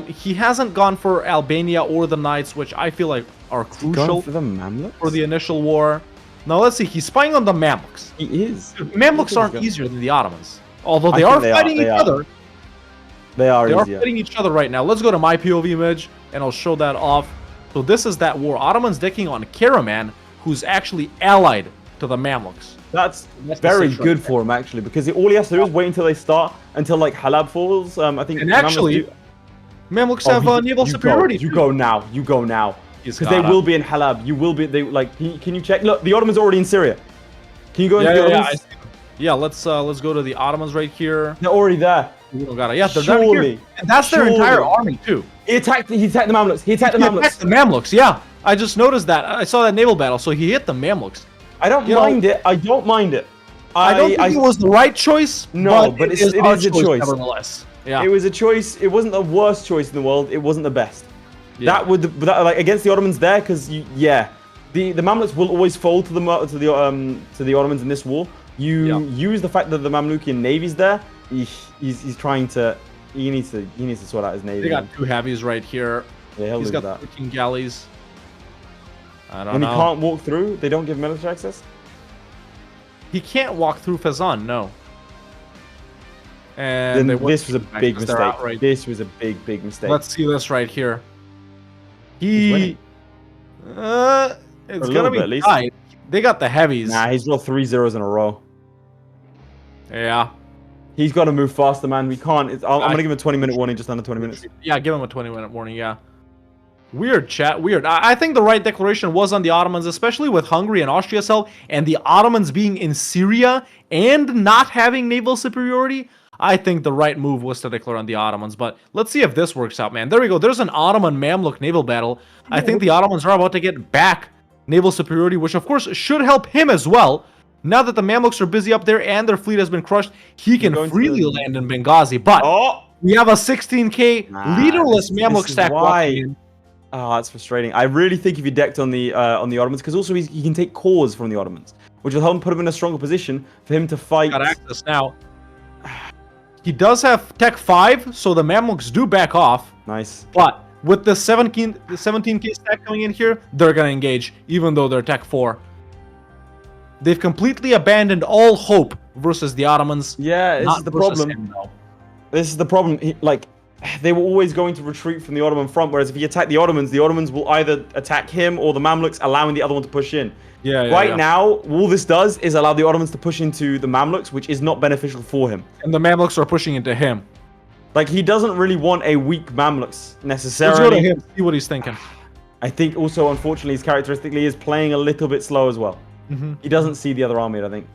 He hasn't gone for Albania or the Knights, which I feel like are crucial for the Mamluks for the initial war. Now let's see. He's spying on the Mamluks. He is. Mamluks aren't easier than the Ottomans. Although they are fighting each other. They are fighting each other right now. Let's go to my POV image, and I'll show that off. So this is that war. Ottomans decking on Karaman, who's actually allied to the Mamluks. That's very good for him, actually, because all he has to do is wait until they start, until, like, Halab falls. I think... And actually, Mamluks have naval superiority. You go now. Because they will be in Halab. You will be... Can you check? Look, the Ottomans are already in Syria. Can you go into the Ottomans? Yeah, let's go to the Ottomans right here. They're already there. Yeah, they're down here. And that's their entire army too. He attacked the Mamluks. He attacked the Mamluks. Yeah, I just noticed that. I saw that naval battle, so he hit the Mamluks. I don't mind it. I don't mind it. I don't think it was the right choice. No, but it is a choice. Nevertheless. Yeah. It was a choice. It wasn't the worst choice in the world. It wasn't the best. Yeah. That would like against the Ottomans there, because the Mamluks will always fold to the Ottomans in this war. You use the fact that the Mamlukian navy's there. He's trying to. He needs to sort out his navy. They got 2 heavies right here. Yeah, he's got 13 galleys. I don't know. And he can't walk through. They don't give military access. He can't walk through Fezzan. No. And then this was a big mistake. This was a big mistake. Let's see this right here. It's gonna be tight. They got the heavies. Nah, he's rolled 3 zeros in a row. Yeah. He's got to move faster, man. We can't. I'm going to give him a 20-minute warning, just under 20 minutes. Yeah, give him a 20-minute warning, yeah. Weird, chat. Weird. I think the right declaration was on the Ottomans, especially with Hungary and Austria's help, and the Ottomans being in Syria and not having naval superiority. I think the right move was to declare on the Ottomans, but let's see if this works out, man. There we go. There's an Ottoman-Mamluk naval battle. I think the Ottomans are about to get back naval superiority, which of course should help him as well. Now that the Mamluks are busy up there and their fleet has been crushed, he can freely land in Benghazi. But we have a 16k leaderless Mamluk stack walking in. Oh, that's frustrating. I really think if you decked on the Ottomans, because also he can take cores from the Ottomans, which will help him put him in a stronger position for him to fight. Got access now. He does have Tech 5, so the Mamluks do back off. Nice. But with the 17k stack coming in here, they're going to engage, even though they're Tech 4. They've completely abandoned all hope versus the Ottomans. Yeah, this is the problem. This is the problem. They were always going to retreat from the Ottoman front, whereas if he attacked the Ottomans will either attack him or the Mamluks, allowing the other one to push in. Right now, all this does is allow the Ottomans to push into the Mamluks, which is not beneficial for him. And the Mamluks are pushing into him. Like, he doesn't really want a weak Mamluks, necessarily. Let's go to him, see what he's thinking. I think also, unfortunately, his characteristically is playing a little bit slow as well. He doesn't see the other army, I think.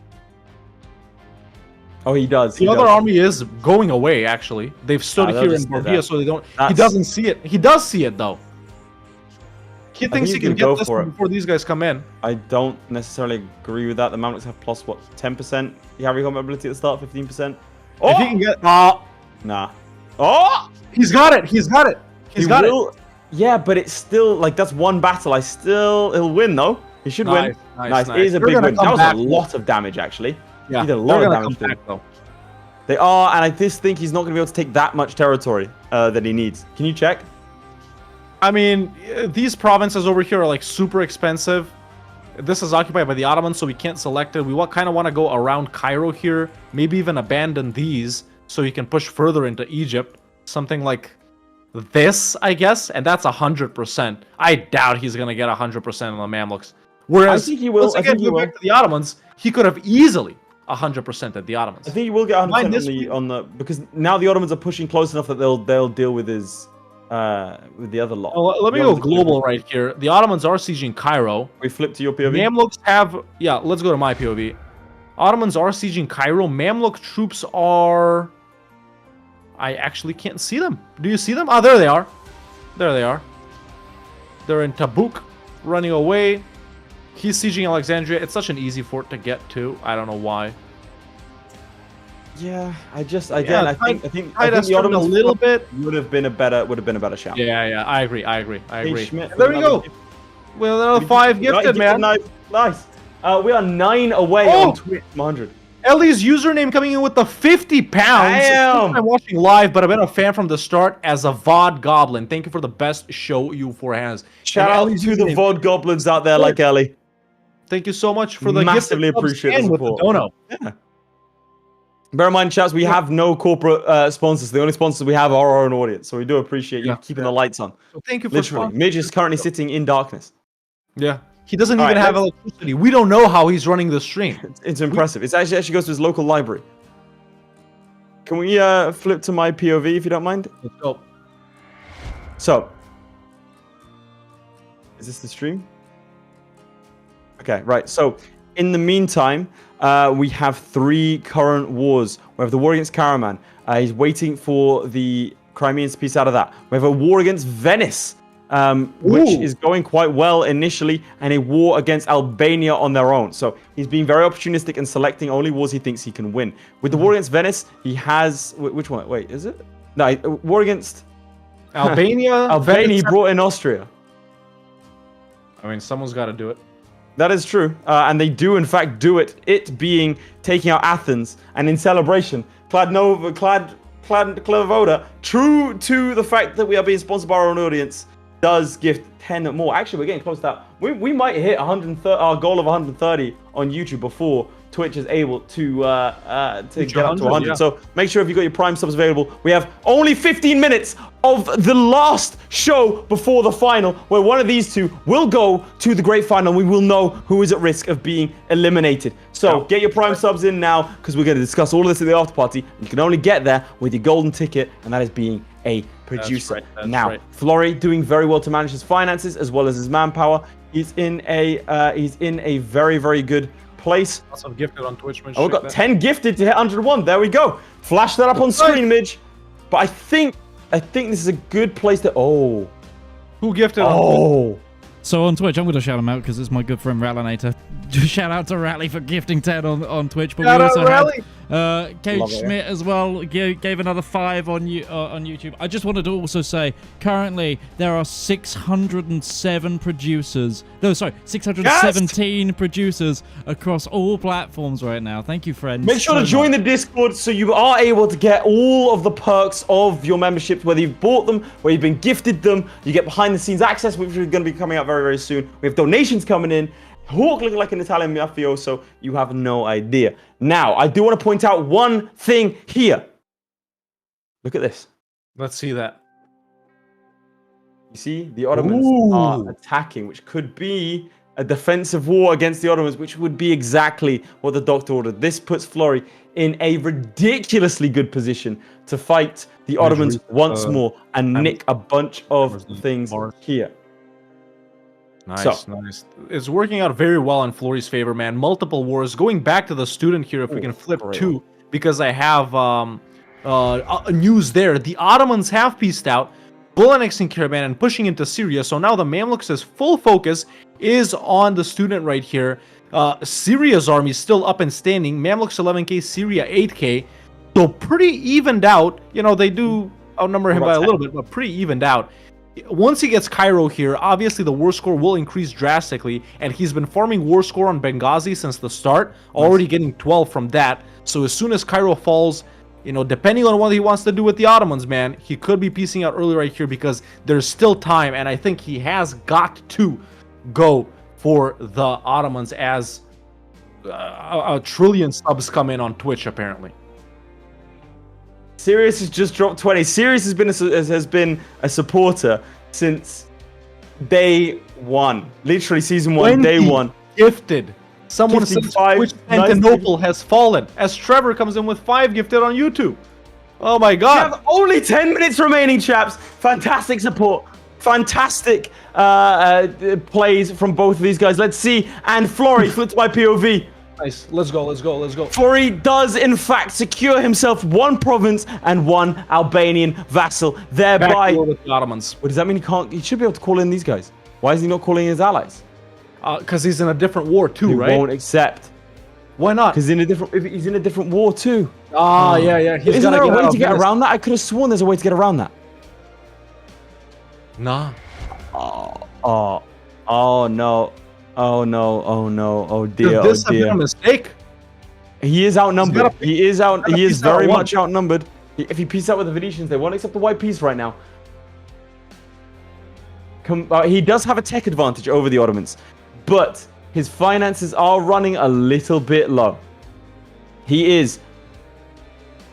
Oh, he does. The other army is going away, actually. They've stood here in Borgia, so they don't... He doesn't see it. He does see it, though. He thinks he can get this before these guys come in. I don't necessarily agree with that. The Mamluks have plus, what, 10%? You have recombat ability at the start, 15%? Oh! If he can get... Nah. Oh! He's got it! He's got it! He's got it! Yeah, but it's still like that's one battle. He'll win though. He should win. Nice. It is a big win. That was a lot of damage actually. Yeah, he did a lot of damage. Though. They are, and I just think he's not going to be able to take that much territory that he needs. Can you check? I mean, these provinces over here are like super expensive. This is occupied by the Ottomans, so we can't select it. We kind of want to go around Cairo here, maybe even abandon these so he can push further into Egypt. Something like this, I guess, and that's 100%. I doubt he's going to get 100% on the Mamluks. Whereas, I think he will. Once again, back to the Ottomans, he could have easily 100% at the Ottomans. I think he will get 100% on the because now the Ottomans are pushing close enough that they'll deal with his with the other lot. Oh, let me go global right here. The Ottomans are sieging Cairo. We flip to your POV. Mamluks have let's go to my POV. Ottomans are sieging Cairo. Mamluk troops are. I actually can't see them. Do you see them? Oh, there they are. There they are. They're in Tabuk, running away. He's sieging Alexandria. It's such an easy fort to get to. I don't know why. Yeah, I think the Ottomans a little bit would have been a better shout. Yeah, I agree. Hey, Schmidt, there we go. Well, another 5 gifted, man. Nice. We are 9 away on Twitch from 100. Ellie's username coming in with the 50 pounds. Damn. I'm watching live, but I've been a fan from the start as a VOD Goblin. Thank you for the best show EU4 has. Shout out to the VOD Goblins out there like Ellie. Thank you so much for the massively appreciate the support. Dono. Yeah. Bear in mind, chaps, we have no corporate sponsors. The only sponsors we have are our own audience. So we do appreciate you keeping the lights on. So thank you for literally. Midge is currently sitting in darkness. Yeah. He doesn't even have electricity. We don't know how he's running the stream. It's impressive. It actually goes to his local library. Can we flip to my POV if you don't mind? Let's go. So, is this the stream? Okay, right. So, in the meantime, we have 3 current wars. We have the war against Karaman. He's waiting for the Crimeans to piece out of that. We have a war against Venice, which is going quite well initially, and a war against Albania on their own. So he's being very opportunistic and selecting only wars he thinks he can win. With the war against Venice, he has... Which one? Wait, is it? No, war against... Albania. Albania, he brought in Austria. I mean, someone's got to do it. That is true, and they do in fact do it. It being taking out Athens, and in celebration, Kladvoda, true to the fact that we are being sponsored by our own audience, does gift 10 more. Actually, we're getting close to that. We might hit 130, our goal of 130 on YouTube before Twitch is able to get up to 100. Yeah. So make sure if you've got your Prime subs available, we have only 15 minutes of the last show before the final, where one of these two will go to the great final. We will know who is at risk of being eliminated. So get your Prime subs in now, because we're going to discuss all of this at the after party. You can only get there with your golden ticket, and that is being a producer. That's now, right. Florry doing very well to manage his finances as well as his manpower. He's in a very, very good place. Also gifted on Twitch. Oh, we got 10 gifted to hit 101. There we go. Flash that up on screen, Midge. But I think this is a good place to... Oh. Who gifted on So on Twitch, I'm going to shout him out because it's my good friend Ratlinator. Shout out to Ratley for gifting 10 on Twitch. But shout we also out, had Kate Schmidt as well gave another 5 on YouTube. I just wanted to also say, currently there are 607 producers. No, sorry, 617 producers across all platforms right now. Thank you, friends. Make sure to join the Discord so you are able to get all of the perks of your memberships, whether you've bought them, whether you've been gifted them. You get behind-the-scenes access, which is going to be coming out very, very soon. We have donations coming in. Hawk looking like an Italian mafioso. You have no idea. Now, I do want to point out one thing here. Look at this. Let's see that. You see, the Ottomans are attacking, which could be a defensive war against the Ottomans, which would be exactly what the doctor ordered. This puts Florry in a ridiculously good position to fight the Ottomans once more and nick a bunch of things here. Nice. It's working out very well in Florry's favor, man. Multiple wars. Going back to the student here, if we can flip to, because I have news there. The Ottomans have pieced out, bull annexing Karaman and pushing into Syria. So now the Mamluks' full focus is on the student right here. Syria's army is still up and standing. Mamluks 11k, Syria 8k. So pretty evened out. You know, they do outnumber him by a little bit, but pretty evened out. once he gets Cairo here, obviously the war score will increase drastically, and he's been farming war score on Benghazi since the start, already getting 12 from that. So as soon as Cairo falls, you know, depending on what he wants to do with the Ottomans, man, he could be piecing out early right here because there's still time, and I think he has got to go for the Ottomans as a trillion subs come in on Twitch, apparently. Sirius has just dropped 20. Sirius has been a supporter since day one. Literally season 1, day 1. Gifted. Someone says 55, Constantinople has fallen, as Trevor comes in with 5 gifted on YouTube. Oh my We god. have only 10 minutes remaining, chaps. Fantastic support. Fantastic plays from both of these guys. Let's see. And Florry flipped my POV. Nice. Let's go. Florry does, in fact, secure himself 1 province and 1 Albanian vassal, thereby... Back door with the Ottomans. What does that mean? He should be able to call in these guys. Why is he not calling his allies? Because he's in a different war too, He right? won't accept. Why not? Because he's in a different war too. Yeah. He's Isn't gotta there a get way out to of get Venice. around that? I could have sworn there's a way to get around that. Nah. Oh no. Oh dear. Could this have been a mistake? He is outnumbered. He is piece out very one. much outnumbered. If he peace out with the Venetians, they won't accept the white peace right now. He does have a tech advantage over the Ottomans, but his finances are running a little bit low. He is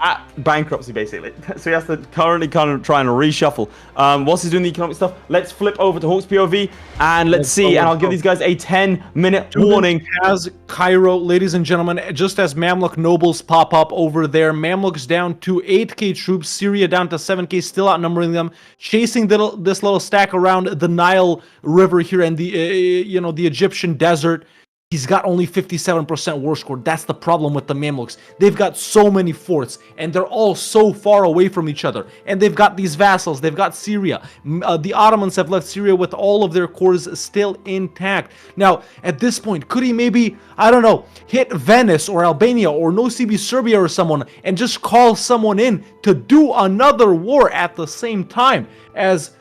at bankruptcy, basically. So he has to currently kind of try and reshuffle. Whilst he's doing the economic stuff, let's flip over to Hawk's POV and let's see. And I'll give these guys a 10-minute warning. As Cairo, ladies and gentlemen, just as Mamluk nobles pop up over there, Mamluks down to 8k troops, Syria down to 7k, still outnumbering them, chasing this little stack around the Nile River here and the the Egyptian desert. He's got only 57% war score. That's the problem with the Mamluks. They've got so many forts, and they're all so far away from each other. And they've got these vassals. They've got Syria. The Ottomans have left Syria with all of their cores still intact. Now, at this point, could he maybe, I don't know, hit Venice or Albania or Nosebe Serbia or someone and just call someone in to do another war at the same time? As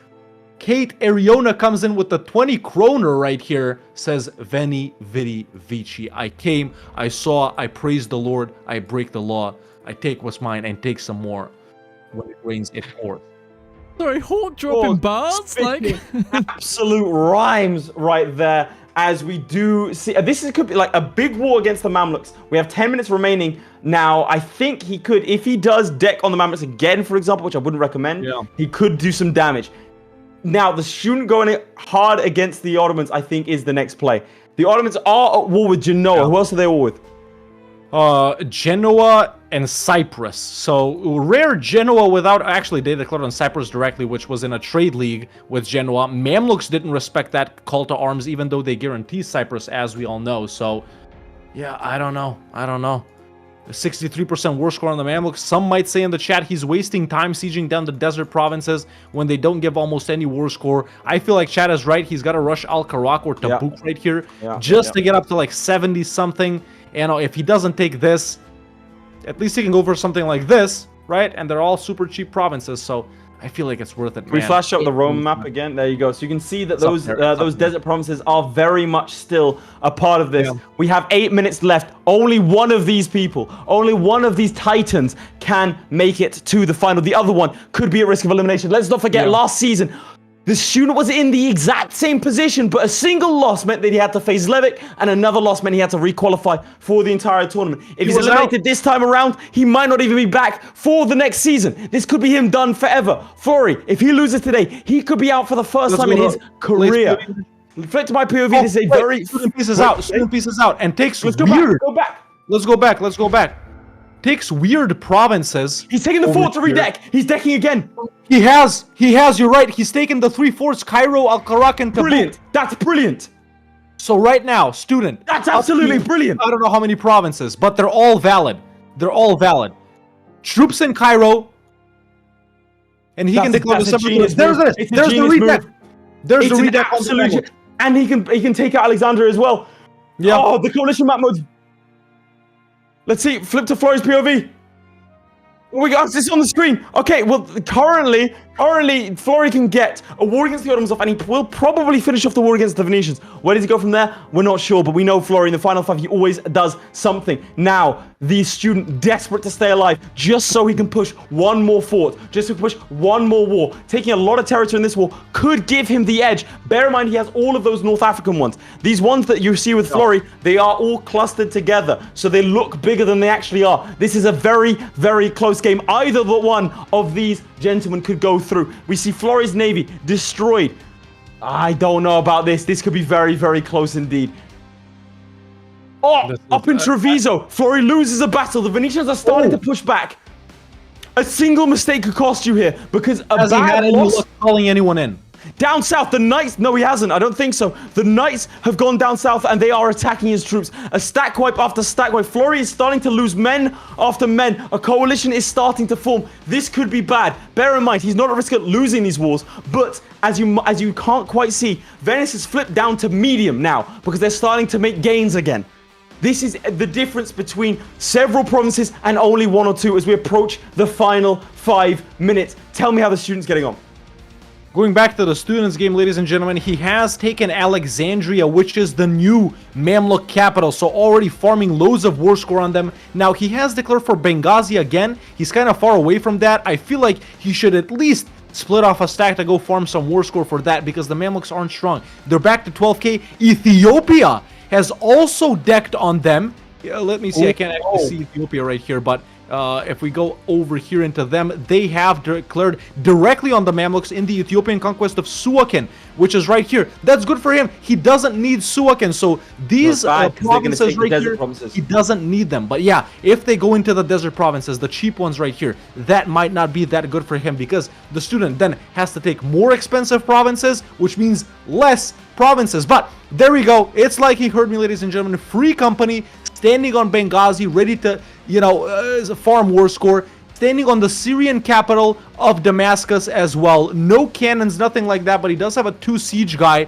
Kate Ariona comes in with the 20 kroner right here, says, Veni, Vidi, Vici. I came, I saw, I praise the Lord, I break the law, I take what's mine and take some more. When it rains, it pours. Sorry, Hawk dropping bars? Like Absolute rhymes right there. As we do see, could be like a big war against the Mamluks. We have 10 minutes remaining now. I think he could, if he does deck on the Mamluks again, for example, which I wouldn't recommend, he could do some damage. Now, the student going hard against the Ottomans, I think, is the next play. The Ottomans are at war with Genoa. Who else are they at war with? Genoa and Cyprus. So, rare Genoa without... Actually, they declared on Cyprus directly, which was in a trade league with Genoa. Mamluks didn't respect that call to arms, even though they guarantee Cyprus, as we all know. So, yeah, I don't know. 63% war score on the Mamluks. Some might say in the chat he's wasting time sieging down the desert provinces when they don't give almost any war score. I feel like chat is right. He's got to rush Al-Karak or Tabuk right here just to get up to like 70 something. And if he doesn't take this, at least he can go for something like this, right? And they're all super cheap provinces, so I feel like it's worth it, man. We flash up the Rome map again. There you go. So you can see that those desert provinces are very much still a part of this. We have 8 minutes left. Only one of these people, only one of these titans can make it to the final. The other one could be at risk of elimination. Let's not forget last season, the student was in the exact same position, but a single loss meant that he had to face Zlewikk, and another loss meant he had to requalify for the entire tournament. If he's eliminated this time around, he might not even be back for the next season. This could be him done forever. Florry, if he loses today, he could be out for the first time in his career. Flip to my POV, this is a very... Student pieces out, and takes Let's weird... go back. Let's go back. Takes weird provinces. He's taking the fort to redeck. He's decking again. He has, you're right. He's taken the 3 forts, Cairo, Al-Karak, and Tabuk. Brilliant. That's brilliant. So right now, student. That's absolutely brilliant. I don't know how many provinces, but they're all valid. Troops in Cairo. And he can declare the separate. There's the redeck. There's the redeck on the map. And he can take out Alexandria as well. Yeah. Oh, the coalition map mode. Let's see, flip to Florry's POV. We got this on the screen. Okay, well, currently, Currently, Florry can get a war against the Ottomans off, and he will probably finish off the war against the Venetians. Where does he go from there? We're not sure, but we know Florry in the final 5, he always does something. Now, the student desperate to stay alive, just so he can push one more fort, just to push one more war. Taking a lot of territory in this war could give him the edge. Bear in mind, he has all of those North African ones. These ones that you see with Florry, they are all clustered together, so they look bigger than they actually are. This is a very, very close game. Either the one of these gentlemen could go through. We see Florry's navy destroyed. I don't know about this. This could be very, very close indeed. Oh, up in Treviso, Florry loses a battle. The Venetians are starting to push back. A single mistake could cost you here because a Has he had bad any loss. luck calling anyone in? Down south, the Knights, no he hasn't, I don't think so. The Knights have gone down south and they are attacking his troops. A stack wipe after stack wipe. Florry is starting to lose men after men. A coalition is starting to form. This could be bad. Bear in mind, he's not at risk of losing these wars, but as you can't quite see, Venice has flipped down to medium now because they're starting to make gains again. This is the difference between several provinces and only 1 or 2 as we approach the final 5 minutes. Tell me how the student's getting on. Going back to the students' game, ladies and gentlemen, he has taken Alexandria, which is the new Mamluk capital, so already farming loads of war score on them. Now, he has declared for Benghazi again. He's kind of far away from that. I feel like he should at least split off a stack to go farm some war score for that because the Mamluks aren't strong. They're back to 12k. Ethiopia has also decked on them. Let me see. I can't actually see Ethiopia right here, but if we go over here into them, they have declared directly on the Mamluks in the Ethiopian conquest of Suakin, which is right here. That's good for him. He doesn't need Suakin, so these provinces right here, he doesn't need them. But yeah, if they go into the desert provinces, the cheap ones right here, that might not be that good for him because the student then has to take more expensive provinces, which means less provinces. But there we go. It's like he heard me, ladies and gentlemen. Free company, standing on Benghazi, ready to, farm war score, standing on the Syrian capital of Damascus as well. No cannons, nothing like that, but he does have a 2 siege guy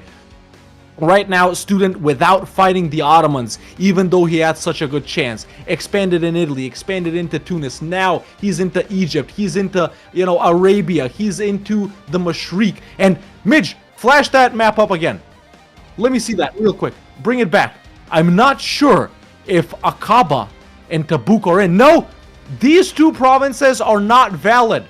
right now, student, without fighting the Ottomans, even though he had such a good chance. Expanded in Italy, expanded into Tunis. Now he's into Egypt, he's into, Arabia, he's into the Mashriq. And Midge, flash that map up again. Let me see that real quick. Bring it back. I'm not sure if Aqaba and Tabuk are in. No, these 2 provinces are not valid.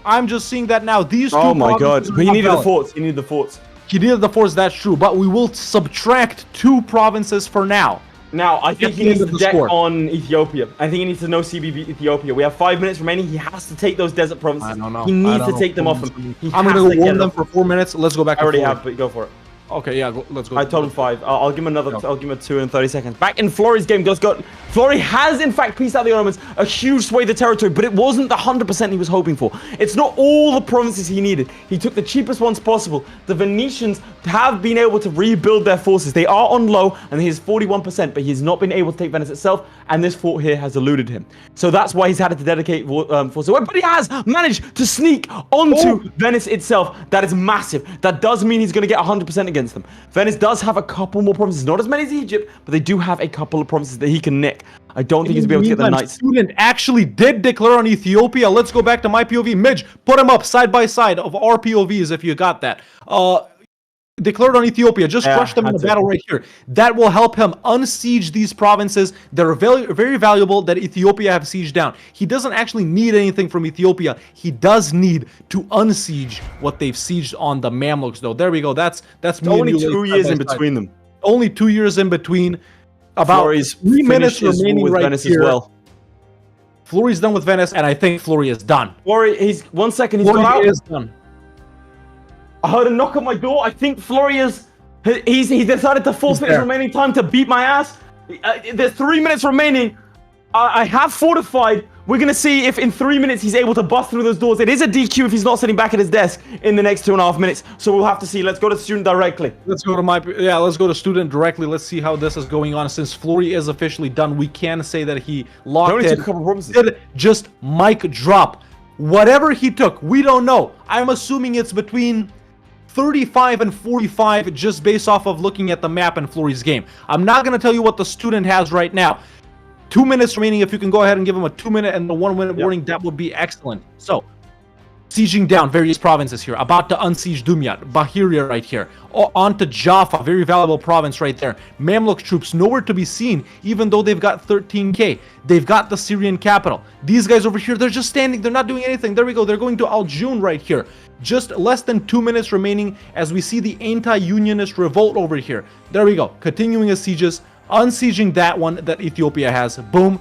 I'm just seeing that now. These 2 Oh my god, provinces he needed valid. the forts. He needed the forts. He needed the forts, that's true, but we will subtract 2 provinces for now. Now, I think he needs to deck on Ethiopia. I think he needs to know CBB Ethiopia. We have 5 minutes remaining. He has to take those desert provinces. I don't know. He needs to take them off him. I'm going to warn them for 4 minutes. Let's go back. I already have, but go for it. Okay, yeah, let's go. I told him 5. I'll give him another. I'll give him a 2 in 30 seconds. Back in Florry's game, let's go. Florry has in fact pieced out the Ottomans, a huge swathe of territory, but it wasn't the 100% he was hoping for. It's not all the provinces he needed. He took the cheapest ones possible. The Venetians have been able to rebuild their forces. They are on low, and he is 41%, but he's not been able to take Venice itself, and this fort here has eluded him. So that's why he's had to dedicate forces away. But he has managed to sneak onto Venice itself. That is massive. That does mean he's going to get 100% against them. Venice does have a couple more provinces, not as many as Egypt, but they do have a couple of provinces that he can nick. I don't think he's going to be able to get the Knights. Student actually did declare on Ethiopia. Let's go back to my POV. Midge, put him up side by side of our POVs if you got that. Declared on Ethiopia. Just crush them in the battle right here. That will help him unsiege these provinces that are very, very valuable that Ethiopia have sieged down. He doesn't actually need anything from Ethiopia. He does need to unsiege what they've sieged on the Mamluks, though. There we go. That's only 2 years in between them. Only 2 years in between. About Florry's 3 minutes remaining with right Venice here. as well. Florry's done with Venice, and I think Florry is done. Florry, he's 1 second. He's Florry gone out. is done. I heard a knock on my door. I think Florry is. He decided to forfeit his remaining time to beat my ass. There's 3 minutes remaining. I have fortified. We're going to see if in 3 minutes he's able to bust through those doors. It is a DQ if he's not sitting back at his desk in the next 2.5 minutes. So we'll have to see. Let's go to student directly. Let's go to student directly. Let's see how this is going on. Since Florry is officially done, we can say that he locked He in. took a couple of promises. Did just mic drop. Whatever he took, we don't know. I'm assuming it's between 35 and 45 just based off of looking at the map in Florry's game. I'm not going to tell you what the student has right now. 2 minutes remaining. If you can go ahead and give him a 2 minute and the 1 minute warning, that would be excellent. So sieging down various provinces here, about to unsiege Dumyat, Bahiria right here, onto Jaffa, very valuable province right there. Mamluk troops nowhere to be seen, even though they've got 13k. They've got the Syrian capital. These guys over here, they're just standing, they're not doing anything. There we go, they're going to Al-Jun right here. Just less than 2 minutes remaining as we see the anti-unionist revolt over here. There we go, continuing his sieges, unsieging that one that Ethiopia has. Boom.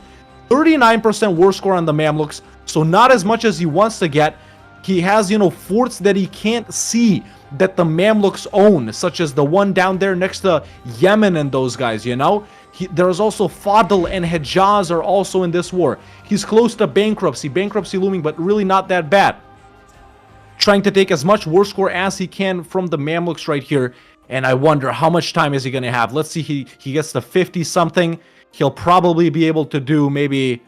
39% war score on the Mamluks, so not as much as he wants to get. He has, forts that he can't see that the Mamluks own, such as the one down there next to Yemen and those guys, There's also Fadl and Hejaz are also in this war. He's close to bankruptcy looming, but really not that bad. Trying to take as much war score as he can from the Mamluks right here. And I wonder, how much time is he going to have? Let's see, he gets to 50-something. He'll probably be able to do maybe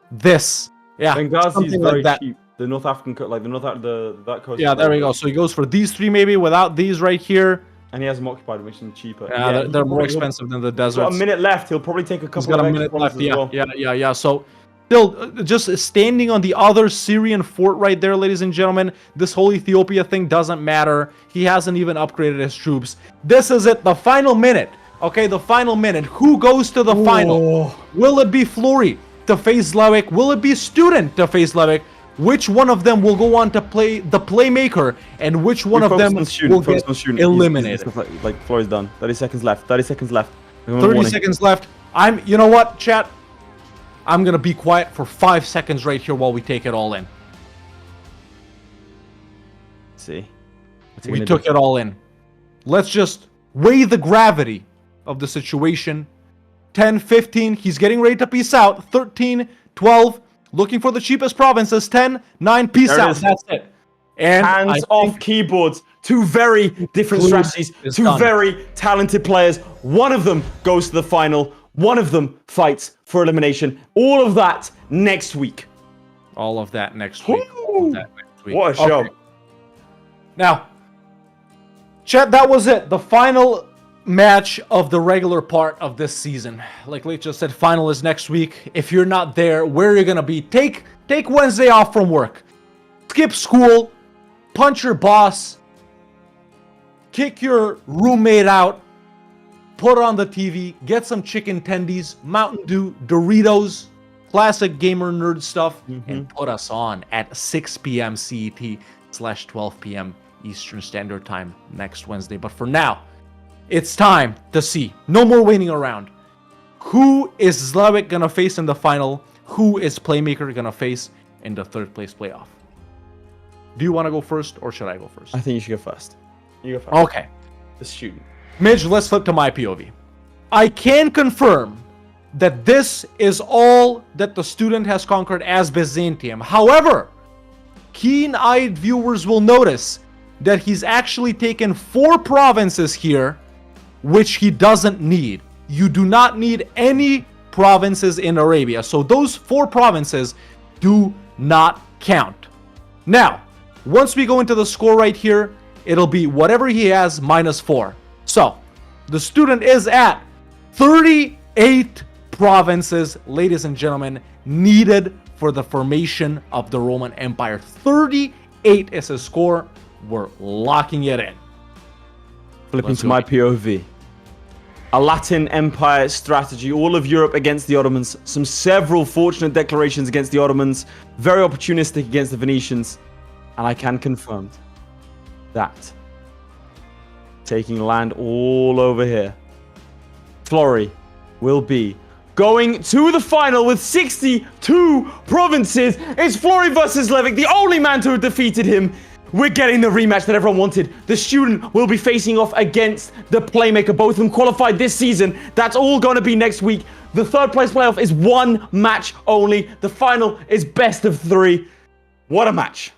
this. Yeah, Benghazi is very like cheap. The North African, that coast. Yeah, there we go. So he goes for these three maybe without these right here. And he has them occupied, which is cheaper. Yeah, they're more expensive than the deserts. Got a minute left. He'll probably take a couple. He's got of a minute left. Yeah, well. yeah. So still just standing on the other Syrian fort right there, ladies and gentlemen. This whole Ethiopia thing doesn't matter. He hasn't even upgraded his troops. This is it. The final minute. Okay, the final minute. Who goes to the final? Will it be Florry to face Zlewikk? Will it be Student to face Zlewikk? Which one of them will go on to play the Playmaker, and which one of them will get eliminated? Like Florry's done. 30 seconds left. 30 seconds left. 30 seconds left. You know what, chat? I'm gonna be quiet for 5 seconds right here while we take it all in. See, we took it all in. Let's just weigh the gravity of the situation. 10, 15. He's getting ready to peace out. 13, 12. Looking for the cheapest provinces. 10, 9, peace out. That's it. And hands off keyboards. Two very different strategies. Two very talented players. One of them goes to the final. One of them fights for elimination. All of that next week. All of that next week. What a show. Okay. Now, chat, that was it. The final match of the regular part of this season. Like Lee just said, final is next week. If you're not there, where are you gonna be? Take Wednesday off from work. Skip school. Punch your boss. Kick your roommate out. Put on the TV. Get some chicken tendies, Mountain Dew, Doritos, classic gamer nerd stuff, and put us on at 6 p.m. CET/12 p.m. Eastern Standard Time next Wednesday. But for now, it's time to see. No more waiting around. Who is Zlewikk gonna face in the final? Who is Playmaker gonna face in the third place playoff? Do you want to go first, or should I go first? I think you should go first. You go first. Okay. The student. Midge, let's flip to my POV. I can confirm that this is all that the student has conquered as Byzantium. However, keen-eyed viewers will notice that he's actually taken 4 provinces here, which he doesn't need. You do not need any provinces in Arabia. So those 4 provinces do not count. Now, once we go into the score right here, it'll be whatever he has minus 4. So, the student is at 38 provinces, ladies and gentlemen, needed for the formation of the Roman Empire. 38 is his score. We're locking it in. Flipping to my POV. A Latin Empire strategy, all of Europe against the Ottomans, several fortunate declarations against the Ottomans, very opportunistic against the Venetians, and I can confirm that taking land all over here, Florry will be going to the final with 62 provinces. It's Florry versus Zlewikk, the only man to have defeated him. We're getting the rematch that everyone wanted. The student will be facing off against the Playmaker. Both of them qualified this season. That's all going to be next week. The third place playoff is 1 match only. The final is best of 3. What a match.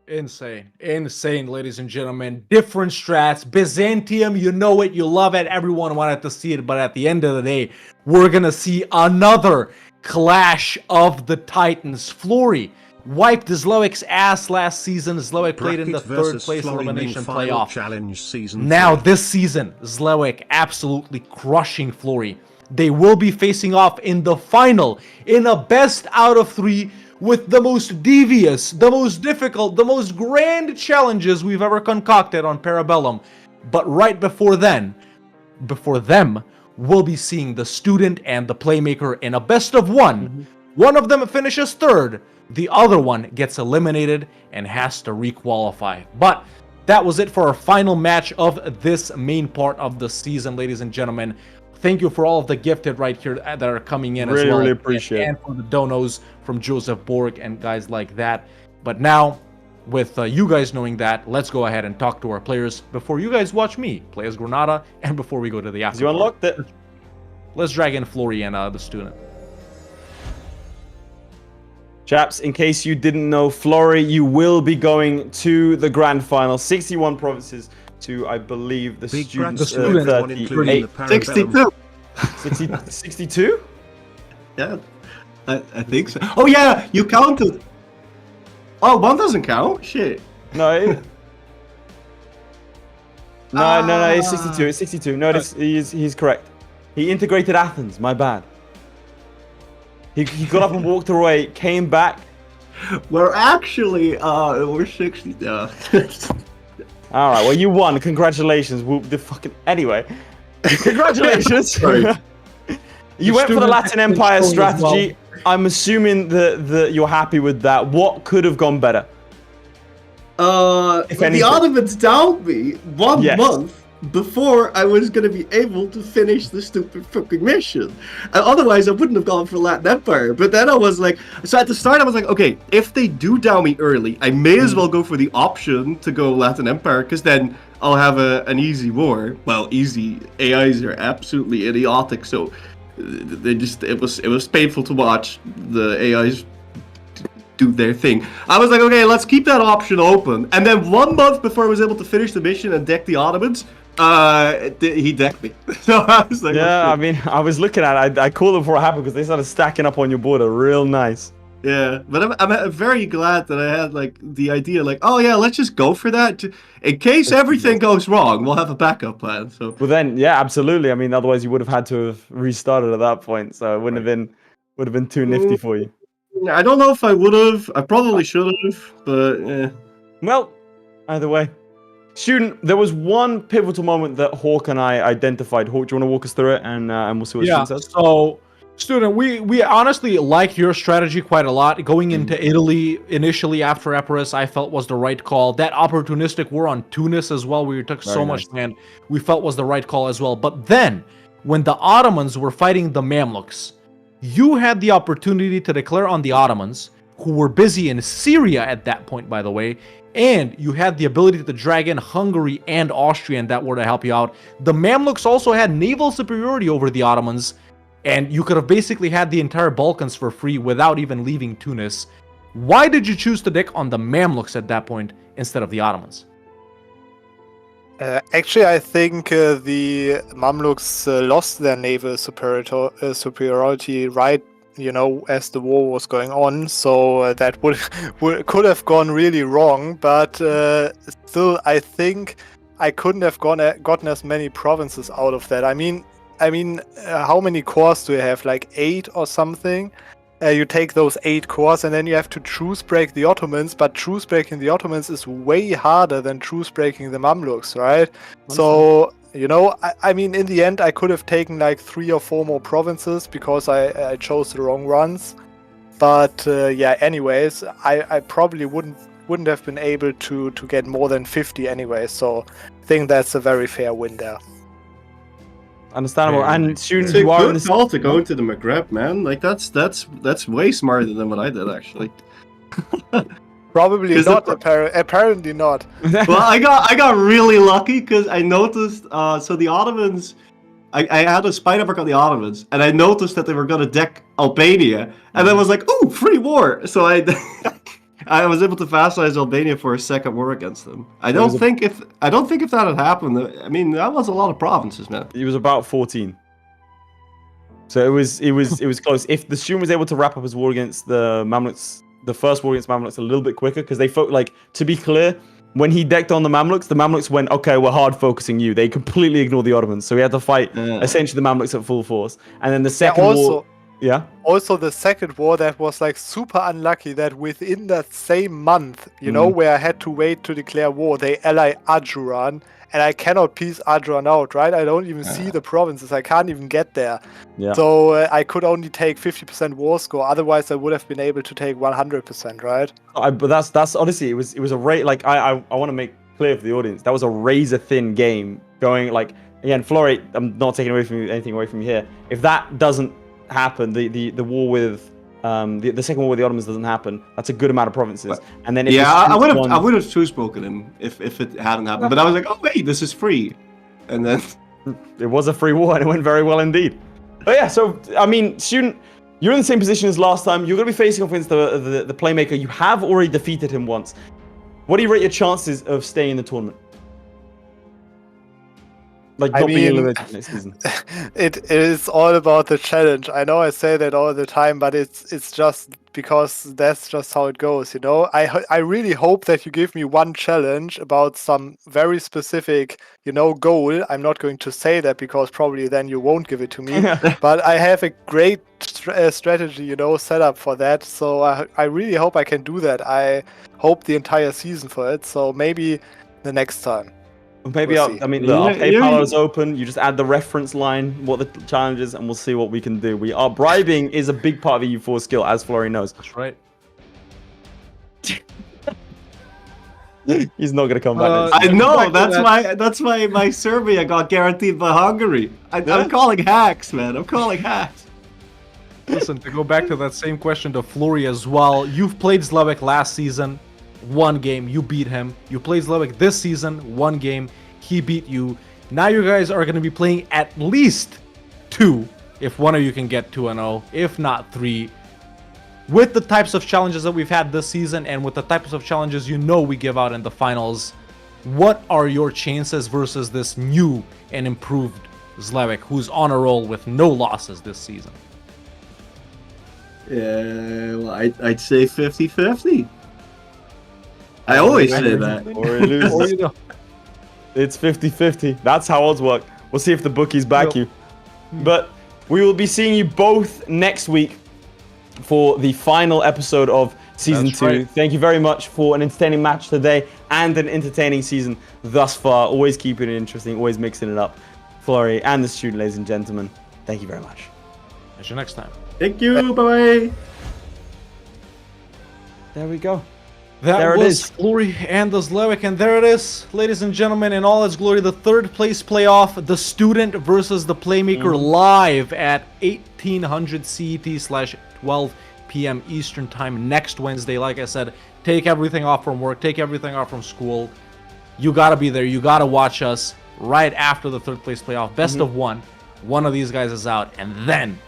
Insane, ladies and gentlemen. Different strats. Byzantium, you know it, you love it. Everyone wanted to see it, but at the end of the day, we're gonna see another clash of the Titans. Florry wiped Zlewikk's ass last season. Zlewikk played in the third place elimination playoff. Challenge season now, this season, Zlewikk absolutely crushing Florry. They will be facing off in the final in a best out of 3 with the most devious, the most difficult, the most grand challenges we've ever concocted on Para Bellum. But right before them, we'll be seeing the student and the playmaker in a best of one. One of them finishes third, the other one gets eliminated and has to requalify. But that was it for our final match of this main part of the season, ladies and gentlemen. Thank you for all of the gifted right here that are coming in as well. Really appreciate it. And for the donos from Joseph Borg and guys like that. But now, with you guys knowing that, let's go ahead and talk to our players before you guys watch me play as Granada and before we go to the after. You unlocked it. Let's drag in Florry and the student. Chaps, in case you didn't know, Florry, you will be going to the grand final. 61 provinces to, I believe, the students. 38. 62. 62? Yeah, I think so. Oh yeah, you counted. Oh, one doesn't count? Shit. No. No, it's 62. It's 62. No, he's correct. He integrated Athens. My bad. He got up and walked away, came back. We're actually, we're 60 now. All right, well, you won. Congratulations. Anyway, congratulations. You went for the Latin Empire strategy. I'm assuming that you're happy with that. What could have gone better? The Ottomans downed me 1 month before I was going to be able to finish the stupid fucking mission. And otherwise, I wouldn't have gone for Latin Empire. But then I was like, so at the start, I was like, okay, if they do down me early, I may as well go for the option to go Latin Empire, because then I'll have an easy war. Well, easy. AIs are absolutely idiotic, so it was painful to watch the AIs do their thing. I was like, okay, let's keep that option open. And then 1 month before I was able to finish the mission and deck the Ottomans, he decked me. So I was like, yeah, I mean, I was looking at it. I called it before it happened because they started stacking up on your border real nice. Yeah, but I'm very glad that I had like the idea, like, oh yeah, let's just go for that. In case everything goes wrong, we'll have a backup plan. So. Well then, yeah, absolutely. I mean, otherwise you would have had to have restarted at that point, so it would have been too nifty for you. I don't know if I would have. I probably should have, but yeah. Well, either way. Student, there was one pivotal moment that Hawk and I identified. Hawk, do you want to walk us through it, and we'll see what Student says? So, Student, we honestly liked your strategy quite a lot. Going into Italy initially after Epirus, I felt was the right call. That opportunistic war on Tunis as well, where you took so much land, we felt was the right call as well. But then, when the Ottomans were fighting the Mamluks, you had the opportunity to declare on the Ottomans, who were busy in Syria at that point, by the way, and you had the ability to drag in Hungary and Austria, and that were to help you out. The Mamluks also had naval superiority over the Ottomans, and you could have basically had the entire Balkans for free without even leaving Tunis. Why did you choose to deck on the Mamluks at that point instead of the Ottomans? Actually, I think the Mamluks lost their naval superiority right, as the war was going on. So that could have gone really wrong. But still, I think I couldn't have gotten as many provinces out of that. I mean, how many cores do you have? Like 8 or something? You take those 8 cores and then you have to truce break the Ottomans, but truce breaking the Ottomans is way harder than truce breaking the Mamluks, right? So, I mean, in the end, I could have taken like 3 or 4 more provinces because I chose the wrong ones. But yeah, anyways, I probably wouldn't have been able to get more than 50 anyway. So I think that's a very fair win there. Understandable. Yeah. And students, It's a you are in good call to go into the Maghreb, man. Like that's way smarter than what I did, actually. Probably not. Apparently not. Well, I got really lucky because I noticed. So the Ottomans, I had a spy network on the Ottomans, and I noticed that they were gonna deck Albania, and then was like, "Ooh, free war!" So I was able to vassalize Albania for a second war against them. I don't think if that had happened, I mean, that was a lot of provinces, man. It was about 14. So it was close. If the student was able to wrap up his war against the Mamluks, the first war against Mamluks, a little bit quicker, because they felt like, to be clear, when he decked on the Mamluks went, okay, we're hard focusing you. They completely ignored the Ottomans, so we had to fight essentially the Mamluks at full force. And then the second war. Yeah. Also, the second war that was like super unlucky that within that same month, you know, where I had to wait to declare war, they ally Ajuran, and I cannot piece Ajuran out, right? I don't even see the provinces. I can't even get there. Yeah. So I could only take 50% war score. Otherwise, I would have been able to take 100%, right? But that's honestly, it was a rate. Like I want to make clear for the audience, that was a razor thin game going. Like again, Florry, I'm not taking anything away from you here. If that doesn't happen, the war with the second war with the Ottomans doesn't happen, that's a good amount of provinces. And then if I would have two-spoken him if it hadn't happened. But I was like, oh wait, this is free, and then it was a free war and it went very well indeed. But yeah, so I mean, student, you're in the same position as last time. You're going to be facing off against the Playmaker. You have already defeated him once. What do you rate your chances of staying in the tournament? Like not being eliminated next season. It is all about the challenge. I know I say that all the time, but it's just because that's just how it goes, you know. I really hope that you give me one challenge about some very specific, you know, goal. I'm not going to say that because probably then you won't give it to me. But I have a great strategy, you know, set up for that. So I really hope I can do that. I hope the entire season for it. So maybe the next time. Maybe our PayPal is open. You just add the reference line, what the challenge is, and we'll see what we can do. Our bribing is a big part of EU4 skill, as Florry knows. That's right. He's not gonna come back. I know. That's why my Serbia got guaranteed by Hungary. I'm calling hacks, man. I'm calling hacks. Listen, to go back to that same question to Florry as well. You've played Zlewikk last season. One game, you beat him. You played Zlewikk this season, one game, he beat you. Now you guys are going to be playing at least 2, if one of you can get 2-0, if not 3. With the types of challenges that we've had this season, and with the types of challenges you know we give out in the finals, what are your chances versus this new and improved Zlewikk, who's on a roll with no losses this season? Yeah, well, I'd say 50-50. I always say that. Or you lose. It's 50-50. That's how odds work. We'll see if the bookies back you. But we will be seeing you both next week for the final episode of Season 2. Right. Thank you very much for an entertaining match today and an entertaining season thus far. Always keeping it interesting, always mixing it up. Florry and the student, ladies and gentlemen, thank you very much. Catch you next time. Thank you. Bye-bye. There we go. That was Florry and the Zlewikk, and there it is, ladies and gentlemen, in all its glory, the third place playoff, the student versus the Playmaker, live at 1800 CET / 12 p.m. Eastern time next Wednesday. Like I said, take everything off from work, take everything off from school. You gotta be there, you gotta watch us right after the third place playoff. Best of one. One of these guys is out, and then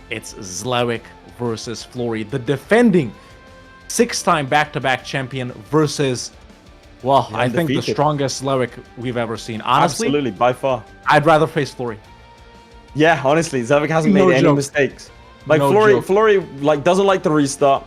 it's Zlewikk versus Florry, the defending 6-time back-to-back champion versus, well, I think the strongest Zlewikk we've ever seen. Honestly, absolutely, by far. I'd rather face Florry. Yeah, honestly, Zlewikk hasn't made any mistakes. Like Florry like doesn't like the restart,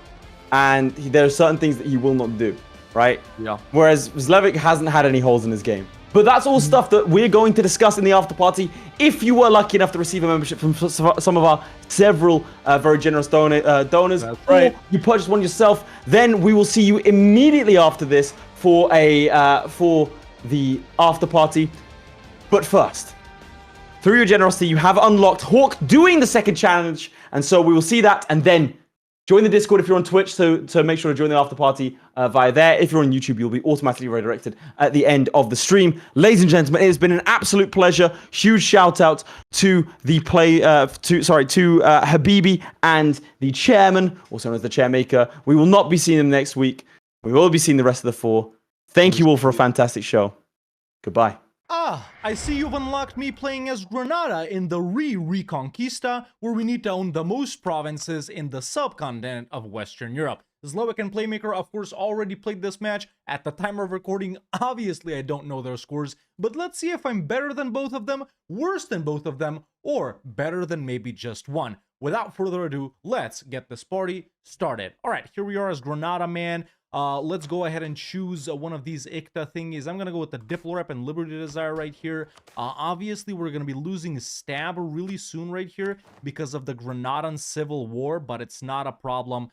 and there are certain things that he will not do, right? Yeah. Whereas Zlewikk hasn't had any holes in his game. But that's all stuff that we're going to discuss in the after party. If you were lucky enough to receive a membership from some of our several very generous donors, or you purchased one yourself, then we will see you immediately after this for the after party. But first, through your generosity, you have unlocked Hawk doing the second challenge, and so we will see that, and then join the Discord if you're on Twitch to make sure to join the after party via there. If you're on YouTube, you'll be automatically redirected at the end of the stream. Ladies and gentlemen, it has been an absolute pleasure. Huge shout out to the Habibi and the chairman, also known as the Chairmaker. We will not be seeing them next week. We will be seeing the rest of the 4. Thank you all for a fantastic show. Goodbye. I see you've unlocked me playing as Granada in the Reconquista, where we need to own the most provinces in the subcontinent of Western Europe. Zlewikk and Playmaker, of course, already played this match. At the time of recording, obviously I don't know their scores, but let's see if I'm better than both of them, worse than both of them, or better than maybe just one. Without further ado, let's get this party started. Alright, here we are as Granada, man. Let's go ahead and choose one of these ICTA thingies. I'm going to go with the Diplorep and Liberty Desire right here. Obviously, we're going to be losing Stab really soon right here because of the Granadan Civil War, but it's not a problem.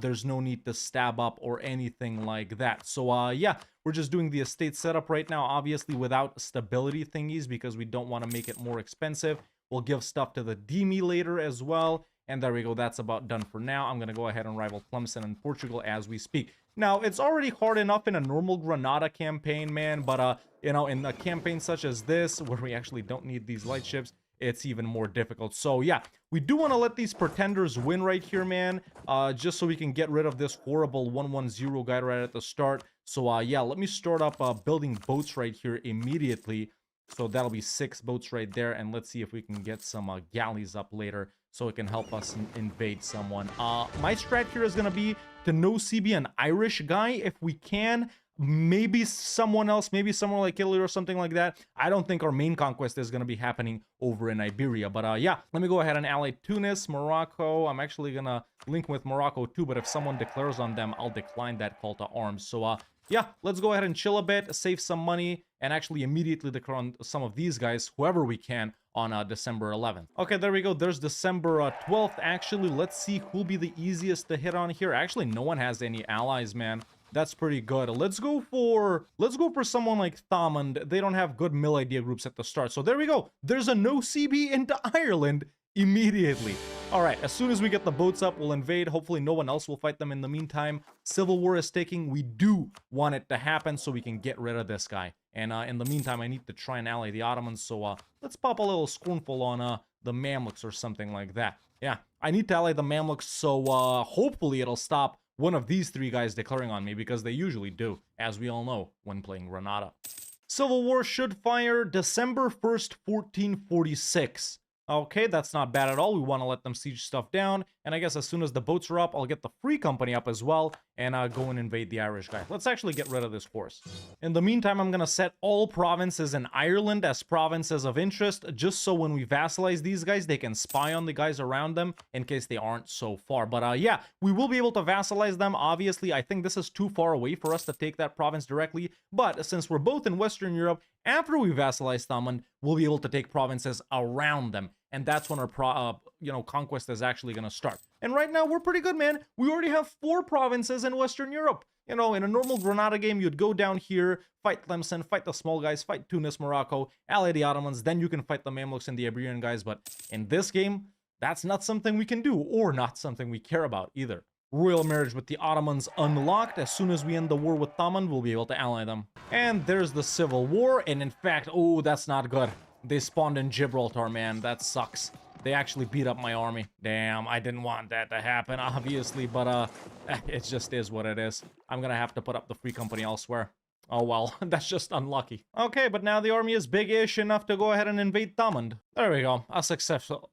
There's no need to stab up or anything like that. So, yeah, we're just doing the estate setup right now, obviously without stability thingies because we don't want to make it more expensive. We'll give stuff to the Demi later as well. And there we go. That's about done for now. I'm going to go ahead and rival Tlemcen and Portugal as we speak. Now, it's already hard enough in a normal Granada campaign, man. But, you know, in a campaign such as this, where we actually don't need these light ships, it's even more difficult. So, yeah, we do want to let these pretenders win right here, man. Just so we can get rid of this horrible 110 guy right at the start. So, yeah, let me start up building boats right here immediately. So that'll be 6 boats right there. And let's see if we can get some galleys up later so it can help us invade someone. My strat here is going to be to no CB an Irish guy if we can. Maybe someone else, maybe somewhere like Italy or something like that. I don't think our main conquest is going to be happening over in Iberia. But yeah, let me go ahead and ally Tunis, Morocco. I'm actually going to link with Morocco too. But if someone declares on them, I'll decline that call to arms. So yeah, let's go ahead and chill a bit, save some money, and actually immediately declare on some of these guys, whoever we can, on December 11th. Okay, there we go. There's December 12th, actually. Let's see who'll be the easiest to hit on here. Actually, no one has any allies, man. That's pretty good. Let's go for someone like Thomond. They don't have good mill idea groups at the start. So there we go. There's a no CB into Ireland immediately. All right, as soon as we get the boats up, we'll invade. Hopefully no one else will fight them in the meantime. Civil war is taking. We do want it to happen so we can get rid of this guy. And in the meantime, I need to try and ally the Ottomans. So let's pop a little scornful on the Mamluks or something like that. Yeah, I need to ally the Mamluks, so hopefully it'll stop one of these 3 guys declaring on me, because they usually do, as we all know, when playing Granada. Civil War should fire December 1st, 1446. Okay, that's not bad at all. We want to let them siege stuff down. And I guess as soon as the boats are up, I'll get the Free Company up as well and go and invade the Irish guy. Let's actually get rid of this horse. In the meantime, I'm going to set all provinces in Ireland as provinces of interest, just so when we vassalize these guys, they can spy on the guys around them in case they aren't so far. But yeah, we will be able to vassalize them. Obviously, I think this is too far away for us to take that province directly. But since we're both in Western Europe, after we vassalize Thomond, we'll be able to take provinces around them. And that's when our conquest is actually going to start. And right now, we're pretty good, man. We already have 4 provinces in Western Europe. You know, in a normal Granada game, you'd go down here, fight Tlemcen, fight the small guys, fight Tunis, Morocco, ally the Ottomans, then you can fight the Mamluks and the Iberian guys. But in this game, that's not something we can do, or not something we care about either. Royal marriage with the Ottomans unlocked. As soon as we end the war with Thomond, we'll be able to ally them. And there's the Civil War, and in fact, oh, that's not good. They spawned in Gibraltar, man. That sucks. They actually beat up my army. Damn, I didn't want that to happen, obviously, but it just is what it is. I'm gonna have to put up the Free Company elsewhere. Oh well, that's just unlucky. Okay, but now the army is big-ish enough to go ahead and invade Thomond. There we go. A successful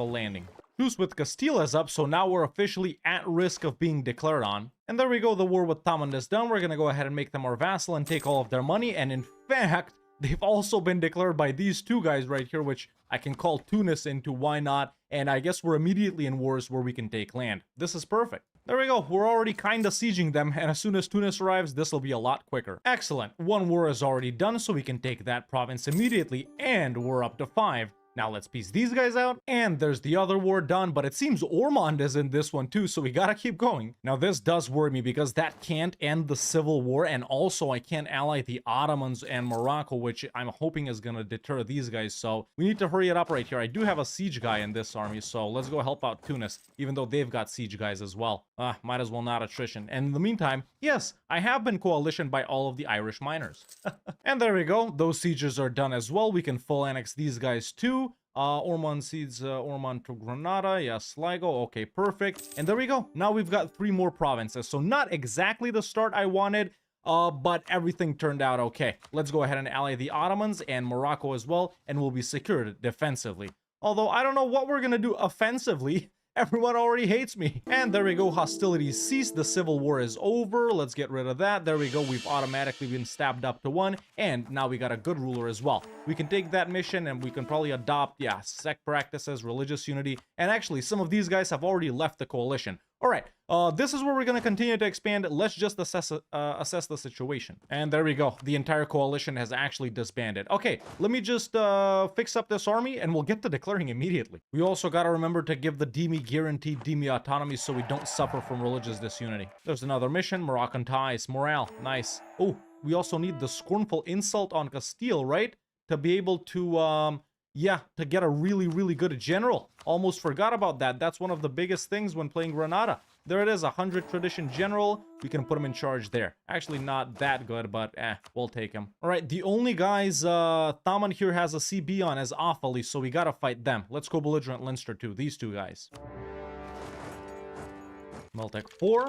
landing. Truce with Castile is up, so now we're officially at risk of being declared on. And there we go, the war with Thomond is done. We're gonna go ahead and make them our vassal and take all of their money, and in fact, they've also been declared by these 2 guys right here, which I can call Tunis into, why not? And I guess we're immediately in wars where we can take land. This is perfect. There we go. We're already kind of sieging them, and as soon as Tunis arrives, this will be a lot quicker. Excellent. 1 war is already done, so we can take that province immediately, and we're up to 5. Now let's piece these guys out, and there's the other war done, but it seems Ormond is in this one too, so we gotta keep going. Now this does worry me because that can't end the Civil War, and also I can't ally the Ottomans and Morocco, which I'm hoping is gonna deter these guys, so we need to hurry it up right here. I do have a siege guy in this army, so let's go help out Tunis, even though they've got siege guys as well. Might as well not attrition. And in the meantime, yes, I have been coalitioned by all of the Irish miners. And there we go. Those sieges are done as well. We can full annex these guys too. Ormond cedes Ormond to Granada. Yeah, Sligo. Okay, perfect. And there we go. Now we've got 3 more provinces. So not exactly the start I wanted, but everything turned out okay. Let's go ahead and ally the Ottomans and Morocco as well, and we'll be secured defensively. Although I don't know what we're gonna do offensively. Everyone already hates me. And there we go. Hostilities cease. The Civil War is over. Let's get rid of that. There we go. We've automatically been stabbed up to 1. And now we got a good ruler as well. We can take that mission and we can probably adopt, yeah, sect practices, religious unity. And actually, some of these guys have already left the coalition. All right, this is where we're going to continue to expand. Let's just assess the situation. And there we go. The entire coalition has actually disbanded. Okay, let me just fix up this army, and we'll get to declaring immediately. We also got to remember to give the Dhimmi guaranteed Dhimmi autonomy so we don't suffer from religious disunity. There's another mission, Moroccan ties, morale, nice. Oh, we also need the scornful insult on Castile, right? To be able to, yeah, to get a really, really good general. Almost forgot about that. That's one of the biggest things when playing Granada. There it is, 100 tradition general. We can put him in charge there. Actually, not that good, but we'll take him. All right, the only guys Thaman here has a CB on is Awfully, so we gotta fight them. Let's go belligerent Leinster too, these two guys. Meltec 4.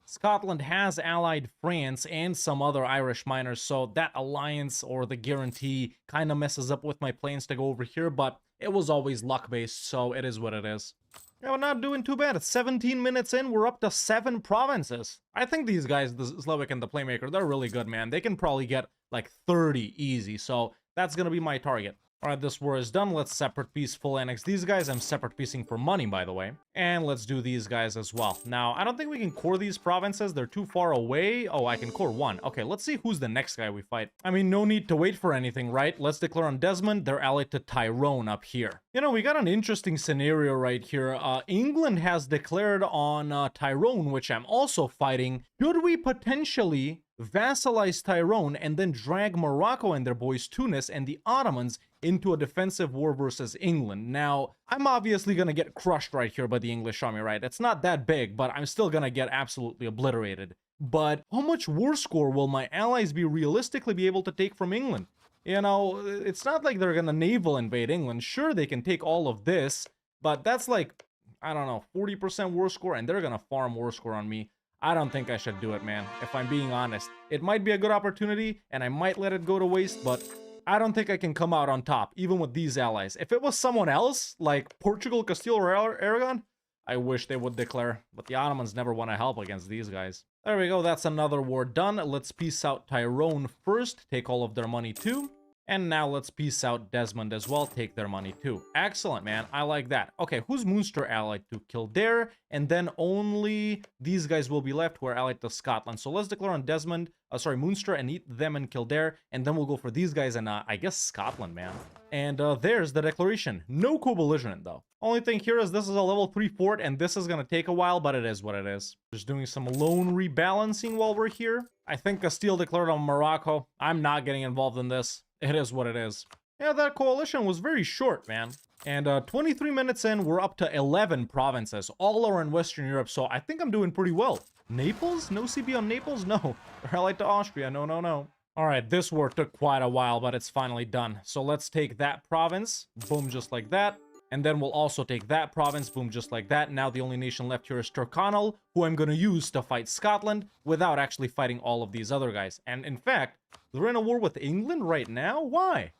Scotland has allied France and some other Irish miners, so that alliance or the guarantee kind of messes up with my plans to go over here, but it was always luck-based, so it is what it is. Yeah, we're not doing too bad. It's 17 minutes in, we're up to 7 provinces. I think these guys, the Zlewikk and the Playmaker, they're really good, man. They can probably get like 30 easy, so that's gonna be my target. Alright, this war is done. Let's separate piece full annex these guys. I'm separate piecing for money, by the way. And let's do these guys as well. Now, I don't think we can core these provinces. They're too far away. Oh, I can core one. Okay, let's see who's the next guy we fight. I mean, no need to wait for anything, right? Let's declare on Desmond. They're allied to Tyrone up here. You know, we got an interesting scenario right here. England has declared on Tyrone, which I'm also fighting. Should we potentially vassalize Tyrone and then drag Morocco and their boys Tunis and the Ottomans into a defensive war versus England? Now, I'm obviously gonna get crushed right here by the English army, right? It's not that big, but I'm still gonna get absolutely obliterated. But how much war score will my allies realistically be able to take from England? You know, it's not like they're gonna naval invade England. Sure, they can take all of this, but that's like, I don't know, 40% war score, and they're gonna farm war score on me. I don't think I should do it, man, if I'm being honest. It might be a good opportunity, and I might let it go to waste, but I don't think I can come out on top, even with these allies. If it was someone else, like Portugal, Castile, or Aragon, I wish they would declare, but the Ottomans never want to help against these guys. There we go, that's another war done. Let's peace out Tyrone first, take all of their money too. And now let's peace out Desmond as well, take their money too. Excellent, man. I like that. Okay, who's Munster allied to? Kildare, and then only these guys will be left who are allied to Scotland. So let's declare on Desmond, Munster, and eat them in Kildare, and then we'll go for these guys in, I guess, Scotland, man. And there's the declaration. No co-belligerent, though. Only thing here is this is a level 3 fort, and this is gonna take a while, but it is what it is. Just doing some loan rebalancing while we're here. I think Castile declared on Morocco. I'm not getting involved in this. It is what it is. Yeah, that coalition was very short, man. And 23 minutes in, we're up to 11 provinces. All are in Western Europe, so I think I'm doing pretty well. Naples? No CB on Naples? No. They're allied to Austria. No, no, no. All right, this war took quite a while, but it's finally done. So let's take that province. Boom, just like that. And then we'll also take that province, boom, just like that. Now the only nation left here is Tyrconnell, who I'm going to use to fight Scotland without actually fighting all of these other guys. And in fact, they're in a war with England right now? Why?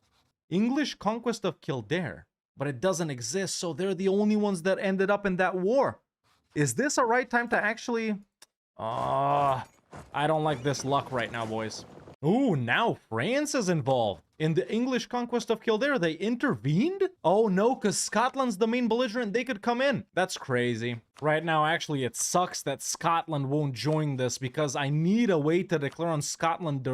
English conquest of Kildare. But it doesn't exist, so they're the only ones that ended up in that war. Is this a right time to actually... I don't like this luck right now, boys. Ooh, now France is involved. In the English conquest of Kildare, they intervened? Oh no, because Scotland's the main belligerent, they could come in. That's crazy. Right now, actually, it sucks that Scotland won't join this because I need a way to declare on Scotland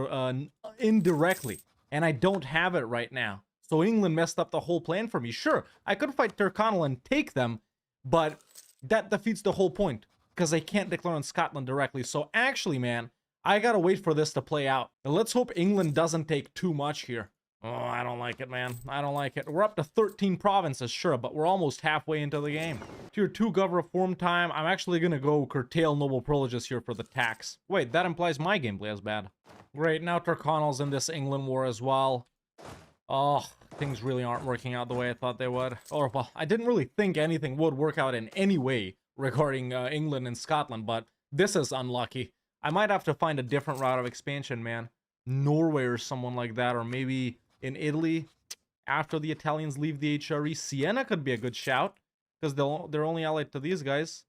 indirectly. And I don't have it right now. So England messed up the whole plan for me. Sure, I could fight Tyrconnell and take them, but that defeats the whole point because I can't declare on Scotland directly. So actually, man, I gotta wait for this to play out. And let's hope England doesn't take too much here. Oh, I don't like it, man. I don't like it. We're up to 13 provinces, sure, but we're almost halfway into the game. Tier 2 gov reform time. I'm actually gonna go curtail noble privileges here for the tax. Wait, that implies my gameplay is bad. Great, now Tyrconnell's in this England war as well. Oh, things really aren't working out the way I thought they would. Or, well, I didn't really think anything would work out in any way regarding England and Scotland, but this is unlucky. I might have to find a different route of expansion, man. Norway or someone like that, or maybe in Italy after the Italians leave the HRE. Siena could be a good shout because they're only allied to these guys.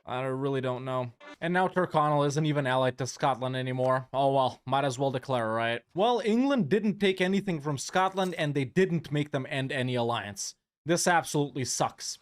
I really don't know. And now Tyrconnell isn't even allied to Scotland anymore. Oh well, might as well declare, right? Well, England didn't take anything from Scotland and they didn't make them end any alliance. This absolutely sucks.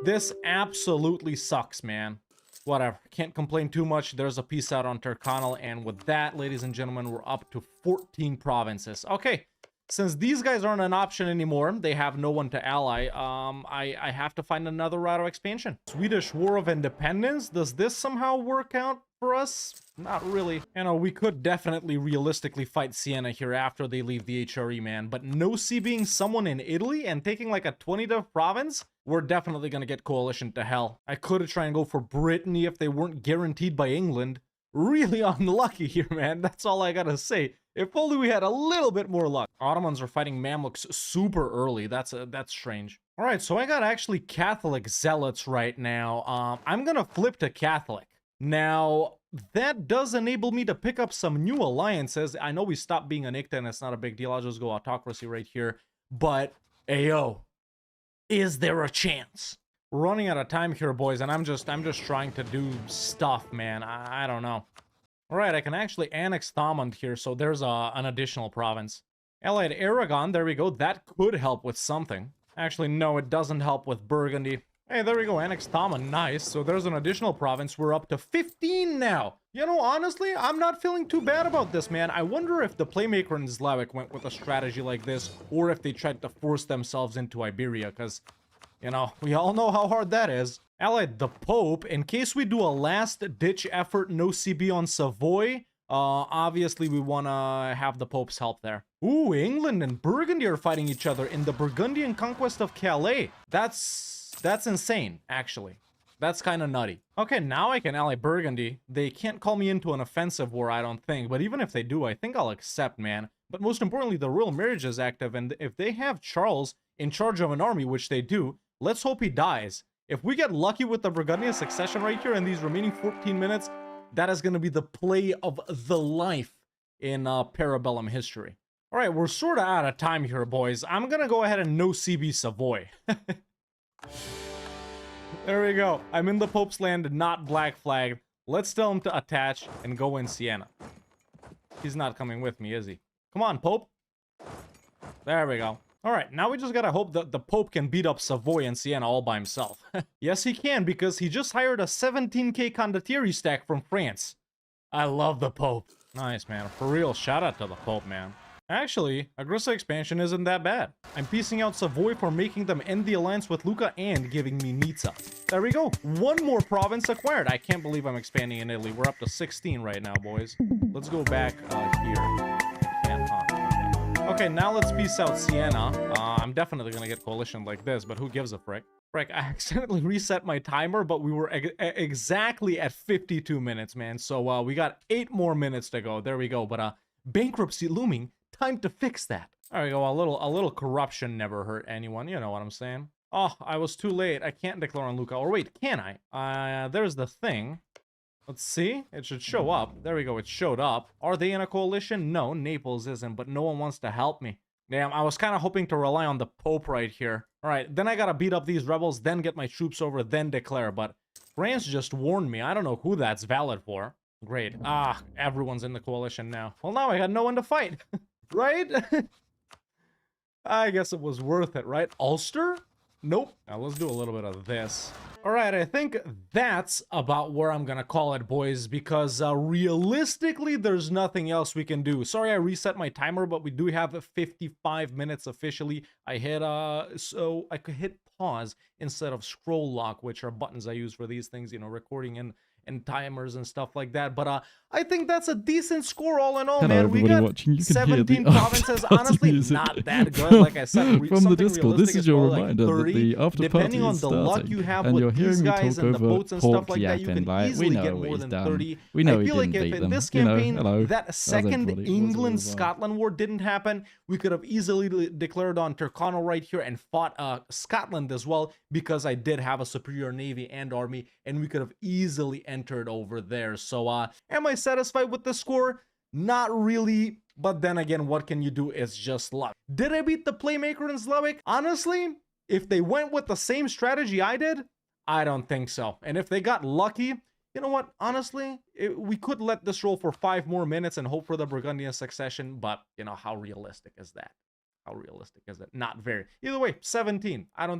This absolutely sucks, man. whatever. Can't complain too much. There's a peace out on Turkana, and with that, ladies and gentlemen, we're up to 14 provinces. Okay, since these guys aren't an option anymore, they have no one to ally, I have to find another route of expansion. Swedish War of Independence, does this somehow work out for us? Not really. You know, we could definitely realistically fight Siena here after they leave the HRE, man, but Nosy being someone in Italy and taking like a 20th province, we're definitely gonna get coalition to hell. I could try and go for Brittany if they weren't guaranteed by England. Really unlucky here, man. That's all I gotta say. If only we had a little bit more luck. Ottomans are fighting Mamluks super early. That's strange. All right, so I got actually Catholic zealots right now. I'm gonna flip to Catholic. Now, that does enable me to pick up some new alliances. I know we stopped being a Nicta and it's not a big deal. I'll just go autocracy right here. But, ayo, is there a chance? We're running out of time here, boys, and I'm just trying to do stuff, man. I don't know. All right, I can actually annex Thomond here, so there's an additional province. Allied Aragon, there we go. That could help with something. Actually, no, it doesn't help with Burgundy. Hey, there we go, annex Thomond, nice. So there's an additional province. We're up to 15 now. You know, honestly, I'm not feeling too bad about this, man. I wonder if the Playmaker and Zlewikk went with a strategy like this, or if they tried to force themselves into Iberia, because, you know, we all know how hard that is. Allied the Pope, in case we do a last-ditch effort, no CB on Savoy, obviously we want to have the Pope's help there. Ooh, England and Burgundy are fighting each other in the Burgundian conquest of Calais. That's insane, actually. That's kind of nutty. Okay, now I can ally Burgundy. They can't call me into an offensive war, I don't think. But even if they do, I think I'll accept, man. But most importantly, the royal marriage is active. And if they have Charles in charge of an army, which they do, let's hope he dies. If we get lucky with the Burgundian succession right here in these remaining 14 minutes, that is going to be the play of the life in Para Bellum history. All right, we're sort of out of time here, boys. I'm going to go ahead and no CB Savoy. There we go. I'm in the Pope's land, not Black Flag. Let's tell him to attach and go in Siena. He's not coming with me, is he? Come on, Pope. There we go. All right, now we just gotta hope that the Pope can beat up Savoy and Siena all by himself. Yes, he can, because he just hired a 17k condottieri stack from France. I love the Pope. Nice, man. For real, shout out to the Pope, man. Actually, aggressive expansion isn't that bad. I'm piecing out Savoy for making them end the alliance with Lucca and giving me Nizza. There we go. One more province acquired. I can't believe I'm expanding in Italy. We're up to 16 right now, boys. Let's go back here. Okay, now let's piece out Siena. I'm definitely gonna get coalition like this, but who gives a frick? Frick, I accidentally reset my timer, but we were exactly at 52 minutes, man. So we got 8 more minutes to go. There we go. But bankruptcy looming. Time to fix that. There we go. A little corruption never hurt anyone. You know what I'm saying? Oh, I was too late. I can't declare on Lucca. Or wait, can I? There's the thing. Let's see. It should show up. There we go. It showed up. Are they in a coalition? No, Naples isn't, but no one wants to help me. Damn, I was kind of hoping to rely on the Pope right here. All right, then I gotta beat up these rebels, then get my troops over, then declare. But France just warned me. I don't know who that's valid for. Great. Ah, everyone's in the coalition now. Well, now I got no one to fight. Right? I guess it was worth it, right? Ulster? Nope. Now let's do a little bit of this. All right, I think that's about where I'm gonna call it, boys, because realistically, there's nothing else we can do. Sorry, I reset my timer, but we do have 55 minutes officially. I hit so I could hit pause instead of scroll lock, which are buttons I use for these things, you know, recording and timers and stuff like that. But I think that's a decent score all in all. Hello, man. We got 17 provinces. Honestly, not that good. Like I said, from the Discord, this is your reminder that the after depending party on is the starting, luck you have and with you're these hearing me guys talk and the over boats and stuff like that, you yapping, can like, easily we know get what more he's than done. 30. We know I he feel like didn't if beat in them. this You know, campaign hello. that second everybody. What's England-Scotland war didn't happen, we could have easily declared on Turkana right here and fought Scotland as well, because I did have a superior navy and army, and we could have easily entered over there. So am I satisfied with the score? Not really, but then again, what can you do? It's just luck. Did I beat the Playmaker and Zlewikk? Honestly, if they went with the same strategy I did, I don't think so. And if they got lucky, you know what? Honestly, we could let this roll for 5 more minutes and hope for the Burgundian succession, but you know, how realistic is that? How realistic is it? Not very. Either way, 17. I don't think